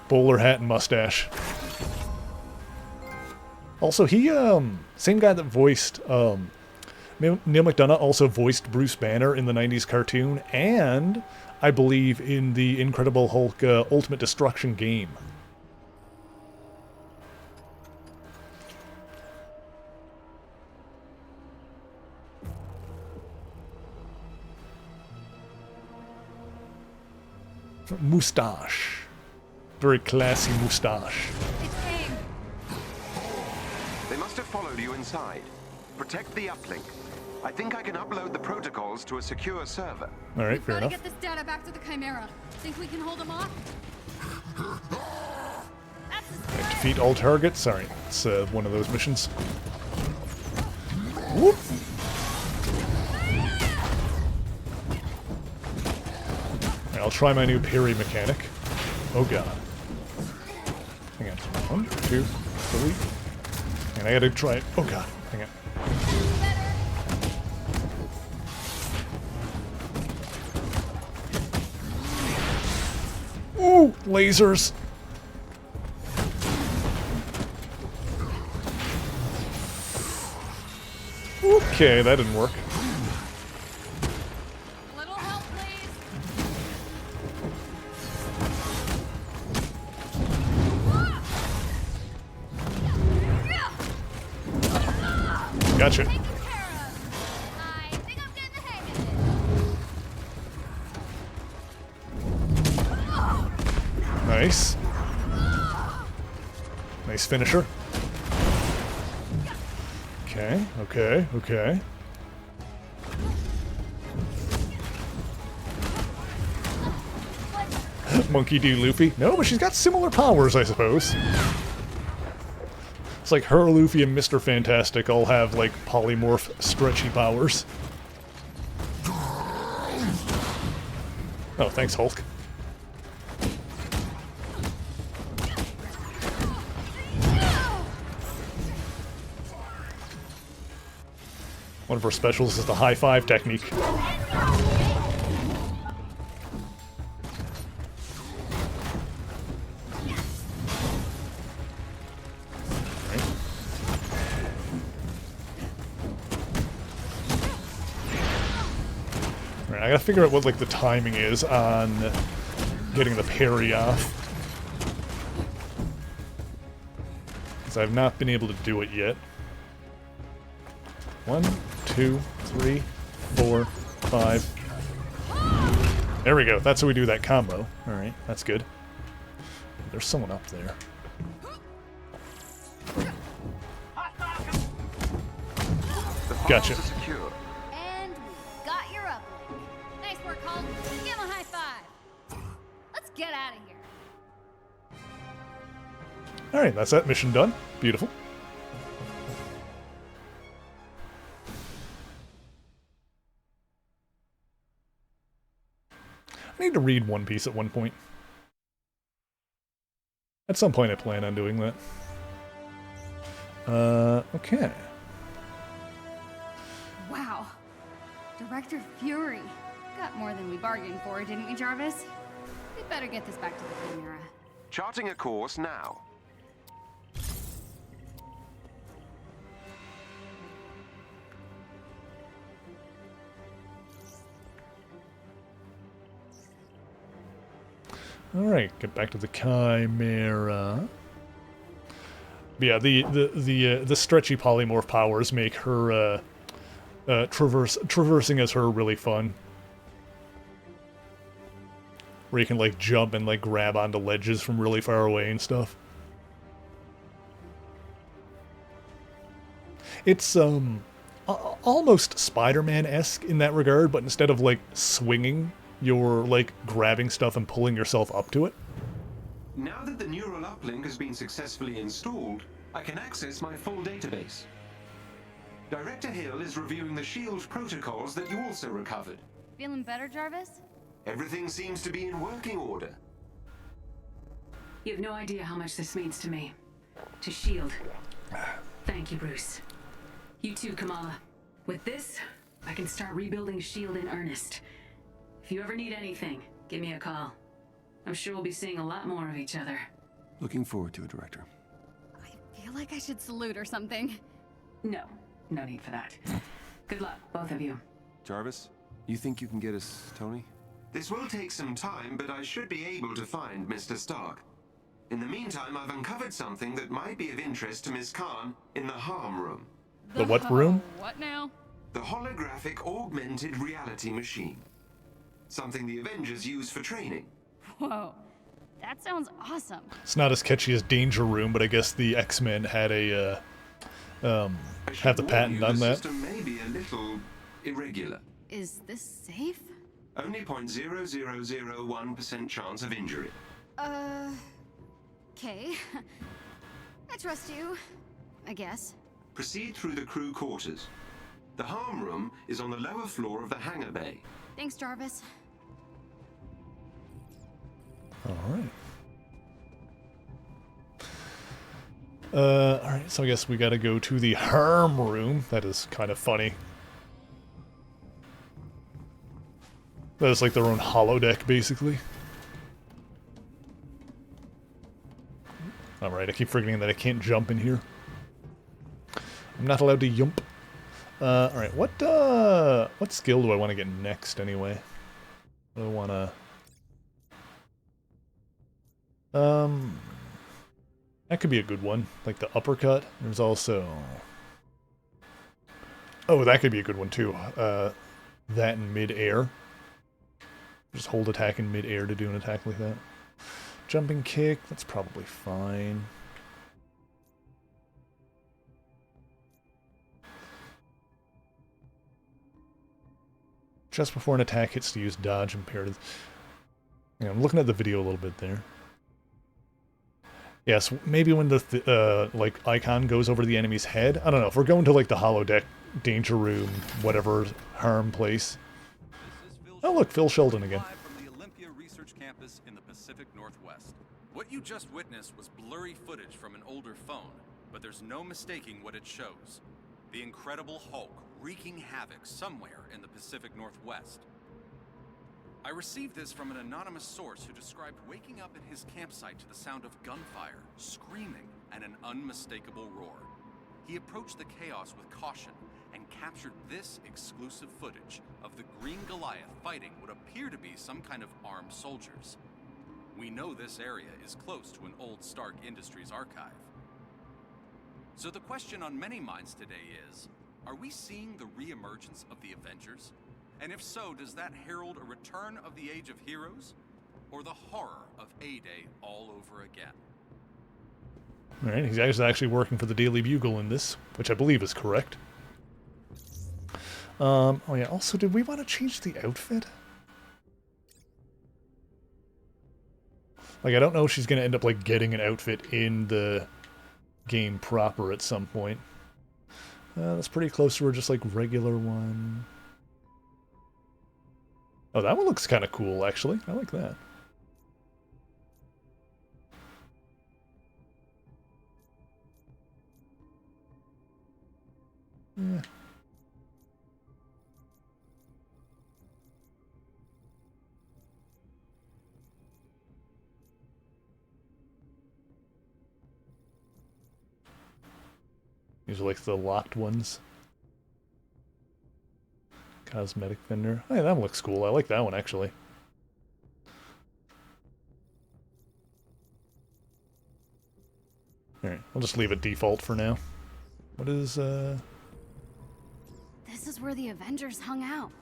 Speaker 1: Bowler hat and mustache. Also, he, same guy that voiced, Neil McDonough also voiced Bruce Banner in the 90s cartoon, and I believe in the Incredible Hulk Ultimate Destruction game. Moustache. Very classy moustache.
Speaker 18: They must have followed you inside. Protect the uplink. I think I can upload the protocols to a secure server.
Speaker 1: All right, fair
Speaker 15: Gotta
Speaker 1: enough.
Speaker 15: get this data back to the Chimera. Think we can hold them off?
Speaker 1: Defeat all targets. All right, it's one of those missions. Whoop. All right, I'll try my new parry mechanic. Oh god. Hang on. 1, 2, 3. And I gotta try it. Oh god. Hang on. Ooh, lasers. Okay, that didn't work.
Speaker 15: Little help, please.
Speaker 1: Gotcha. Nice. Nice finisher. Okay, okay, okay. Monkey D. Luffy? No, but she's got similar powers, I suppose. It's like her, Luffy, and Mr. Fantastic all have, like, polymorph stretchy powers. Oh, thanks, Hulk. One of her specials is the high five technique. Alright, I gotta figure out what, like, the timing is on getting the parry off. Because I've not been able to do it yet. 1, 2, 3, 4, 5. There we go. That's how we do that combo. Alright, that's good. There's someone up there. Gotcha.
Speaker 15: And we got your uplink. Nice work, Hulk. Give him a high five. Let's get out of here.
Speaker 1: Alright, that's that mission done. Beautiful. I need to read One Piece at one point. At some point I plan on doing that. Okay.
Speaker 15: Wow. Director Fury. Got more than we bargained for, didn't we, Jarvis? We better get this back to the Chimera.
Speaker 18: Charting a course now.
Speaker 1: Alright, get back to the Chimera. Yeah, the stretchy polymorph powers make her traversing as her really fun. Where you can, like, jump and, like, grab onto ledges from really far away and stuff. It's almost Spider-Man-esque in that regard, but instead of, like, swinging, you're, like, grabbing stuff and pulling yourself up to it.
Speaker 18: Now that the neural uplink has been successfully installed, I can access my full database. Director Hill is reviewing the SHIELD protocols that you also recovered.
Speaker 15: Feeling better, Jarvis?
Speaker 18: Everything seems to be in working order.
Speaker 7: You have no idea how much this means to me. To SHIELD. Thank you, Bruce. You too, Kamala. With this, I can start rebuilding SHIELD in earnest. If you ever need anything, give me a call. I'm sure we'll be seeing a lot more of each other.
Speaker 17: Looking forward to it, Director.
Speaker 2: I
Speaker 10: feel like I should salute or something.
Speaker 7: No, no need for that. Good luck, both of you.
Speaker 17: Jarvis, you think you can get us Tony?
Speaker 18: This will take some time, but I should be able to find Mr. Stark. In the meantime, I've uncovered something that might be of interest to Miss Khan in the harm room.
Speaker 1: The what room?
Speaker 10: What now?
Speaker 18: The holographic augmented reality machine. Something the Avengers use for training.
Speaker 10: Whoa, that sounds awesome.
Speaker 1: It's not as catchy as Danger Room, but I guess the X-Men had a have the patent on
Speaker 18: The
Speaker 1: that.
Speaker 18: system may be a little irregular.
Speaker 10: Is this safe?
Speaker 18: Only 0.0001% chance of injury.
Speaker 15: Okay. I trust you. I guess.
Speaker 18: Proceed through the crew quarters. The harm room is on the lower floor of the hangar bay.
Speaker 15: Thanks, Jarvis.
Speaker 1: Alright. Alright, so I guess we gotta go to the harm room. That is kind of funny. That is like their own holodeck, basically. Alright, I keep forgetting that I can't jump in here. I'm not allowed to yump. Alright, what skill do I want to get next, anyway? Do I want to... that could be a good one. Like the uppercut. There's also... Oh, that could be a good one, too. That in mid-air. Just hold attack in mid-air to do an attack like that. Jumping kick, that's probably fine. Just before an attack hits to use dodge imperative. Yeah, I'm looking at the video a little bit there. Yes, maybe when the like icon goes over the enemy's head. I don't know, if we're going to like the holodeck, danger room, whatever harm place. Oh look, Phil Sheldon again.
Speaker 20: From the Olympia Research Campus in the Pacific Northwest. What you just witnessed was blurry footage from an older phone, but there's no mistaking what it shows. The Incredible Hulk wreaking havoc somewhere in the Pacific Northwest. I received this from an anonymous source who described waking up at his campsite to the sound of gunfire, screaming, and an unmistakable roar. He approached the chaos with caution and captured this exclusive footage of the Green Goliath fighting what appear to be some kind of armed soldiers. We know this area is close to an old Stark Industries archive. So the question on many minds today is, are we seeing the re-emergence of the Avengers? And if so, does that herald a return of the Age of Heroes? Or the horror of A-Day all over again?
Speaker 1: Alright, he's actually working for the Daily Bugle in this, which I believe is correct. Oh yeah, also, did we want to change the outfit? Like, I don't know if she's going to end up, like, getting an outfit in the game proper at some point. That's pretty close to her, just, like, regular one. Oh, that one looks kind of cool, actually. I like that. Yeah. These are like the locked ones. Cosmetic vendor. Hey, that one looks cool. I like that one, actually. Alright, I'll just leave it default for now. What is,
Speaker 15: This is where the Avengers hung out.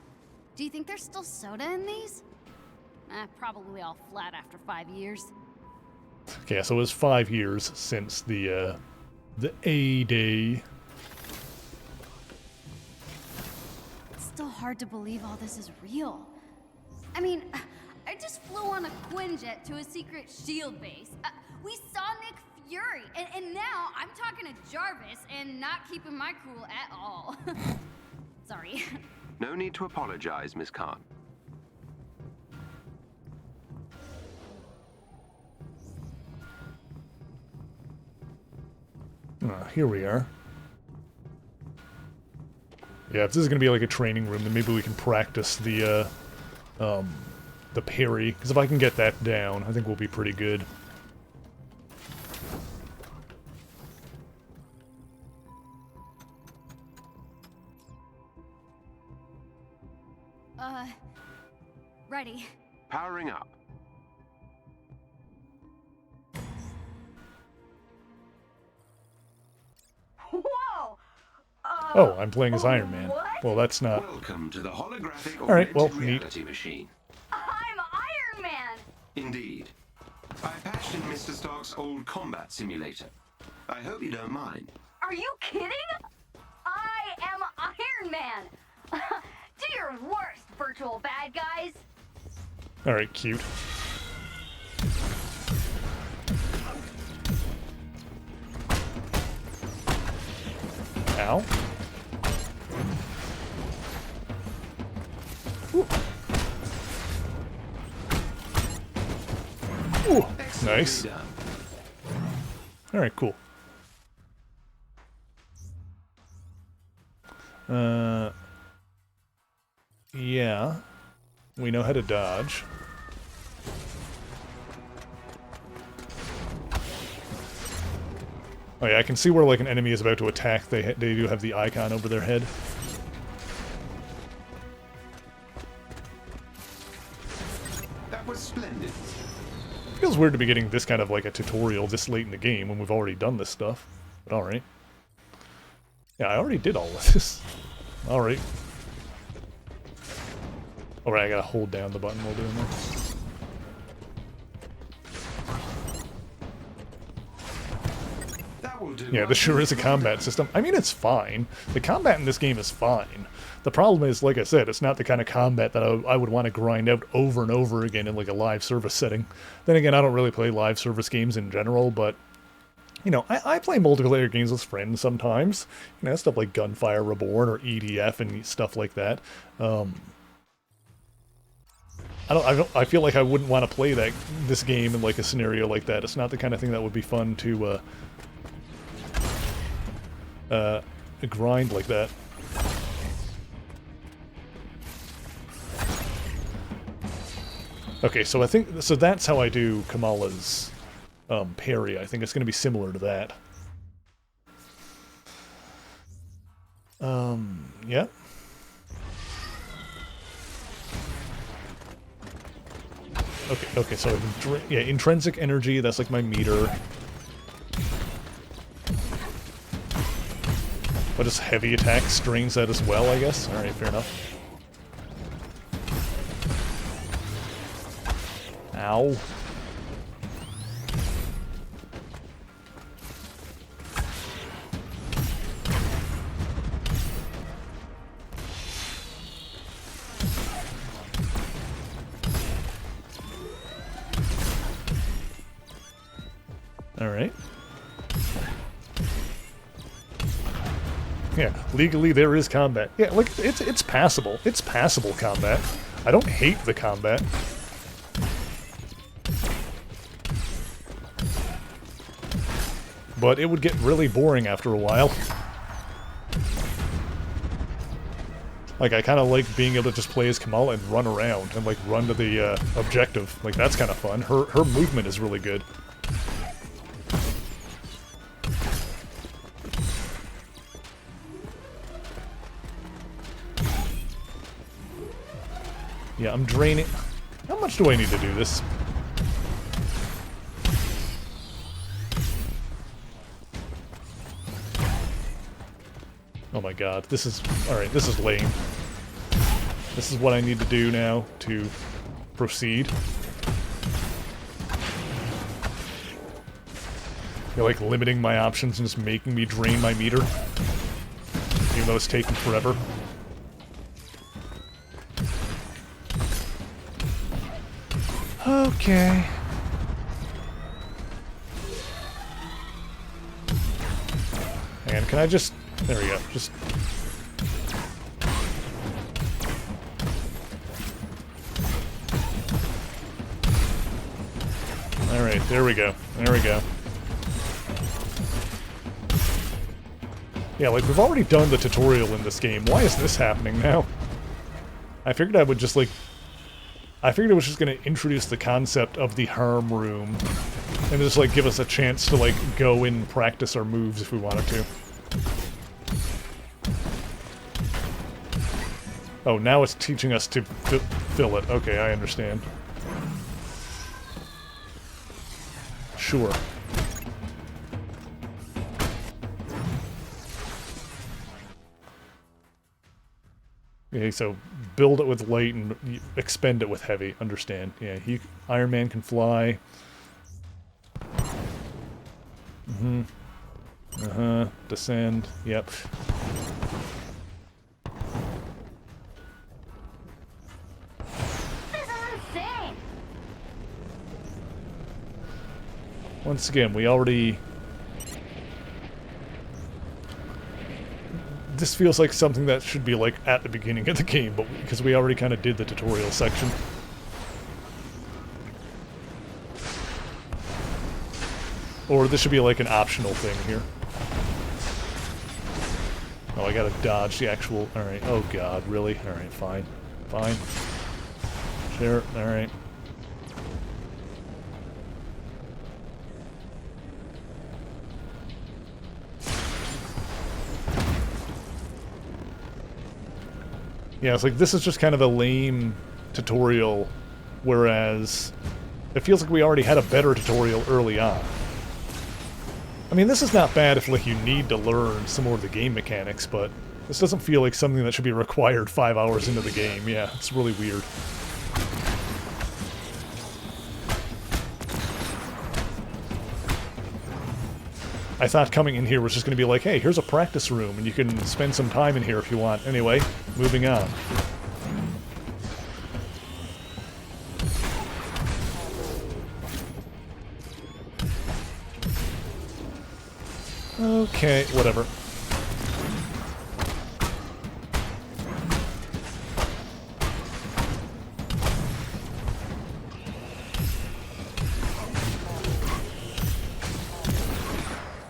Speaker 15: Do you think there's still soda in these? Probably all flat after 5 years.
Speaker 1: Okay, so it was 5 years since the A-Day.
Speaker 15: It's still hard to believe all this is real. I mean, I just flew on a Quinjet to a secret SHIELD base. We saw Nick Fury, and now I'm talking to Jarvis and not keeping my cool at all. Sorry.
Speaker 18: No need to apologize, Miss Khan.
Speaker 1: Here we are. Yeah, if this is gonna be like a training room, then maybe we can practice the parry. Because if I can get that down, I think we'll be pretty good.
Speaker 10: ready.
Speaker 22: Powering up.
Speaker 5: Whoa!
Speaker 1: Oh, I'm playing as Iron Man. Well, that's not...
Speaker 18: Welcome to the holographic
Speaker 1: Alright, well,
Speaker 18: augmented
Speaker 1: neat.
Speaker 18: reality machine.
Speaker 5: I'm Iron Man!
Speaker 18: Indeed. I patched in Mr. Stark's old combat simulator. I hope you don't mind.
Speaker 5: Are you kidding? I am Iron Man! Do your worst, virtual bad guys!
Speaker 1: Alright, cute. Ow. Ooh. Ooh, nice. Alright, cool. Yeah. We know how to dodge. Oh yeah, I can see where like an enemy is about to attack. They do have the icon over their head.
Speaker 18: That was splendid.
Speaker 1: Feels weird to be getting this kind of like a tutorial this late in the game when we've already done this stuff. But alright. Yeah, I already did all of this. Alright. Alright, I gotta hold down the button while doing this. Yeah, this sure is a combat system. I mean, it's fine. The combat in this game is fine. The problem is, like I said, it's not the kind of combat that I would want to grind out over and over again in like a live service setting. Then again, I don't really play live service games in general, but, you know, I play multiplayer games with friends sometimes. You know, stuff like Gunfire Reborn or EDF and stuff like that. I feel like I wouldn't want to play this game in like a scenario like that. It's not the kind of thing that would be fun to grind like that. Okay, so I think that's how I do Kamala's parry. I think it's going to be similar to that. Yeah. Okay, so yeah, intrinsic energy, that's like my meter. But just heavy attack strains that as well, I guess. Alright, fair enough. Ow. Alright. Yeah, legally there is combat. Yeah, like, it's passable. It's passable combat. I don't hate the combat. But it would get really boring after a while. Like, I kind of like being able to just play as Kamala and run around and, like, run to the objective. Like, that's kind of fun. Her movement is really good. Yeah, I'm draining... How much do I need to do this? Oh my god, this is... Alright, this is lame. This is what I need to do now to proceed. You're like limiting my options and just making me drain my meter. Even though it's taking forever. Okay. And can I just... There we go. Just... Alright, there we go. There we go. Yeah, like, we've already done the tutorial in this game. Why is this happening now? I figured I would just, like... I figured it was just going to introduce the concept of the harm room. And just, like, give us a chance to, like, go in and practice our moves if we wanted to. Oh, now it's teaching us to fill it. Okay, I understand. Sure. Okay, so build it with light and expend it with heavy. Understand. Yeah, Iron Man can fly. Mm-hmm. Uh-huh. Descend. Yep.
Speaker 5: This is insane!
Speaker 1: Once again, we already... This feels like something that should be, like, at the beginning of the game, but because we already kind of did the tutorial section. Or this should be, like, an optional thing here. Oh, I gotta dodge the actual... Alright, oh god, really? Alright, fine. Fine. Sure, alright. Yeah, it's like, this is just kind of a lame tutorial, whereas it feels like we already had a better tutorial early on. I mean, this is not bad if, like, you need to learn some more of the game mechanics, but this doesn't feel like something that should be required 5 hours into the game. Yeah, it's really weird. I thought coming in here was just going to be like, hey, here's a practice room, and you can spend some time in here if you want. Anyway, moving on. Okay, whatever.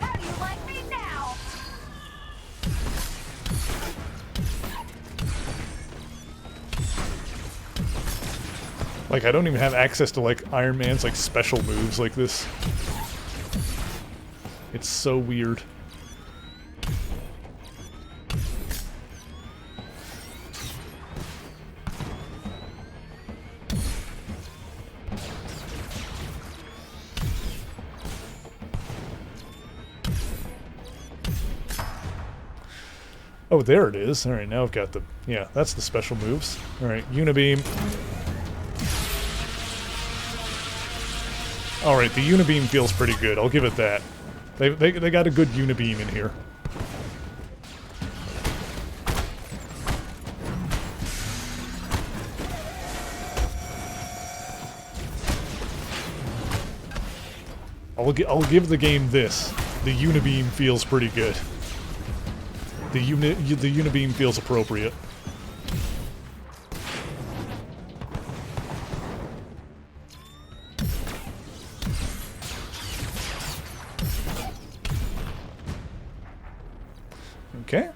Speaker 5: How do you like me now?
Speaker 1: Like, I don't even have access to, like, Iron Man's, like, special moves like this. It's so weird. Oh, there it is. Alright, now I've got the... Yeah, that's the special moves. Alright, Unibeam. Alright, the Unibeam feels pretty good. I'll give it that. They got a good Unibeam in here. I'll give the game this. The Unibeam feels pretty good. The Unibeam feels appropriate. Okay.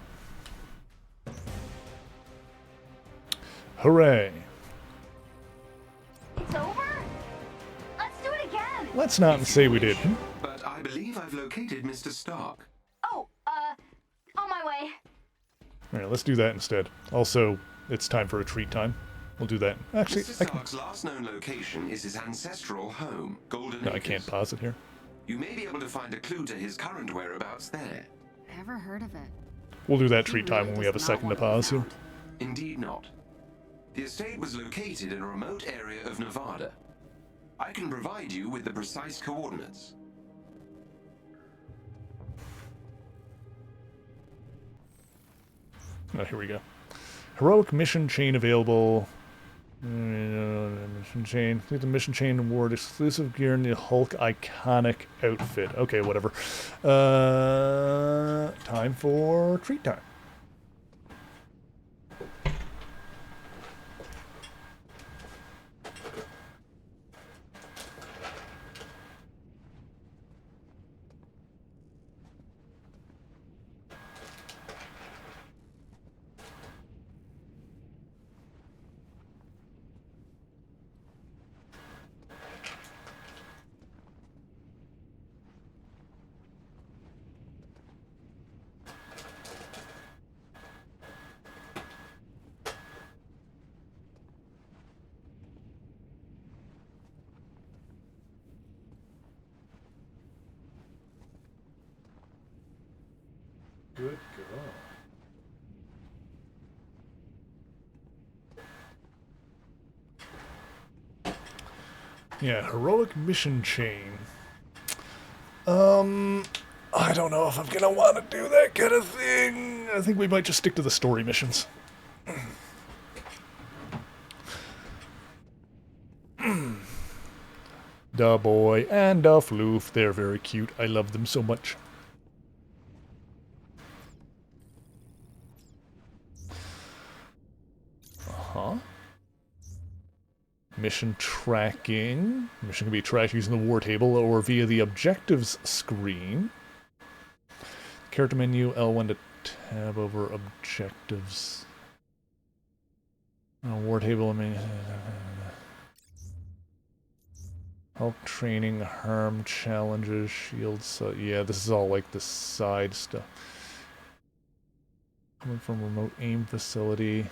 Speaker 1: Hooray.
Speaker 5: It's over? Let's do it again!
Speaker 1: Let's not say we did.
Speaker 18: But I believe I've located Mr. Stark.
Speaker 5: Oh, on my way.
Speaker 1: Alright, let's do that instead. Also, it's time for retreat time. We'll do that. Actually,
Speaker 18: Mr. Stark's last known location is his ancestral home, Golden
Speaker 1: No, I
Speaker 18: Acres.
Speaker 1: can't pause it here.
Speaker 18: You may be able to find a clue to his current whereabouts there.
Speaker 10: Never heard of it.
Speaker 1: We'll do that treat time when we have a second to pause here.
Speaker 18: Indeed not. The estate was located in a remote area of Nevada. I can provide you with the precise coordinates.
Speaker 1: Oh, here we go. Heroic mission chain available. Mission chain. Complete the mission chain award. Exclusive gear in the Hulk iconic outfit. Okay, whatever. Time for treat time. Good God. Yeah, heroic mission chain. I don't know if I'm gonna want to do that kind of thing. I think we might just stick to the story missions. Da boy and da floof, they're very cute. I love them so much. Uh-huh. Mission tracking. Mission can be tracked using the war table or via the objectives screen. Character menu, L1 to tab over objectives. War table, I mean... Help training, harm challenges, shields. So yeah, this is all like the side stuff. Coming from remote aim facility.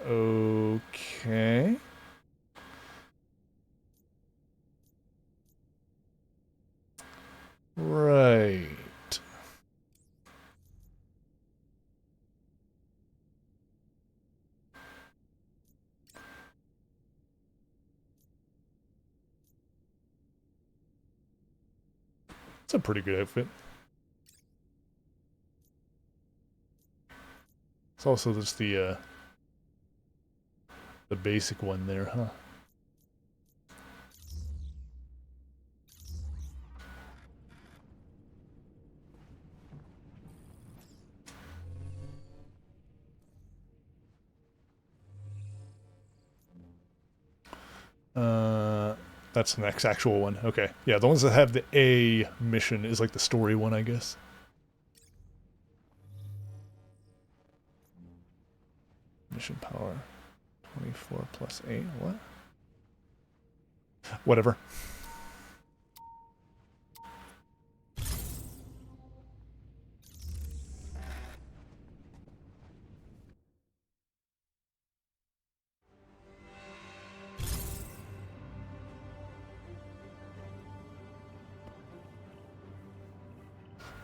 Speaker 1: Okay. Right. It's a pretty good outfit. It's also just the basic one there, huh? That's the next actual one. Okay. Yeah, the ones that have the A mission is like the story one, I guess. Mission power. 24 plus 8. What? Whatever.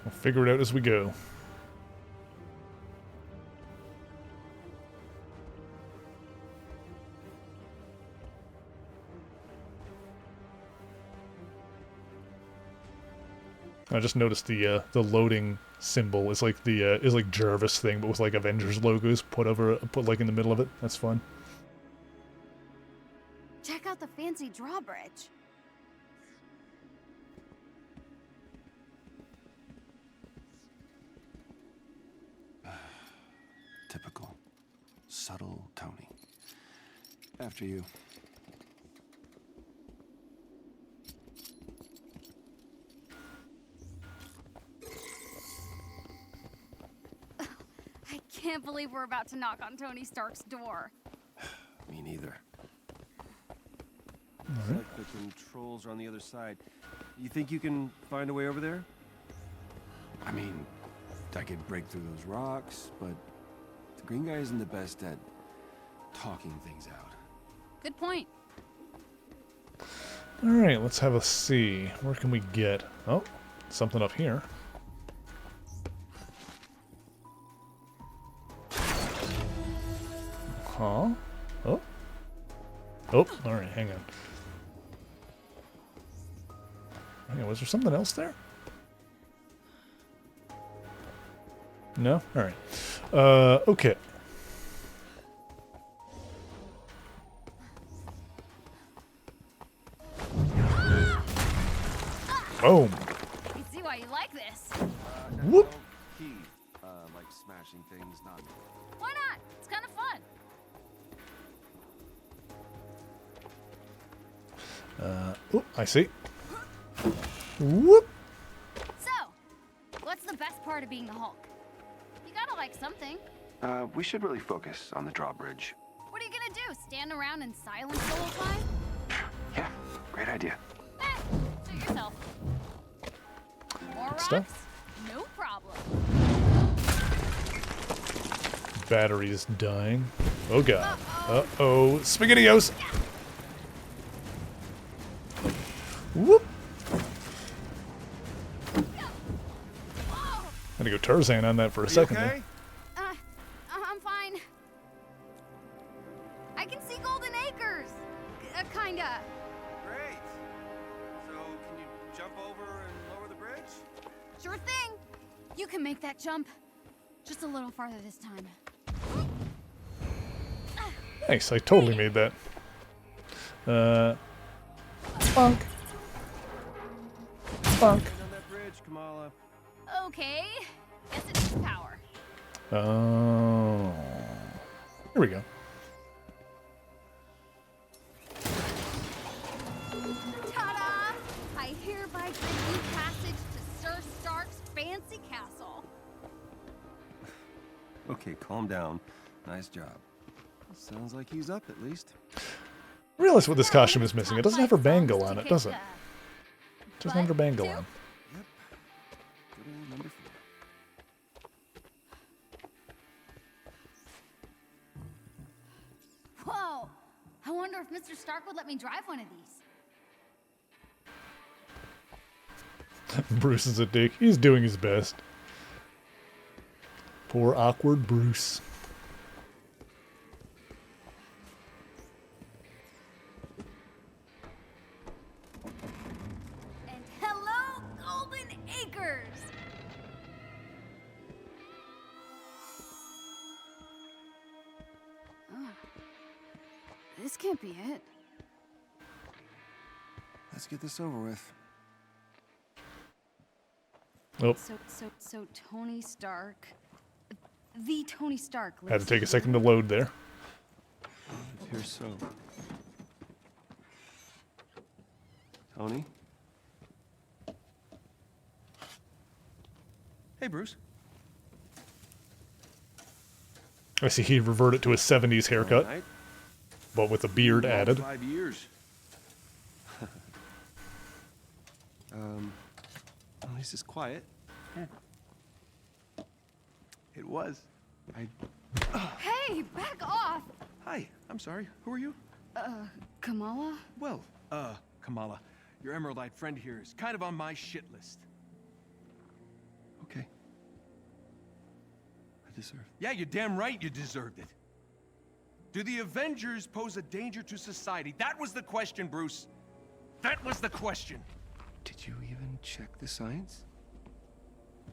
Speaker 1: We'll figure it out as we go. I just noticed the loading symbol is like the is like Jarvis thing, but with like Avengers logos put like in the middle of it. That's fun.
Speaker 15: Check out the fancy drawbridge.
Speaker 17: Typical. Subtle Tony. After you.
Speaker 15: I can't believe we're about to knock on Tony Stark's door.
Speaker 17: Me neither. Looks like the controls are on the other side. You think you can find a way over there? I mean, I could break through those rocks, but the green guy isn't the best at talking things out.
Speaker 15: Good point.
Speaker 1: Alright, let's have a see. Where can we get... Oh, something up here. Huh? Oh. Oh, alright, hang on. Hang on, was there something else there? No? Alright. Okay. Boom.
Speaker 15: You see why you like this.
Speaker 1: Whoop.
Speaker 17: He, like smashing things, not me.
Speaker 15: Why not? It's kind of fun.
Speaker 1: Oh, I see. Whoop.
Speaker 15: So, what's the best part of being the Hulk? You gotta like something.
Speaker 17: We should really focus on the drawbridge.
Speaker 15: What are you gonna do? Stand around in silence the whole time?
Speaker 17: Yeah, great idea.
Speaker 15: Suit yourself. More rocks?
Speaker 1: stuff.
Speaker 15: No problem.
Speaker 1: Battery's dying. Oh god. Uh-oh. SpaghettiOs! Whoop! Had to go Tarzan on that for a second there.
Speaker 15: I'm fine. I can see Golden Acres. Kinda.
Speaker 17: Great. So, can you jump over and lower the bridge?
Speaker 15: Sure thing. You can make that jump. Just a little farther this time.
Speaker 1: Nice, I totally made that. Bonk. Bonk.
Speaker 17: On that bridge, Kamala.
Speaker 15: Okay. Guess it needs power.
Speaker 1: Oh. Here we go.
Speaker 15: Ta-da! I hereby grant you passage to Sir Stark's fancy castle.
Speaker 17: Okay, calm down. Nice job. Sounds like he's up, at least.
Speaker 1: I realize what this costume is missing. It doesn't have her bangle on it, does it? It doesn't have her bangle on.
Speaker 17: Yep. Good old number 4.
Speaker 15: Whoa! I wonder if Mr. Stark would let me drive one of these.
Speaker 1: Bruce is a dick. He's doing his best. Poor awkward Bruce.
Speaker 15: And hello, Golden Acres! Oh. This can't be it.
Speaker 17: Let's get this over with.
Speaker 1: Oh.
Speaker 15: So Tony Stark, the Tony Stark.
Speaker 1: Had to take a second to load there.
Speaker 17: It appears so. Tony? Hey, Bruce.
Speaker 1: I see he reverted to his 70s haircut,
Speaker 17: Right.
Speaker 1: but with a beard added.
Speaker 17: 5 years. At least it's quiet.
Speaker 12: It was.
Speaker 15: Hey, back off!
Speaker 17: Hi, I'm sorry. Who are you?
Speaker 15: Kamala?
Speaker 16: Well, Kamala, your Emeraldite friend here is kind of on my shit list.
Speaker 17: Okay. I deserve.
Speaker 16: Yeah, you're damn right you deserved it. Do the Avengers pose a danger to society? That was the question, Bruce. That was the question.
Speaker 17: Did you even check the science?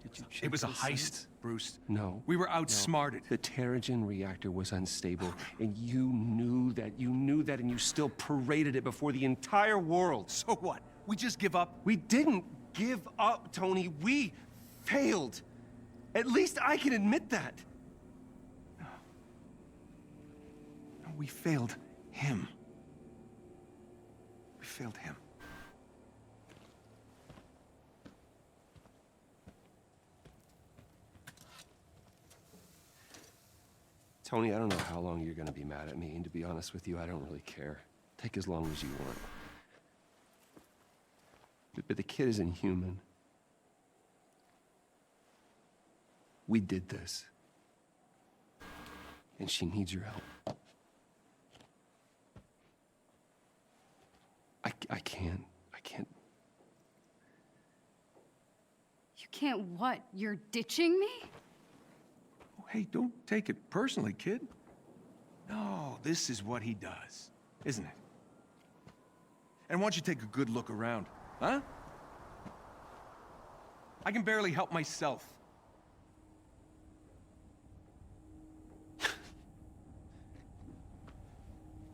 Speaker 17: Did you check
Speaker 16: It was a
Speaker 17: the
Speaker 16: heist,
Speaker 17: science?
Speaker 16: Bruce.
Speaker 17: No.
Speaker 16: We were outsmarted.
Speaker 17: The Terrigen reactor was unstable, and you knew that, and you still paraded it before the entire world.
Speaker 16: So what? We just give up?
Speaker 17: We didn't give up, Tony. We failed. At least I can admit that. No, we failed him. We failed him. Tony, I don't know how long you're gonna be mad at me, and to be honest with you, I don't really care. Take as long as you want. But the kid isn't human. We did this. And she needs your help. I can't.
Speaker 15: You can't what? You're ditching me?
Speaker 16: Hey, don't take it personally, kid. No, this is what he does, isn't it? And why don't you take a good look around, huh? I can barely help myself.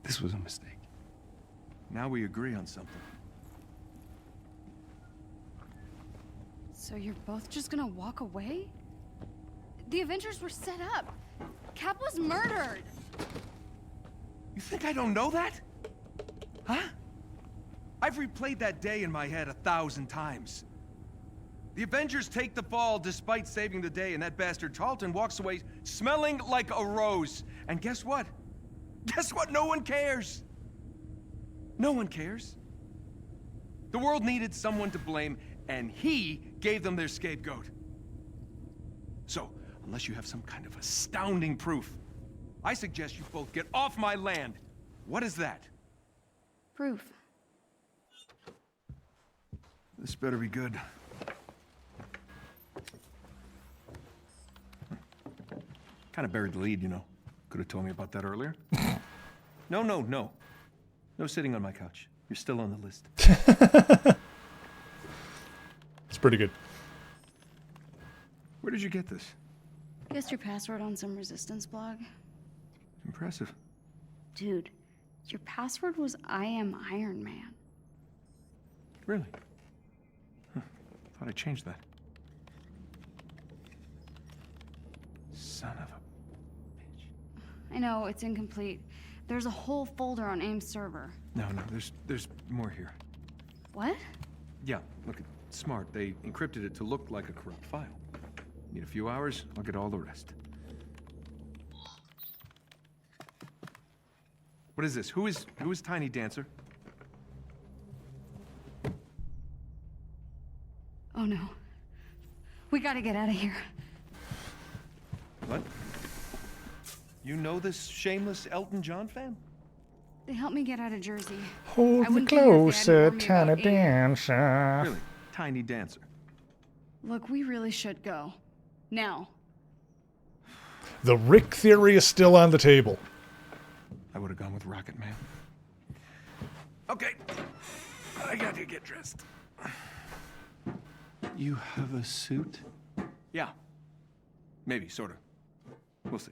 Speaker 17: This was a mistake.
Speaker 16: Now we agree on something.
Speaker 2: So you're both just gonna walk away? The Avengers were set up. Cap was murdered.
Speaker 16: You think I don't know that? Huh? I've replayed that day in my head 1,000 times. The Avengers take the fall despite saving the day, and that bastard Tarleton walks away smelling like a rose. And guess what? Guess what? No one cares. No one cares. The world needed someone to blame, and he gave them their scapegoat. So, unless you have some kind of astounding proof, I suggest you both get off my land. What is that?
Speaker 2: Proof.
Speaker 16: This better be good. Kind of buried the lead, you know. Could have told me about that earlier. No. No sitting on my couch. You're still on the list.
Speaker 1: It's pretty good.
Speaker 16: Where did you get this?
Speaker 2: Guessed your password on some resistance blog.
Speaker 16: Impressive.
Speaker 2: Dude, your password was I am Iron Man.
Speaker 16: Really? Huh. Thought I changed that. Son of a...
Speaker 2: I know, it's incomplete. There's a whole folder on AIM's server.
Speaker 16: No, there's more here.
Speaker 2: What?
Speaker 16: Yeah, look, it's smart. They encrypted it to look like a corrupt file. Need a few hours, I'll get all the rest. What is this? Who is Tiny Dancer?
Speaker 2: Oh no. We gotta get out of here.
Speaker 16: What? You know this shameless Elton John fan?
Speaker 2: They helped me get out of Jersey.
Speaker 1: Hold me closer, Tiny Dancer.
Speaker 16: Really? Tiny Dancer.
Speaker 2: Look, we really should go. Now.
Speaker 1: The Rick theory is still on the table.
Speaker 16: I would have gone with Rocket Man. Okay. I gotta get dressed. You have a suit? Yeah. Maybe, sort of. We'll see.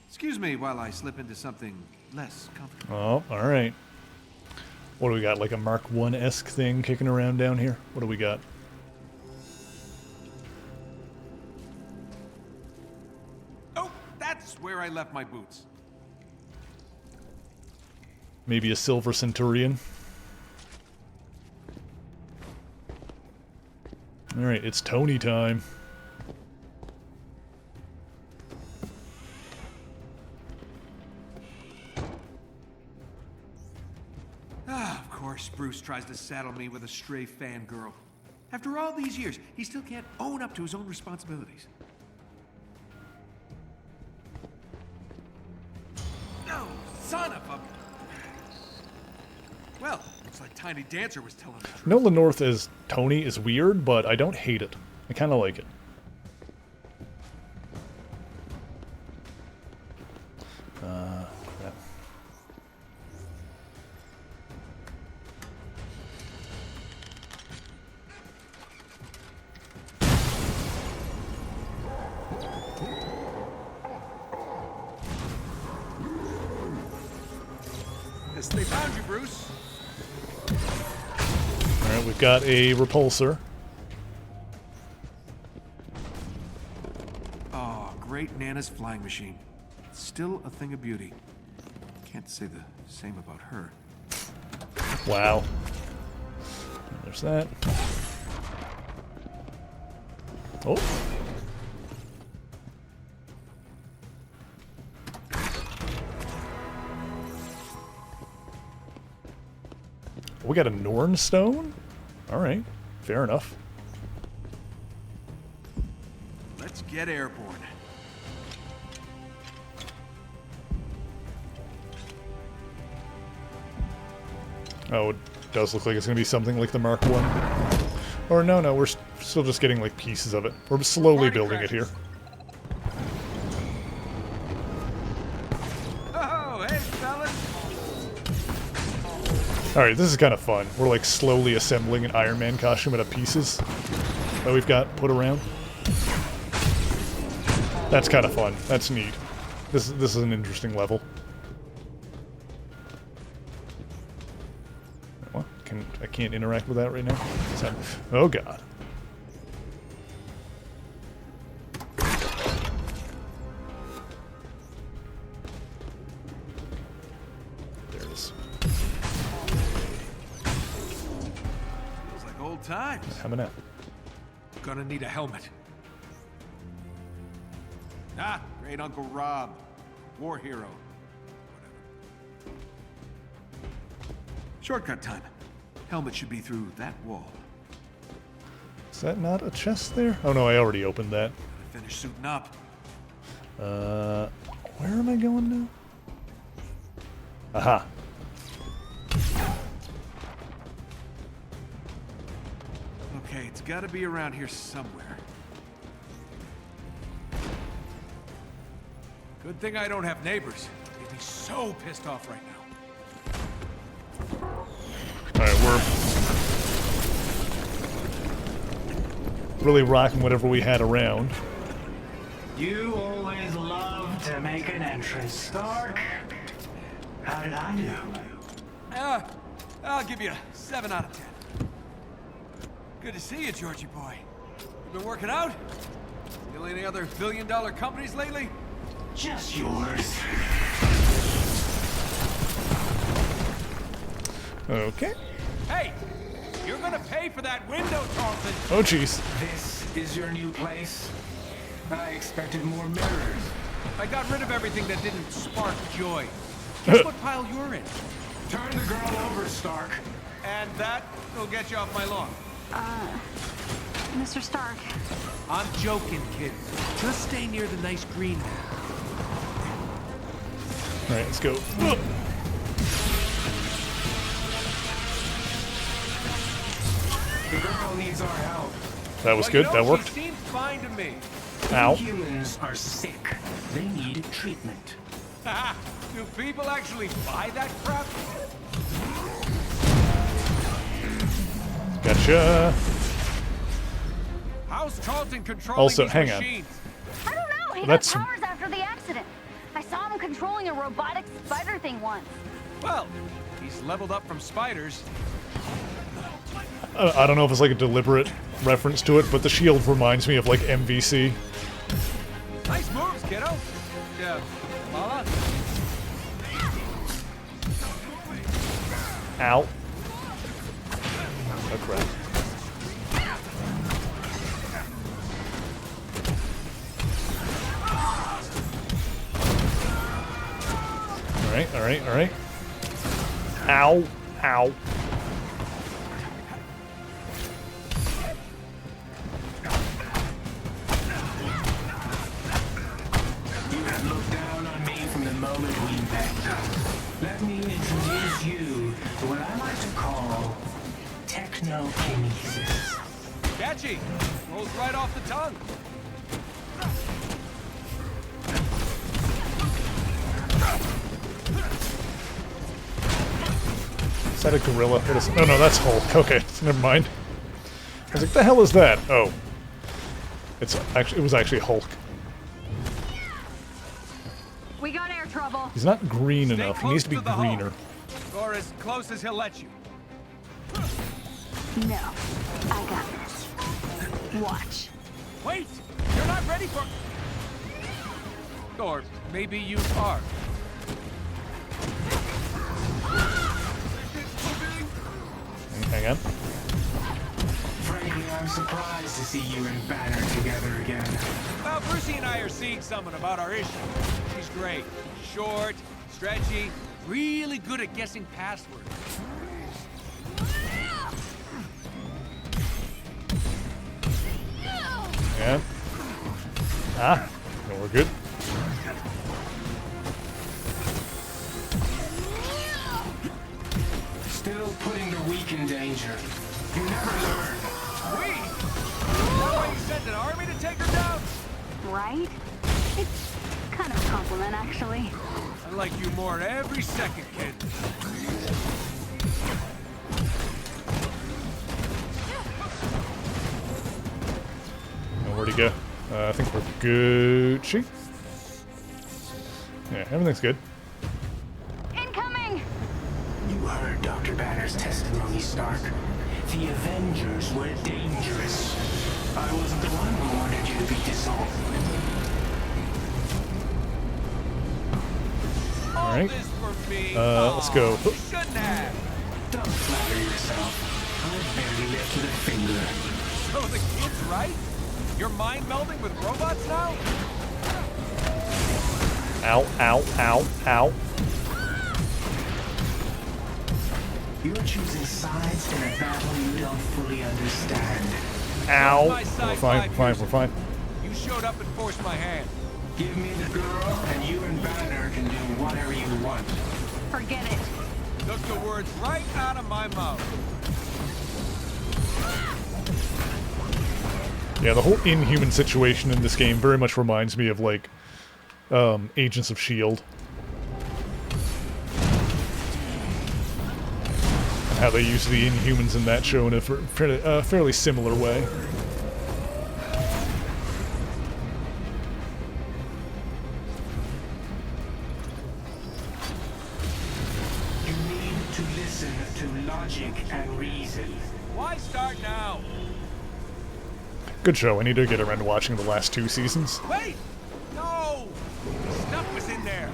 Speaker 17: Excuse me while I slip into something less comfortable.
Speaker 1: Oh, all right. What do we got? Like a Mark 1-esque thing kicking around down here? What do we got?
Speaker 16: Oh, that's where I left my boots.
Speaker 1: Maybe a Silver Centurion? All right, it's Tony time.
Speaker 17: Of course, Bruce tries to saddle me with a stray fangirl. After all these years, he still can't own up to his own responsibilities. No, son of a... Well, looks like Tiny Dancer was telling the truth.
Speaker 1: Nolan North as Tony is weird, but I don't hate it. I kind of like it. Crap.
Speaker 16: Yes, they found you, Bruce.
Speaker 1: Alright, we've got a repulsor.
Speaker 17: Oh, great Nana's flying machine. Still a thing of beauty. Can't say the same about her.
Speaker 1: Wow. There's that. Oh. We got a Norn stone? Alright, fair enough.
Speaker 17: Let's get airborne.
Speaker 1: Oh, it does look like it's going to be something like the Mark 1. Or no, we're still just getting like pieces of it. We're slowly building it here.
Speaker 17: Oh, hey, fellas.
Speaker 1: Alright, this is kind of fun. We're like slowly assembling an Iron Man costume out of pieces that we've got put around. That's kind of fun. That's neat. This is an interesting level. What? I can't interact with that right now? Oh god. There it is.
Speaker 17: Feels like old times.
Speaker 1: Coming out.
Speaker 17: Gonna need a helmet. Ah, great Uncle Rob. War hero. Whatever. Shortcut time. Helmet should be through that wall.
Speaker 1: Is that not a chest there? Oh no, I already opened that.
Speaker 17: Gotta finish suiting up.
Speaker 1: Where am I going now? Aha.
Speaker 17: Okay, it's gotta be around here somewhere.
Speaker 16: Good thing I don't have neighbors. They'd be so pissed off right now.
Speaker 1: Alright, we're really rocking whatever we had around.
Speaker 8: You always love to make an entrance, Stark. How did I do?
Speaker 16: I'll give you a 7 out of 10. Good to see you, Georgie boy. You been working out? Still any other billion-dollar companies lately?
Speaker 8: Just yours.
Speaker 1: Okay.
Speaker 16: Hey! You're gonna pay for that window, Tarleton!
Speaker 1: Oh, jeez.
Speaker 8: This is your new place? I expected more mirrors.
Speaker 16: I got rid of everything that didn't spark joy. Guess what pile you're in?
Speaker 8: Turn the girl over, Stark.
Speaker 16: And that will get you off my lawn.
Speaker 7: Mr. Stark.
Speaker 16: I'm joking, kid. Just stay near the nice green man.
Speaker 1: Alright, let's go.
Speaker 8: The girl needs our help.
Speaker 1: That was good. That worked.
Speaker 16: She seems fine to me.
Speaker 1: Ow.
Speaker 8: Humans are sick. They need treatment.
Speaker 16: Do people actually buy that crap?
Speaker 1: Gotcha.
Speaker 16: How's Tarleton controlling
Speaker 1: Also,
Speaker 16: these
Speaker 1: hang on.
Speaker 16: machines?
Speaker 15: I don't know. He
Speaker 1: That's-
Speaker 15: got powers after the accident. I saw him controlling a robotic spider thing once.
Speaker 16: Well, he's leveled up from spiders.
Speaker 1: I don't know if it's like a deliberate reference to it, but the shield reminds me of like MVC.
Speaker 16: Nice moves, kiddo. Yeah, Mala?
Speaker 1: Ow. Oh crap. Alright, alright, alright. Ow. Ow.
Speaker 8: You have looked down on me from the moment we met. Let me introduce you to what I like to call technokinesis.
Speaker 16: Catchy. Rolls right off the tongue.
Speaker 1: Is that a gorilla? It is. Oh no, that's Hulk. Okay, never mind. I was like, the hell is that? Oh. It's actually, it was actually Hulk.
Speaker 7: We got air trouble.
Speaker 1: He's not green
Speaker 16: Stay
Speaker 1: enough. He
Speaker 16: close
Speaker 1: needs to be
Speaker 16: the hull.
Speaker 1: greener.
Speaker 16: Or as close as he'll let you.
Speaker 7: No, I got this. Watch.
Speaker 16: Wait! You're not ready for... Or maybe you are.
Speaker 1: Hang on.
Speaker 8: Frankly, I'm surprised to see you and Banner together again.
Speaker 16: Well, Brucey and I are seeing someone about our issue. She's great. Short, stretchy, really good at guessing passwords.
Speaker 1: Yeah. Ah. No, we're good.
Speaker 8: Still putting the weak in danger. You never learn.
Speaker 16: We? That's why you sent an army to take her down?
Speaker 7: Right? It's kind of a compliment, actually.
Speaker 16: I like you more every second, kid.
Speaker 1: Oh, where'd he go? I think we're Gucci. Yeah, everything's good.
Speaker 7: Incoming!
Speaker 8: You heard Dr. Banner's testimony, Stark. The Avengers were dangerous. I wasn't the one who wanted you to be dissolved.
Speaker 1: Alright.
Speaker 16: This for me.
Speaker 1: Let's go.
Speaker 16: You shouldn't have.
Speaker 8: Don't flatter yourself. I barely lifted a finger.
Speaker 16: So the kid's right? You're mind melding with robots now?
Speaker 1: Ow, ow, ow, ow.
Speaker 8: You're choosing sides in a battle you don't fully understand.
Speaker 1: Ow.
Speaker 16: My side
Speaker 1: We're fine,
Speaker 16: 5
Speaker 1: we're fine,
Speaker 16: years
Speaker 1: we're fine.
Speaker 16: You showed up and forced my hand.
Speaker 8: Give me the girl, and you and Banner can do whatever you want.
Speaker 7: Forget it.
Speaker 16: Took the words right out of my mouth.
Speaker 1: Yeah, the whole Inhuman situation in this game very much reminds me of, like, Agents of S.H.I.E.L.D. How they use the Inhumans in that show in a fairly similar way.
Speaker 8: You need to listen to logic and reason.
Speaker 22: Why start now?
Speaker 1: Good show. I need to get around to watching the last 2 seasons.
Speaker 22: Wait! No! Stuff was in there.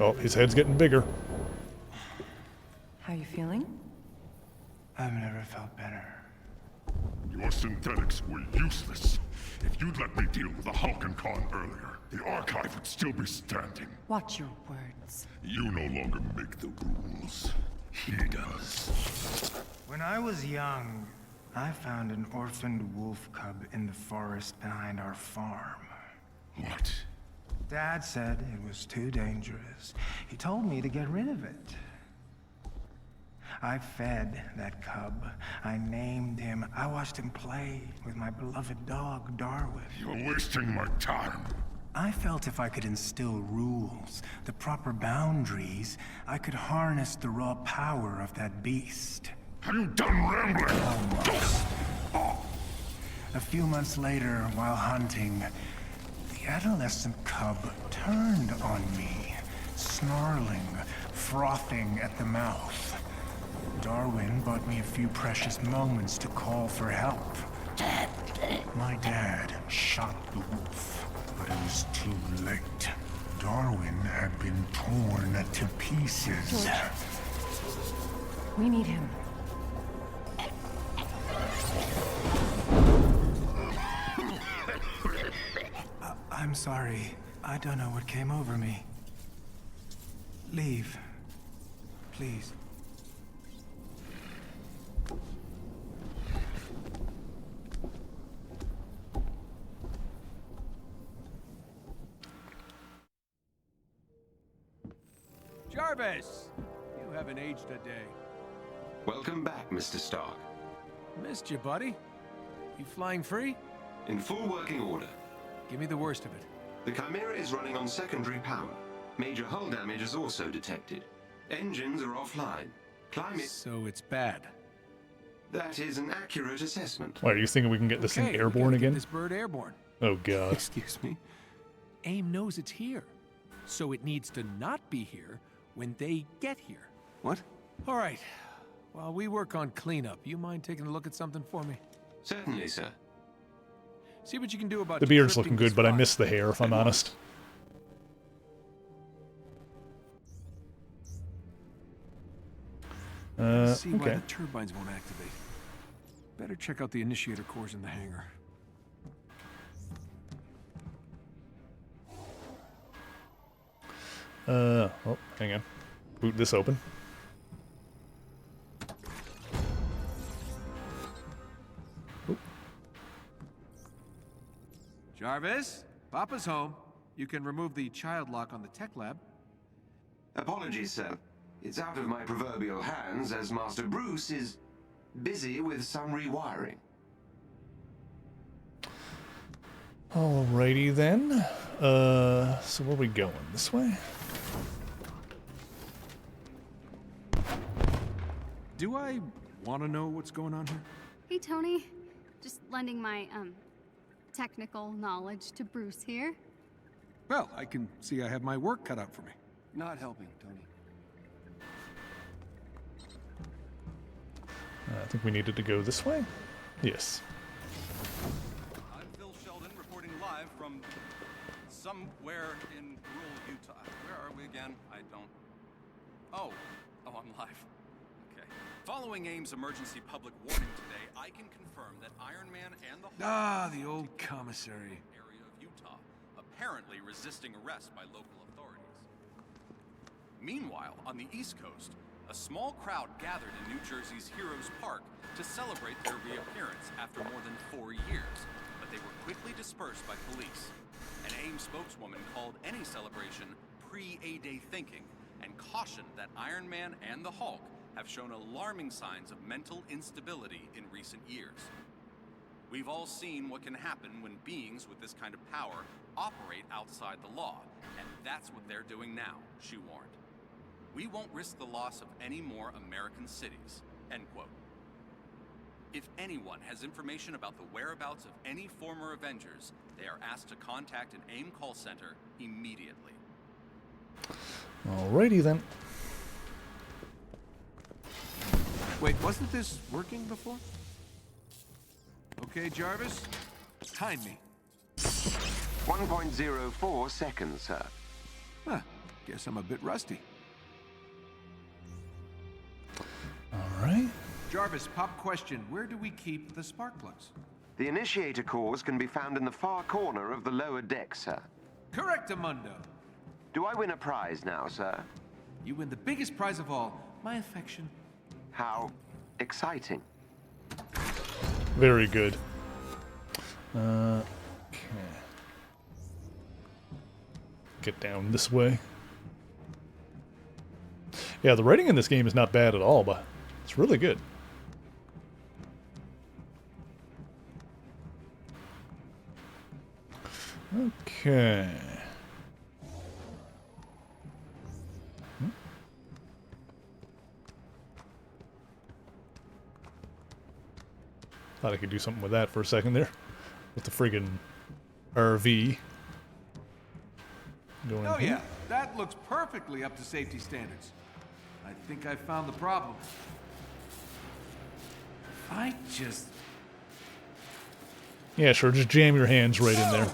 Speaker 1: Oh, his head's getting bigger.
Speaker 9: How you feeling?
Speaker 19: I've never felt better.
Speaker 14: Your synthetics were useless. If you'd let me deal with the Hulk and Khan earlier, the archive would still be standing.
Speaker 9: Watch your words.
Speaker 14: You no longer make the rules. He does.
Speaker 19: When I was young, I found an orphaned wolf cub in the forest behind our farm.
Speaker 14: What?
Speaker 19: Dad said it was too dangerous. He told me to get rid of it. I fed that cub. I named him. I watched him play with my beloved dog, Darwin.
Speaker 14: You're wasting my time.
Speaker 19: I felt if I could instill rules, the proper boundaries, I could harness the raw power of that beast.
Speaker 14: Have you done rambling?
Speaker 19: Almost. A few months later, while hunting, the adolescent cub turned on me, snarling, frothing at the mouth. Darwin bought me a few precious moments to call for help. My dad shot the wolf, but it was too late. Darwin had been torn to pieces.
Speaker 9: George. We need him.
Speaker 19: I'm sorry. I don't know what came over me. Leave. Please.
Speaker 16: Jarvis! You haven't aged a day.
Speaker 18: Welcome back, Mr. Stark.
Speaker 16: Missed you, buddy. You flying free?
Speaker 18: In full working order.
Speaker 16: Give me the worst of it.
Speaker 18: The Chimera is running on secondary power. Major hull damage is also detected. Engines are offline. Climate...
Speaker 16: So it's bad.
Speaker 18: That is an accurate assessment.
Speaker 1: Why, are you thinking we can get this thing airborne again?
Speaker 16: This bird airborne.
Speaker 1: Oh, God.
Speaker 16: Excuse me? AIM knows it's here. So it needs to not be here when they get here.
Speaker 3: What?
Speaker 16: All right. While we work on cleanup, you mind taking a look at something for me?
Speaker 18: Certainly, sir.
Speaker 16: See what you can do about
Speaker 1: The beard's
Speaker 16: decrypting
Speaker 1: looking
Speaker 16: this
Speaker 1: good, but I
Speaker 16: file.
Speaker 1: miss the hair, if I'm honest.
Speaker 16: See why
Speaker 1: Okay.
Speaker 16: the turbines won't activate. Better check out the initiator cores in the hangar.
Speaker 1: Oh, hang on. Boot this open.
Speaker 16: Jarvis, Papa's home. You can remove the child lock on the tech lab.
Speaker 18: Apologies, sir. It's out of my proverbial hands as Master Bruce is busy with some rewiring.
Speaker 1: Alrighty then. So where are we going? This way?
Speaker 16: Do I want to know what's going on here?
Speaker 10: Hey, Tony. Just lending my, technical knowledge to Bruce here.
Speaker 16: Well, I can see I have my work cut out for me.
Speaker 3: Not helping, Tony.
Speaker 1: I think we needed to go this way? Yes.
Speaker 20: I'm Phil Sheldon reporting live from somewhere in rural Utah. Where are we again? I don't... Oh, I'm live. Okay. Following AIM's emergency public warning today, I can confirm that Iron Man and the
Speaker 16: Ah, the old commissary.
Speaker 20: area of Utah, apparently resisting arrest by local authorities. Meanwhile, on the East Coast, a small crowd gathered in New Jersey's Heroes Park to celebrate their reappearance after more than 4 years, but they were quickly dispersed by police. An AIM spokeswoman called any celebration pre-A-Day thinking and cautioned that Iron Man and the Hulk have shown alarming signs of mental instability in recent years. We've all seen what can happen when beings with this kind of power operate outside the law, and that's what they're doing now, she warned. We won't risk the loss of any more American cities, end quote. If anyone has information about the whereabouts of any former Avengers, they are asked to contact an AIM call center immediately.
Speaker 1: Alrighty then.
Speaker 16: Wait, wasn't this working before? Okay, Jarvis, time me.
Speaker 18: 1.04 seconds, sir.
Speaker 16: Huh, guess I'm a bit rusty.
Speaker 1: Alright.
Speaker 16: Jarvis, pop question. Where do we keep the spark plugs?
Speaker 18: The initiator cores can be found in the far corner of the lower deck, sir.
Speaker 16: Correctamundo.
Speaker 18: Do I win a prize now, sir?
Speaker 16: You win the biggest prize of all, my affection.
Speaker 18: How exciting.
Speaker 1: Very good. Okay. Get down this way. Yeah, the writing in this game is not bad at all, but it's really good. Okay. Thought I could do something with that for a second there. With the friggin' RV. Going
Speaker 16: Oh
Speaker 1: here.
Speaker 16: yeah, that looks perfectly up to safety standards. I think I found the problem. I just...
Speaker 1: Yeah, sure, just jam your hands right in there.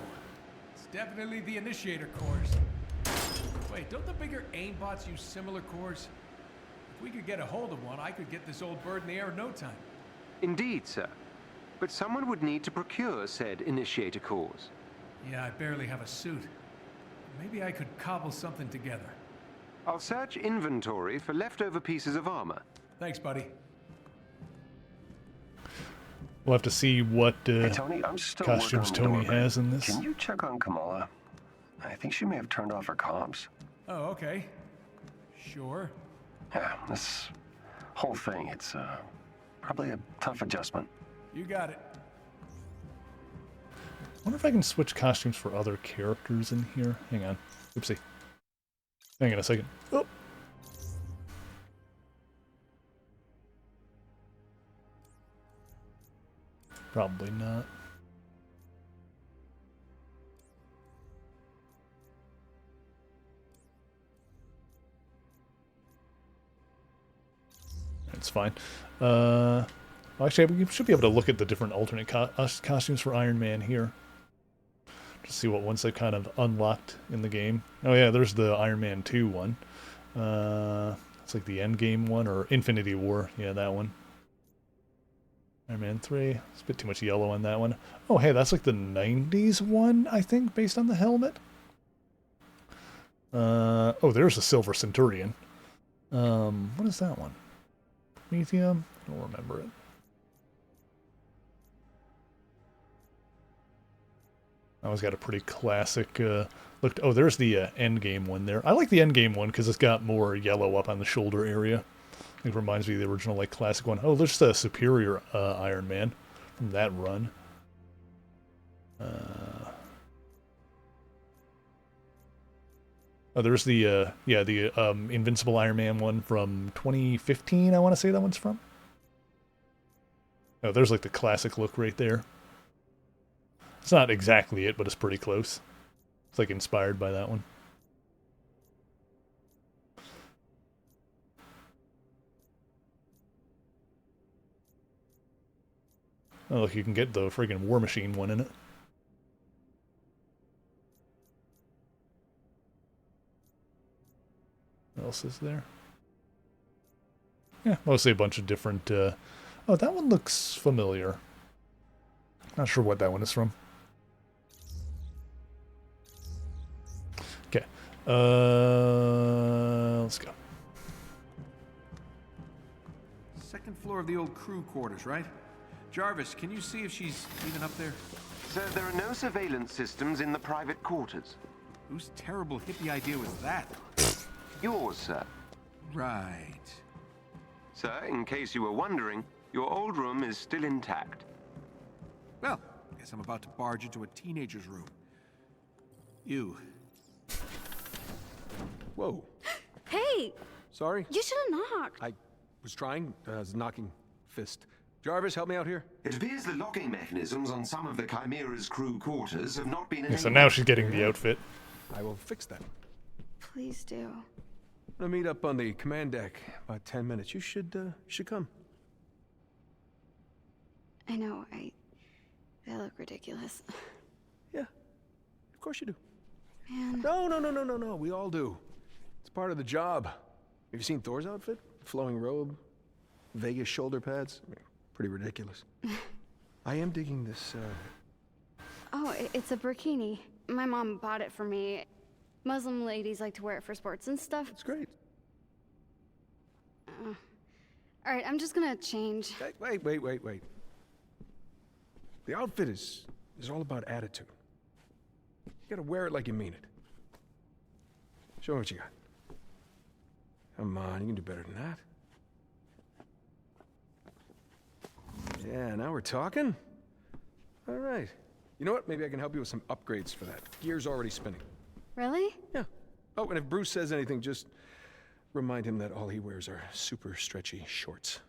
Speaker 6: It's definitely the initiator cores. Wait, don't the bigger aimbots use similar cores? If we could get a hold of one, I could get this old bird in the air in no time.
Speaker 18: Indeed, sir. But someone would need to procure said initiator cores.
Speaker 6: Yeah, I barely have a suit. Maybe I could cobble something together.
Speaker 18: I'll search inventory for leftover pieces of armor.
Speaker 6: Thanks, buddy.
Speaker 1: We'll have to see what
Speaker 17: Hey, Tony, I'm still
Speaker 1: costumes
Speaker 17: working on the
Speaker 1: Tony
Speaker 17: door,
Speaker 1: has in
Speaker 17: but
Speaker 1: this.
Speaker 17: Can you check on Kamala? I think she may have turned off her comms.
Speaker 6: Oh, okay. Sure.
Speaker 17: Yeah, this whole thing, it's probably a tough adjustment.
Speaker 6: You got it.
Speaker 1: I wonder if I can switch costumes for other characters in here. Hang on. Oopsie. Hang on a second. Oh. Probably not. That's fine. Actually, we should be able to look at the different alternate costumes for Iron Man here. To see what ones they've kind of unlocked in the game. Oh yeah, there's the Iron Man 2 one. It's like the Endgame one, or Infinity War. Yeah, that one. Iron Man 3. It's a bit too much yellow on that one. Oh hey, that's like the 90s one, I think, based on the helmet. Oh, there's a Silver Centurion. What is that one? Prometheum? I don't remember it. I always got a pretty classic look. Oh, there's the Endgame one there. I like the Endgame one because it's got more yellow up on the shoulder area. It reminds me of the original, like, classic one. Oh, there's the Superior Iron Man from that run. Oh, there's the Invincible Iron Man one from 2015. I want to say that one's from. Oh, there's like the classic look right there. It's not exactly it, but it's pretty close. It's like inspired by that one. Oh, look, you can get the friggin' War Machine one in it. What else is there? Yeah, mostly a bunch of different... Oh, that one looks familiar. Not sure what that one is from. Okay. Let's go.
Speaker 16: Second floor of the old crew quarters, right? Jarvis, can you see if she's even up there?
Speaker 18: Sir, there are no surveillance systems in the private quarters.
Speaker 16: Whose terrible hippie idea was that?
Speaker 18: Yours, sir.
Speaker 16: Right.
Speaker 18: Sir, in case you were wondering, your old room is still intact.
Speaker 16: Well, guess I'm about to barge into a teenager's room. You. Whoa.
Speaker 10: Hey!
Speaker 16: Sorry?
Speaker 10: You should have knocked.
Speaker 16: I was trying. I was knocking fist. Jarvis, help me out here.
Speaker 18: It appears the locking mechanisms on some of the Chimera's crew quarters have not been
Speaker 1: Yeah,
Speaker 18: enabled.
Speaker 1: so now she's getting the outfit.
Speaker 16: I will fix that.
Speaker 10: Please do.
Speaker 16: I'm gonna meet up on the command deck about 10 minutes. You should come.
Speaker 10: I know, I look ridiculous.
Speaker 16: Yeah, of course you do.
Speaker 10: Man.
Speaker 16: No. We all do. It's part of the job. Have you seen Thor's outfit? Flowing robe, Vegas shoulder pads. I mean, pretty ridiculous. I am digging this.
Speaker 10: Oh, it's a burkini. My mom bought it for me. Muslim ladies like to wear it for sports and stuff.
Speaker 16: It's great.
Speaker 10: All right, I'm just gonna change.
Speaker 16: Wait. The outfit is all about attitude. You gotta wear it like you mean it. Show me what you got. Come on, you can do better than that. Yeah, now we're talking. All right. You know what? Maybe I can help you with some upgrades for that. Gear's already spinning.
Speaker 10: Really?
Speaker 16: Yeah. Oh, and if Bruce says anything, just remind him that all he wears are super stretchy shorts.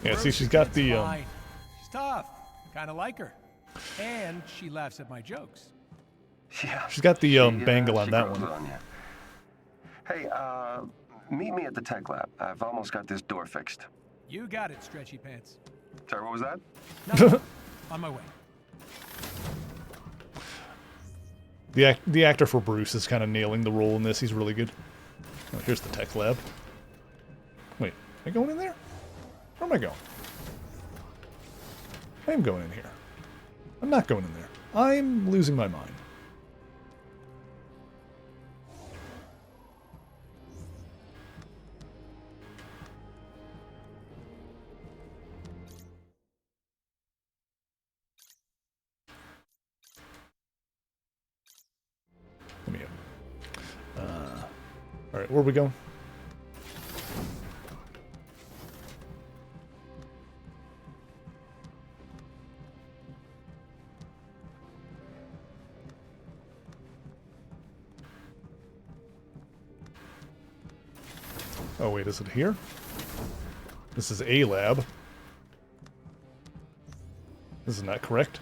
Speaker 1: Yeah, see, she's got the
Speaker 6: Fine. She's tough. Kind of like her. And she laughs at my jokes.
Speaker 17: Yeah.
Speaker 1: she's got the bangle on
Speaker 17: she
Speaker 1: that
Speaker 17: grows
Speaker 1: one.
Speaker 17: on you. Hey, meet me at the tech lab. I've almost got this door fixed.
Speaker 6: You got it, stretchy pants.
Speaker 17: Sorry, what was that?
Speaker 6: No, on my way.
Speaker 1: The actor for Bruce is kind of nailing the role in this. He's really good. Oh, here's the tech lab. Wait, am I going in there? Where am I going? I am going in here. I'm not going in there. I'm losing my mind. Let me up. All right, where are we going? Oh wait, is it here? This is a lab. This is not correct.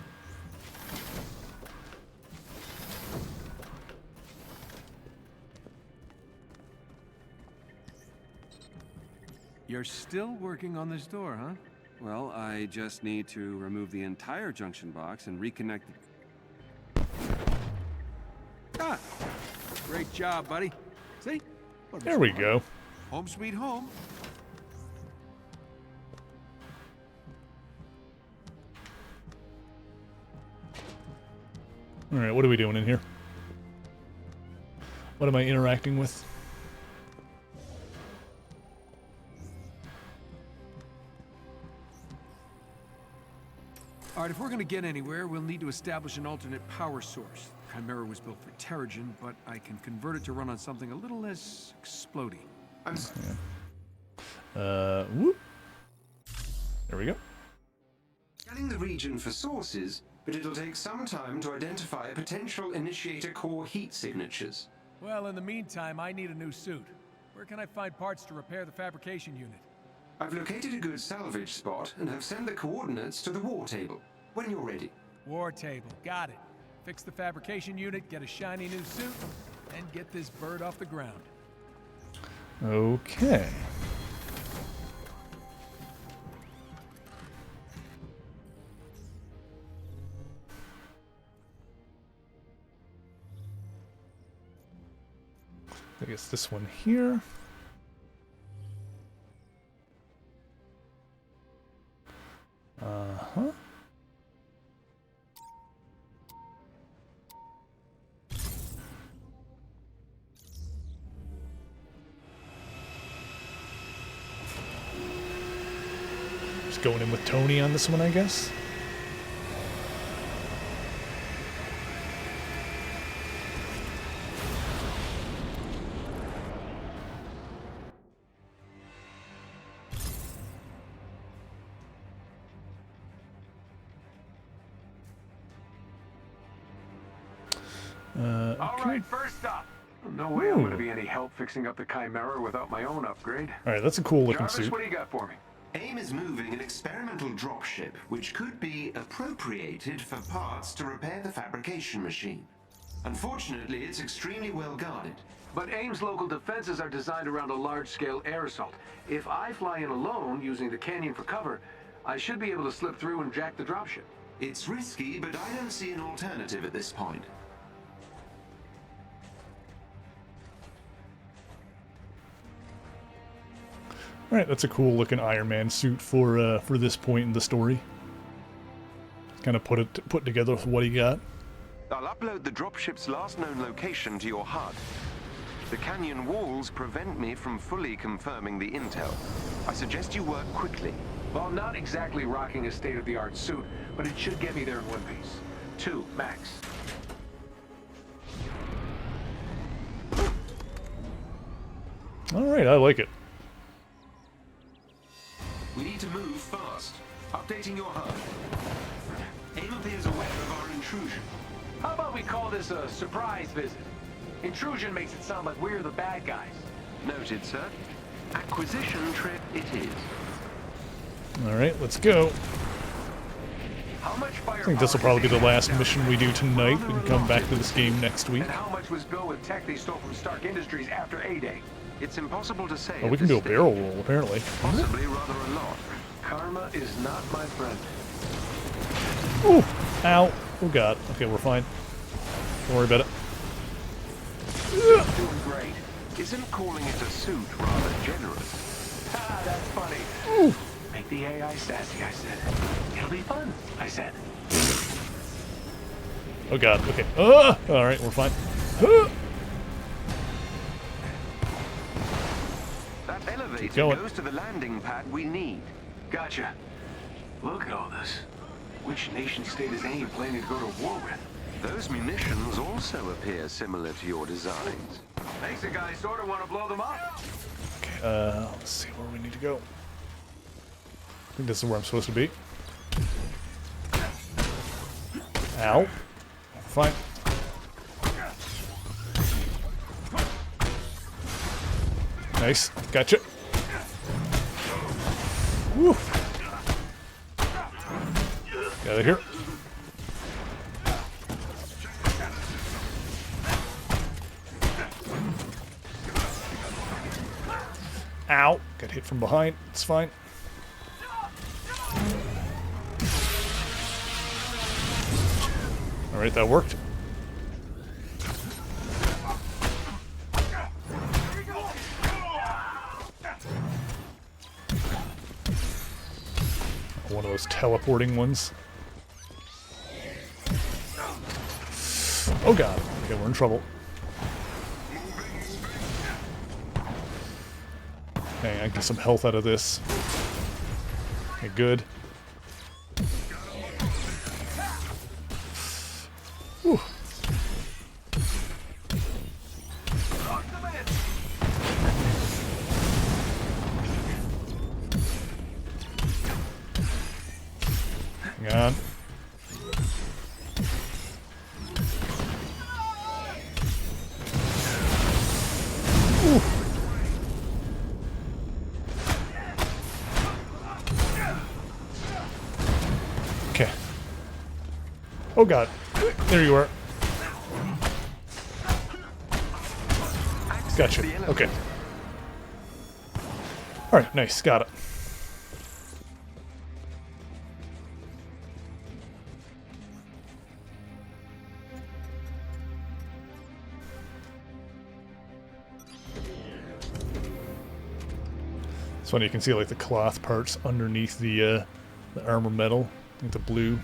Speaker 3: You're still working on this door, huh? Well, I just need to remove the entire junction box and reconnect the...
Speaker 16: Ah! Great job, buddy. See?
Speaker 1: There we go.
Speaker 16: Home sweet home.
Speaker 1: All right, what are we doing in here? What am I interacting with?
Speaker 16: All right, if we're gonna get anywhere, we'll need to establish an alternate power source. Chimera was built for Terrigen, but I can convert it to run on something a little less explodey.
Speaker 1: Whoop. There we go.
Speaker 18: Scanning the region for sources, but it'll take some time to identify potential initiator core heat signatures.
Speaker 6: Well, in the meantime, I need a new suit. Where can I find parts to repair the fabrication unit?
Speaker 18: I've located a good salvage spot and have sent the coordinates to the war table. When you're ready.
Speaker 6: War table, got it. Fix the fabrication unit, get a shiny new suit, and get this bird off the ground.
Speaker 1: Okay. I guess this one here. Uh-huh. Just going in with Tony on this one, I guess.
Speaker 22: All right, first up. No way I'm going to be any help fixing up the Chimera without my own upgrade.
Speaker 1: All right, that's a cool looking
Speaker 22: Jarvis,
Speaker 1: suit.
Speaker 22: what do you got for me?
Speaker 18: AIM is moving an experimental dropship which could be appropriated for parts to repair the fabrication machine. Unfortunately, it's extremely well guarded.
Speaker 22: But AIM's local defenses are designed around a large-scale air assault. If I fly in alone, using the canyon for cover, I should be able to slip through and jack the dropship.
Speaker 18: It's risky, but I don't see an alternative at this point.
Speaker 1: All right, that's a cool looking Iron Man suit for this point in the story. Kind of put together with what he got.
Speaker 18: I'll upload the dropship's last known location to your HUD. The canyon walls prevent me from fully confirming the intel. I suggest you work quickly.
Speaker 22: Well, I'm not exactly rocking a state-of-the-art suit, but it should get me there in one piece. 2, max.
Speaker 1: All right, I like it.
Speaker 18: We need to move fast. Updating your HUD. AIM appears aware of our intrusion.
Speaker 22: How about we call this a surprise visit? Intrusion makes it sound like we're the bad guys.
Speaker 18: Noted, sir. Acquisition trip it is.
Speaker 1: All right, let's go.
Speaker 22: How much
Speaker 1: I think this will probably be the last mission we do tonight. We can come back to this game next week.
Speaker 22: And how much was Bill with tech they stole from Stark Industries after A-Day?
Speaker 18: It's impossible to say.
Speaker 1: Oh, we can do a barrel roll, apparently.
Speaker 18: Possibly rather a lot.
Speaker 22: Karma is not my friend.
Speaker 1: Ooh! Ow! Oh god. Okay, we're fine. Don't worry about it.
Speaker 22: Doing great.
Speaker 18: Isn't calling it a suit rather generous?
Speaker 22: Ah, that's funny.
Speaker 1: Ooh.
Speaker 22: Make the AI sassy, I said. It'll be fun, I said.
Speaker 1: Oh god. Okay. Alright, we're fine.
Speaker 18: That elevator
Speaker 1: going.
Speaker 18: goes to the landing pad we need.
Speaker 22: Gotcha. Look at all this. Which nation-state is AIM planning to go to war with?
Speaker 18: Those munitions also appear similar to your designs.
Speaker 22: Makes a guy sort of want to blow them up.
Speaker 1: Okay, let's see where we need to go. I think this is where I'm supposed to be. Ow. Fine. Nice. Gotcha. Woo. Get out of here. Ow. Got hit from behind. It's fine. Alright, that worked. One of those teleporting ones. Oh god. Okay, we're in trouble. Okay, I get some health out of this. Okay, good. Whew. Hang on. Ooh. Okay. Oh god. There you are. Gotcha. Okay. Alright, nice. Got it. It's funny, you can see like the cloth parts underneath the armor metal, like the blue.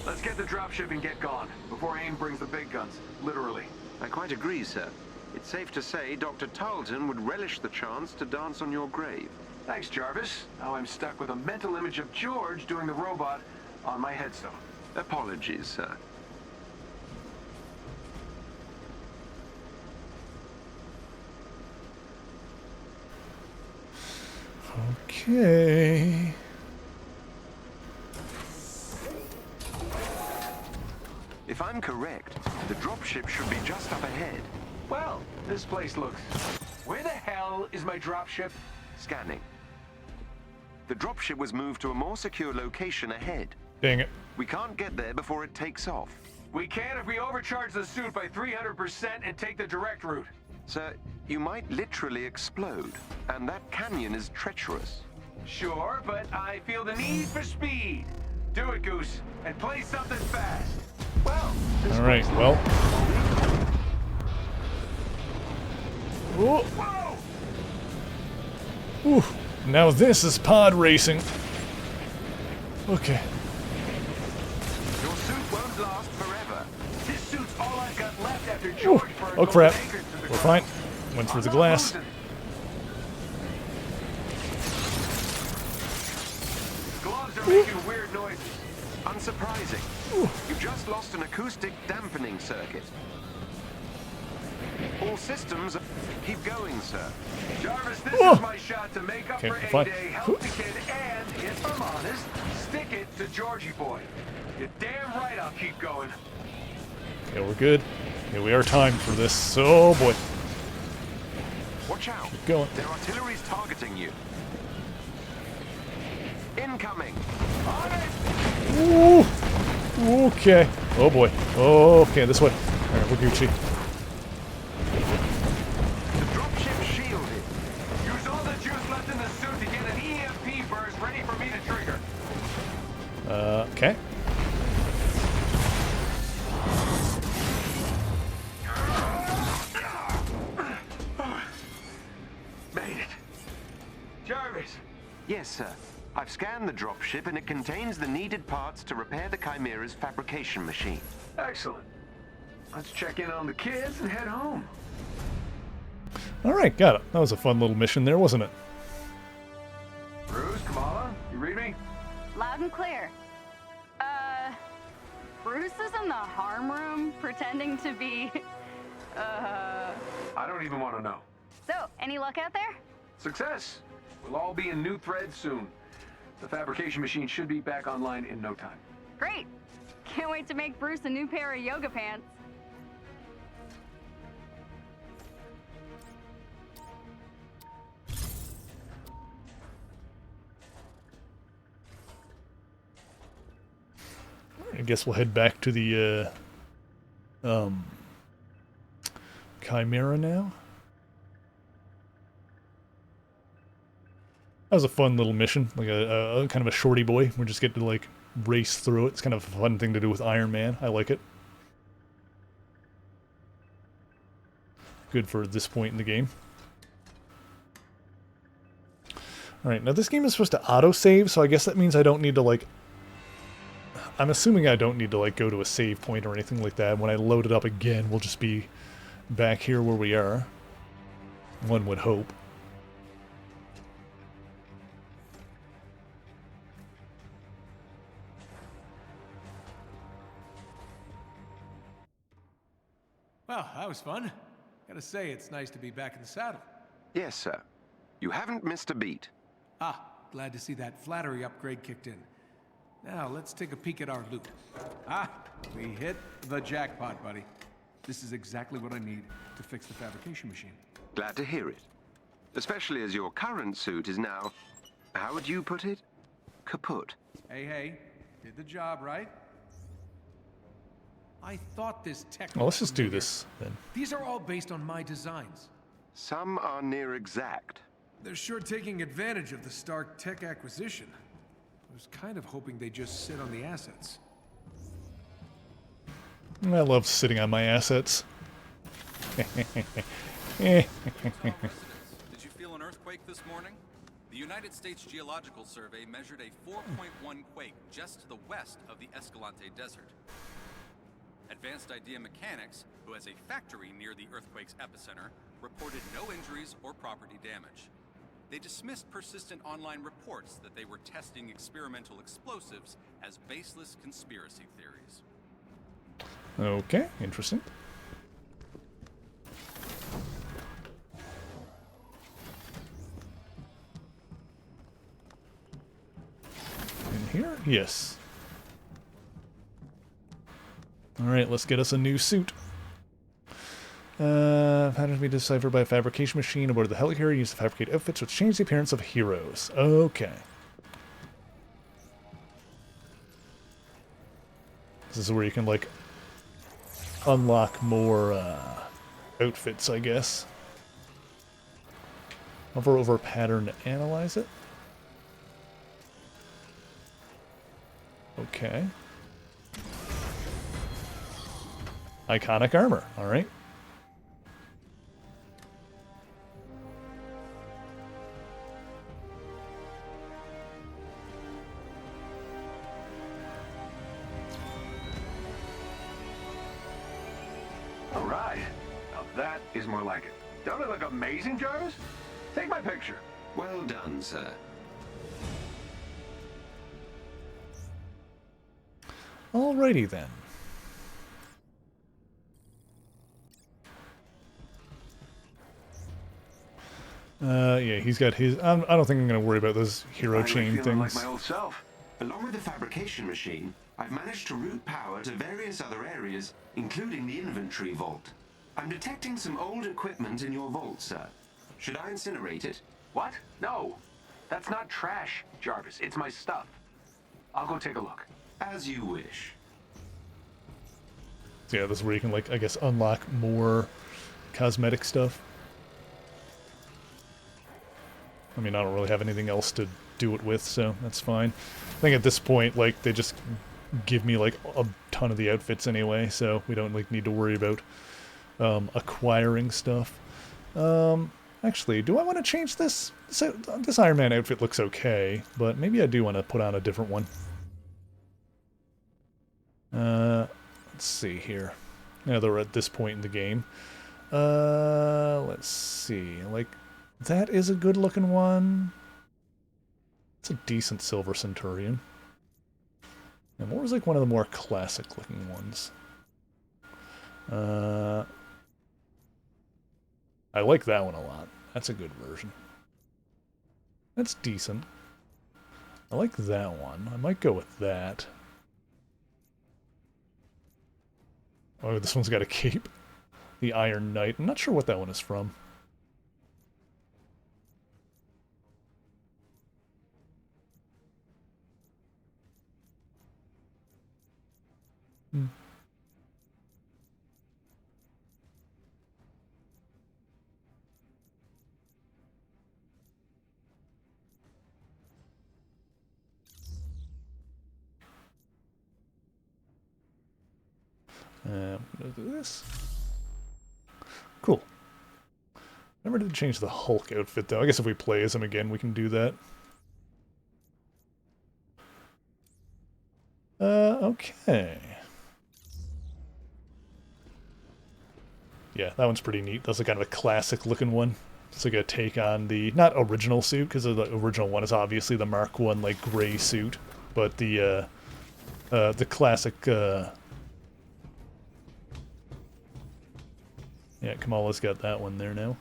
Speaker 22: Let's get the dropship and get gone before AIM brings the big guns. Literally.
Speaker 18: I quite agree, sir. It's safe to say Dr. Tarleton would relish the chance to dance on your grave.
Speaker 22: Thanks, Jarvis. Now I'm stuck with a mental image of George doing the robot on my headstone.
Speaker 18: Apologies, sir.
Speaker 1: Okay.
Speaker 18: If I'm correct, the dropship should be just up ahead.
Speaker 22: Well, this place looks... Where the hell is my dropship?
Speaker 18: Scanning. The dropship was moved to a more secure location ahead.
Speaker 1: Dang it.
Speaker 18: We can't get there before it takes off.
Speaker 22: We can if we overcharge the suit by 300% and take the direct route.
Speaker 18: Sir, you might literally explode, and that canyon is treacherous.
Speaker 22: Sure, but I feel the need for speed. Do it, Goose, and play something fast. Well,
Speaker 1: All right, well. Whoa. Whew. Now this is pod racing. Okay.
Speaker 22: Your suit won't last forever. This suit's all I've got left after George for
Speaker 1: Oh crap. We're fine. Went through the glass.
Speaker 22: Gloves are making weird noises.
Speaker 18: Unsurprising. You've just lost an acoustic dampening circuit. All systems... Keep going, sir.
Speaker 22: Jarvis, this is my shot to make up for
Speaker 1: fine.
Speaker 22: A-Day, help the kid, and, if I'm honest, stick it to Georgie boy. You're damn right I'll keep going.
Speaker 1: Okay, we're good. Okay, we are timed for this. Oh boy.
Speaker 18: Watch out.
Speaker 1: Keep going.
Speaker 18: Their artillery's targeting you. Incoming.
Speaker 1: Ooh. Okay. Oh boy. Oh, okay, this way. Alright, we're Gucci.
Speaker 22: Dropship shielded. Use all the juice left in the suit to get an EMP burst ready for me to trigger.
Speaker 1: Okay.
Speaker 22: Made it. Jarvis.
Speaker 18: Yes, sir. I've scanned the dropship and it contains the needed parts to repair the Chimera's fabrication machine.
Speaker 22: Excellent. Let's check in on the kids and head home.
Speaker 1: Alright, got it. That was a fun little mission there, wasn't it?
Speaker 22: Bruce, Kamala, you read me?
Speaker 5: Loud and clear. Bruce is in the harm room pretending to be,
Speaker 22: I don't even want to know.
Speaker 5: So, any luck out there?
Speaker 22: Success. We'll all be in new threads soon. The fabrication machine should be back online in no time.
Speaker 5: Great. Can't wait to make Bruce a new pair of yoga pants.
Speaker 1: I guess we'll head back to the Chimera now. That was a fun little mission, like a kind of a shorty boy. We just get to like race through it. It's kind of a fun thing to do with Iron Man. I like it. Good for this point in the game. Alright, now this game is supposed to autosave, so I guess that means I don't need to like... I'm assuming I don't need to like go to a save point or anything like that. When I load it up again, we'll just be back here where we are. One would hope.
Speaker 6: Well, that was fun. Gotta say, it's nice to be back in the saddle.
Speaker 18: Yes, sir. You haven't missed a beat.
Speaker 6: Ah, glad to see that flattery upgrade kicked in. Now, let's take a peek at our loot. Ah, we hit the jackpot, buddy. This is exactly what I need to fix the fabrication machine.
Speaker 18: Glad to hear it. Especially as your current suit is now... How would you put it? Kaput.
Speaker 6: Hey, did the job, right? I thought this tech...
Speaker 1: Well, let's just do this, then.
Speaker 6: These are all based on my designs.
Speaker 18: Some are near exact.
Speaker 6: They're sure taking advantage of the Stark tech acquisition. I was kind of hoping they just sit on the assets.
Speaker 1: I love sitting on my assets.
Speaker 20: Did you feel an earthquake this morning? The United States Geological Survey measured a 4.1 quake just to the west of the Escalante Desert. Advanced Idea Mechanics, who has a factory near the earthquake's epicenter, reported no injuries or property damage. They dismissed persistent online reports that they were testing experimental explosives as baseless conspiracy theories.
Speaker 1: Okay, interesting. In here? Yes. Alright, let's get us a new suit. Patterns be deciphered by a fabrication machine aboard the helicarrier used to fabricate outfits which change the appearance of heroes. Okay. This is where you can, like, unlock more outfits, I guess. Hover over pattern to analyze it. Okay. Iconic armor, alright.
Speaker 22: All right. Now that is more like it. Don't it look amazing, Jarvis? Take my picture.
Speaker 18: Well done, sir.
Speaker 1: Alrighty then. Yeah, he's got his... I don't think I'm going to worry about those hero chain things.
Speaker 22: Like my old self.
Speaker 18: Along with the fabrication machine, I've managed to route power to various other areas, including the inventory vault. I'm detecting some old equipment in your vault, sir. Should I incinerate it?
Speaker 22: What? No. That's not trash, Jarvis. It's my stuff. I'll go take a look.
Speaker 18: As you wish.
Speaker 1: So yeah, this is where you can, like, I guess, unlock more cosmetic stuff. I mean, I don't really have anything else to do it with, so that's fine. I think at this point, like, they just give me, like, a ton of the outfits anyway, so we don't, like, need to worry about acquiring stuff. Actually, do I want to change this? So, this Iron Man outfit looks okay, but maybe I do want to put on a different one. Let's see here. Now that we're at this point in the game. Let's see. Like, that is a good looking one. It's a decent Silver Centurion. And what was, like, one of the more classic looking ones? I like that one a lot. That's a good version. That's decent. I like that one. I might go with that. Oh, this one's got a cape. The Iron Knight. I'm not sure what that one is from. I'm gonna do this. Cool. Never did change the Hulk outfit, though. I guess if we play as him again, we can do that. Okay. Yeah, that one's pretty neat. That's a kind of a classic-looking one. It's like a take on the, not original suit, because the original one is obviously the Mark I, like, gray suit, but the classic, yeah, Kamala's got that one there now.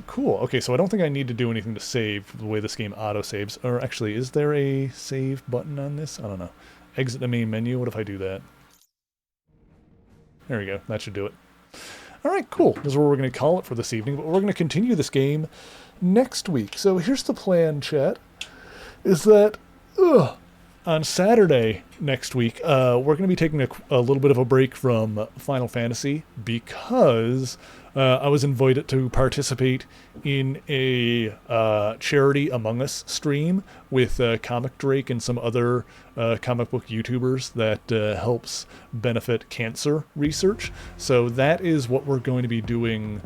Speaker 1: Cool. Okay, so I don't think I need to do anything to save the way this game auto-saves. Or actually, is there a save button on this? I don't know. Exit the main menu. What if I do that? There we go. That should do it. Alright, cool. This is where we're going to call it for this evening, but we're going to continue this game next week. So here's the plan, chat. Is that... on Saturday next week, we're going to be taking a little bit of a break from Final Fantasy because I was invited to participate in a charity Among Us stream with Comic Drake and some other comic book YouTubers that helps benefit cancer research. So that is what we're going to be doing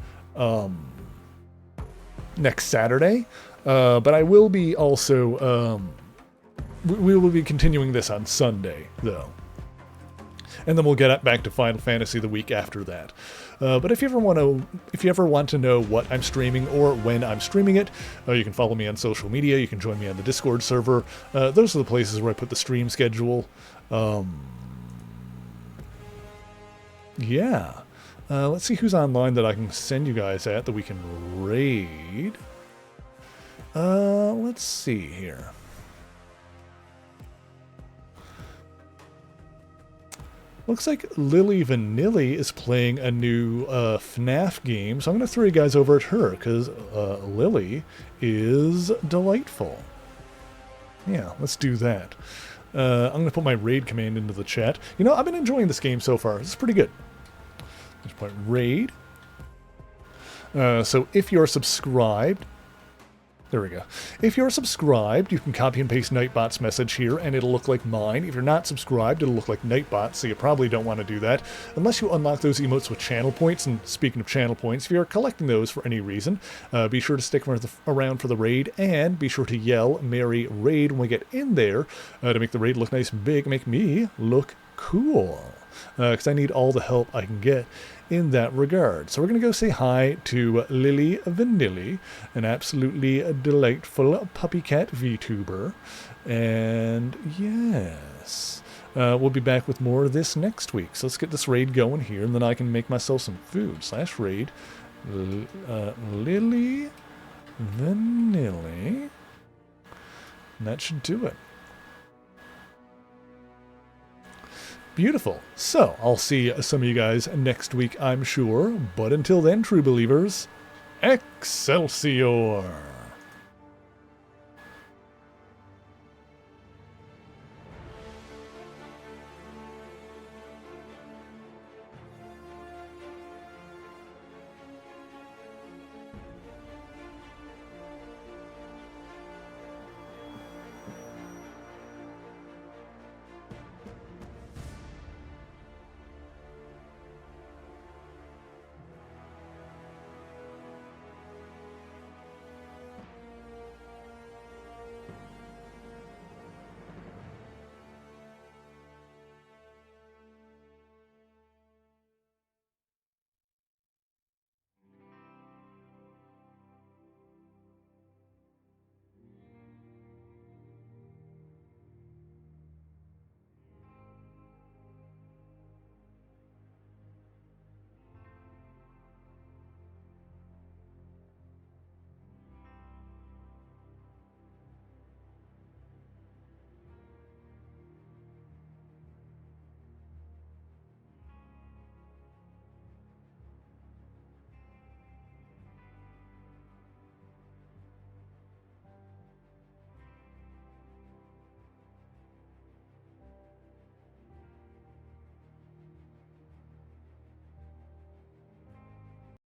Speaker 1: next Saturday. But I will be also... we will be continuing this on Sunday, though. And then we'll get back to Final Fantasy the week after that. But if you ever want to know what I'm streaming or when I'm streaming it, you can follow me on social media. You can join me on the Discord server. Those are the places where I put the stream schedule. Yeah. Let's see who's online that I can send you guys at that we can raid. Let's see here. Looks like Lily Vanilli is playing a new FNAF game, so I'm going to throw you guys over at her, because Lily is delightful. Yeah, let's do that. I'm going to put my raid command into the chat. You know, I've been enjoying this game so far. This is pretty good. Let's put raid. So if you're subscribed, there we go. If you're subscribed, you can copy and paste Nightbot's message here, and it'll look like mine. If you're not subscribed, it'll look like Nightbot, so you probably don't want to do that, unless you unlock those emotes with channel points. And speaking of channel points, if you're collecting those for any reason, be sure to stick around for the raid, and be sure to yell "Merry Raid" when we get in there, to make the raid look nice and big, make me look cool. Because I need all the help I can get in that regard. So we're going to go say hi to Lily Vanilli, an absolutely delightful puppy cat VTuber. And yes, we'll be back with more of this next week. So let's get this raid going here, and then I can make myself some food. /raid Lily Vanilli. And that should do it. Beautiful. So, I'll see some of you guys next week, I'm sure. But until then, true believers, Excelsior!